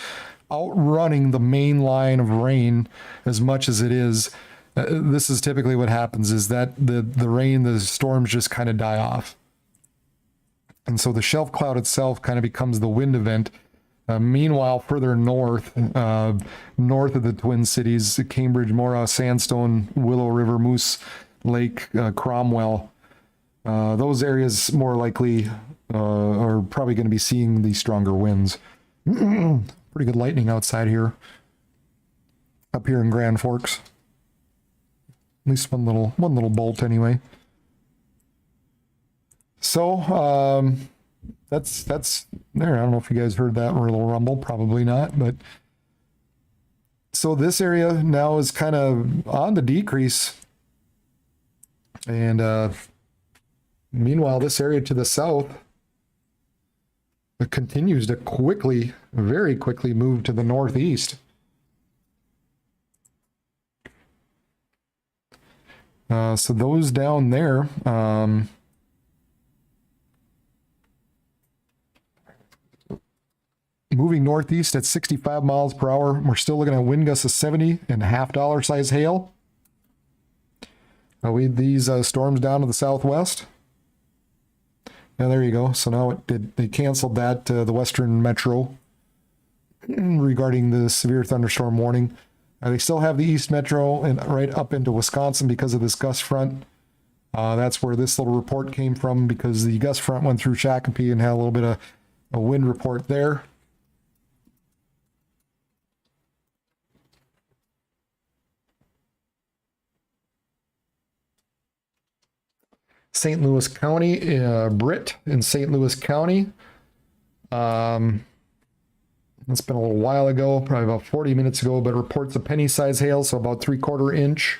outrunning the main line of rain as much as it is. This is typically what happens, is that the rain, the storms just kind of die off. And so the shelf cloud itself kind of becomes the wind event. Meanwhile, further north of the Twin Cities, Cambridge, Mora, Sandstone, Willow River, Moose Lake, Cromwell, those areas more likely are probably going to be seeing the stronger winds. Pretty good lightning outside here, up here in Grand Forks. At least one little bolt anyway. So that's there. I don't know if you guys heard that little rumble, probably not, but so this area now is kind of on the decrease, and meanwhile this area to the south, it continues to very quickly move to the northeast. So those down there, moving northeast at 65 miles per hour. We're still looking at wind gusts of 70 and $50 size hail. We had these storms down to the southwest. Yeah, there you go. So now they canceled that, the Western Metro, regarding the severe thunderstorm warning. They still have the East Metro and right up into Wisconsin because of this gust front. That's where this little report came from, because the gust front went through Shakopee and had a little bit of a wind report there. St. Louis County, Britt in St. Louis County. It's been a little while ago, probably about 40 minutes ago, but reports a penny size hail, so about 3/4 inch.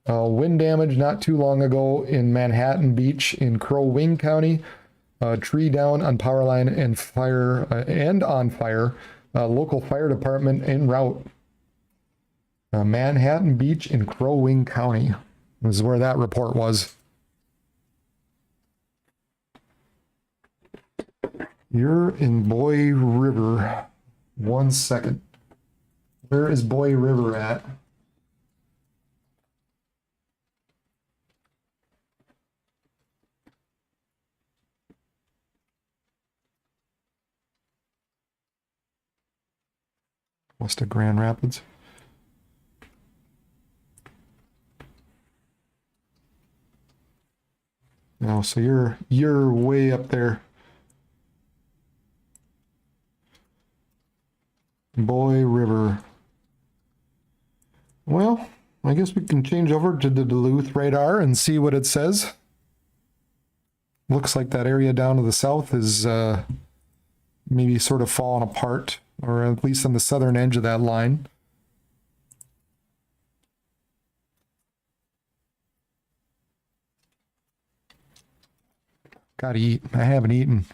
Wind damage not too long ago in Manhattan Beach in Crow Wing County. Tree down on power line and fire and on fire. Local fire department en route. Manhattan Beach in Crow Wing County. This is where that report was. You're in Boy River. 1 second. Where is Boy River at? West of Grand Rapids. No, so you're way up there. Boy River. Well, I guess we can change over to the Duluth radar and see what it says. Looks like that area down to the south is maybe sort of falling apart, or at least on the southern edge of that line. Gotta eat. I haven't eaten.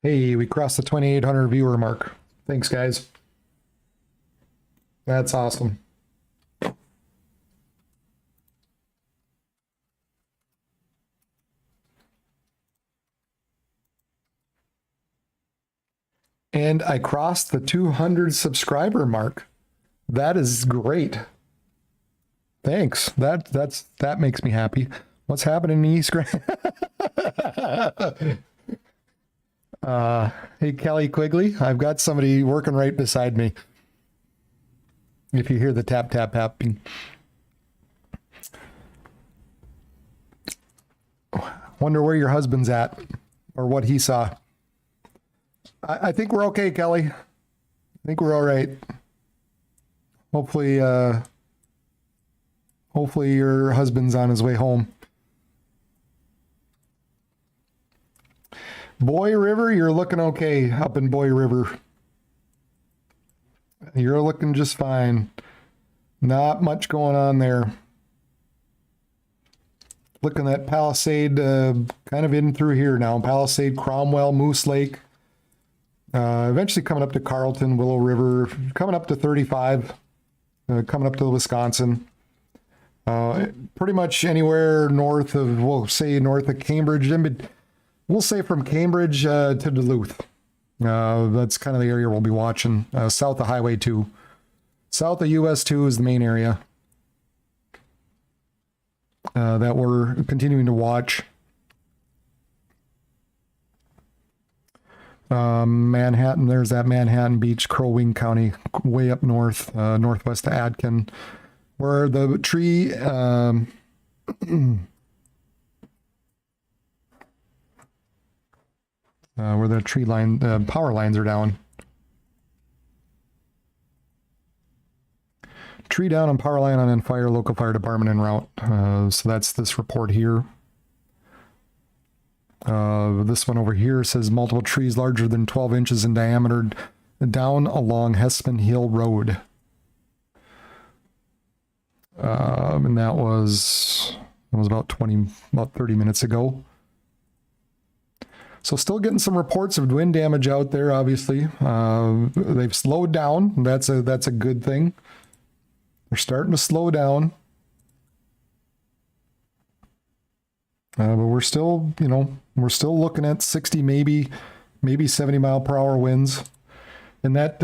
Hey, we crossed the 2,800 viewer mark. Thanks, guys. That's awesome. And I crossed the 200 subscriber mark. That is great. Thanks. That makes me happy. What's happening in East Grand? Hey, Kelly Quigley, I've got somebody working right beside me. If you hear the tap, tap, tapping. Wonder where your husband's at or what he saw. I think we're okay, Kelly. I think we're all right. Hopefully your husband's on his way home. Boy River, you're looking okay up in Boy River. You're looking just fine. Not much going on there. Looking at Palisade, kind of in through here now. Palisade, Cromwell, Moose Lake. Eventually coming up to Carlton, Willow River, coming up to 35, coming up to Wisconsin. Pretty much anywhere north of, we'll say north of Cambridge. We'll say from Cambridge to Duluth. That's kind of the area we'll be watching. South of Highway 2. South of US 2 is the main area that we're continuing to watch. Manhattan, there's that Manhattan Beach, Crow Wing County, way up north, northwest of Adkin, where the tree, where the tree line, power lines are down. Tree down on power line on fire, local fire department en route. So that's this report here. This one over here says multiple trees larger than 12 inches in diameter down along Hessman Hill Road. And that was about 30 minutes ago. So still getting some reports of wind damage out there, obviously. They've slowed down. That's a good thing. They're starting to slow down. But we're still, we're still looking at 60, maybe 70 mile per hour winds. And that,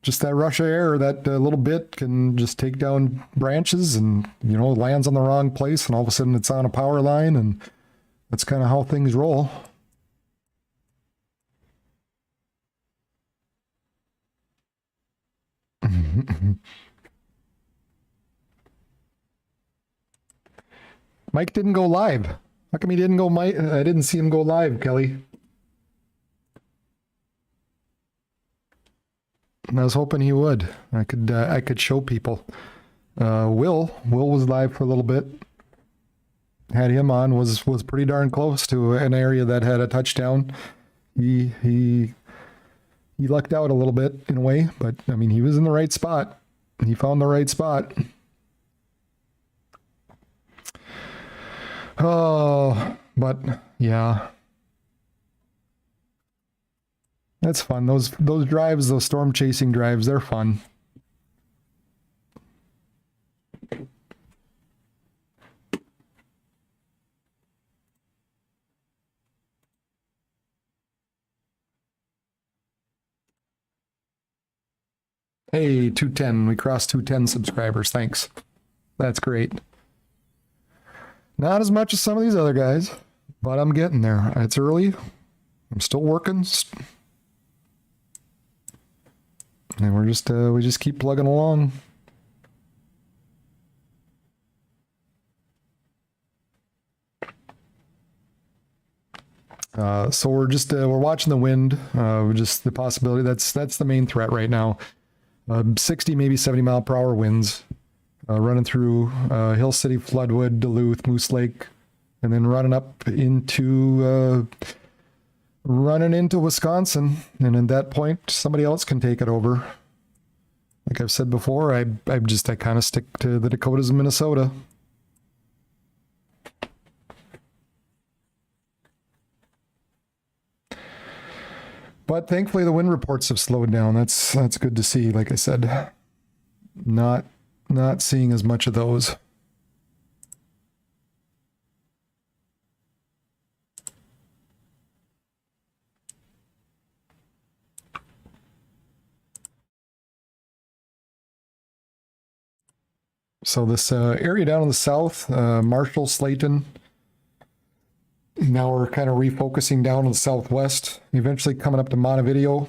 just that rush of air, that little bit can just take down branches and, lands on the wrong place. And all of a sudden it's on a power line, and that's kind of how things roll. Mike didn't go live. How come he didn't go? I didn't see him go live, Kelly. I was hoping he would. I could show people. Will was live for a little bit. Had him on, was pretty darn close to an area that had a touchdown. He lucked out a little bit in a way, but I mean, he was in the right spot. He found the right spot. Oh, but yeah. That's fun. Those drives, those storm chasing drives, they're fun. Hey, 210. We crossed 210 subscribers. Thanks. That's great. Not as much as some of these other guys, but I'm getting there. It's early. I'm still working. And we just keep plugging along. So we're watching the wind. Just the possibility that's the main threat right now. 60, maybe 70 mile per hour winds, running through Hill City, Floodwood, Duluth, Moose Lake, and then running into Wisconsin. And at that point, somebody else can take it over. Like I've said before, I kind of stick to the Dakotas and Minnesota. But thankfully, the wind reports have slowed down. That's good to see. Like I said, not seeing as much of those. So this area down in the south, Marshall, Slayton. Now we're kind of refocusing down in the southwest, eventually coming up to Montevideo,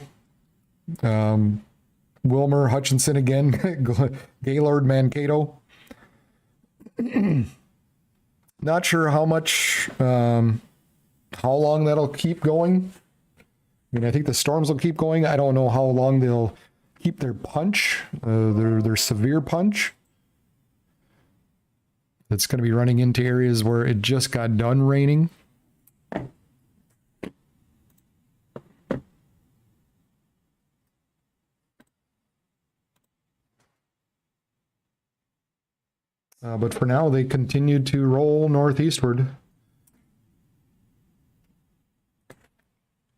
Wilmer, Hutchinson again, Gaylord, Mankato. Not sure how long that'll keep going. I mean, I think the storms will keep going. I don't know how long they'll keep their punch, their severe punch. It's going to be running into areas where it just got done raining. But for now, they continue to roll northeastward.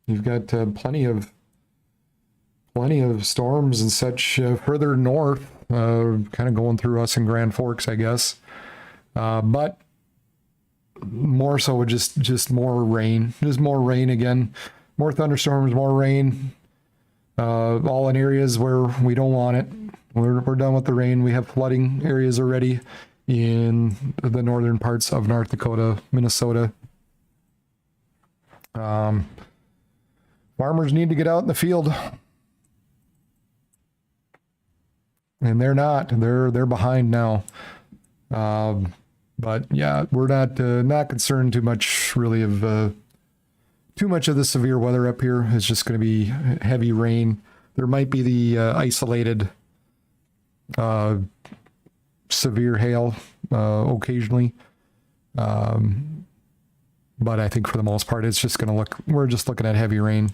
You've got plenty of storms and such further north, kind of going through us in Grand Forks, I guess. But more so with just more rain, again, more thunderstorms, more rain, all in areas where we don't want it. We're done with the rain. We have flooding areas already in the northern parts of North Dakota, Minnesota. Farmers need to get out in the field, and they're not. They're behind now. But yeah, we're not concerned too much really of too much of the severe weather up here. It's just going to be heavy rain. There might be the isolated severe hail occasionally, but I think for the most part it's just going to we're just looking at heavy rain.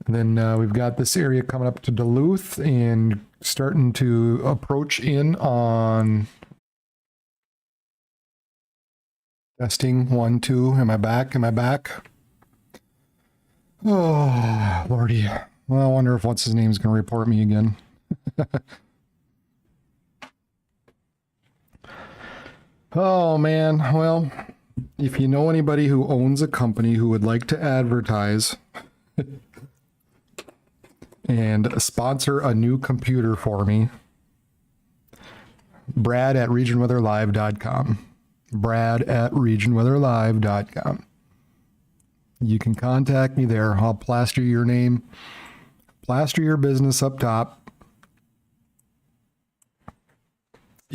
And then we've got this area coming up to Duluth and starting to approach in on testing 1 2. Am I back? Oh lordy. Well, I wonder if what's his name is going to report me again. Oh man, well, if you know anybody who owns a company who would like to advertise and sponsor a new computer for me, Brad at regionweatherlive.com. Brad at regionweatherlive.com. You can contact me there. I'll plaster your name, plaster your business up top.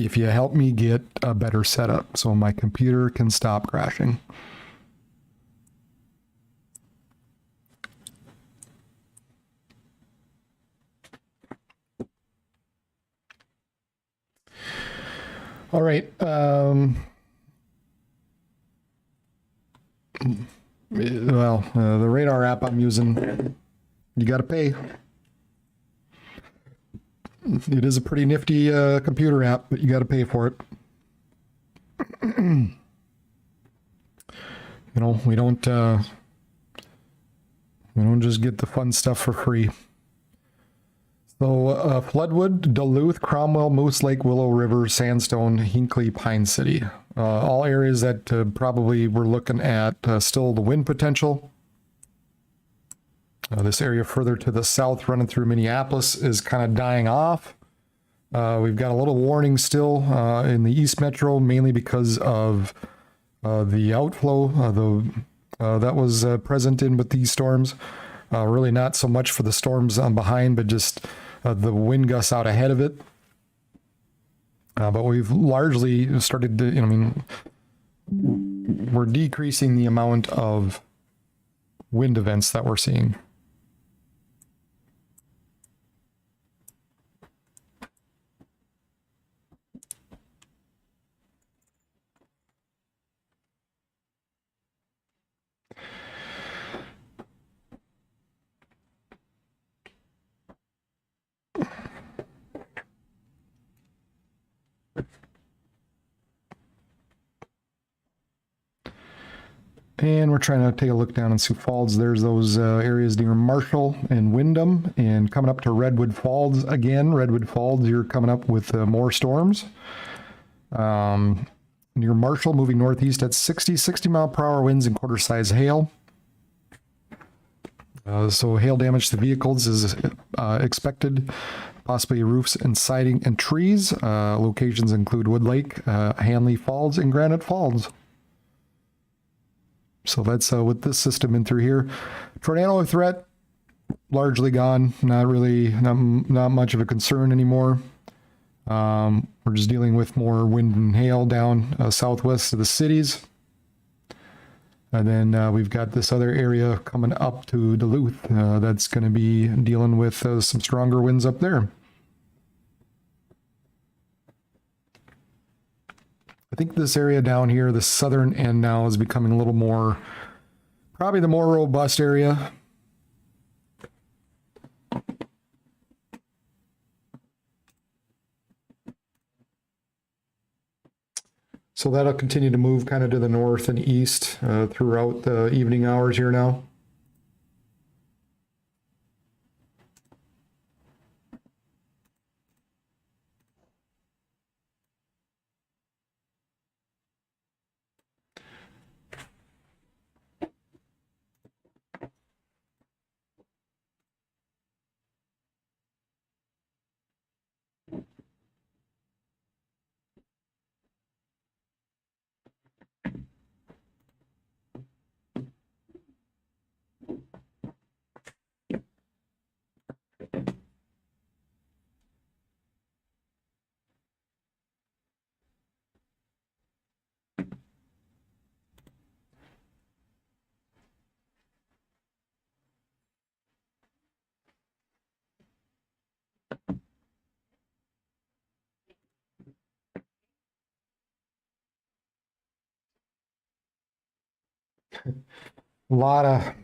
if you help me get a better setup so my computer can stop crashing. All right. The radar app I'm using, you got to pay. It is a pretty nifty computer app, but you got to pay for it. We don't just get the fun stuff for free. So Floodwood, Duluth, Cromwell, Moose Lake, Willow River, Sandstone, Hinckley, Pine City. All areas that probably we're looking at still the wind potential. This area further to the south running through Minneapolis is kind of dying off. We've got a little warning still in the East Metro, mainly because of the outflow that was present in with these storms. Really not so much for the storms behind, but just the wind gusts out ahead of it. But we've largely started to, we're decreasing the amount of wind events that we're seeing. And we're trying to take a look down in Sioux Falls. There's those areas near Marshall and Windham, and coming up to Redwood Falls again. Redwood Falls, you're coming up with more storms. Near Marshall, moving northeast at 60 mile per hour winds and quarter size hail. So hail damage to vehicles is expected, possibly roofs and siding and trees. Locations include Wood Lake, Hanley Falls, and Granite Falls. So that's with this system in through here. Tornado threat, largely gone. Not much of a concern anymore. We're just dealing with more wind and hail down southwest of the cities. And then we've got this other area coming up to Duluth that's going to be dealing with some stronger winds up there. I think this area down here, the southern end now, is becoming a little more, probably the more robust area. So that'll continue to move kind of to the north and east throughout the evening hours here now.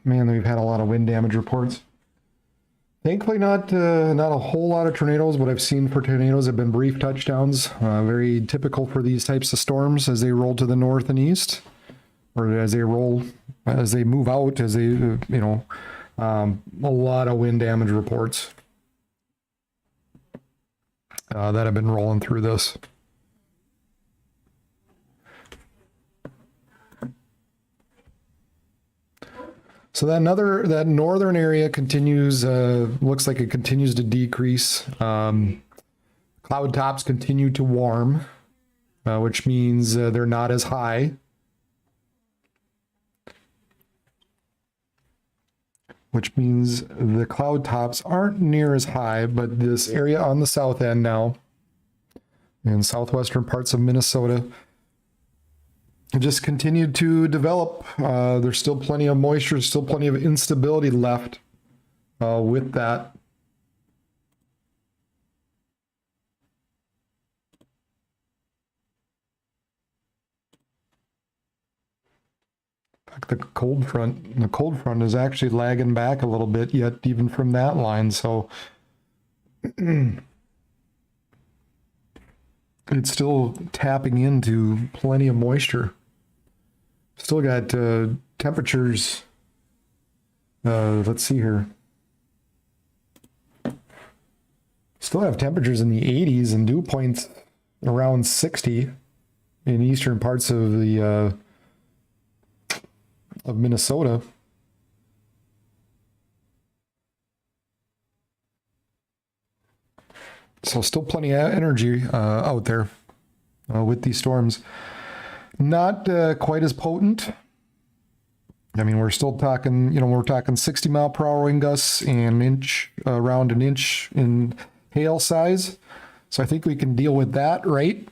We've had a lot of wind damage reports. Thankfully, not a whole lot of tornadoes. What I've seen for tornadoes have been brief touchdowns, very typical for these types of storms as they roll to the north and east, or as they move out, a lot of wind damage reports that have been rolling through this. So that northern area continues, looks like it continues to decrease. Cloud tops continue to warm, which means they're not as high. Which means the cloud tops aren't near as high, but this area on the south end now and southwestern parts of Minnesota. It just continued to develop. There's still plenty of moisture, still plenty of instability left with that. The cold front is actually lagging back a little bit yet, even from that line. So it's still tapping into plenty of moisture. Still got temperatures. Let's see here. Still have temperatures in the 80s and dew points around 60 in eastern parts of the of Minnesota. So still plenty of energy out there with these storms. Not quite as potent. I mean, we're still talking, we're talking 60 mile per hour wind gusts and around an inch in hail size. So I think we can deal with that, right?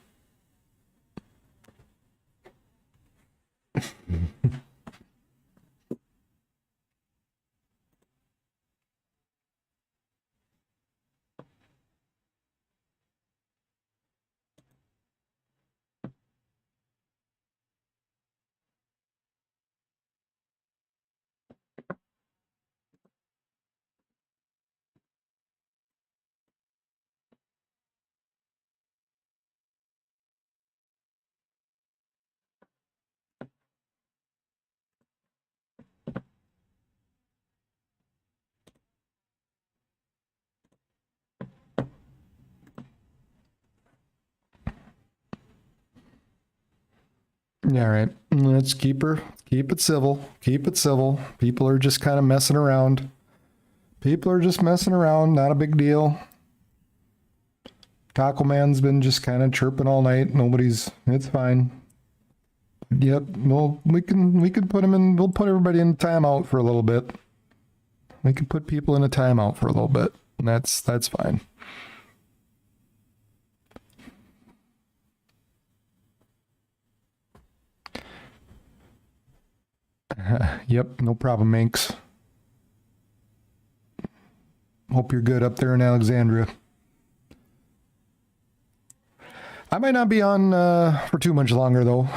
Yeah, right. Let's keep it civil. Keep it civil. People are just kind of messing around. People are just messing around. Not a big deal. Taco Man's been just kind of chirping all night. It's fine. Yep. Well, we can put him in. We'll put everybody in timeout for a little bit. We can put people in a timeout for a little bit. And that's fine. Yep, no problem, Manx. Hope you're good up there in Alexandria. I might not be on for too much longer though.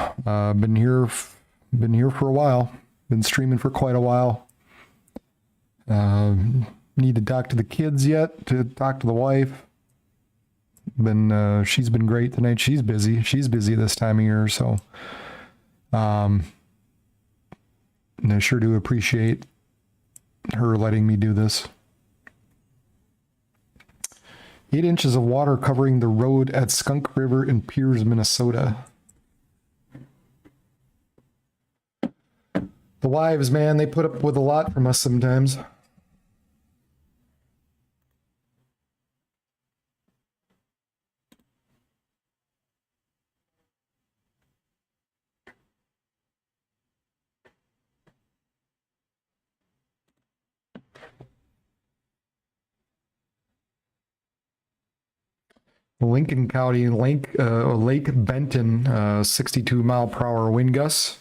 Been here for a while. Been streaming for quite a while. Need to talk to the kids yet. To talk to the wife. She's been great tonight. She's busy. She's busy this time of year, so. And I sure do appreciate her letting me do this. 8 inches of water covering the road at Skunk River in Piers, Minnesota. The wives, man, they put up with a lot from us sometimes. Lincoln County, Lake Benton, 62 mile per hour wind gusts.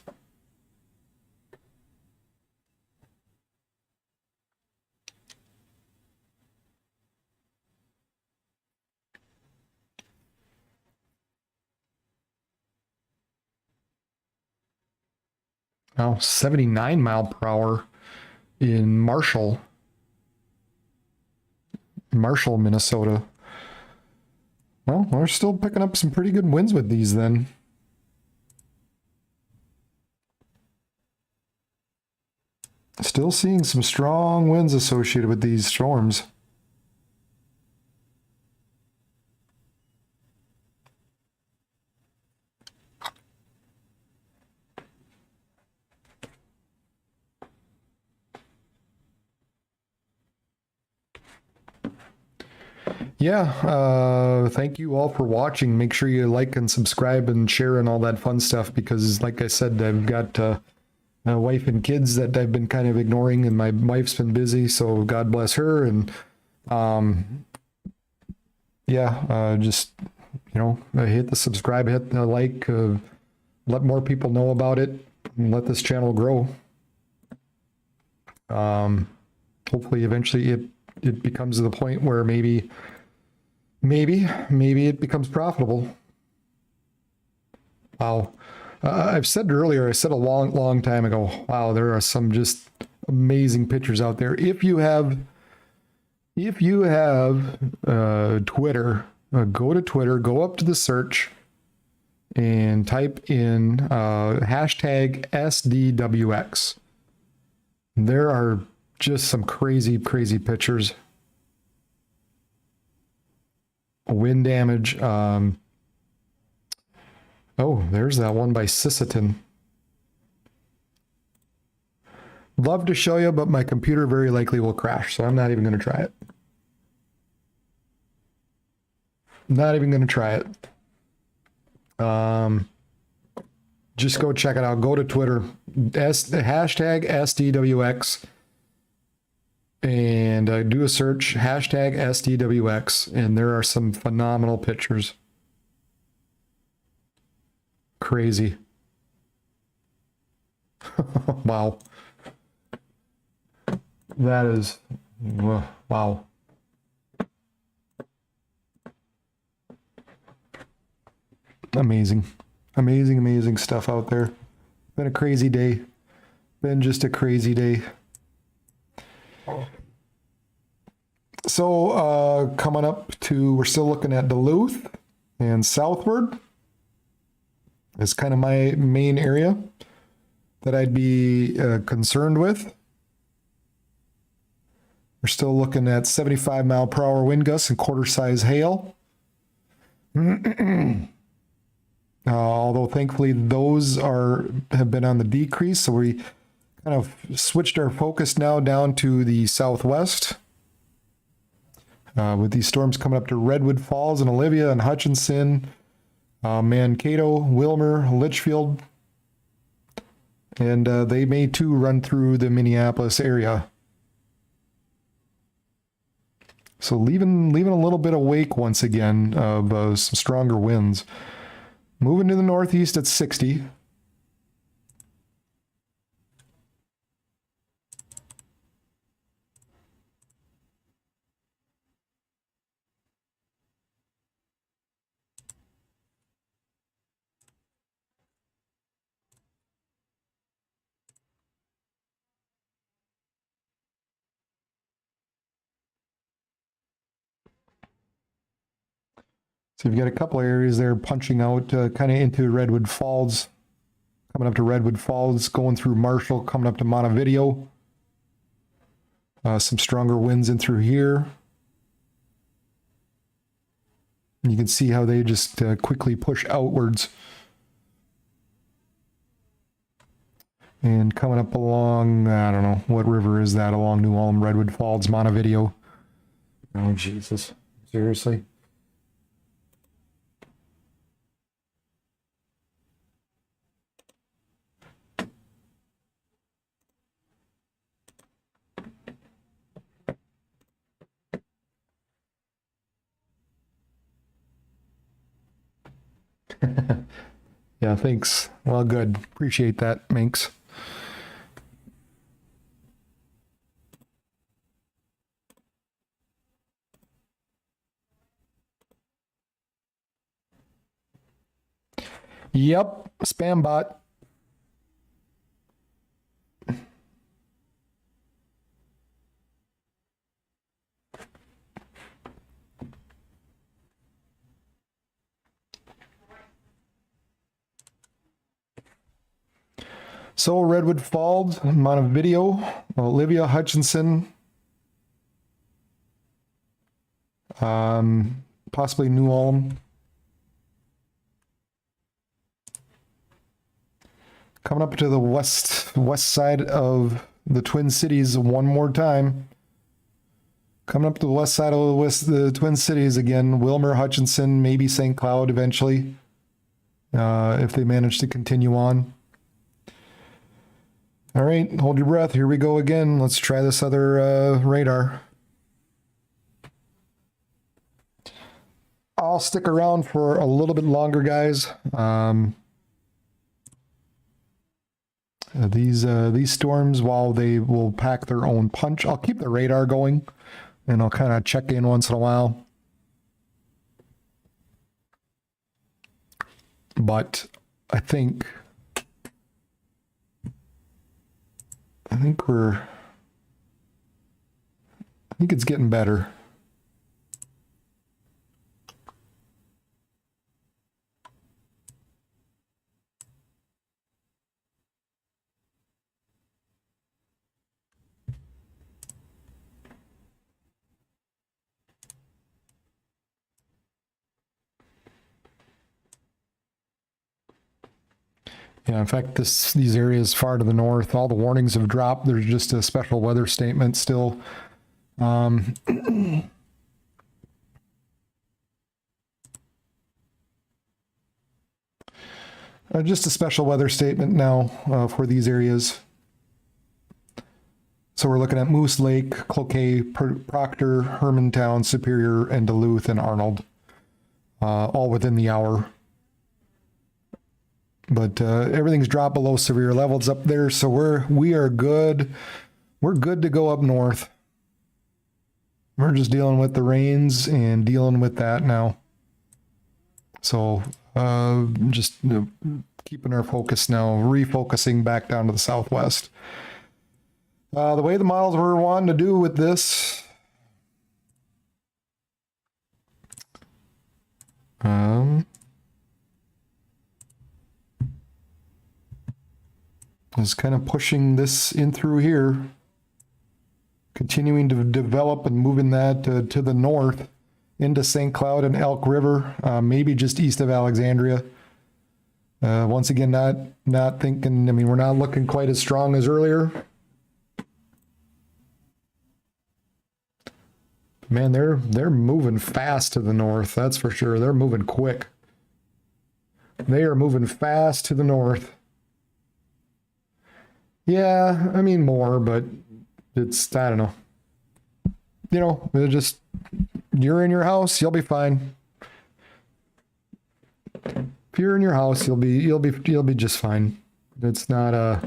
Now 79 mile per hour in Marshall, Minnesota. Well, we're still picking up some pretty good winds with these then. Still seeing some strong winds associated with these storms. Yeah, thank you all for watching. Make sure you like and subscribe and share and all that fun stuff, because like I said, I've got a wife and kids that I've been kind of ignoring, and my wife's been busy, so God bless her. And just hit the subscribe, hit the like, let more people know about it, and let this channel grow. Hopefully eventually it becomes to the point where maybe it becomes profitable. Wow. I've said earlier, I said a long time ago, wow, there are some just amazing pictures out there. If you have Twitter, go to Twitter, go up to the search and type in hashtag SDWX. There are just some crazy pictures. Wind damage. Oh, there's that one by Sisseton. Love to show you, but my computer very likely will crash, so I'm not even going to try it. Not even going to try it. Just go check it out. Go to Twitter, hashtag SDWX, and do a search, hashtag SDWX, and there are some phenomenal pictures. Crazy. Wow. That is, wow. Amazing. Amazing stuff out there. Been a crazy day. Been just a crazy day. So coming up to, we're still looking at Duluth and southward is kind of my main area that I'd be concerned with. We're still looking at 75-mile-per-hour wind gusts and quarter-size hail. Although thankfully those have been on the decrease, so we kind of switched our focus now down to the southwest. With these storms coming up to Redwood Falls and Olivia and Hutchinson, Mankato, Wilmer, Litchfield, and they may too run through the Minneapolis area. So leaving a little bit of wake once again of some stronger winds. Moving to the northeast at 60. So you've got a couple of areas there punching out kind of into Redwood Falls, coming up to Redwood Falls, going through Marshall, coming up to Montevideo. Some stronger winds in through here. And you can see how they just quickly push outwards. And coming up along, I don't know, what river is that along New Ulm, Redwood Falls, Montevideo. Oh, Jesus. Seriously? Yeah, thanks. Well, good. Appreciate that, Minx. Yep, spam bot. So Redwood Falls, Montevideo, Olivia, Hutchinson, possibly New Ulm. Coming up to the west side of the Twin Cities one more time. Coming up to the west side of the Twin Cities again, Wilmer, Hutchinson, maybe St. Cloud eventually, if they manage to continue on. All right, hold your breath. Here we go again. Let's try this other radar. I'll stick around for a little bit longer, guys. These storms, while they will pack their own punch, I'll keep the radar going, and I'll kind of check in once in a while. But I think it's getting better. Yeah, in fact, these areas far to the north, all the warnings have dropped. There's just a special weather statement still. Just a special weather statement now for these areas. So we're looking at Moose Lake, Cloquet, Proctor, Hermantown, Superior, and Duluth and Arnold, all within the hour. But everything's dropped below severe levels up there, so we are good. We're good to go up north. We're just dealing with the rains and dealing with that now. So just keeping our focus now, refocusing back down to the southwest. The way the models were wanting to do with this, is kind of pushing this in through here, continuing to develop and moving that to the north into St. Cloud and Elk River, maybe just east of Alexandria. Once again, not thinking, I mean, we're not looking quite as strong as earlier. Man, they're moving fast to the north, that's for sure. They're moving quick. They are moving fast to the north. Yeah, I mean more, but it's, I don't know. You know, it just, you're in your house, you'll be fine. If you're in your house, you'll be just fine. It's not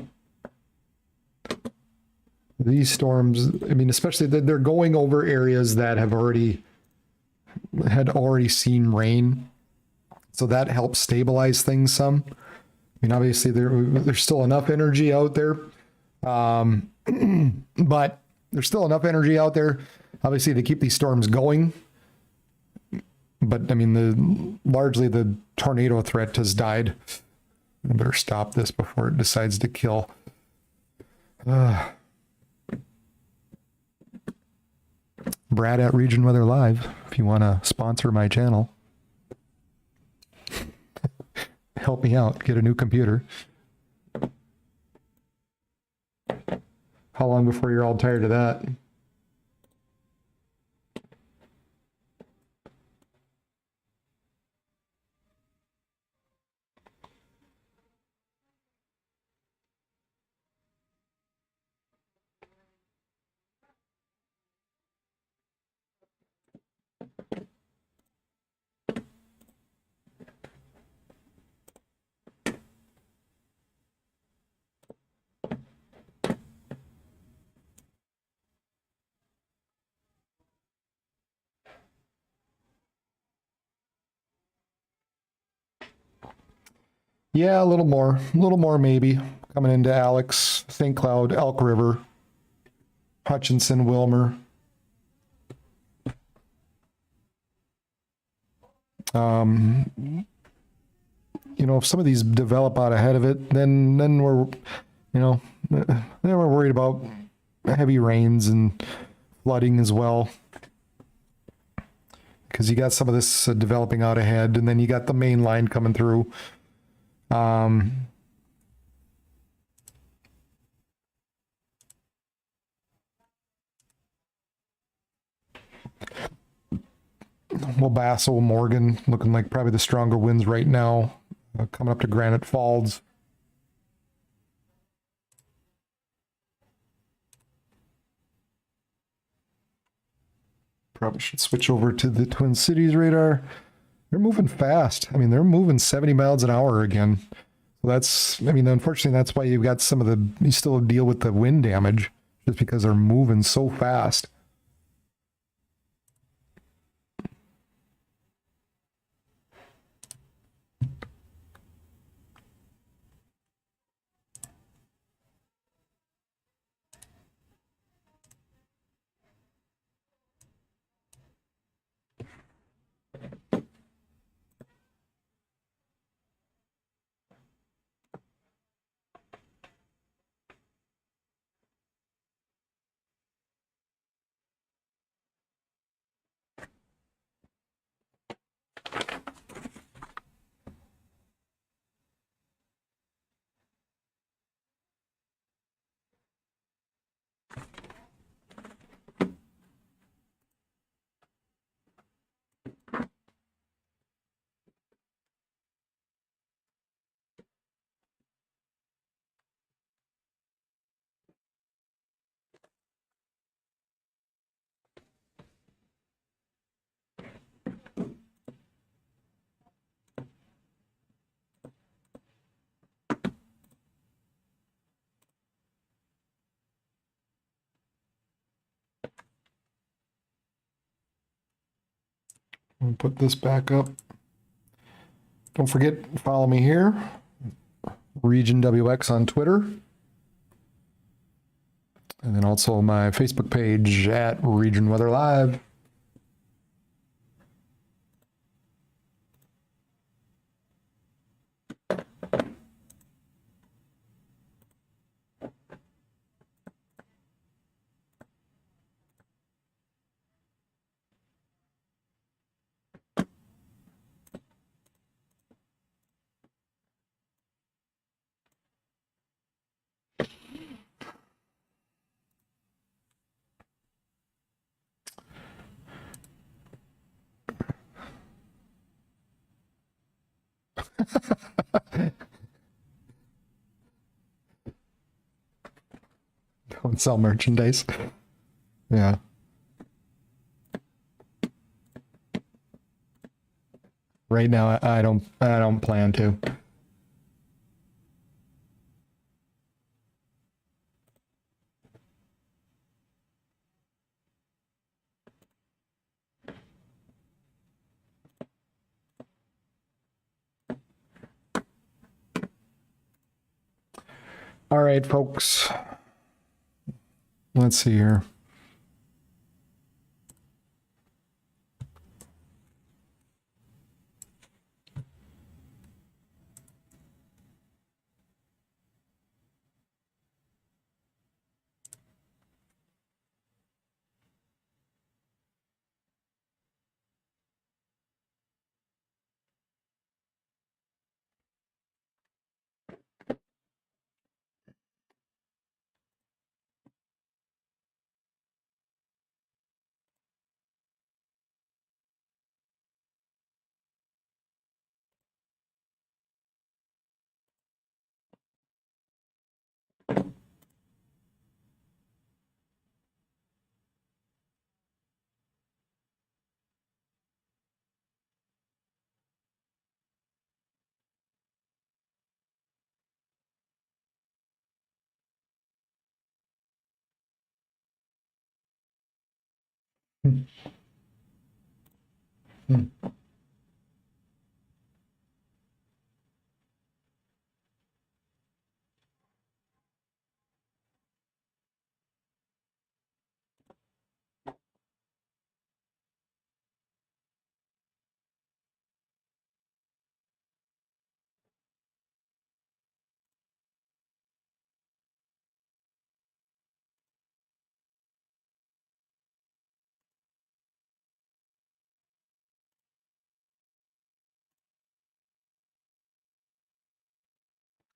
these storms, I mean, especially they're going over areas that had already seen rain. So that helps stabilize things some. I mean, obviously there's still enough energy out there. But there's still enough energy out there, obviously, to keep these storms going. But I mean, largely the tornado threat has died. I better stop this before it decides to kill. Brad at Region Weather Live, if you want to sponsor my channel. Help me out, get a new computer. How long before you're all tired of that? Yeah, a little more maybe. Coming into Alex, St. Cloud, Elk River, Hutchinson, Wilmer. You know, if some of these develop out ahead of it, then we're, you know, then we're worried about heavy rains and flooding as well. Because you got some of this developing out ahead, and then you got the main line coming through. Wabasso, Morgan, looking like probably the stronger winds right now, coming up to Granite Falls. Probably should switch over to the Twin Cities radar. They're moving fast. I mean, they're moving 70 miles an hour again. So that's, I mean, unfortunately, that's why you've got some of the, you still deal with the wind damage just because they're moving so fast. I'll put this back up. Don't forget, follow me here, Region WX on Twitter. And then also my Facebook page at Region Weather Live. Don't sell merchandise. Yeah. Right now, I don't plan to. All right, folks. Let's see here. Hmm. Hmm.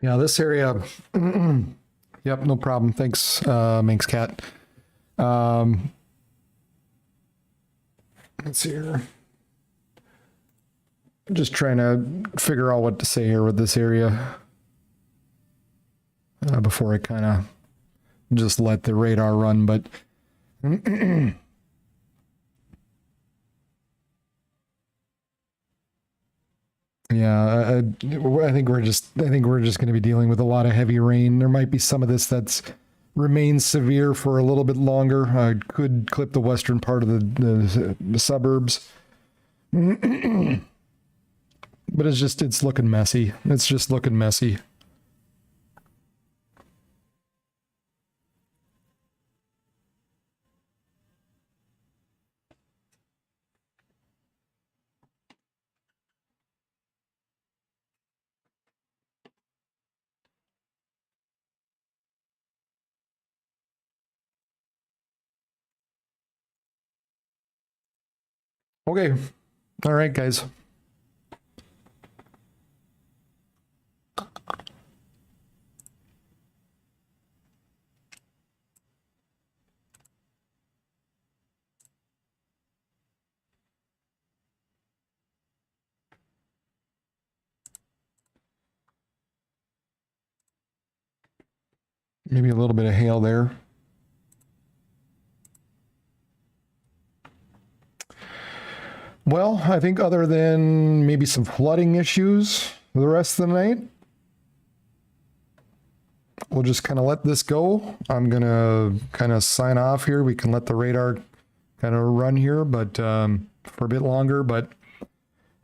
Yeah, this area. Yep, no problem. Thanks, Minx Cat. Let's see here. I'm just trying to figure out what to say here with this area before I kind of just let the radar run. But Yeah, I think we're just going to be dealing with a lot of heavy rain. There might be some of this that's remains severe for a little bit longer. I could clip the western part of the suburbs, but it's looking messy. It's just looking messy. Okay. All right, guys. Maybe a little bit of hail there. Well, I think other than maybe some flooding issues for the rest of the night, we'll just kind of let this go. I'm going to kind of sign off here. We can let the radar kind of run here, but for a bit longer. But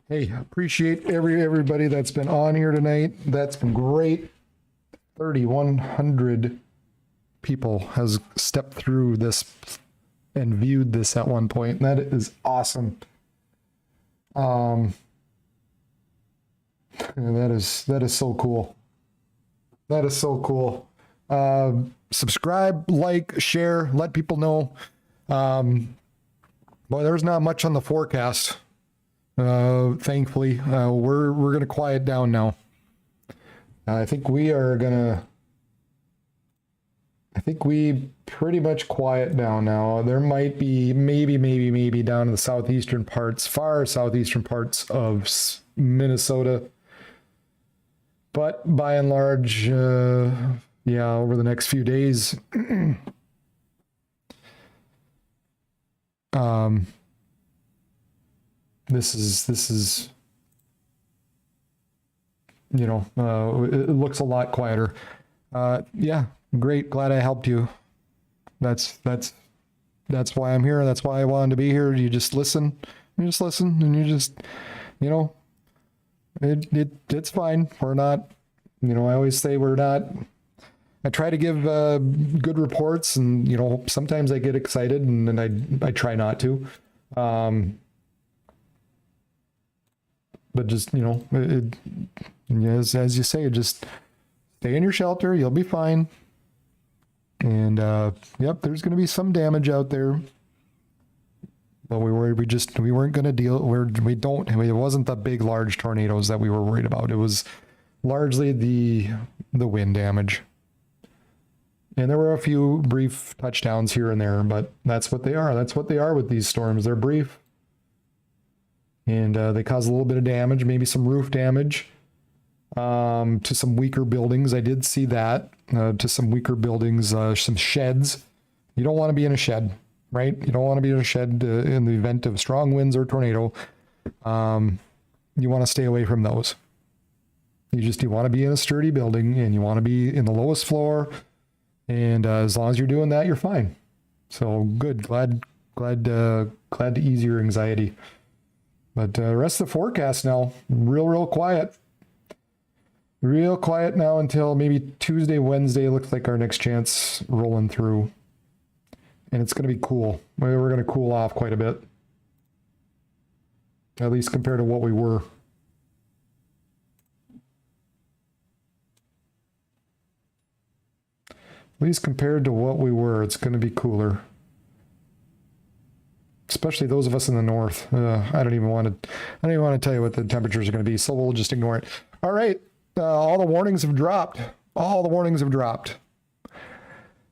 hey, appreciate everybody that's been on here tonight. That's been great. 3,100 people has stepped through this and viewed this at one point. That is awesome. That is so cool. That is so cool. Subscribe, like, share, let people know. Boy, there's not much on the forecast. Thankfully, we're going to quiet down now. I think we pretty much quiet down now. There might be maybe down in the southeastern parts, far southeastern parts of Minnesota. But by and large, yeah, over the next few days, this is, you know, it looks a lot quieter. Yeah, great. Glad I helped you. That's why I'm here. That's why I wanted to be here. You just listen. And you just, you know, it's fine. We're not, you know, I always say we're not. I try to give good reports, and you know, sometimes I get excited, and then I try not to. But just, you know, as you say, just stay in your shelter. You'll be fine. And yep, there's going to be some damage out there. But we weren't going to deal. It wasn't the big, large tornadoes that we were worried about. It was largely the wind damage. And there were a few brief touchdowns here and there, but that's what they are. That's what they are with these storms. They're brief. And they cause a little bit of damage, maybe some roof damage to some weaker buildings. I did see that, to some weaker buildings, some sheds. You don't want to be in a shed, right? You don't want to be in a shed in the event of strong winds or tornado. You want to stay away from those. You want to be in a sturdy building, and you want to be in the lowest floor. And as long as you're doing that, you're fine. So good. Glad to ease your anxiety. But the rest of the forecast now, real quiet. Real quiet now until maybe Tuesday, Wednesday looks like our next chance rolling through. And it's going to be cool. We're going to cool off quite a bit. At least compared to what we were. At least compared to what we were, it's going to be cooler. Especially those of us in the north. I don't even want to tell you what the temperatures are going to be, so we'll just ignore it. All right. All the warnings have dropped. All the warnings have dropped.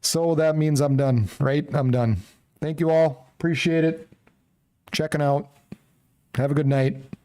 So that means I'm done, right? I'm done. Thank you all. Appreciate it. Checking out. Have a good night.